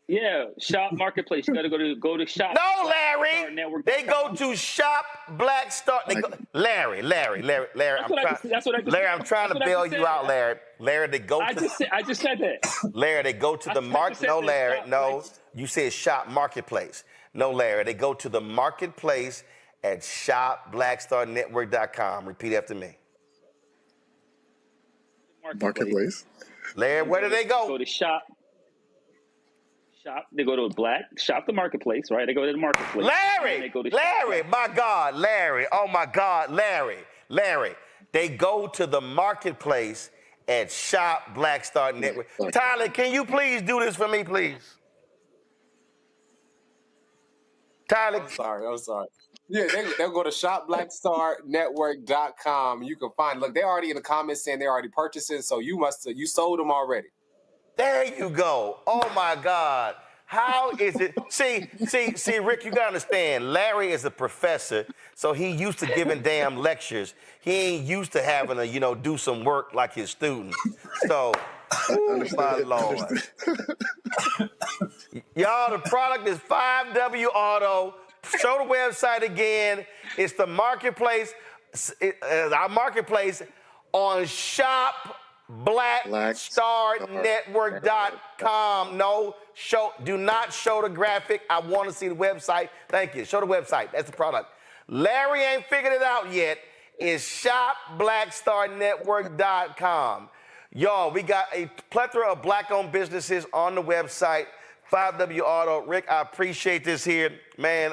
Yeah, Shop Marketplace. You got to go to Shop. No, Larry. They go to Shop Black Star. Larry. I'm trying to bail you out, Larry. Larry, they go to. I just said that. Larry, they go to the market. No, Larry, no. You said Shop Marketplace. No, Larry, they go to the marketplace at shopblackstarnetwork.com. Repeat after me. Marketplace. Larry, where do they go? Go to Shop. They go to Shop the Marketplace, right? They go to the Marketplace. Larry, my God, Larry. Oh, my God, Larry. They go to the Marketplace at Shop Black Star Network. Tyler, can you please do this for me, please? Tyler. I'm sorry. Yeah, they'll go to shopblackstarnetwork.com. You can find, look, they're already in the comments saying they're already purchasing, so you sold them already. There you go. Oh, my God. How is it? See, Rick, you got to understand, Larry is a professor, so he used to giving damn lectures. He ain't used to having to, do some work like his students. So, my Lord. Y'all, the product is 5W Auto. Show the website again. It's the marketplace, our marketplace on shopblackstarnetwork.com. No, do not show the graphic. I want to see the website. Thank you. Show the website. That's the product. Larry ain't figured it out yet. It's shopblackstarnetwork.com. Y'all, we got a plethora of black-owned businesses on the website. 5W Auto. Rick, I appreciate this here. Man,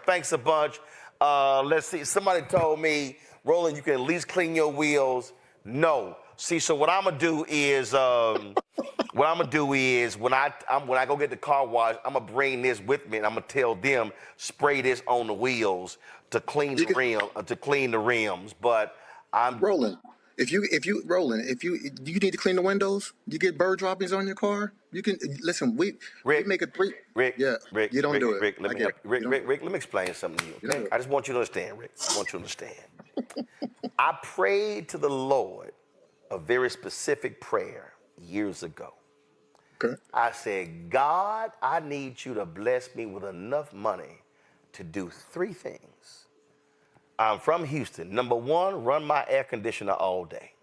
thanks a bunch. Let's see. Somebody told me, Roland, you can at least clean your wheels. No. See, so what I'm gonna do is, when I go get the car wash, I'm gonna bring this with me, and I'm gonna tell them spray this on the wheels to clean the rims. But I'm Roland. If you need to clean the windows, you get bird droppings on your car. You can listen. We make a 3. Rick, yeah, Rick, you don't Rick, do it. Rick, let me explain something to you. Okay? I just want you to understand, Rick. I want you to understand. I prayed to the Lord a very specific prayer years ago. Okay. I said, God, I need you to bless me with enough money to do 3 things. I'm from Houston. Number 1, run my air conditioner all day.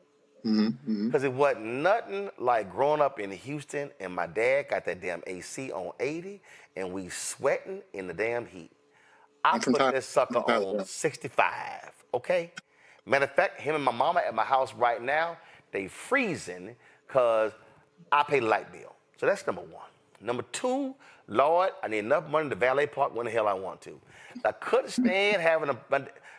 Because it wasn't nothing like growing up in Houston and my dad got that damn AC on 80 and we sweating in the damn heat. I put this sucker on 65, okay? Matter of fact, him and my mama at my house right now, they freezing because I pay the light bill. So that's number 1. Number 2, Lord, I need enough money to valet park when the hell I want to. I couldn't stand having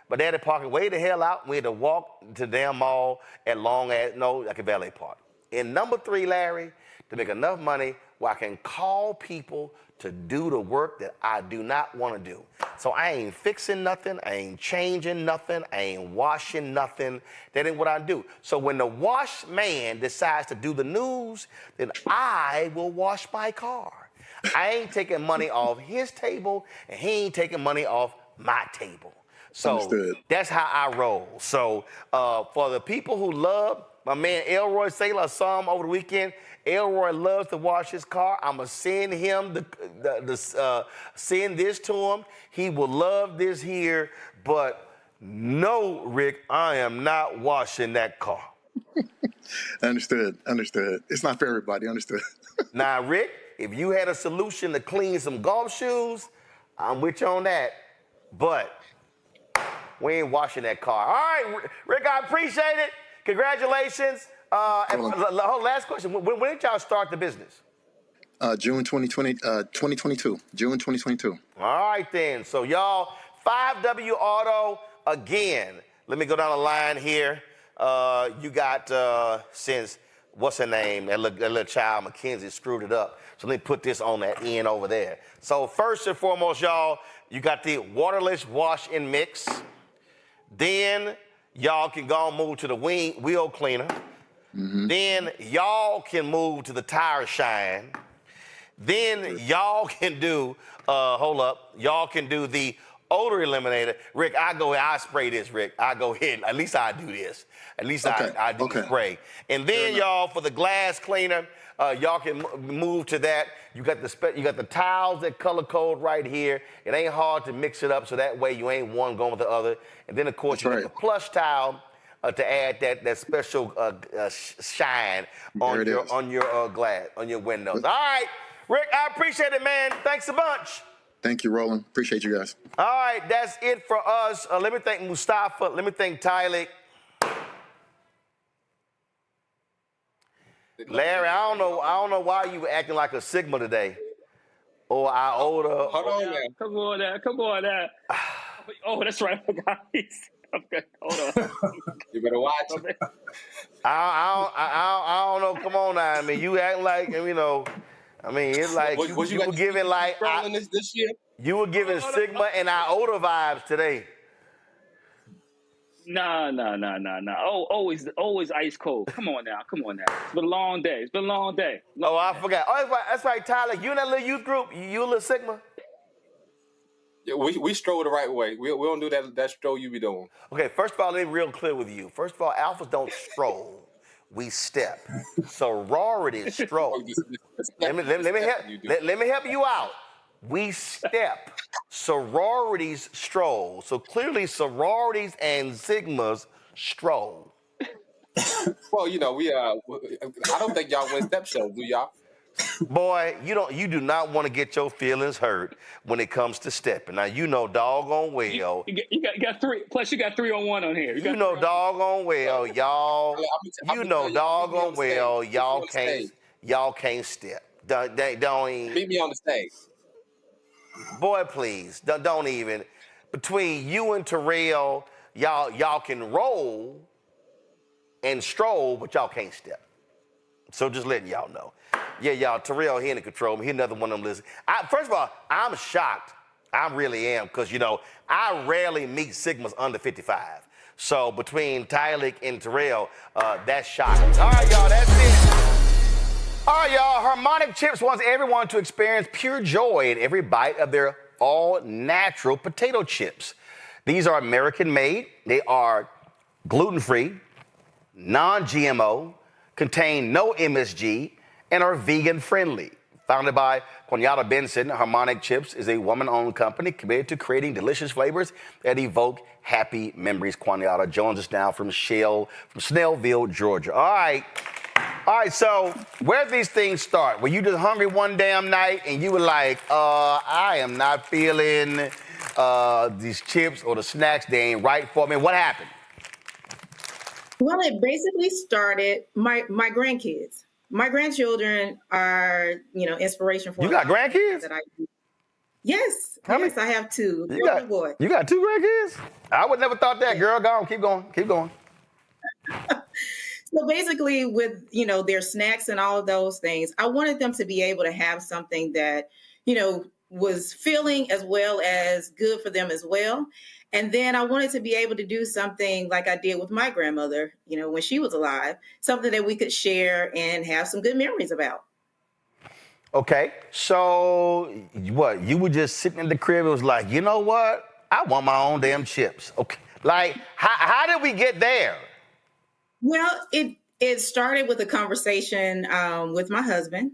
my daddy parking way the hell out. We had to walk to the damn mall at I could valet park. And number 3, Larry, to make enough money where I can call people to do the work that I do not want to do. So I ain't fixing nothing. I ain't changing nothing. I ain't washing nothing. That ain't what I do. So when the wash man decides to do the news, then I will wash my car. I ain't taking money off his table, and he ain't taking money off my table. So that's how I roll. So for the people who love, my man Elroy Saylor, I saw him over the weekend. Elroy loves to wash his car. I'm going to send him send this to him. He will love this here. But no, Rick, I am not washing that car. Understood. It's not for everybody. Understood. Now, Rick, if you had a solution to clean some golf shoes, I'm with you on that. But we ain't washing that car. All right, Rick, I appreciate it. Congratulations. Last question. When did y'all start the business? June 2022. June 2022. All right, then. So, y'all, 5W Auto, again, let me go down the line here. You got, what's her name? That little child, Mackenzie, screwed it up. So let me put this on that end over there. So first and foremost, y'all, you got the waterless wash and mix. Then y'all can go and move to the wheel cleaner. Then y'all can move to the tire shine. Then y'all can do, y'all can do the odor eliminator. Rick, I spray this, Rick. I go ahead, at least I do this. At least I do spray. And then y'all, for the glass cleaner, y'all can move to that. You got the tiles that color code right here. It ain't hard to mix it up so that way you ain't one going with the other. And then of course you got the plush tile to add that special shine on your glass, on your windows. All right, Rick, I appreciate it, man. Thanks a bunch. Thank you, Roland. Appreciate you guys. All right, that's it for us. Let me thank Mustafa. Let me thank Tylik. Larry, I don't know why you were acting like a Sigma today. Or our older. Hold on, man. Come on now. Oh, that's right. Okay, hold on. You better watch it. I don't know. Come on now. I mean, you act like, you know, I mean, it's like you were giving like this year? You were giving Sigma and Iota vibes today. Nah. Oh, always ice cold. Come on now. It's been a long day. Oh, I forgot. Oh, that's right, Tyler. You in that little youth group? You a little Sigma? Yeah, we stroll the right way. We don't do that stroll you be doing. Okay, first of all, let me be real clear with you. First of all, alphas don't stroll. We step. Sororities stroll. Let me help you out. We step. Sororities stroll. So clearly sororities and Sigmas stroll. Well, you know, I don't think y'all win step shows, do y'all? Boy, you do not want to get your feelings hurt when it comes to stepping. Now you know doggone well. You got three. Plus you got 3-on-1 on here. You know doggone well, y'all. You know doggone well, y'all can't step. Don't even. Meet me on the stage. Boy, please don't even. Between you and Terrell, y'all can roll and stroll, but y'all can't step. So just letting y'all know. Yeah, y'all, Terrell, he in the control. He another one of them listeners. First of all, I'm shocked. I really am, because, you know, I rarely meet Sigmas under 55. So between Tylik and Terrell, that's shocking. All right, y'all, that's it. All right, y'all, Harmonic Chips wants everyone to experience pure joy in every bite of their all-natural potato chips. These are American-made. They are gluten-free, non-GMO, contain no MSG, and are vegan-friendly. Founded by Quanyata Benson, Harmonic Chips is a woman-owned company committed to creating delicious flavors that evoke happy memories. Quanyata joins us now from Snellville, Georgia. All right, so where did these things start? Were you just hungry one damn night and you were like, I am not feeling these chips or the snacks, they ain't right for me? What happened? Well, it basically started my grandkids. My grandchildren are, inspiration for you. Got grandkids? Yes. Yes, I have two. You got two grandkids? I would never thought that, girl. Go on, keep going. So basically with, their snacks and all of those things, I wanted them to be able to have something that, was filling as well as good for them as well. And then I wanted to be able to do something like I did with my grandmother, when she was alive, something that we could share and have some good memories about. Okay. So what? You were just sitting in the crib and was like, you know what? I want my own damn chips. Okay. Like, how did we get there? Well, it started with a conversation with my husband.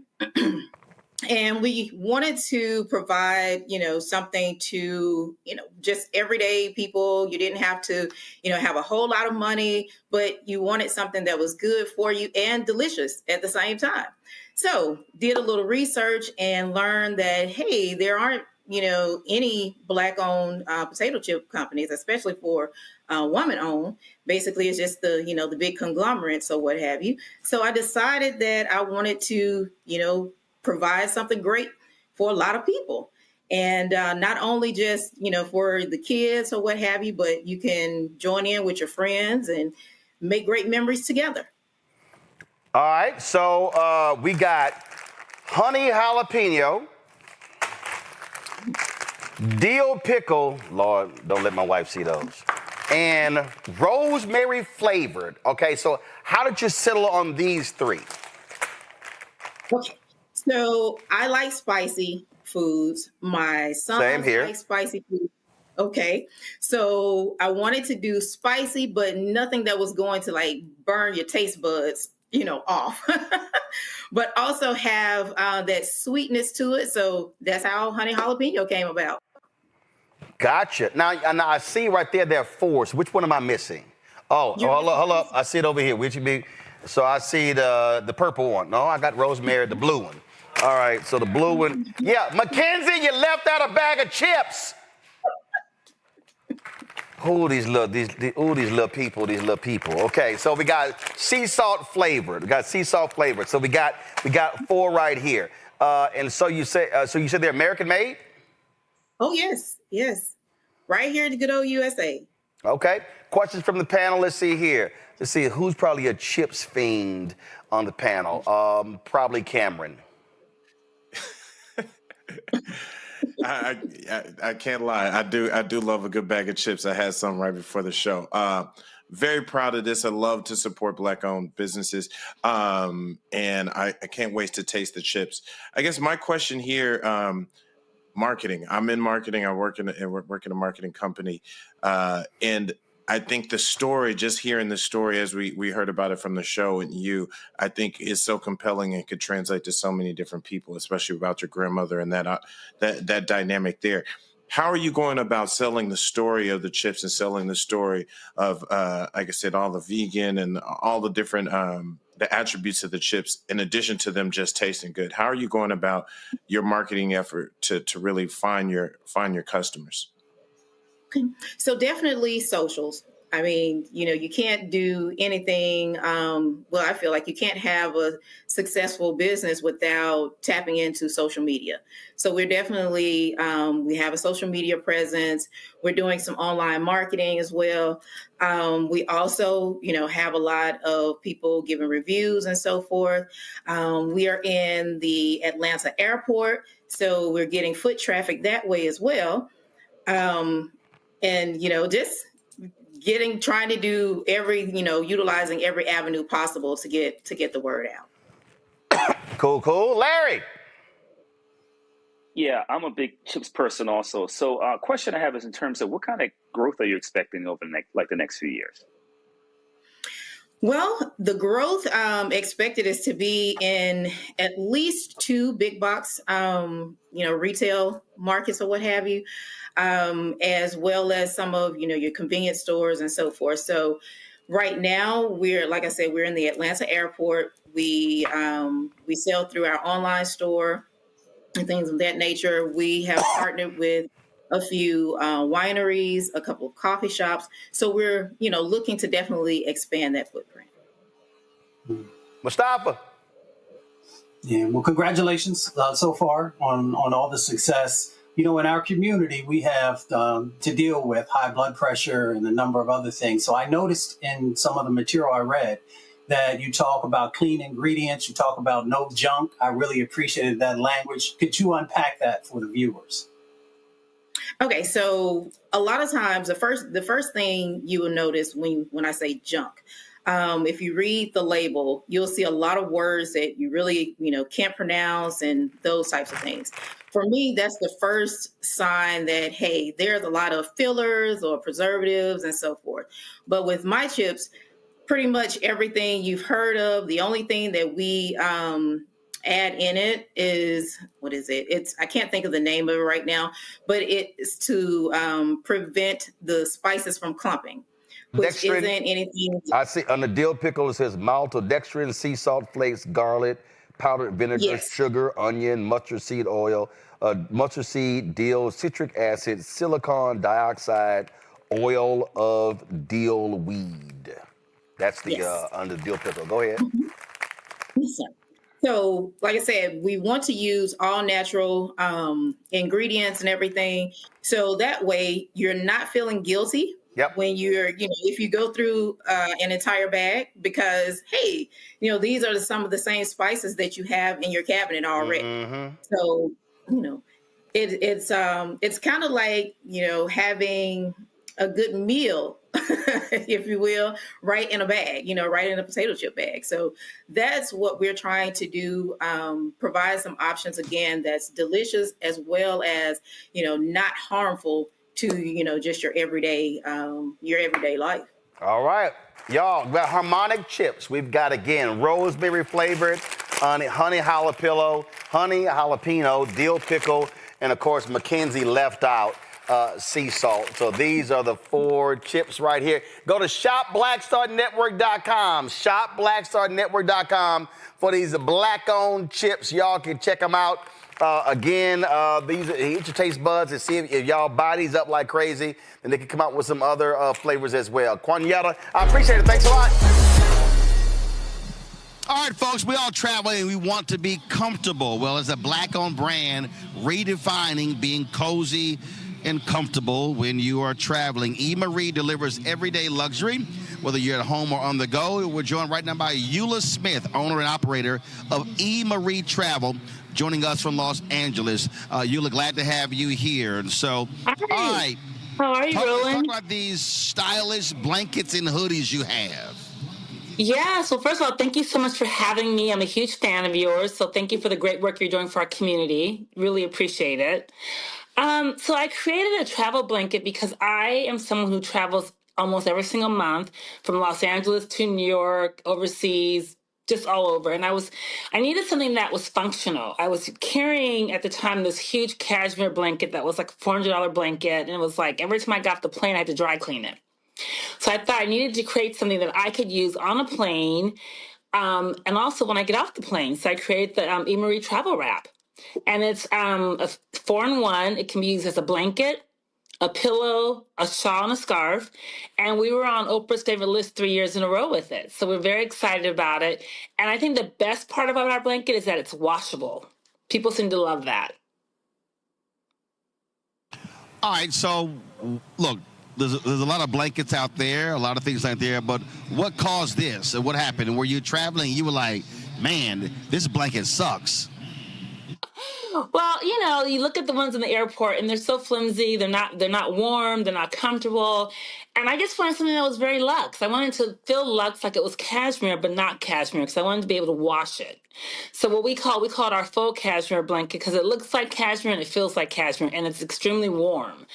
And we wanted to provide, something to, just everyday people. You didn't have to, have a whole lot of money, but you wanted something that was good for you and delicious at the same time. So did a little research and learned that, hey, there aren't, any Black-owned potato chip companies, especially for woman-owned. Basically, it's just the big conglomerates or what have you. So I decided that I wanted to, provide something great for a lot of people. And not only just, for the kids or what have you, but you can join in with your friends and make great memories together. All right. So we got honey jalapeno, dill pickle. Lord, don't let my wife see those. and rosemary flavored. Okay, so how did you settle on these three? Okay. So I like spicy foods. My son Same here. likes spicy food. Okay. So I wanted to do spicy, but nothing that was going to like burn your taste buds, off. But also have that sweetness to it. So that's how honey jalapeno came about. Gotcha. Now I see right there are four. So which one am I missing? Oh, hold up. I see it over here. Which would be? So I see the purple one. No, I got rosemary, the blue one. All right, so the blue one. Yeah, Mackenzie, you left out a bag of chips. These little people. Okay, so we got sea salt flavored. So we got four right here. And so you said they're American made? Oh yes. Right here in the good old USA. Okay. Questions from the panel. Let's see here. Let's see who's probably a chips fiend on the panel. Probably Cameron. I can't lie. I do love a good bag of chips. I had some right before the show. Very proud of this. I love to support Black-owned businesses, and I can't wait to taste the chips. I guess my question here, marketing. I'm in marketing. I work in a marketing company, and I think the story, just hearing the story as we heard about it from the show and you, I think is so compelling and could translate to so many different people, especially about your grandmother and that dynamic there. How are you going about selling the story of the chips and selling the story of, like I said, all the vegan and all the different the attributes of the chips, in addition to them just tasting good? How are you going about your marketing effort to really find your customers? So definitely socials. I mean, you can't do anything. I feel like you can't have a successful business without tapping into social media. So we're definitely, we have a social media presence. We're doing some online marketing as well. We also, have a lot of people giving reviews and so forth. We are in the Atlanta airport, so we're getting foot traffic that way as well. And, just trying to do utilizing every avenue possible to get the word out. Cool. Larry. Yeah, I'm a big chips person also. So question I have is in terms of what kind of growth are you expecting over the next few years? Well, the growth expected is to be in at least 2 big box, retail markets or what have you, as well as some of, your convenience stores and so forth. So right now like I said, we're in the Atlanta airport. We sell through our online store and things of that nature. We have partnered with a few wineries, a couple of coffee shops. So we're, looking to definitely expand that footprint. Mustafa. Yeah, well, congratulations so far on all the success. In our community, we have to deal with high blood pressure and a number of other things. So I noticed in some of the material I read that you talk about clean ingredients, you talk about no junk. I really appreciated that language. Could you unpack that for the viewers? Okay, so a lot of times the first thing you will notice when I say junk, if you read the label, you'll see a lot of words that you really can't pronounce and those types of things. For me, that's the first sign that, hey, there's a lot of fillers or preservatives and so forth. But with my chips, pretty much everything you've heard of. The only thing that we add in it is, what is it? I can't think of the name of it right now, but it's to prevent the spices from clumping, which isn't anything. I see on the dill pickle it says maltodextrin, sea salt flakes, garlic, powdered vinegar, sugar, onion, mustard seed oil, mustard seed, dill, citric acid, silicon dioxide, oil of dill weed. That's the under dill pickle. Go ahead. Yes, sir. So, like I said, we want to use all natural ingredients and everything. So that way you're not feeling guilty when you're, if you go through an entire bag, because, hey, these are some of the same spices that you have in your cabinet already. Mm-hmm. So, it's kind of like, having a good meal, if you will, right in a bag, right in a potato chip bag. So that's what we're trying to do, provide some options, again, that's delicious as well as, not harmful to, just your everyday life. All right, y'all, we got Harmonic chips. We've got, again, rosemary flavored, honey jalapeno, dill pickle, and of course, Mackenzie left out sea salt. So these are the 4 chips right here. Go to shopblackstarnetwork.com, shopblackstarnetwork.com for these black-owned chips. Y'all can check them out. Again, these hit your taste buds and see if y'all buy these up like crazy, and they can come out with some other flavors as well. Quanyetta, I appreciate it. Thanks a lot. All right, folks, we all travel and we want to be comfortable. Well, as a black-owned brand, redefining being cozy and comfortable when you are traveling. E-Marie delivers everyday luxury, whether you're at home or on the go. We're joined right now by Eula Smith, owner and operator of E-Marie Travel, joining us from Los Angeles. Eula, glad to have you here. And so, Hi. all right. How are you, Roland? Talk about these stylish blankets and hoodies you have. Yeah, so first of all, thank you so much for having me. I'm a huge fan of yours, so thank you for the great work you're doing for our community. Really appreciate it. So I created a travel blanket because I am someone who travels almost every single month from Los Angeles to New York, overseas, just all over. And I needed something that was functional. I was carrying at the time this huge cashmere blanket that was like a $400 blanket. And it was like every time I got off the plane, I had to dry clean it. So I thought I needed to create something that I could use on a plane and also when I get off the plane. So I created the E-Marie Travel Wrap. And it's a 4-in-1. It can be used as a blanket, a pillow, a shawl, and a scarf. And we were on Oprah's favorite list 3 years in a row with it. So we're very excited about it. And I think the best part about our blanket is that it's washable. People seem to love that. All right, so look, there's a lot of blankets out there, a lot of things out there, but what caused this? And what happened? Were you traveling? You were like, man, this blanket sucks. Well, you look at the ones in the airport and they're so flimsy. They're not warm. They're not comfortable. And I just wanted something that was very luxe. I wanted to feel luxe like it was cashmere, but not cashmere because I wanted to be able to wash it. So what we call it our faux cashmere blanket because it looks like cashmere and it feels like cashmere and it's extremely warm.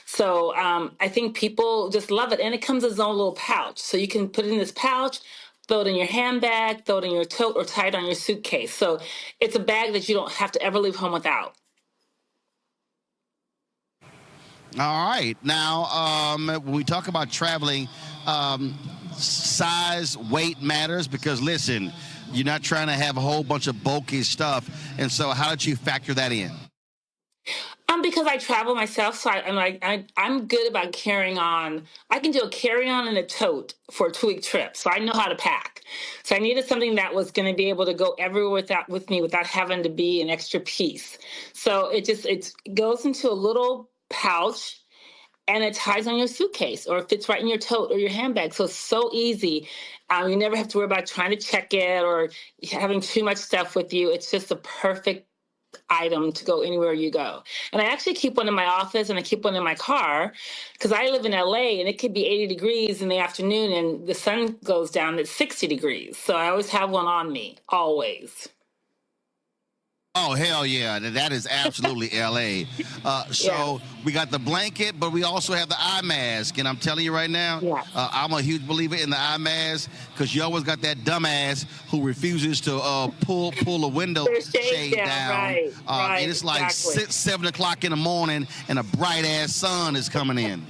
So I think people just love it. And it comes in its own little pouch. So you can put it in this pouch, throw it in your handbag, throw it in your tote, or tie it on your suitcase. So it's a bag that you don't have to ever leave home without. All right. Now, when we talk about traveling, size, weight matters because, listen, you're not trying to have a whole bunch of bulky stuff. And so how did you factor that in? Because I travel myself, so I'm good about carrying on. I can do a carry-on and a tote for a 2-week trip, so I know how to pack. So I needed something that was going to be able to go everywhere with me without having to be an extra piece. So it goes into a little pouch, and it ties on your suitcase, or it fits right in your tote or your handbag. So it's so easy. You never have to worry about trying to check it or having too much stuff with you. It's just a perfect item to go anywhere you go. And I actually keep one in my office and I keep one in my car because I live in LA and it could be 80 degrees in the afternoon and the sun goes down at 60 degrees. So I always have one on me, always. Oh, hell yeah. That is absolutely LA. So we got the blanket, but we also have the eye mask. And I'm telling you right now, I'm a huge believer in the eye mask because you always got that dumbass who refuses to pull a window shade down. Right, and it's like exactly. 7 o'clock in the morning and a bright ass sun is coming in.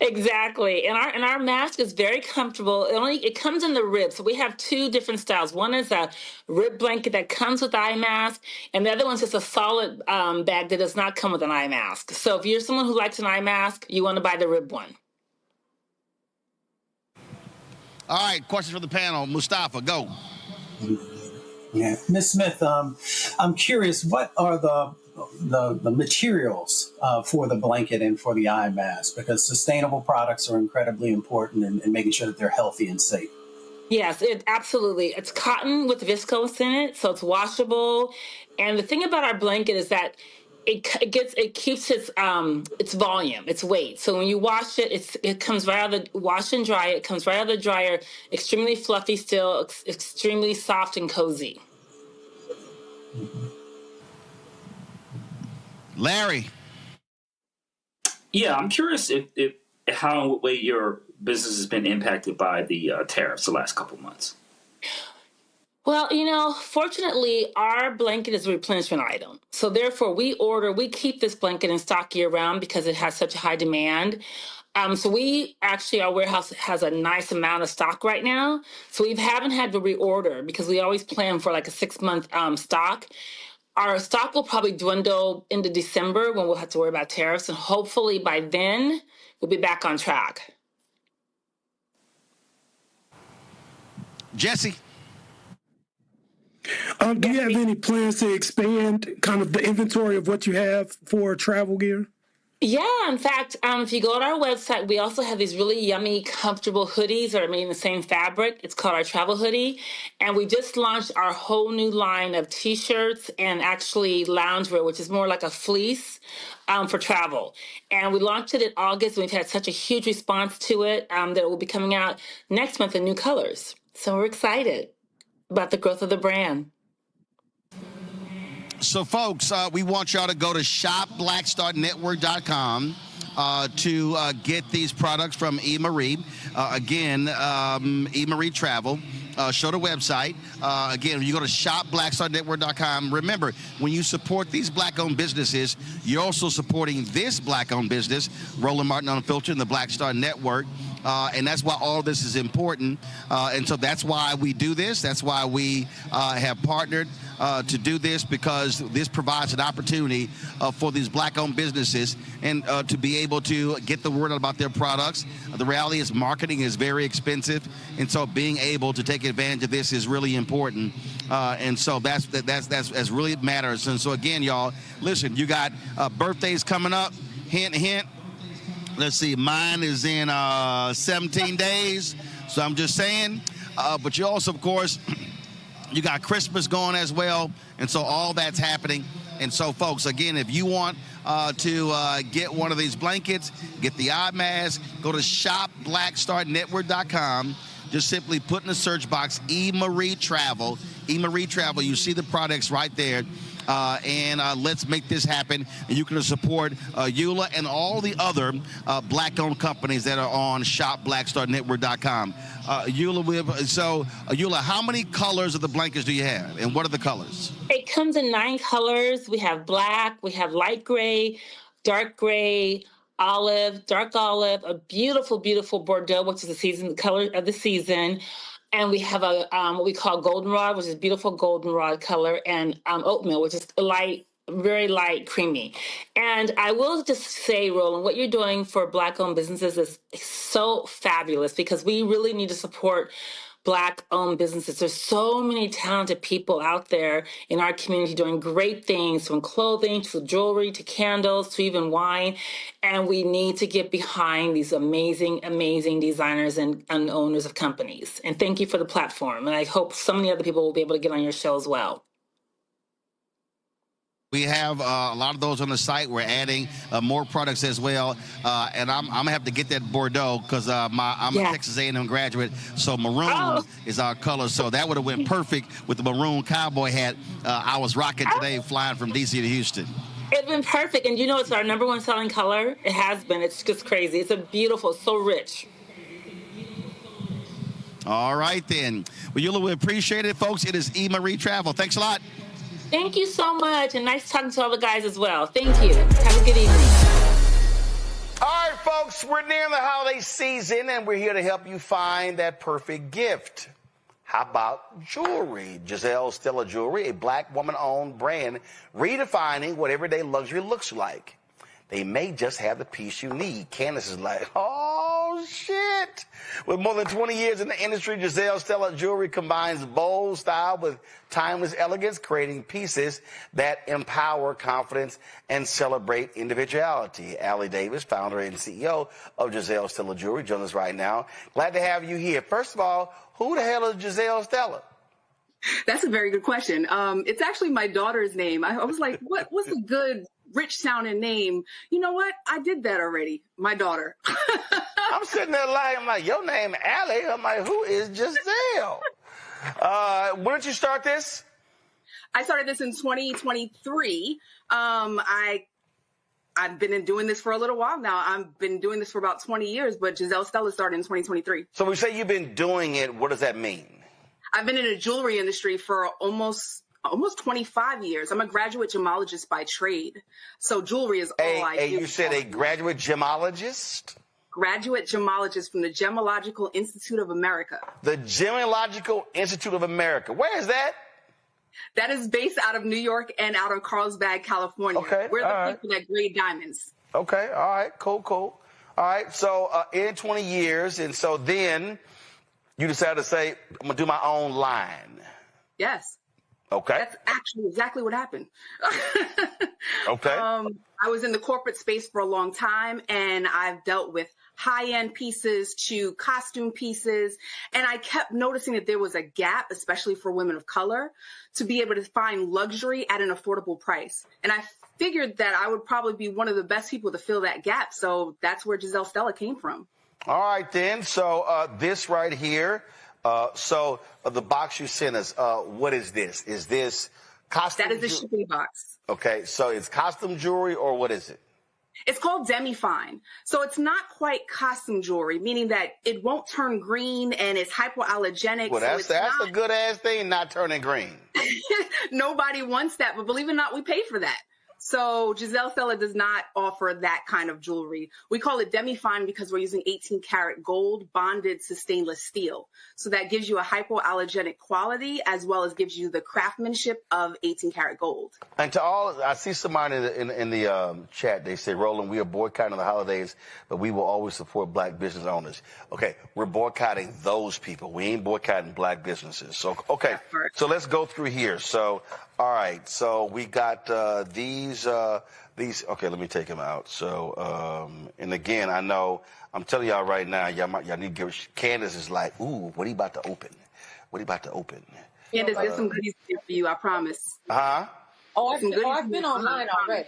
Exactly. And our mask is very comfortable. It comes in the rib. So we have 2 different styles. One is a rib blanket that comes with the eye mask, and the other one's just a solid bag that does not come with an eye mask. So if you're someone who likes an eye mask, you want to buy the rib one. All right, questions for the panel. Mustafa, go. Yeah, Ms. Smith, I'm curious, what are the materials for the blanket and for the eye mask? Because sustainable products are incredibly important in making sure that they're healthy and safe. Yes, absolutely. It's cotton with viscose in it, so it's washable. And the thing about our blanket is that it keeps its volume, its weight. So when you wash it, it comes right out of the wash and dry. It comes right out of the dryer, extremely fluffy still, extremely soft and cozy. Larry. Yeah, I'm curious if how way your business has been impacted by the tariffs the last couple of months. Well, fortunately, our blanket is a replenishment item. So therefore, we keep this blanket in stock year round because it has such a high demand. So our warehouse has a nice amount of stock right now. So we haven't had to reorder because we always plan for like a 6-month stock. Our stock will probably dwindle into December when we'll have to worry about tariffs. And hopefully by then, we'll be back on track. Jesse. Do you have any plans to expand kind of the inventory of what you have for travel gear? Yeah, in fact, if you go on our website, we also have these really yummy, comfortable hoodies that are made in the same fabric. It's called our travel hoodie. And we just launched our whole new line of T-shirts and actually loungewear, which is more like a fleece for travel. And we launched it in August, and we've had such a huge response to it that it will be coming out next month in new colors. So we're excited about the growth of the brand. So, folks, we want y'all to go to shopblackstarnetwork.com to get these products from E. Marie. Again, E. Marie Travel. Show the website. Again, you go to shopblackstarnetwork.com. Remember, when you support these Black-owned businesses, you're also supporting this Black-owned business, Roland Martin Unfiltered, and the Black Star Network. And that's why all this is important. And so that's why we do this. That's why we have partnered to do this, because this provides an opportunity for these Black-owned businesses and to be able to get the word out about their products. The reality is marketing is very expensive. And so being able to take advantage of this is really important. And so that's really matters. And so, again, y'all, listen, you got birthdays coming up. Hint, hint. Let's see, mine is in 17 days, so I'm just saying. But you also, of course, you got Christmas going as well, and so all that's happening. And so, folks, again, if you want to get one of these blankets, get the eye mask, go to shopblackstarnetwork.com. Just simply put in the search box E. Marie Travel. E. Marie Travel, you see the products right there. And let's make this happen. And you can support Eula and all the other Black-owned companies that are on shopblackstarnetwork.com. Eula, how many colors of the blankets do you have, and what are the colors? It comes in 9 colors. We have black, we have light gray, dark gray, olive, dark olive, a beautiful, beautiful Bordeaux, which is the color of the season. And we have a what we call goldenrod, which is beautiful goldenrod color, and oatmeal, which is light, very light, creamy. And I will just say, Roland, what you're doing for Black-owned businesses is so fabulous, because we really need to support Black-owned businesses. There's so many talented people out there in our community doing great things, from clothing to jewelry to candles to even wine. And we need to get behind these amazing, amazing designers and owners of companies. And thank you for the platform. And I hope so many other people will be able to get on your show as well. We have a lot of those on the site. We're adding more products as well. And I'm going to have to get that Bordeaux, because I'm a Texas A&M graduate. So maroon is our color. So that would have went perfect with the maroon cowboy hat I was rocking today flying from D.C. to Houston. It's been perfect. And it's our #1 selling color. It has been. It's just crazy. It's a beautiful, so rich. All right, then. Well, Eula, we appreciate it, folks. It is E. Marie Travel. Thanks a lot. Thank you so much, and nice talking to all the guys as well. Thank you. Have a good evening. All right, folks, we're near the holiday season, and we're here to help you find that perfect gift. How about jewelry? Giselle Stella Jewelry, a Black woman-owned brand, redefining what everyday luxury looks like. They may just have the piece you need. Candace is like, oh, shit. With more than 20 years in the industry, Giselle Stella Jewelry combines bold style with timeless elegance, creating pieces that empower confidence and celebrate individuality. Allie Davis, founder and CEO of Giselle Stella Jewelry, joins us right now. Glad to have you here. First of all, who the hell is Giselle Stella? That's a very good question. It's actually my daughter's name. I was like, what's a good rich sounding name. You know what? I did that already. My daughter. I'm sitting there I'm like, your name Allie. I'm like, who is Giselle? When did you start this? I started this in 2023. I've been doing this for a little while now. I've been doing this for about 20 years, but Giselle Stella started in 2023. So when we say you've been doing it, what does that mean? I've been in the jewelry industry for almost 25 years. I'm a graduate gemologist by trade. So jewelry is all I do. You said a graduate gemologist? Graduate gemologist from the Gemological Institute of America. The Gemological Institute of America. Where is that? That is based out of New York and out of Carlsbad, California. Okay, We're the people that grade diamonds. Okay, all right, cool. All right, so in 20 years, and so then you decided to say, I'm going to do my own line. Yes. Okay. That's actually exactly what happened. Okay. I was in the corporate space for a long time, and I've dealt with high-end pieces to costume pieces, and I kept noticing that there was a gap, especially for women of color, to be able to find luxury at an affordable price. And I figured that I would probably be one of the best people to fill that gap, so that's where Giselle Stella came from. All right, then. So this right here, the box you sent us, what is this? Is this costume? That is the shipping box. Okay, so it's costume jewelry, or what is it? It's called demi-fine. So it's not quite costume jewelry, meaning that it won't turn green and it's hypoallergenic. Well, that's a good-ass thing, not turning green. Nobody wants that, but believe it or not, we pay for that. So Giselle Stella does not offer that kind of jewelry. We call it demi-fine because we're using 18 karat gold bonded to stainless steel. So that gives you a hypoallergenic quality as well as gives you the craftsmanship of 18 karat gold. And to all, I see somebody in the chat, they say, Roland, we are boycotting the holidays, but we will always support black business owners. Okay, we're boycotting those people. We ain't boycotting black businesses. So, okay, so let's go through here. So, all right, so we got these, okay, let me take them out. So, and again, I know, I'm telling y'all right now, y'all need to give, Candace is like, ooh, what are you about to open? What are you about to open? Candace, there's some goodies here for you, I promise. Huh? I've been online already.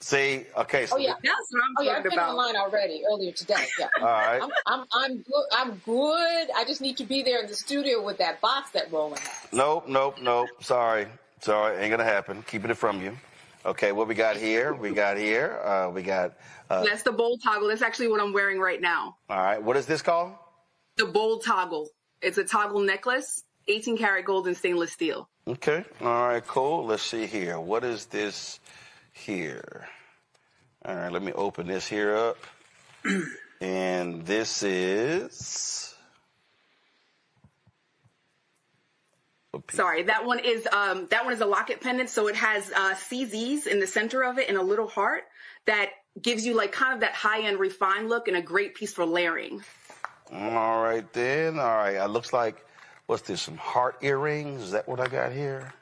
See, okay. So yeah. That's what I'm talking I've been about. online already earlier today. Yeah. All right. I'm good. I'm good. I just need to be there in the studio with that box that Roland has. Nope. Sorry, ain't gonna happen. Keeping it from you. Okay, what we got here? We got. That's the bold toggle. That's actually what I'm wearing right now. All right, what is this called? The bold toggle. It's a toggle necklace, 18 karat gold and stainless steel. Okay, all right, cool. Let's see here. What is this here? All right, let me open this here up. And this is... Sorry, that one is a locket pendant. So it has CZs in the center of it and a little heart that gives you like kind of that high-end refined look and a great piece for layering. All right, then. All right, it looks like, what's this, some heart earrings? Is that what I got here?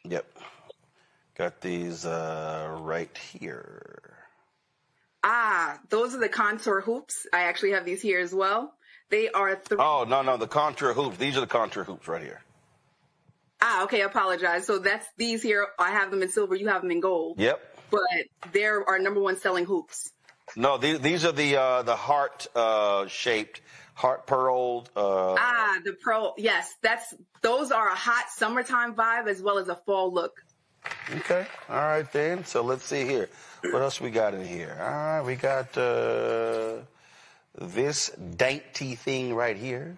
Yep. Got these right here. Those are the contour hoops. I actually have these here as well. They are Oh, no, the contour hoops. These are the contour hoops right here. Okay, I apologize. So that's these here. I have them in silver. You have them in gold. Yep. But they're our #1 selling hoops. No, these are the heart shaped, heart pearled. The pearl. Yes, those are a hot summertime vibe as well as a fall look. Okay. All right, then. So let's see here. What else we got in here? All right, we got this dainty thing right here.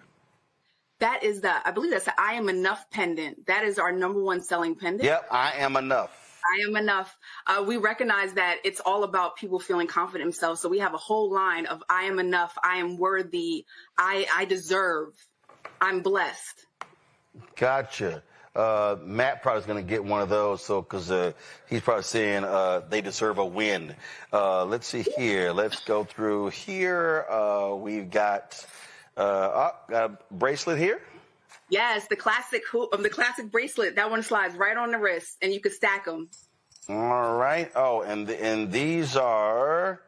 That is I believe that's the I Am Enough pendant. That is our #1 selling pendant. Yep, I am enough. I am enough. We recognize that it's all about people feeling confident in themselves. So we have a whole line of I am enough, I am worthy, I deserve, I'm blessed. Gotcha. Matt probably is going to get one of those, so because he's probably saying they deserve a win. Let's see here. Let's go through here. We've got a bracelet here. Yes, the classic bracelet. That one slides right on the wrist, and you can stack them. All right. Oh, and these are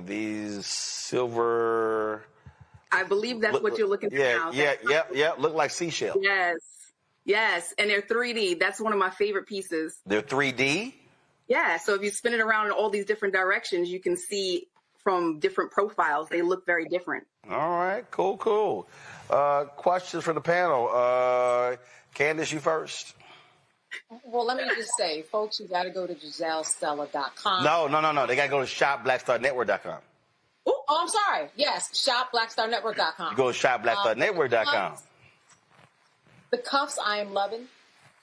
these silver. I believe that's what you're looking for now. Yeah. Look like seashells. Yes. Yes, and they're 3D. That's one of my favorite pieces. They're 3D? Yeah, so if you spin it around in all these different directions, you can see from different profiles. They look very different. All right, cool. Questions for the panel. Candace, you first. Well, let me just say, folks, you got to go to GiselleStella.com. No. They got to go to shopblackstarnetwork.com. Oh, I'm sorry. Yes, shopblackstarnetwork.com. You go to shopblackstarnetwork.com. The cuffs I am loving.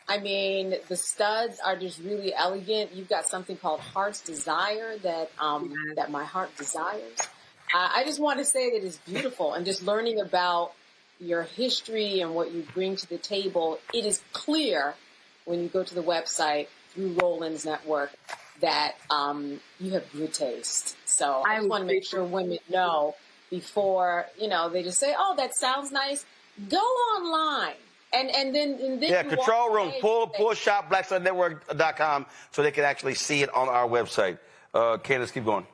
I mean, the studs are just really elegant. You've got something called Heart's Desire that my heart desires. I just want to say that it's beautiful, and just learning about your history and what you bring to the table. It is clear when you go to the website through Roland's Network that you have good taste. So I just want to make sure women know before, they just say, oh, that sounds nice. Go online. And then yeah, control room. Pull shopblackstarnetwork.com so they can actually see it on our website. Candace, keep going.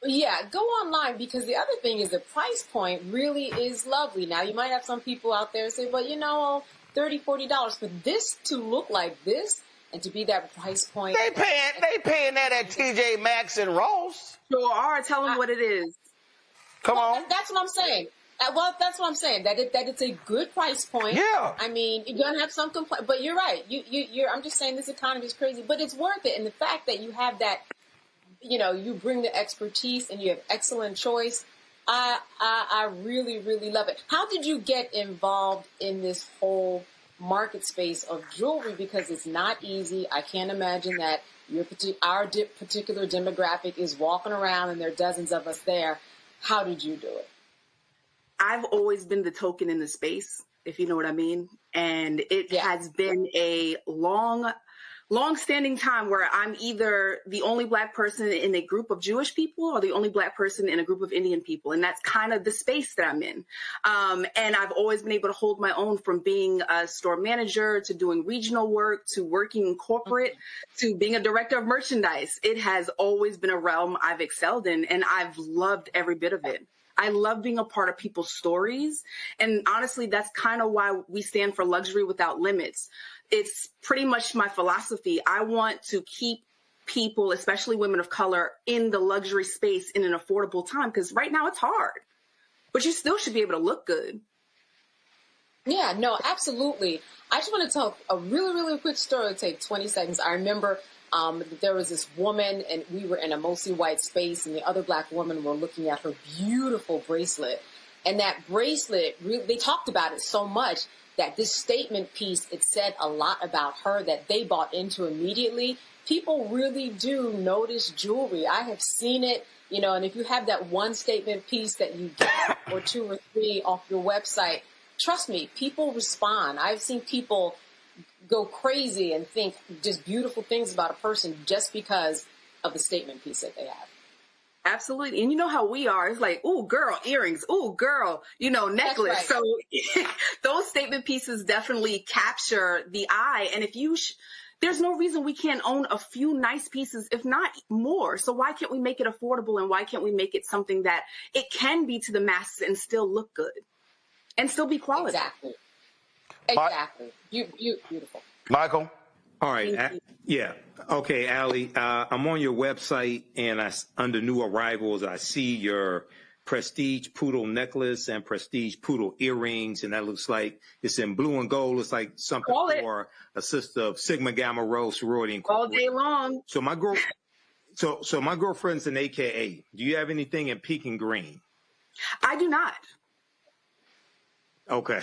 Yeah, go online, because the other thing is the price point really is lovely. Now, you might have some people out there say, but $30, $40 for this to look like this and to be that price point. They paying that at TJ Maxx and Ross. Sure are. Tell them what it is. Come on. That's what I'm saying. Well, that's what I'm saying. That it's a good price point. Yeah. I mean, you're gonna have some complaint, but you're right. I'm just saying this economy is crazy, but it's worth it. And the fact that you have that, you bring the expertise and you have excellent choice. I really, really love it. How did you get involved in this whole market space of jewelry? Because it's not easy. I can't imagine that our particular demographic is walking around and there are dozens of us there. How did you do it? I've always been the token in the space, if you know what I mean. And it has been a long-standing time where I'm either the only Black person in a group of Jewish people or the only Black person in a group of Indian people. And that's kind of the space that I'm in. And I've always been able to hold my own, from being a store manager to doing regional work to working in corporate to being a director of merchandise. It has always been a realm I've excelled in, and I've loved every bit of it. I love being a part of people's stories. And honestly, that's kind of why we stand for Luxury Without Limits. It's pretty much my philosophy. I want to keep people, especially women of color, in the luxury space in an affordable time, because right now it's hard, but you still should be able to look good. Yeah, no, absolutely. I just want to tell a really, really quick story. It'll take 20 seconds. I remember there was this woman, and we were in a mostly white space, and the other Black women were looking at her beautiful bracelet. And that bracelet, they talked about it so much that this statement piece, it said a lot about her that they bought into immediately. People really do notice jewelry. I have seen it, and if you have that one statement piece that you get or two or three off your website, trust me, people respond. I've seen people go crazy and think just beautiful things about a person just because of the statement piece that they have. Absolutely. And you know how we are. It's like, ooh, girl, earrings. Ooh, girl, necklace. Right. So those statement pieces definitely capture the eye. And if there's no reason we can't own a few nice pieces, if not more. So why can't we make it affordable, and why can't we make it something that it can be to the masses and still look good and still be quality? Exactly. Beautiful. Michael? All right. Yeah. Okay, Allie, I'm on your website, and under new arrivals, I see your Prestige Poodle necklace and Prestige Poodle earrings, and that looks like it's in blue and gold. It's like something for a sister of Sigma Gamma Rho sorority incorporated. All day long. So my girlfriend's an AKA. Do you have anything in pink and green? I do not. Okay.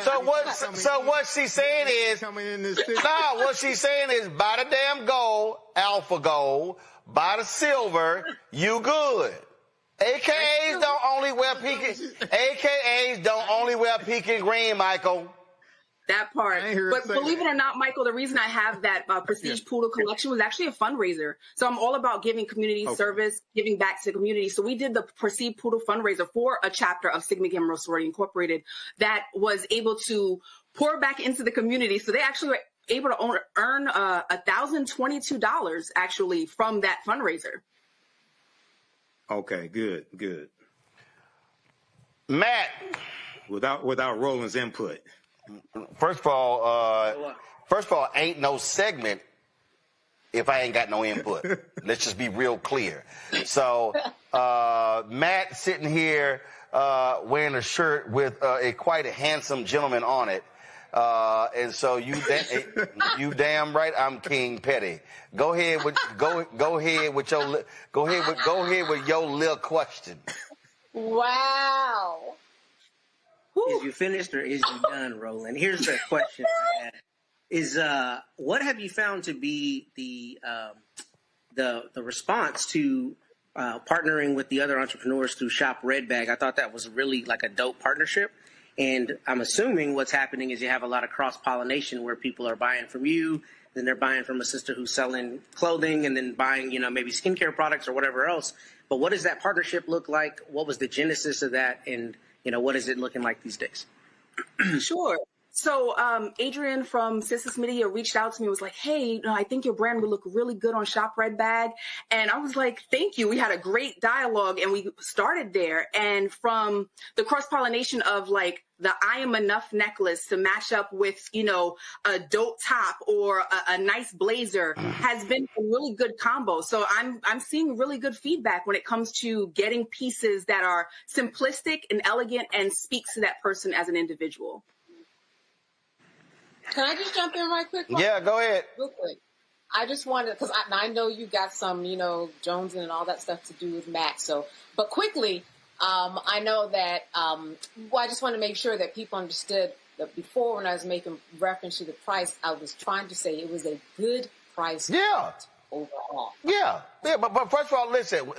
So what she's saying is, what she's saying is, buy the damn gold, alpha gold, buy the silver, you good. AKAs don't only wear pink and green, Michael. That part. But believe it or not, Michael, the reason I have that Prestige Poodle collection was actually a fundraiser. So I'm all about giving community service, giving back to the community. So we did the Prestige Poodle fundraiser for a chapter of Sigma Gamma Rho Sorority Incorporated that was able to pour back into the community. So they actually were able to earn $1,022 actually from that fundraiser. Okay, good. Matt. Without Roland's input. First of all, ain't no segment if I ain't got no input. Let's just be real clear. So, Matt sitting here wearing a shirt with quite a handsome gentleman on it. And so you damn right I'm King Petty. Go ahead with your little question. Wow. Is you finished or is you done, Roland? Here's the question I had. Is what have you found to be the response to partnering with the other entrepreneurs through Shop Red Bag? I thought that was really like a dope partnership. And I'm assuming what's happening is you have a lot of cross-pollination where people are buying from you, then they're buying from a sister who's selling clothing, and then buying, maybe skincare products or whatever else. But what does that partnership look like? What was the genesis of that? And, what is it looking like these days? Sure. So Adrian from Sisters Media reached out to me and was like, hey, I think your brand would look really good on Shop Red Bag. And I was like, thank you. We had a great dialogue and we started there. And from the cross-pollination of like the I Am Enough necklace to match up with, a dope top or a nice blazer has been a really good combo. So I'm seeing really good feedback when it comes to getting pieces that are simplistic and elegant and speaks to that person as an individual. Can I just jump in right quick? Yeah, go ahead. Real quick. I just wanted, because I know you got some, Jones and all that stuff to do with Mac. So, but quickly, I know that, I just want to make sure that people understood that before when I was making reference to the price, I was trying to say it was a good price. Yeah. Overall. Yeah, but first of all, listen,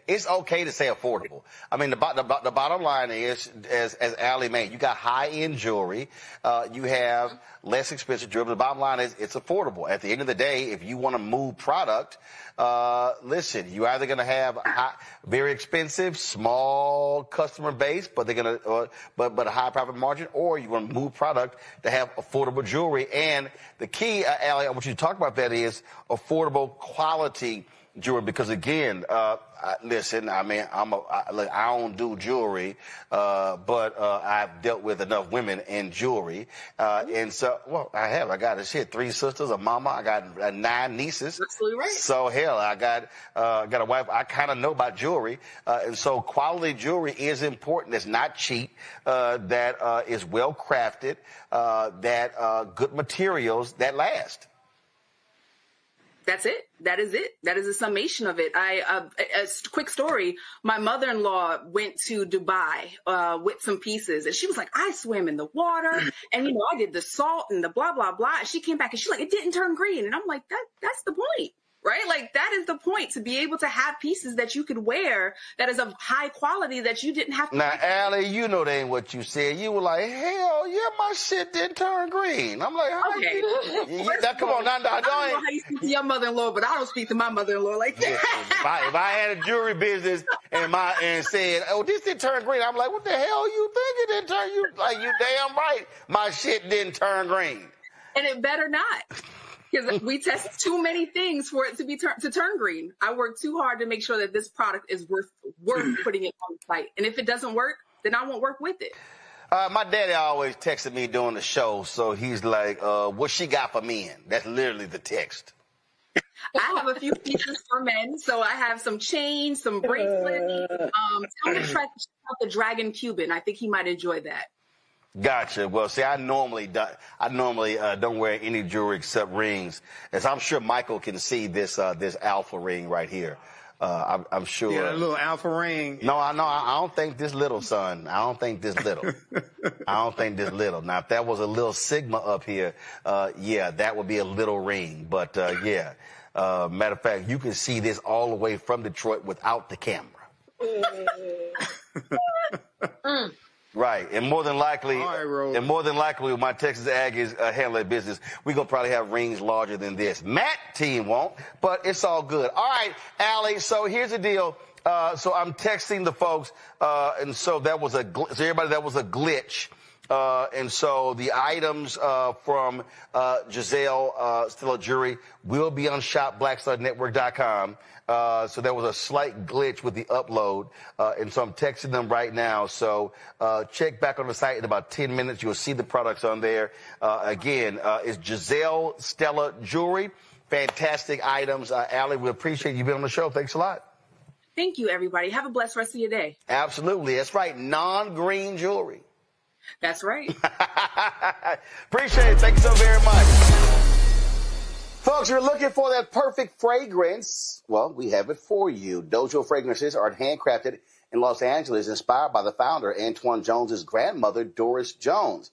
it's okay to say affordable. I mean, the bottom line is, as Allie made, you got high-end jewelry, you have less expensive jewelry. The bottom line is it's affordable. At the end of the day, if you want to move product, listen, you're either going to have very expensive, small customer base, but they're going to, but a high profit margin, or you want to move product to have affordable jewelry. And the key, Allie, I want you to talk about that is affordable quality jewelry, because again, listen, I mean, I don't do jewelry, but I've dealt with enough women in jewelry, and so, I got 3 sisters, a mama, I got 9 nieces. Absolutely right. So hell, I got a wife. I kind of know about jewelry, and so quality jewelry is important. It's not cheap. That is well crafted. That good materials that last. That's it. That is it. That is a summation of it. A quick story. My mother-in-law went to Dubai with some pieces, and she was like, I swim in the water, and I did the salt and the blah blah blah. And she came back and she's like, it didn't turn green, and I'm like, that's the point. Right? Like, that is the point, to be able to have pieces that you could wear that is of high quality that you didn't have to. Now, Allie, that ain't what you said. You were like, hell yeah, my shit didn't turn green. I'm like, how okay. Now, come on. I don't know how you speak to your mother-in-law, but I don't speak to my mother-in-law like that. If I had a jewelry business and said, oh, this didn't turn green, I'm like, what the hell you think it didn't turn? You damn right, my shit didn't turn green. And it better not. Because we test too many things for it to turn green. I work too hard to make sure that this product is worth putting it on the site. And if it doesn't work, then I won't work with it. My daddy always texted me during the show, so he's like, what she got for men? That's literally the text. I have a few pieces for men. So I have some chains, some bracelets. Tell him to check out the Dragon Cuban. I think he might enjoy that. Gotcha. Well, see, I normally don't wear any jewelry except rings, as I'm sure Michael can see this alpha ring right here. I'm sure. Yeah, a little alpha ring. No, I don't think this little, son. I don't think this little. Now, if that was a little Sigma up here, yeah, that would be a little ring. But yeah, matter of fact, you can see this all the way from Detroit without the camera. Right, and more than likely, with my Texas Aggies handle their business, we're gonna probably have rings larger than this. Matt team won't, but it's all good. All right, Allie. So here's the deal. So I'm texting the folks, and so that was so everybody, that was a glitch. And so the items from Giselle Stella Jewelry will be on shopblackstarnetwork.com. So there was a slight glitch with the upload. And so I'm texting them right now. So check back on the site in about 10 minutes. You'll see the products on there. Again, it's Giselle Stella Jewelry. Fantastic items. Allie, we appreciate you being on the show. Thanks a lot. Thank you, everybody. Have a blessed rest of your day. Absolutely. That's right. Non-green jewelry. That's right. Appreciate it. Thank you so very much. Folks, you're looking for that perfect fragrance. Well, we have it for you. Dojo fragrances are handcrafted in Los Angeles, inspired by the founder, Antoine Jones's grandmother, Doris Jones.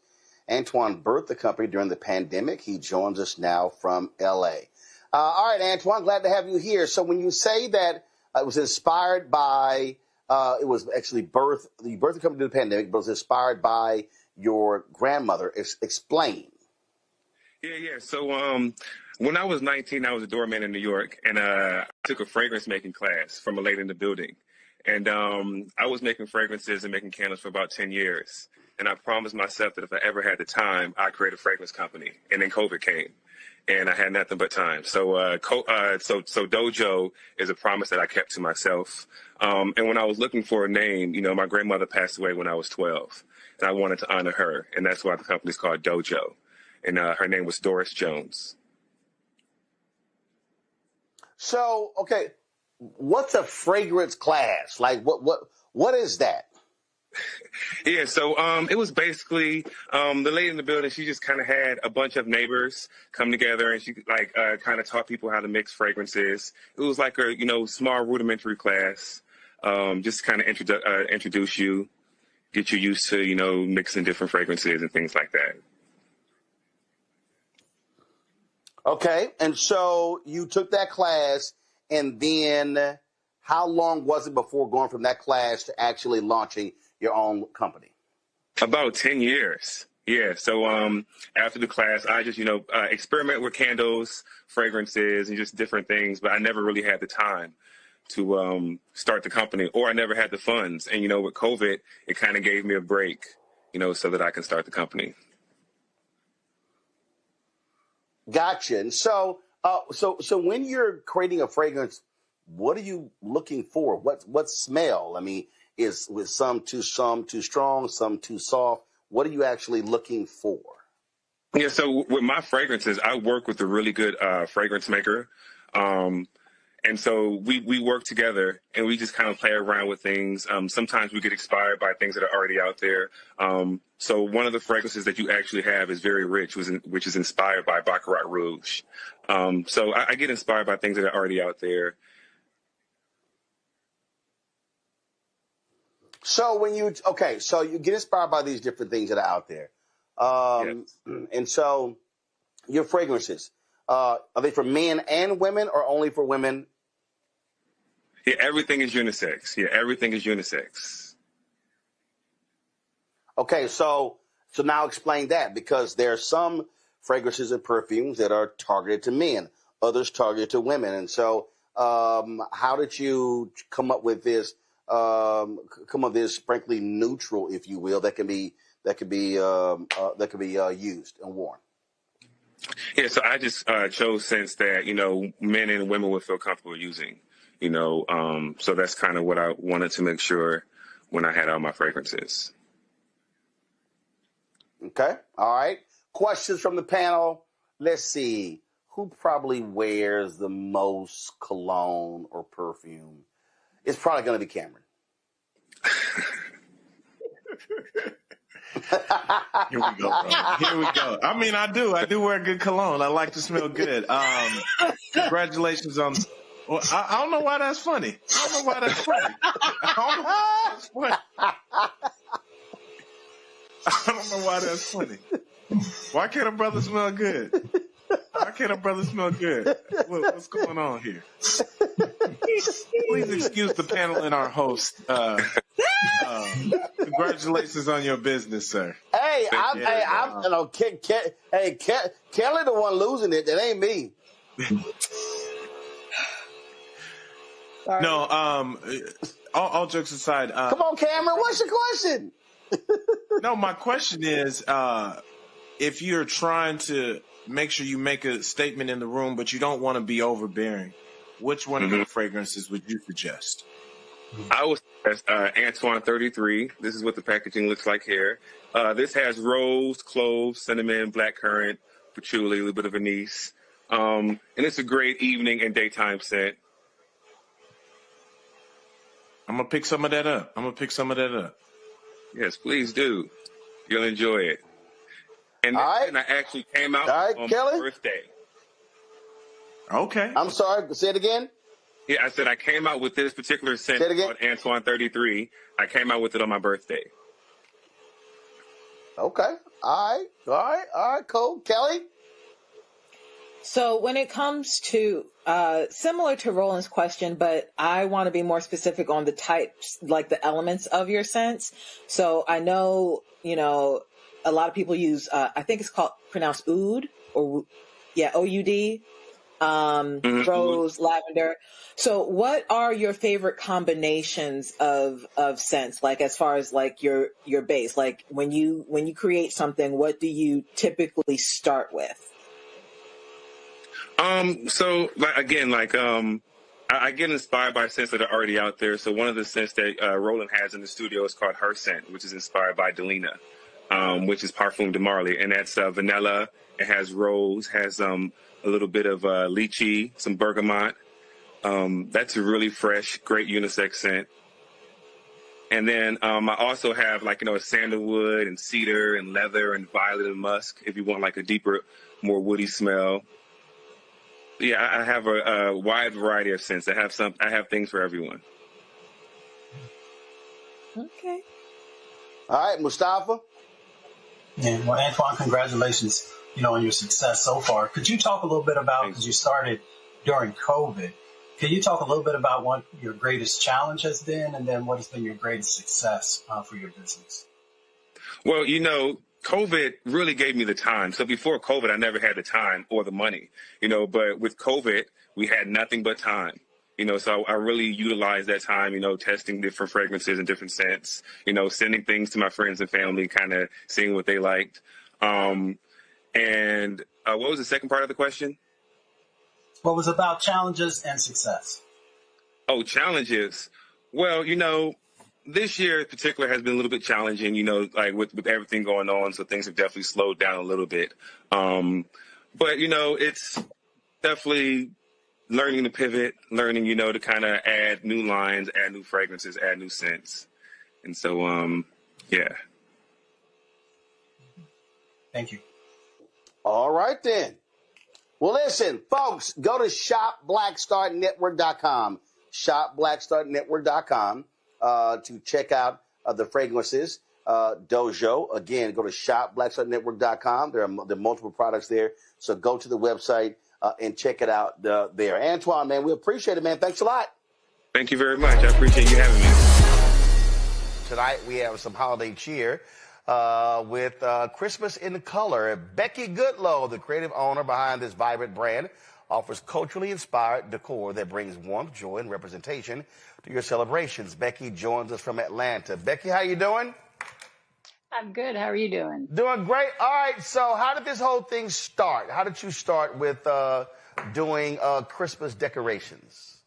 Antoine birthed the company during the pandemic. He joins us now from L.A. All right, Antoine, glad to have you here. So when you say that it was inspired by, it was actually you birthed the company during the pandemic, but it was inspired by your grandmother. Explain. Yeah. So when I was 19, I was a doorman in New York, and I took a fragrance making class from a lady in the building. And I was making fragrances and making candles for about 10 years. And I promised myself that if I ever had the time, I'd create a fragrance company. And then COVID came, and I had nothing but time. So Dojo is a promise that I kept to myself. And when I was looking for a name, my grandmother passed away when I was 12, and I wanted to honor her. And that's why the company's called Dojo. And her name was Doris Jones. So, okay, what's a fragrance class? Like, what is that? Yeah, so it was basically the lady in the building. She just kind of had a bunch of neighbors come together, and she kind of taught people how to mix fragrances. It was like a small rudimentary class, just kind of introduce you, get you used to mixing different fragrances and things like that. Okay, and so you took that class, and then how long was it before going from that class to actually launching your own company? About 10 years. Yeah. So after the class, I just, experiment with candles, fragrances, and just different things. But I never really had the time to start the company, or I never had the funds. And, with COVID, it kind of gave me a break, so that I can start the company. Gotcha. And so when you're creating a fragrance, what are you looking for? What smell? I mean, is with some too strong, some too soft? What are you actually looking for? Yeah, so with my fragrances, I work with a really good fragrance maker. And so we work together, and we just kind of play around with things. Sometimes we get inspired by things that are already out there. So one of the fragrances that you actually have is very rich, which is inspired by Baccarat Rouge. So I get inspired by things that are already out there. So so you get inspired by these different things that are out there. Yes. And so your fragrances, are they for men and women, or only for women? Yeah, everything is unisex. Yeah, everything is unisex. Okay, so now explain that, because there are some fragrances and perfumes that are targeted to men, others targeted to women. And so how did you come up with this? Frankly neutral, if you will, that can be used and worn. Yeah, so I just chose scents that men and women would feel comfortable using. So that's kind of what I wanted to make sure when I had all my fragrances. Okay, all right. Questions from the panel. Let's see, who probably wears the most cologne or perfume? It's probably going to be Cameron. Here we go, bro. Here we go. I mean, I do wear good cologne. I like to smell good. Congratulations on. Well, I don't know why that's funny. I don't know why that's funny. Why can't a brother smell good? What's going on here? Please excuse the panel and our host. Congratulations on your business, sir. Hey, Kelly the one losing it. That ain't me. No, all jokes aside. Come on, Cameron. What's your question? No, my question is, if you're trying to make sure you make a statement in the room, but you don't want to be overbearing, which one of the fragrances would you suggest? I would suggest Antoine 33. This is what the packaging looks like here. This has rose, cloves, cinnamon, blackcurrant, patchouli, a little bit of anise. And it's a great evening and daytime scent. I'm going to pick some of that up. Yes, please do. You'll enjoy it. And I actually came out on my birthday. Okay. I'm sorry. Say it again. Yeah, I said I came out with this particular scent called Antoine 33. I came out with it on my birthday. Okay. All right, cool. Kelly? So when it comes to, similar to Roland's question, but I want to be more specific on the types, like the elements of your scents. So I know, a lot of people use, I think it's pronounced oud, O-U-D, rose, lavender. So what are your favorite combinations of scents? Like as far as like your base, like when you create something, what do you typically start with? So I get inspired by scents that are already out there. So one of the scents that Roland has in the studio is called Her Scent, which is inspired by Delina, which is Parfum de Marly, and that's vanilla. It has rose, has a little bit of lychee, some bergamot. That's a really fresh, great unisex scent. And then I also have a sandalwood and cedar and leather and violet and musk if you want like a deeper, more woody smell. Yeah, I have a wide variety of scents. I have things for everyone. Okay. All right, Mustafa. Yeah, well, Antoine, congratulations, on your success so far. Could you talk a little bit about, because you started during COVID, can you talk a little bit about what your greatest challenge has been, and then what has been your greatest success for your business? Well, COVID really gave me the time. So before COVID, I never had the time or the money, but with COVID, we had nothing but time, so I really utilized that time, testing different fragrances and different scents, sending things to my friends and family, kind of seeing what they liked. And what was the second part of the question? What was about challenges and success? Oh, challenges. Well, this year in particular has been a little bit challenging, like with everything going on. So things have definitely slowed down a little bit. But, it's definitely learning to pivot, learning, to kind of add new lines, add new fragrances, add new scents. And so, yeah. Thank you. All right, then. Well, listen, folks, go to shopblackstarnetwork.com, shopblackstarnetwork.com. To check out the fragrances dojo. Again, go to shopblackstarnetwork.com. There are multiple products there. So go to the website and check it out there. Antoine, man, we appreciate it, man. Thanks a lot. Thank you very much. I appreciate you having me. Tonight we have some holiday cheer with Christmas in Color. Becky Goodlow, the creative owner behind this vibrant brand, offers culturally inspired decor that brings warmth, joy, and representation to your celebrations. Becky joins us from Atlanta. Becky, how you doing? I'm good. How are you doing? Doing great. All right. So how did this whole thing start? How did you start with doing Christmas decorations?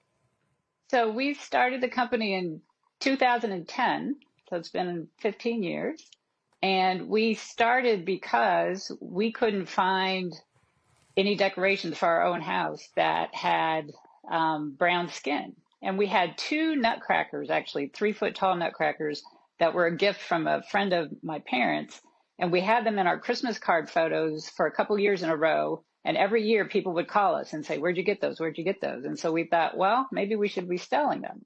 So we started the company in 2010. So it's been 15 years. And we started because we couldn't find any decorations for our own house that had brown skin. And we had two nutcrackers, actually 3-foot tall nutcrackers that were a gift from a friend of my parents. And we had them in our Christmas card photos for a couple years in a row. And every year people would call us and say, "Where'd you get those? Where'd you get those?" And so we thought, well, maybe we should be selling them.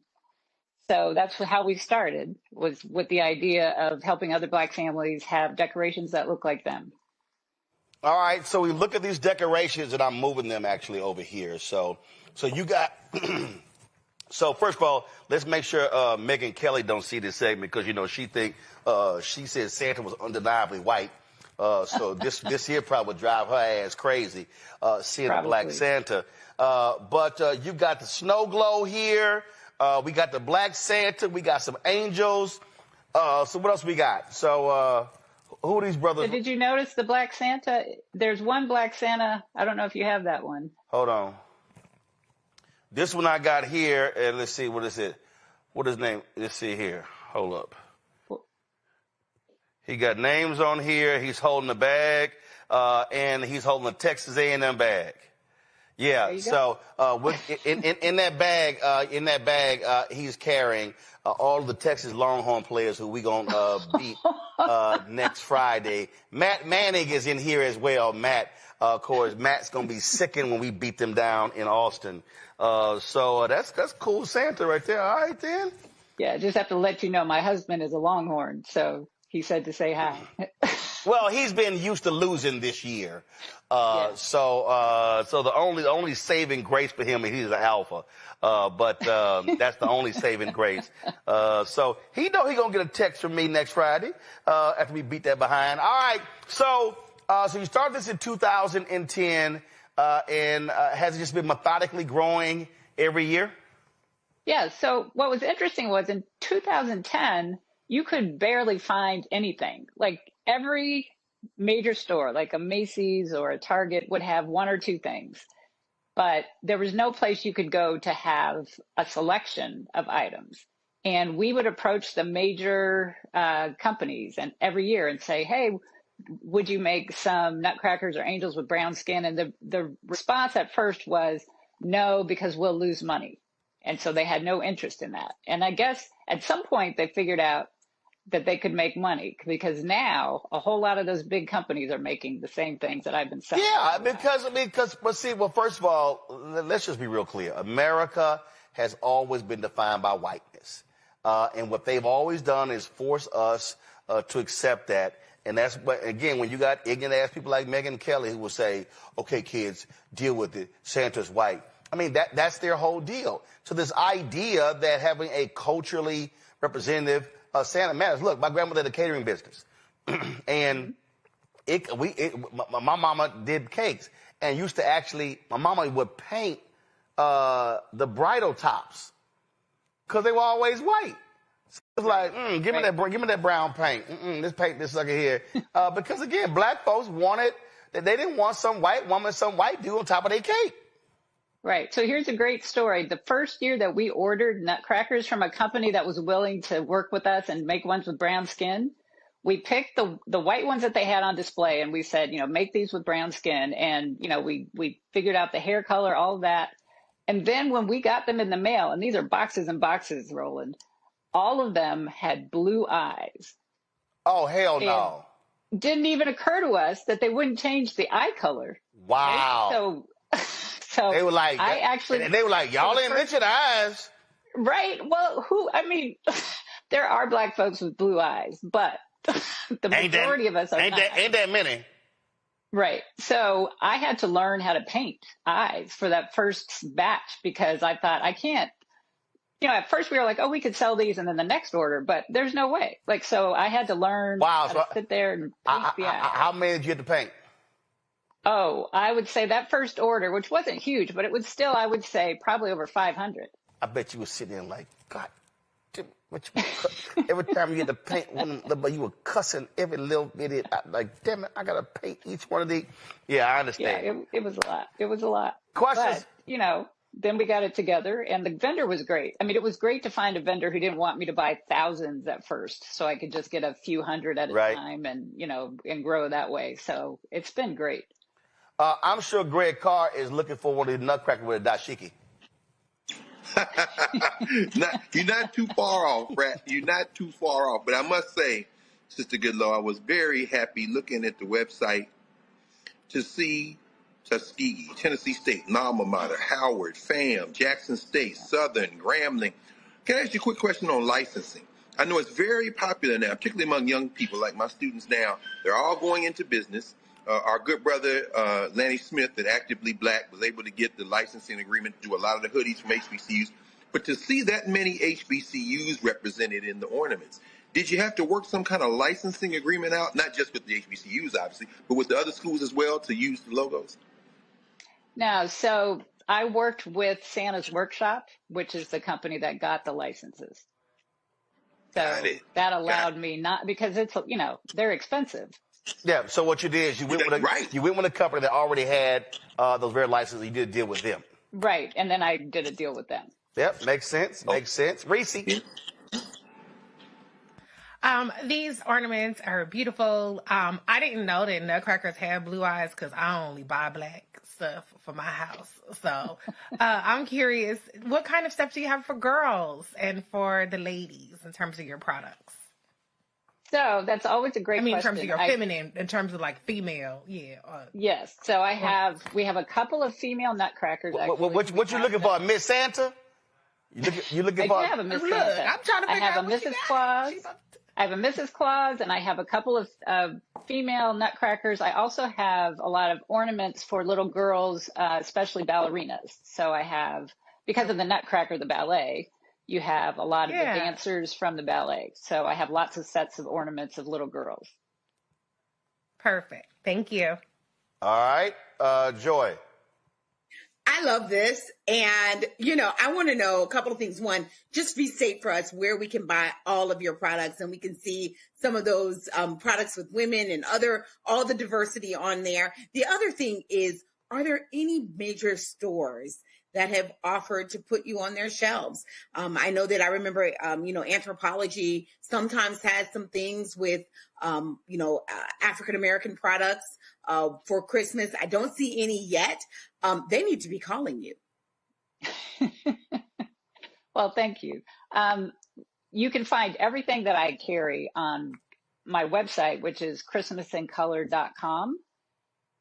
So that's how we started, was with the idea of helping other Black families have decorations that look like them. All right, so we look at these decorations, and I'm moving them actually over here. So you got, so first of all, let's make sure Megan Kelly don't see this segment because, she said Santa was undeniably white. So this here probably would drive her ass crazy, seeing a Black Santa. But you got the snow glow here. We got the Black Santa. We got some angels. So what else we got? So who are these brothers? So did you notice the Black Santa? There's one Black Santa. I don't know if you have that one. Hold on. This one I got here, and let's see, what is it? What is his name? Let's see here. Hold up. He got names on here. He's holding a bag, and he's holding a Texas A&M bag. Yeah. So in that bag, he's carrying all of the Texas Longhorn players who we gonna beat next Friday. Matt Manning is in here as well. Matt, of course, Matt's gonna be sickened when we beat them down in Austin. So that's cool, Santa right there. All right then. Yeah, just have to let you know my husband is a Longhorn, so he said to say hi. Well, he's been used to losing this year. So the only saving grace for him is he's an alpha. But that's the only saving grace. So he know he gonna get a text from me next Friday after we beat that behind. All right. So you started this in 2010, and has it just been methodically growing every year? Yeah. So what was interesting was in 2010, you could barely find anything. Like every major store, like a Macy's or a Target, would have one or two things. But there was no place you could go to have a selection of items. And we would approach the major companies and every year and say, hey, would you make some nutcrackers or angels with brown skin? And the response at first was no, because we'll lose money. And so they had no interest in that. And I guess at some point they figured out that they could make money, because now a whole lot of those big companies are making the same things that I've been selling. Yeah, well, first of all, let's just be real clear. America has always been defined by whiteness. And what they've always done is force us to accept that. And that's, but again, when you got ignorant ass people like Megyn Kelly who will say, okay, kids, deal with it. Santa's white. I mean, that's their whole deal. So this idea that having a culturally representative Santa matters. Look, my grandmother had a catering business, and my mama did cakes, and used to actually, my mama would paint the bridal tops because they were always white. So it's like, give me that brown paint. Let's paint this sucker here, because again, black folks wanted, they didn't want some white woman, some white dude on top of their cake. Right. So here's a great story. The first year that we ordered nutcrackers from a company that was willing to work with us and make ones with brown skin, we picked the white ones that they had on display, and we said, make these with brown skin. And, we figured out the hair color, all of that. And then when we got them in the mail, and these are boxes and boxes, Roland, all of them had blue eyes. Oh, hell no. It didn't even occur to us that they wouldn't change the eye color. Wow. Right? So they were like, y'all ain't mentioned eyes. Right. Well, there are black folks with blue eyes, but the majority of us are not. Ain't that many. Right. So I had to learn how to paint eyes for that first batch, because I thought I can't, at first we were like, oh, we could sell these and then the next order, but there's no way. So I had to learn how to sit there and paint the eyes. How many did you have to paint? Oh, I would say that first order, which wasn't huge, but it was still, I would say, probably over 500. I bet you were sitting there like, God, every time you get to paint one, but you were cussing every little bit. Like, damn it, I got to paint each one of these. Yeah, I understand. Yeah, it was a lot. It was a lot. Questions? But, then we got it together, and the vendor was great. I mean, it was great to find a vendor who didn't want me to buy thousands at first, so I could just get a few hundred at a time and, and grow that way. So it's been great. I'm sure Greg Carr is looking for one of the nutcracker with a dashiki. You're not too far off, Rat. You're not too far off. But I must say, Sister Goodlaw, I was very happy looking at the website to see Tuskegee, Tennessee State, Alma Mater, Howard, FAM, Jackson State, Southern, Grambling. Can I ask you a quick question on licensing? I know it's very popular now, particularly among young people like my students now. They're all going into business. Our good brother, Lanny Smith, at Actively Black, was able to get the licensing agreement to do a lot of the hoodies from HBCUs. But to see that many HBCUs represented in the ornaments, did you have to work some kind of licensing agreement out, not just with the HBCUs, obviously, but with the other schools as well to use the logos? No, so I worked with Santa's Workshop, which is the company that got the licenses. So that allowed me not, because it's, they're expensive. Yeah. So what you did is you went with a company that already had those very licenses. You did a deal with them. Right. And then I did a deal with them. Yep. Makes sense. Makes sense. Reese. These ornaments are beautiful. I didn't know that Nutcrackers had blue eyes because I only buy black stuff for my house. So I'm curious, what kind of stuff do you have for girls and for the ladies in terms of your products? So that's always a great question. In terms of your feminine, in terms of like female, yeah. Yes. So we have a couple of female Nutcrackers. What you looking for, Miss Santa? You looking for? I do have a Miss Santa. I'm trying to figure out I have a Mrs. Claus. I have a Mrs. Claus, and I have a couple of female Nutcrackers. I also have a lot of ornaments for little girls, especially ballerinas. So I have, because of the Nutcracker, the ballet, you have a lot of the dancers from the ballet. So I have lots of sets of ornaments of little girls. Perfect. Thank you. All right. Joy. I love this. And, I want to know a couple of things. One, just be safe for us where we can buy all of your products and we can see some of those products with women and all the diversity on there. The other thing is, are there any major stores that have offered to put you on their shelves? I know that I remember, Anthropologie sometimes has some things with, African-American products for Christmas. I don't see any yet. They need to be calling you. Well, thank you. You can find everything that I carry on my website, which is christmasincolor.com.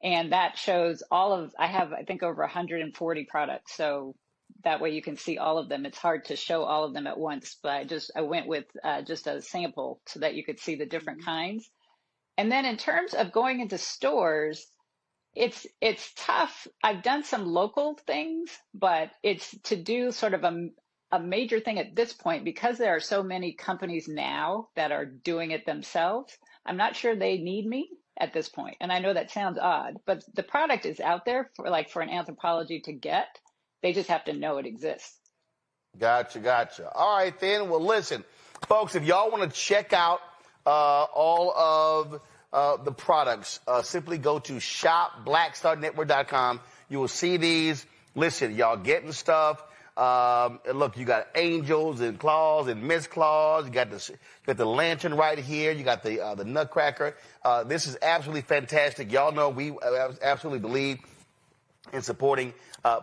And that shows I have, I think, over 140 products. So that way you can see all of them. It's hard to show all of them at once, but I went with just a sample so that you could see the different kinds. And then in terms of going into stores, it's tough. I've done some local things, but it's to do sort of a major thing at this point, because there are so many companies now that are doing it themselves. I'm not sure they need me at this point. And I know that sounds odd, but the product is out there for an Anthropologie to get. They just have to know it exists. Gotcha. All right, then. Well, listen, folks, if y'all want to check out all of the products, simply go to shopblackstarnetwork.com. You will see these. Listen, y'all getting stuff. Look, you got angels and claws and Miss Claus. You got the lantern right here. You got the Nutcracker. This is absolutely fantastic. Y'all know we absolutely believe in supporting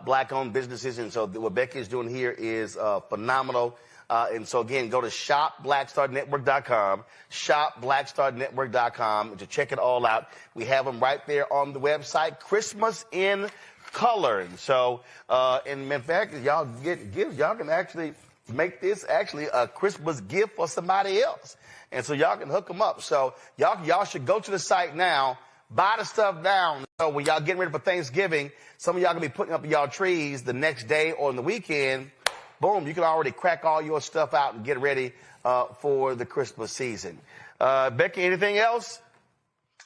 black-owned businesses, and so what Becky is doing here is phenomenal. And so again, go to shopblackstarnetwork.com, shopblackstarnetwork.com to check it all out. We have them right there on the website. Christmas in color. And so, and in fact, y'all get gifts. Y'all can actually make this actually a Christmas gift for somebody else. And so y'all can hook them up. So y'all should go to the site now, buy the stuff down. So when y'all getting ready for Thanksgiving, some of y'all gonna be putting up y'all trees the next day or on the weekend. Boom, you can already crack all your stuff out and get ready for the Christmas season. Becky, anything else?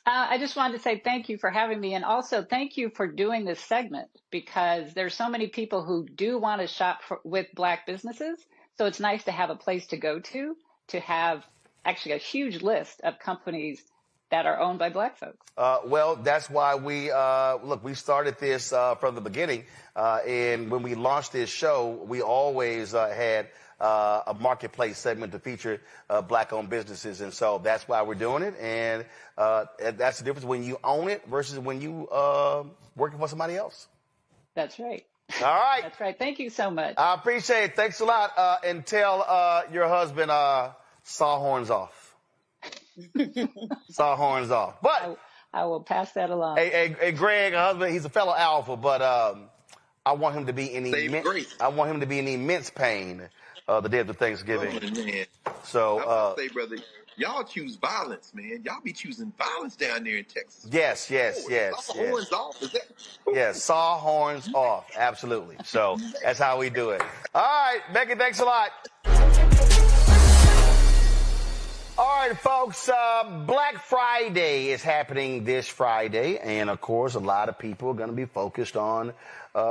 I just wanted to say thank you for having me, and also thank you for doing this segment, because there's so many people who do want to shop with Black businesses. So it's nice to have a place to go to have actually a huge list of companies that are owned by Black folks. Well, that's why we started this from the beginning. And when we launched this show, we always had a marketplace segment to feature Black-owned businesses. And so that's why we're doing it. And that's the difference when you own it versus when you working for somebody else. That's right. All right. That's right. Thank you so much. I appreciate it. Thanks a lot. And tell your husband, saw horns off. Saw horns off. But I will pass that along. Hey, Greg, husband, he's a fellow alpha, but I want him to be in immense pain the day after Thanksgiving. Oh, man. So I say, brother, y'all choose violence, man. Y'all be choosing violence down there in Texas. Yes. Saw horns off. Is that? Yes, saw horns off. Absolutely. So that's how we do it. All right, Becky, thanks a lot. All right, folks, Black Friday is happening this Friday. And, of course, a lot of people are going to be focused on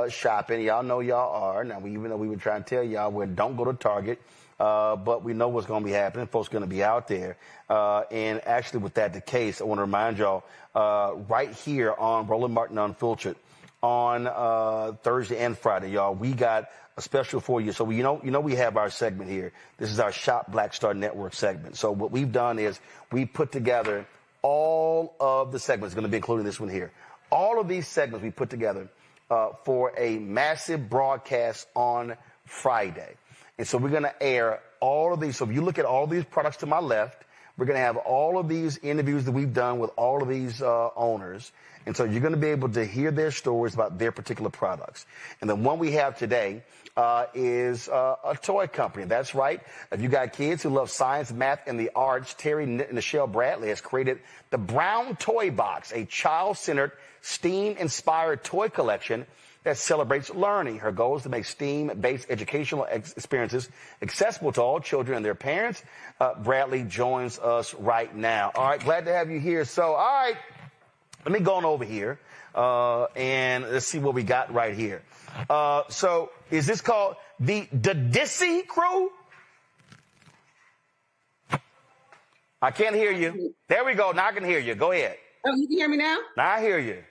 shopping. Y'all know y'all are. Now, even though we were trying to tell y'all, don't go to Target. But we know what's going to be happening. Folks are going to be out there. And actually, with that the case, I want to remind y'all right here on Roland Martin Unfiltered on Thursday and Friday, y'all, we got a special for you. So, you know, we have our segment here. This is our Shop Black Star Network segment. So what we've done is we put together all of the segments, going to be including this one here. All of these segments we put together for a massive broadcast on Friday. And so we're going to air all of these. So if you look at all these products to my left, we're going to have all of these interviews that we've done with all of these owners. And so you're going to be able to hear their stories about their particular products. And the one we have today is a toy company. That's right. If you got kids who love science, math, and the arts, Terry Nichelle Bradley has created the Brown Toy Box, a child-centered, STEAM-inspired toy collection that celebrates learning. Her goal is to make STEAM-based educational experiences accessible to all children and their parents. Bradley joins us right now. All right, glad to have you here. So, all right, let me go on over here, and let's see what we got right here. So, is this called the Dissy Crew? I can't hear you. There we go. Now I can hear you. Go ahead. Oh, you can hear me now? Now I hear you.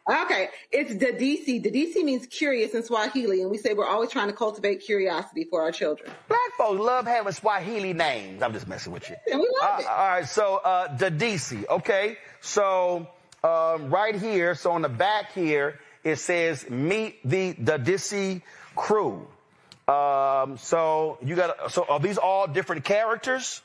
Okay, it's Dadisi. Dadisi means curious in Swahili, and we say we're always trying to cultivate curiosity for our children. Black folks love having Swahili names. I'm just messing with you. Yeah, we love it. All right, so Dadisi. Okay, so right here, so on the back here, it says meet the Dadisi crew. So you got. So are these all different characters?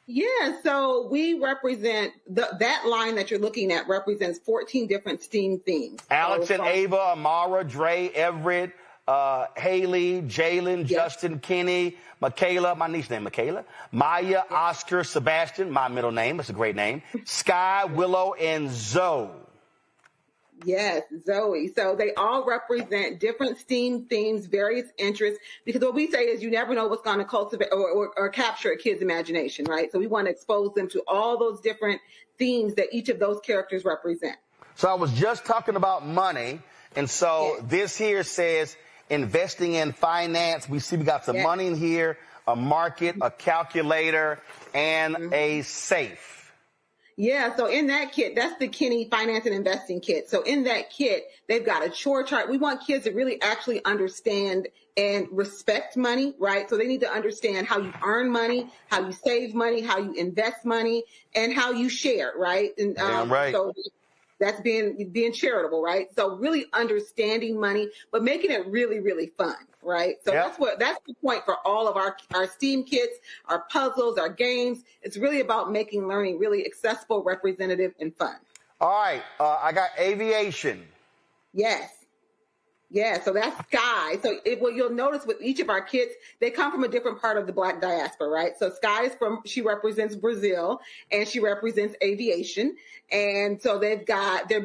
Yeah, so we represent that line that you're looking at represents 14 different STEAM themes. Alex so, and Ava, Amara, Dre, Everett, Haley, Jalen, Justin, Kenny, Michaela, my niece named Michaela, Maya, Oscar, Sebastian, my middle name, that's a great name, Sky, Willow, and Zoe. Yes, Zoe. So they all represent different STEAM themes, various interests, because what we say is you never know what's going to cultivate or capture a kid's imagination, right? So we want to expose them to all those different themes that each of those characters represent. So I was just talking about money, and so this here says investing in finance. We see we got some money in here, a market, a calculator, and a safe. Yeah, so in that kit, that's the Kenny Finance and Investing Kit. So in that kit, they've got a chore chart. We want kids to really actually understand and respect money, right? So they need to understand how you earn money, how you save money, how you invest money, and how you share, right? And right. So that's being charitable, right? So really understanding money, but making it really, really fun, right? So that's the point for all of our STEAM kits, our puzzles, our games. It's really about making learning really accessible, representative, and fun. All right, I got aviation. Yes. Yeah, so that's Sky. So what you'll notice with each of our kits, they come from a different part of the Black diaspora, right? So Sky she represents Brazil, and she represents aviation. And so they're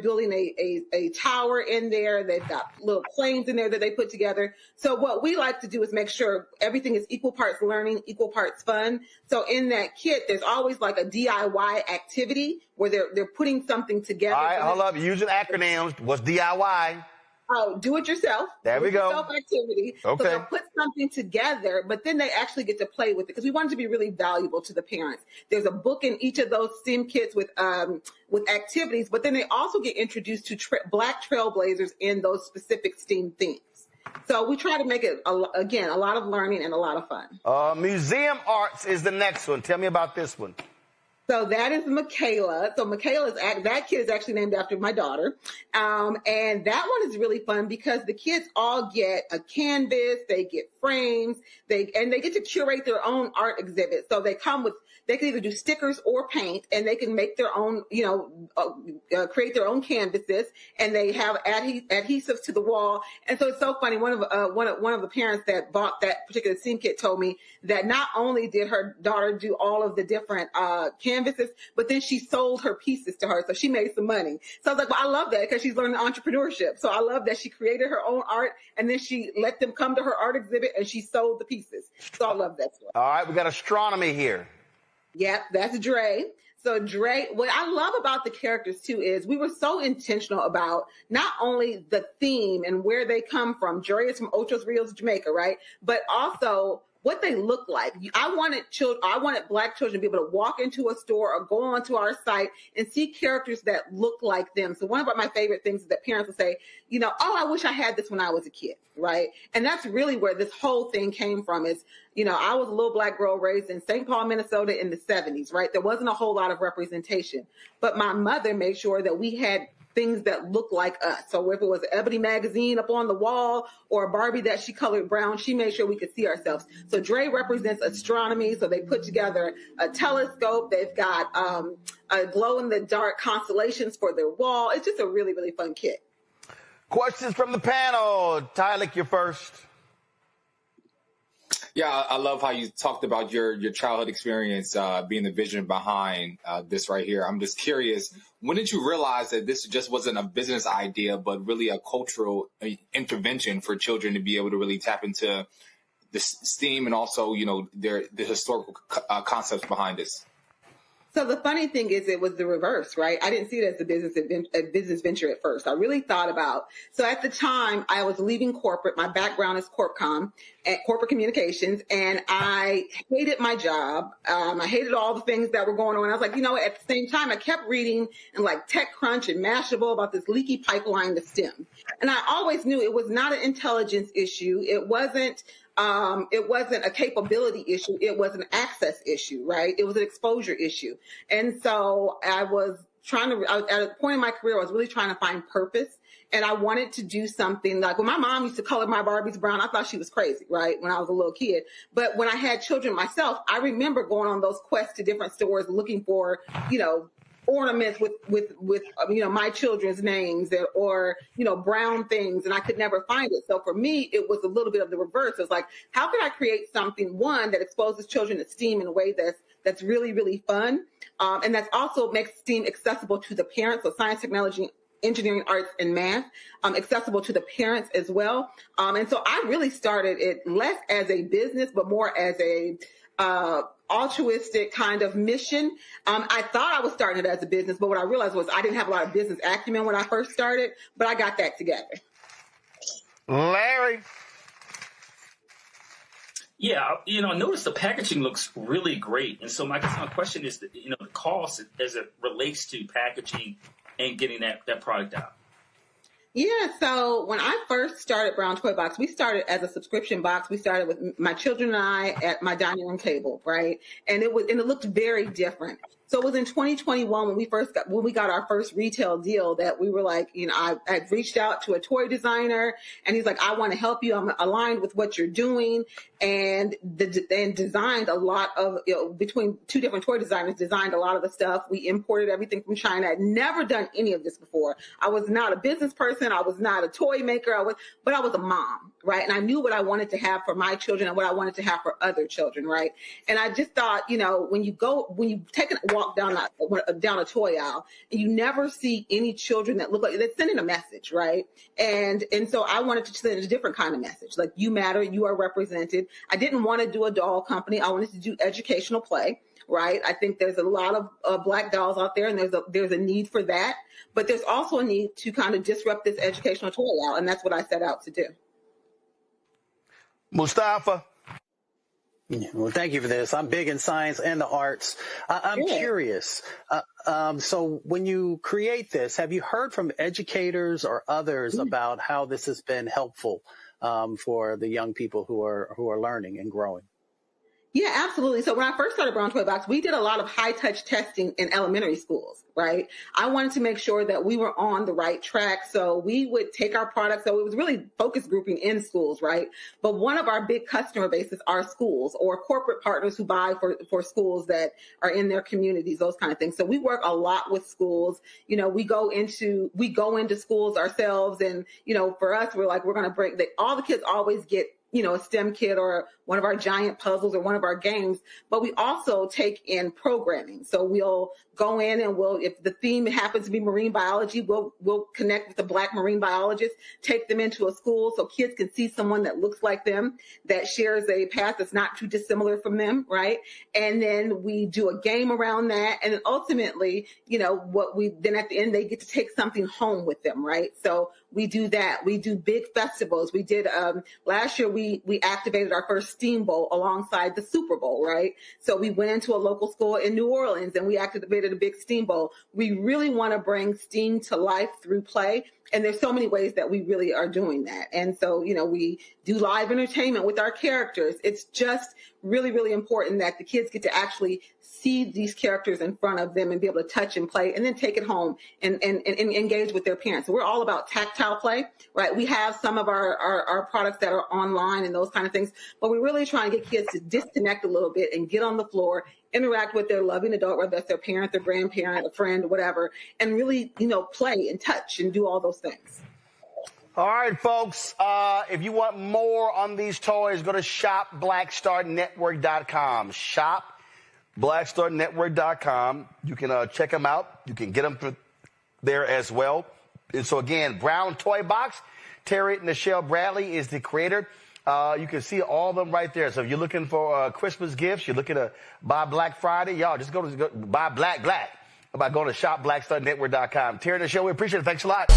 building a tower in there. They've got little planes in there that they put together. So what we like to do is make sure everything is equal parts learning, equal parts fun. So in that kit, there's always like a DIY activity where they're putting something together. All right, hold up. Using acronyms. What's DIY? Oh, do it yourself. There we go. Self-activity. Okay. So they'll put something together, but then they actually get to play with it because we want it to be really valuable to the parents. There's a book in each of those STEAM kits with activities, but then they also get introduced to Black trailblazers in those specific STEAM themes. So we try to make it, again, a lot of learning and a lot of fun. Museum Arts is the next one. Tell me about this one. So that is Michaela. So that kid is actually named after my daughter. And that one is really fun because the kids all get a canvas, they get frames, they get to curate their own art exhibit. So they can either do stickers or paint, and they can make their own, create their own canvases, and they have adhesives to the wall. And so it's so funny. One of the parents that bought that particular STEAM kit told me that not only did her daughter do all of the different canvases, but then she sold her pieces to her, so she made some money. So I was like, well, I love that because she's learning entrepreneurship. So I love that she created her own art, and then she let them come to her art exhibit, and she sold the pieces. So I love that story. All right, we got astronomy here. Yep, that's Dre. So Dre, what I love about the characters too is we were so intentional about not only the theme and where they come from. Dre is from Ocho Rios, Jamaica, right? But also what they look like. I wanted Black children to be able to walk into a store or go onto our site and see characters that look like them. So one of my favorite things is that parents will say, you know, oh, I wish I had this when I was a kid, right? And that's really where this whole thing came from is, you know, I was a little Black girl raised in St. Paul, Minnesota in the 70s, right? There wasn't a whole lot of representation, but my mother made sure that we had things that look like us. So if it was an Ebony magazine up on the wall or a Barbie that she colored brown, she made sure we could see ourselves. So Dre represents astronomy. So they put together a telescope. They've got a glow-in-the-dark constellations for their wall. It's just a really, really fun kit. Questions from the panel. Tyler, you're first. Yeah, I love how you talked about your childhood experience being the vision behind this right here. I'm just curious, when did you realize that this just wasn't a business idea, but really a cultural intervention for children to be able to really tap into the STEAM and also, you know, the historical concepts behind this? So the funny thing is it was the reverse, right? I didn't see it as a business venture at first. I really thought about, so at the time I was leaving corporate. My background is CorpCom at corporate communications, and I hated my job. I hated all the things that were going on. I was like, you know, at the same time, I kept reading and like TechCrunch and Mashable about this leaky pipeline to STEM. And I always knew it was not an intelligence issue. It wasn't a capability issue. It was an access issue, right? It was an exposure issue. And so I was at a point in my career, I was really trying to find purpose. And I wanted to do something like when my mom used to color my Barbies brown, I thought she was crazy, right? When I was a little kid. But when I had children myself, I remember going on those quests to different stores looking for, you know, ornaments with you know, my children's names or, you know, brown things, and I could never find it. So for me, it was a little bit of the reverse. It was like, how can I create something, one, that exposes children to STEAM in a way that's really, really fun, and that's also makes STEAM accessible to the parents, so science, technology, engineering, arts, and math, accessible to the parents as well. And so I really started it less as a business, but more as a altruistic kind of mission. I thought I was starting it as a business, but what I realized was I didn't have a lot of business acumen when I first started, but I got that together. Larry. Yeah, you know, I noticed the packaging looks really great. And so my question is, you know, the cost as it relates to packaging and getting that product out. Yeah, so when I first started Brown Toy Box, we started as a subscription box. We started with my children and I at my dining room table, right? And it looked very different. So it was in 2021 when we got our first retail deal that we were like, you know, I had reached out to a toy designer and he's like, I want to help you. I'm aligned with what you're doing. And designed a lot of, you know, between two different toy designers, designed a lot of the stuff. We imported everything from China. I'd never done any of this before. I was not a business person. I was not a toy maker. But I was a mom, right? And I knew what I wanted to have for my children and what I wanted to have for other children, right? And I just thought, you know, when you take a walk down a toy aisle and you never see any children that look like they're sending a message, right? And so I wanted to send a different kind of message, like you matter, you are represented. I didn't want to do a doll company. I wanted to do educational play, right? I think there's a lot of Black dolls out there, and there's a need for that. But there's also a need to kind of disrupt this educational toy aisle, and that's what I set out to do. Mustafa. Well, thank you for this. I'm big in science and the arts. I'm curious. So when you create this, have you heard from educators or others about how this has been helpful for the young people who are learning and growing? Yeah, absolutely. So when I first started Brown Toy Box, we did a lot of high-touch testing in elementary schools, right? I wanted to make sure that we were on the right track. So we would take our products. So it was really focus grouping in schools, right? But one of our big customer bases are schools or corporate partners who buy for schools that are in their communities, those kind of things. So we work a lot with schools. You know, we go into schools ourselves. And, you know, for us, we're going to bring all the kids always get, you know, a STEM kit or one of our giant puzzles or one of our games, but we also take in programming. So we'll go in and if the theme happens to be marine biology, we'll connect with a Black marine biologist, take them into a school so kids can see someone that looks like them, that shares a path that's not too dissimilar from them, right? And then we do a game around that. And then ultimately, then at the end, they get to take something home with them, right? So we do that. We do big festivals. We did, last year, we activated our first STEAM Bowl alongside the Super Bowl, right? So we went into a local school in New Orleans and we activated a big STEAM Bowl. We really want to bring STEAM to life through play. And there's so many ways that we really are doing that. And so, we do live entertainment with our characters. It's just really, really important that the kids get to actually see these characters in front of them and be able to touch and play and then take it home and engage with their parents. So we're all about tactile play, right? We have some of our products that are online and those kind of things, but we're really trying to get kids to disconnect a little bit and get on the floor, interact with their loving adult, whether that's their parent, their grandparent, a friend, whatever, and really, play and touch and do all those things. All right, folks, if you want more on these toys, go to shopblackstarnetwork.com. Shopblackstarnetwork.com. You can check them out. You can get them through there as well. And so, again, Brown Toy Box. Terry Nichelle Bradley is the creator. You can see all of them right there. So if you're looking for Christmas gifts, you're looking to buy Black Friday, y'all just go buy Black by going to shopblackstarnetwork.com. Terry Nichelle, we appreciate it. Thanks a lot.